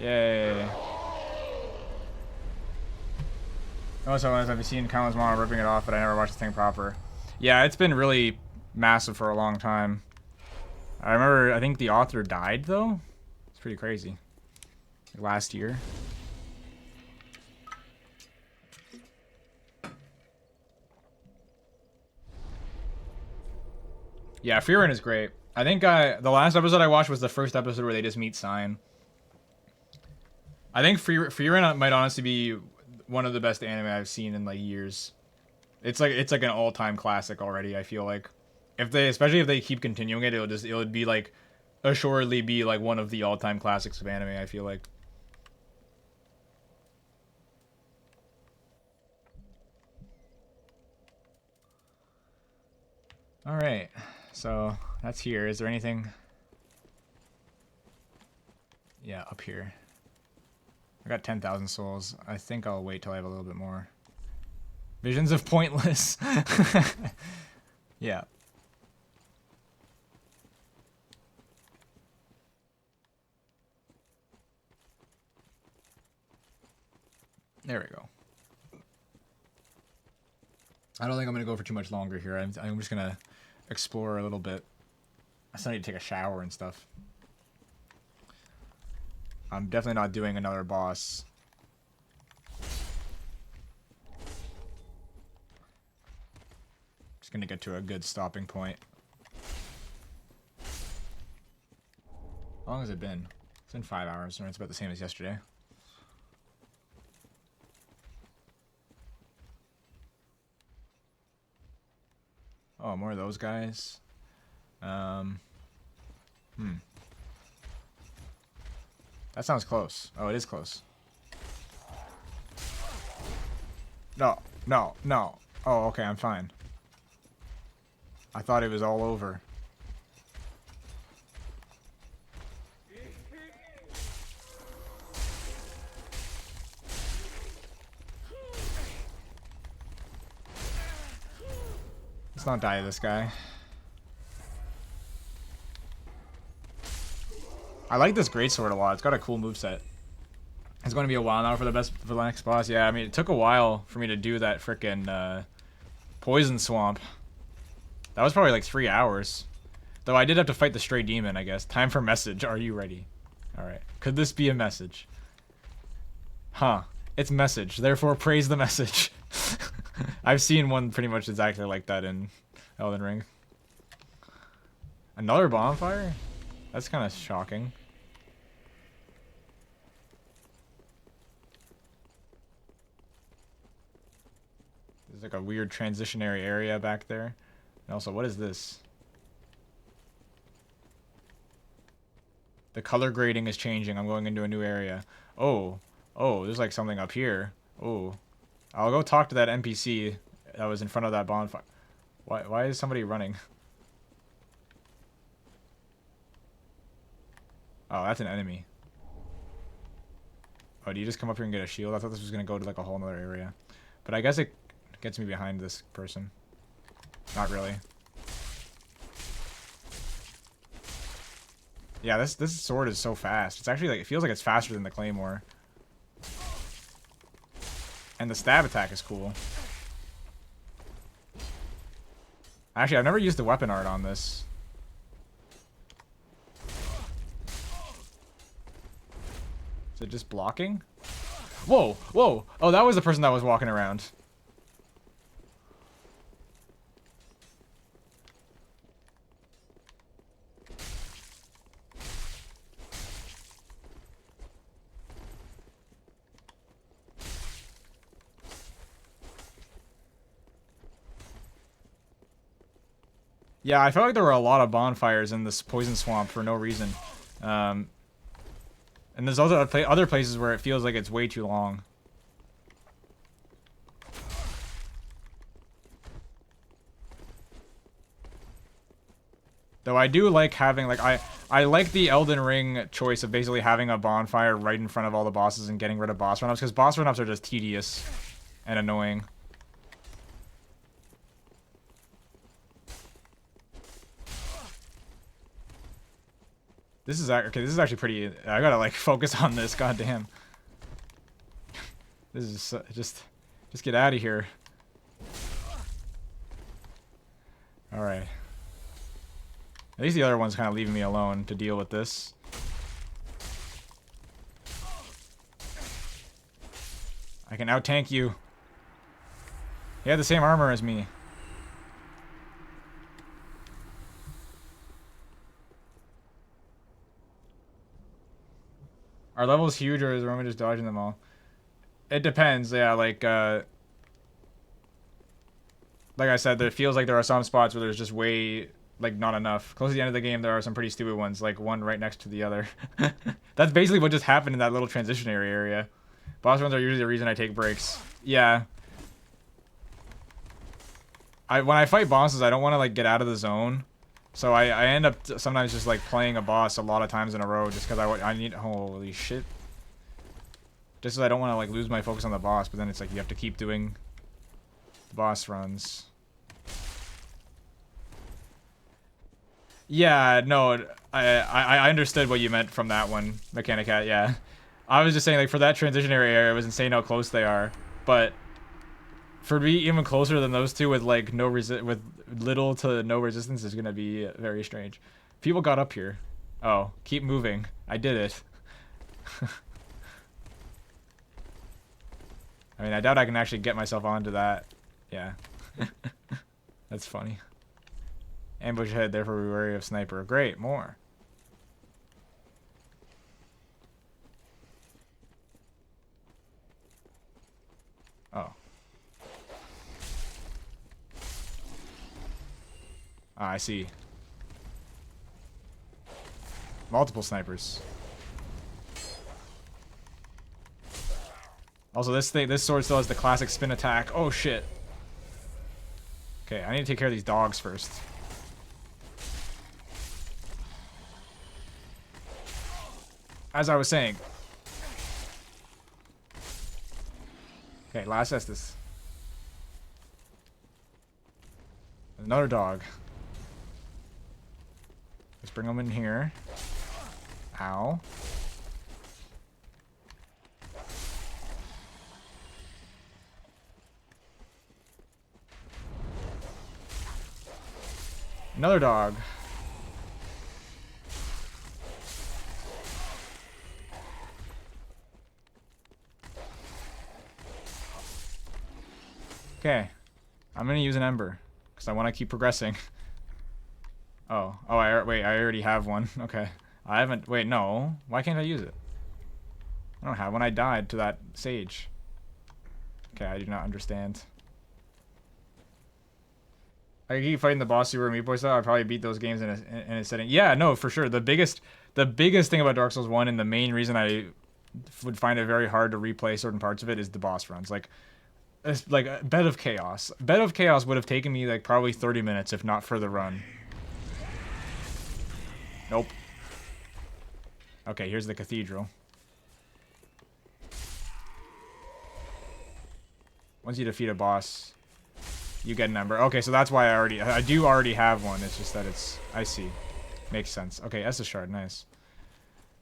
Yay. Also, I've seen countless manga ripping it off, but I never watched the thing proper. Yeah, it's been really massive for a long time. I remember, I think the author died, though. It's pretty crazy. Like last year. Yeah, Frieren is great. I think the last episode I watched was the first episode where they just meet Sign. I think Frieren might honestly be one of the best anime I've seen in like years. It's like an all-time classic already, I feel like. If they, especially if they keep continuing it, it would be like, assuredly be like one of the all-time classics of anime, I feel like. All right, so that's here. Is there anything? Yeah, up here. I got 10,000 souls. I think I'll wait till I have a little bit more. Visions of Pointless. Yeah. There we go. I don't think I'm going to go for too much longer here. I'm just going to explore a little bit. I still need to take a shower and stuff. I'm definitely not doing another boss. Just going to get to a good stopping point. How long has it been? It's been 5 hours, and it's about the same as yesterday. Oh, more of those guys. That sounds close. Oh, it is close. No, no, no. Oh, okay, I'm fine. I thought it was all over. Let's not die to this guy. I like this greatsword a lot. It's got a cool moveset. It's going to be a while now for the next boss. Yeah, I mean, it took a while for me to do that frickin' poison swamp. That was probably like 3 hours. Though I did have to fight the stray demon, I guess. Time for message. Are you ready? Alright. Could this be a message? Huh. It's message. Therefore, praise the message. I've seen one pretty much exactly like that in Elden Ring. Another bonfire? That's kind of shocking. There's like a weird transitionary area back there. And also, what is this? The color grading is changing. I'm going into a new area. Oh. Oh, there's like something up here. Oh. I'll go talk to that NPC that was in front of that bonfire. Why is somebody running? Oh, that's an enemy. Oh, do you just come up here and get a shield? I thought this was going to go to like a whole nother area. But I guess it gets me behind this person. Not really. Yeah, this sword is so fast. It's actually like, it feels like it's faster than the claymore. And the stab attack is cool. Actually, I've never used the weapon art on this. Is it just blocking? Whoa, whoa. Oh, that was the person that was walking around. Yeah, I felt like there were a lot of bonfires in this poison swamp for no reason. And there's also other places where it feels like it's way too long. Though I do like having, like, I like the Elden Ring choice of basically having a bonfire right in front of all the bosses and getting rid of boss run-ups, because boss run-ups are just tedious and annoying. This is okay. This is actually pretty. I gotta like focus on this. Goddamn. This is just get out of here. All right. At least the other one's kind of leaving me alone to deal with this. I can out-tank you. He had the same armor as me. Are levels huge, or is Roman just dodging them all? It depends, yeah, like, like I said, it feels like there are some spots where there's just way, like, not enough. Close to the end of the game, there are some pretty stupid ones, like one right next to the other. That's basically what just happened in that little transitionary area. Boss runs are usually the reason I take breaks. Yeah. When I fight bosses, I don't want to, like, get out of the zone. So I end up sometimes just, like, playing a boss a lot of times in a row just because I need... Holy shit. Just because I don't want to, like, lose my focus on the boss, but then it's like you have to keep doing boss runs. Yeah, no, I understood what you meant from that one, Mechanic Cat, yeah. I was just saying, like, for that transitionary area, it was insane how close they are. But for me, even closer than those two with, like, with little to no resistance is gonna be very strange. People got up here. Oh, keep moving. I did it. I mean, I doubt I can actually get myself onto that. Yeah. That's funny. Ambush ahead, therefore be wary of sniper. Great, more. Oh. Ah, I see. Multiple snipers. Also, this sword still has the classic spin attack. Oh shit. Okay, I need to take care of these dogs first. As I was saying. Okay, last Estus. Another dog. Let's bring them in here. Ow. Another dog. Okay. I'm gonna use an ember. Because I want to keep progressing. Oh. Oh, wait, I already have one. Okay. I haven't... Wait, no. Why can't I use it? I don't have one. I died to that sage. Okay, I do not understand. I keep fighting the boss Super Meat Boy style. I'd probably beat those games in a setting. Yeah, no, for sure. The biggest thing about Dark Souls 1 and the main reason I would find it very hard to replay certain parts of it is the boss runs. Like Bed of Chaos. Bed of Chaos would have taken me like probably 30 minutes if not for the run. Nope. Okay, here's the cathedral. Once you defeat a boss, you get an ember. Okay, so that's why I do already have one. It's just that it's... I see. Makes sense. Okay, Estus Shard, nice.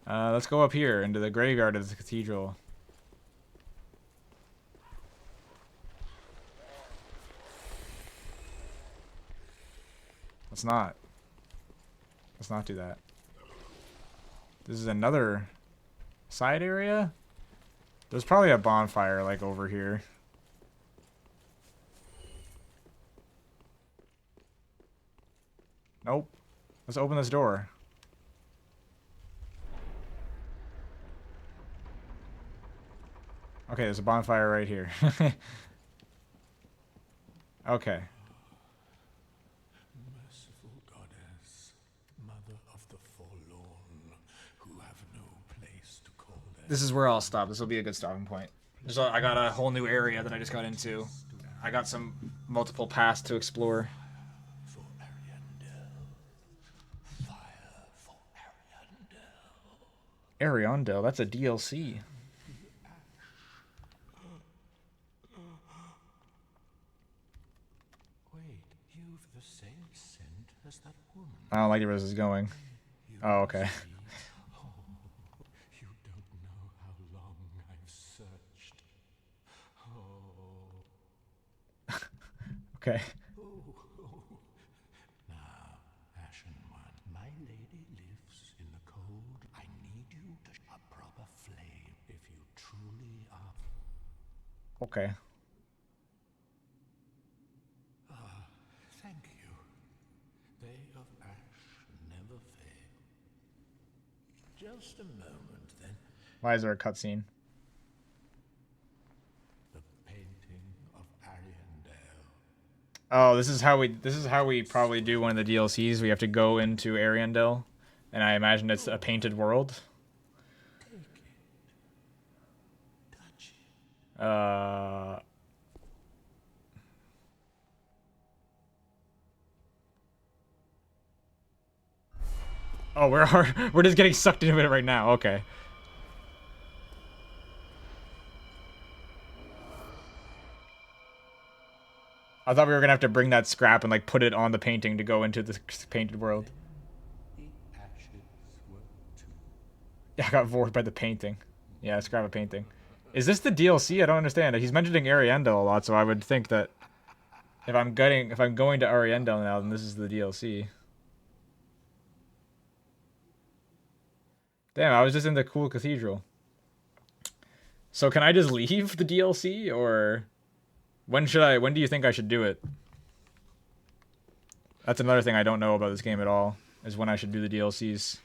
Let's go up here into the graveyard of the cathedral. Let's not do that. This is another side area? There's probably a bonfire, like, over here. Nope. Let's open this door. Okay, there's a bonfire right here. Okay. Merciful goddess, mother of the forlorn, who have no place to call their... This is where I'll stop. This will be a good stopping point. I got a whole new area that I just got into. I got some multiple paths to explore. For Ariandel. Fire for Ariandel. Ariandel, that's a DLC. Wait, you've the same scent as that woman. I don't like where this is going. Oh, okay. Oh, you don't know how long I've searched. Oh. Okay. Now, Ashen One, my lady lives in the cold. I need you to a proper flame if you truly are. Okay. Thank you. They of ash never fail. Just a moment, then. Why is there a cutscene? The painting of Ariandel. Oh, this is how we probably do one of the DLCs. We have to go into Ariandel, and I imagine it's a painted world. Take it. Touch it. Oh, we're just getting sucked into it right now. Okay. I thought we were gonna have to bring that scrap and like put it on the painting to go into the painted world. The ashes were too. Yeah, I got bored by the painting. Yeah, scrap a painting. Is this the DLC? I don't understand. He's mentioning Ariandel a lot, so I would think that if I'm going to Ariandel now, then this is the DLC. Damn, I was just in the cool cathedral. So can I just leave the DLC, or when do you think I should do it? That's another thing I don't know about this game at all, is when I should do the DLCs.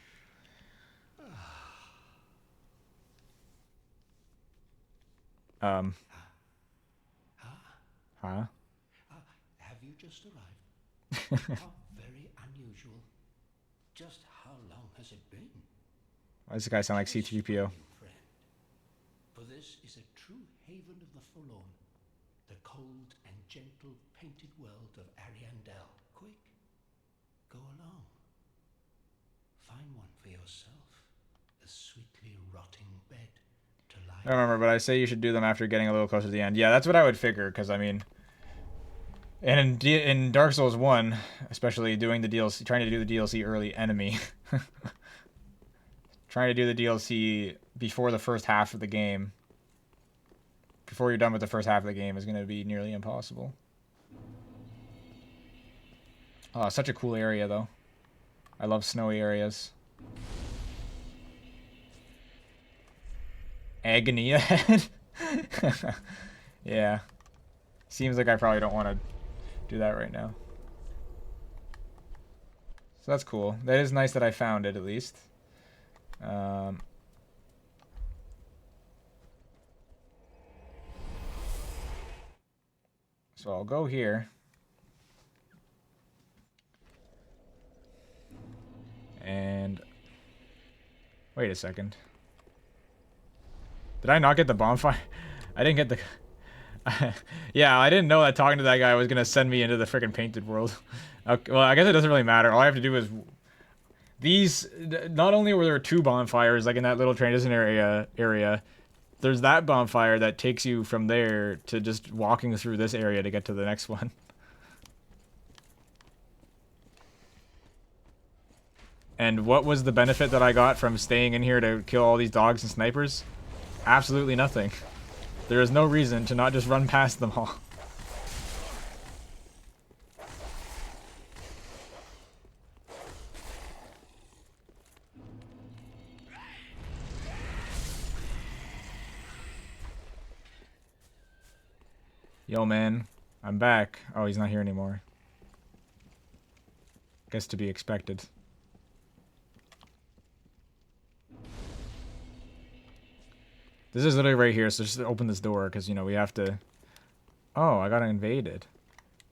Huh? Have you just arrived? How very unusual. Just how long has it been? Why does this guy sound like Choose C3PO? one, friend. For this is a true haven of the forlorn, the cold and gentle painted world of Ariandel. Quick, go along. Find one for yourself, a sweetly rotting bed to lie. I don't remember, but I say you should do them after getting a little closer to the end. Yeah, that's what I would figure, because I mean, and in Dark Souls 1, especially doing the DLC, trying to do the DLC early enemy, trying to do the DLC before the first half of the game, before you're done with the first half of the game, is going to be nearly impossible. Oh, such a cool area, though. I love snowy areas. Agony ahead? Yeah. Seems like I probably don't want to do that right now. So that's cool. That is nice that I found it, at least. So I'll go here. And wait a second. Did I not get the bonfire? I didn't get the... Yeah, I didn't know that talking to that guy was going to send me into the freaking painted world. Okay, well, I guess it doesn't really matter. All I have to do is... These... Not only were there 2 bonfires, like in that little transition area, there's that bonfire that takes you from there to just walking through this area to get to the next one. And what was the benefit that I got from staying in here to kill all these dogs and snipers? Absolutely nothing. There is no reason to not just run past them all. Yo, man. I'm back. Oh, he's not here anymore. Guess to be expected. This is literally right here, so just open this door, because, you know, we have to... Oh, I got invaded.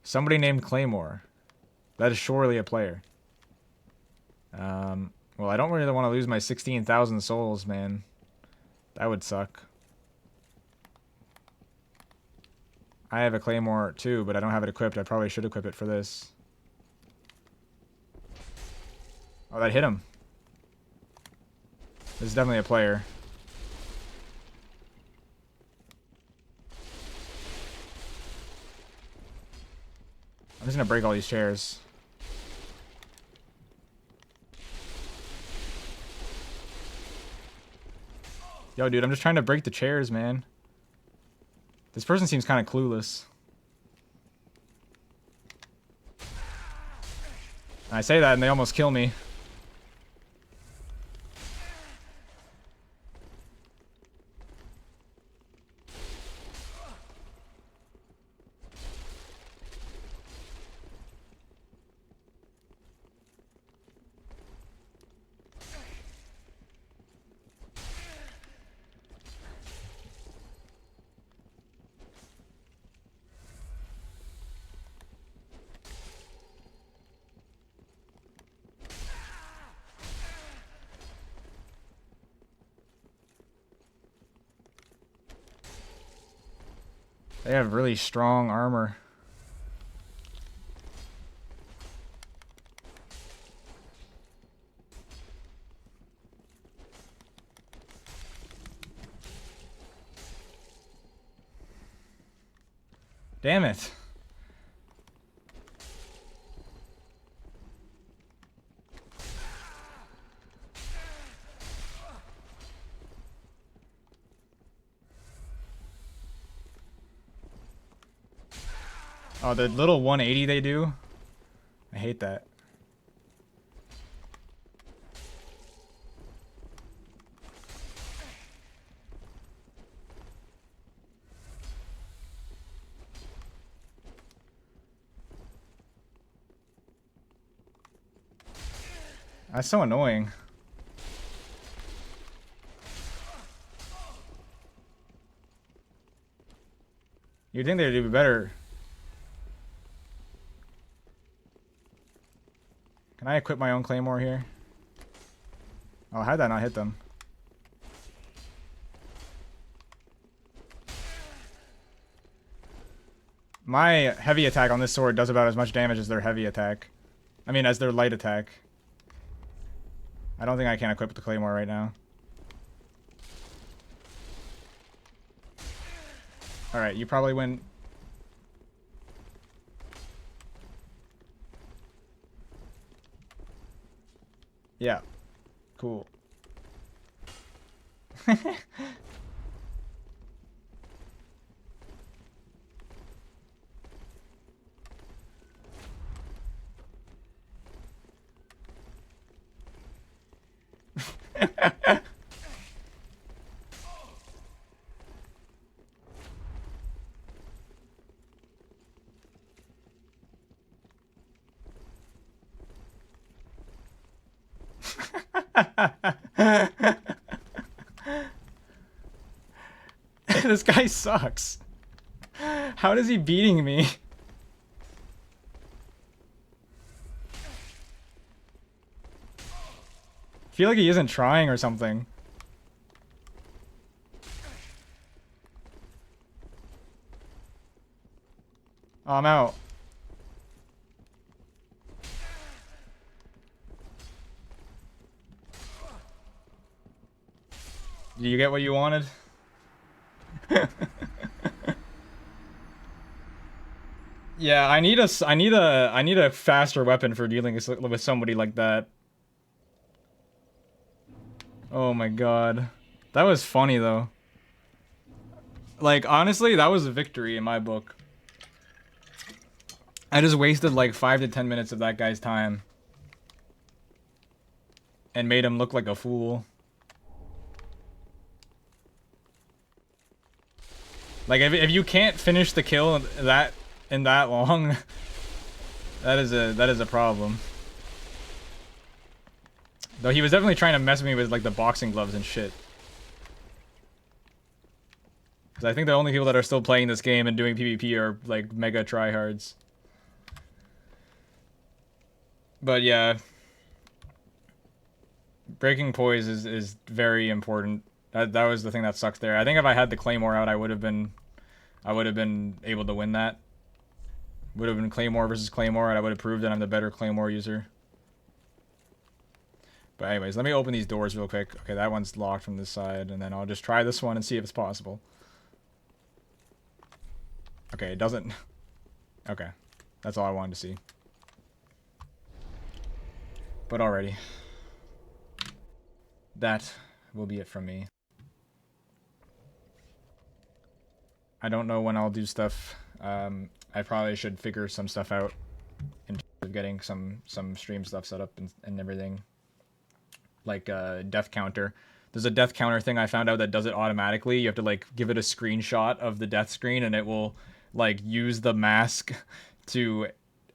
Somebody named Claymore. That is surely a player. Well, I don't really want to lose my 16,000 souls, man. That would suck. I have a Claymore, too, but I don't have it equipped. I probably should equip it for this. Oh, that hit him. This is definitely a player. I'm just gonna break all these chairs. Yo, dude, I'm just trying to break the chairs, man. This person seems kind of clueless. I say that and they almost kill me. They have really strong armor. Damn it. Oh, the little 180 they do? I hate that. That's so annoying. You'd think they'd do better. Can I equip my own claymore here? Oh, how'd that not hit them? My heavy attack on this sword does about as much damage as their heavy attack. I mean, as their light attack. I don't think I can equip the claymore right now. Alright, you probably win. Yeah. Cool. This guy sucks. How is he beating me? I feel like he isn't trying or something. Oh, I'm out. Did you get what you wanted? Yeah, I need a faster weapon for dealing with somebody like that. Oh my god. That was funny though. Like honestly, that was a victory in my book. I just wasted like 5 to 10 minutes of that guy's time and made him look like a fool. Like if you can't finish the kill that in that long, that is a problem. Though he was definitely trying to mess with me with like the boxing gloves and shit. Cause I think the only people that are still playing this game and doing PvP are like mega tryhards. But yeah, breaking poise is very important. That was the thing that sucks there. I think if I had the claymore out, I would have been able to win that. Would have been claymore versus claymore, and I would have proved that I'm the better claymore user. But anyways, let me open these doors real quick. Okay, that one's locked from this side, and then I'll just try this one and see if it's possible. Okay, it doesn't. Okay, that's all I wanted to see. But already, that will be it from me. I don't know when I'll do stuff. I probably should figure some stuff out in terms of getting some stream stuff set up and everything. Like death counter. There's a death counter thing I found out that does it automatically. You have to like give it a screenshot of the death screen and it will like use the mask to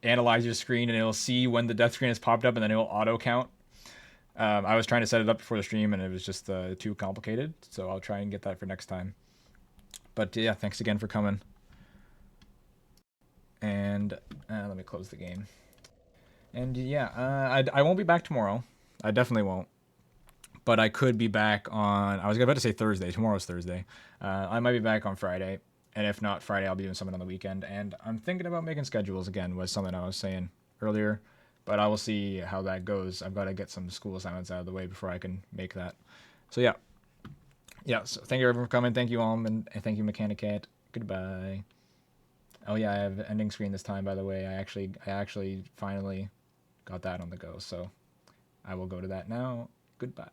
analyze your screen and it'll see when the death screen has popped up and then it will auto count. I was trying to set it up before the stream and it was just too complicated. So I'll try and get that for next time. But yeah, thanks again for coming. And let me close the game. And yeah, I won't be back tomorrow. I definitely won't. But I could be back on... I was about to say Thursday. Tomorrow's Thursday. I might be back on Friday. And if not Friday, I'll be doing something on the weekend. And I'm thinking about making schedules again, was something I was saying earlier. But I will see how that goes. I've got to get some school assignments out of the way before I can make that. So yeah. Yeah, so thank you everyone for coming. Thank you, and thank you, Mechanicat. Goodbye. Oh yeah, I have an ending screen this time, by the way. I actually finally got that on the go, so I will go to that now. Goodbye.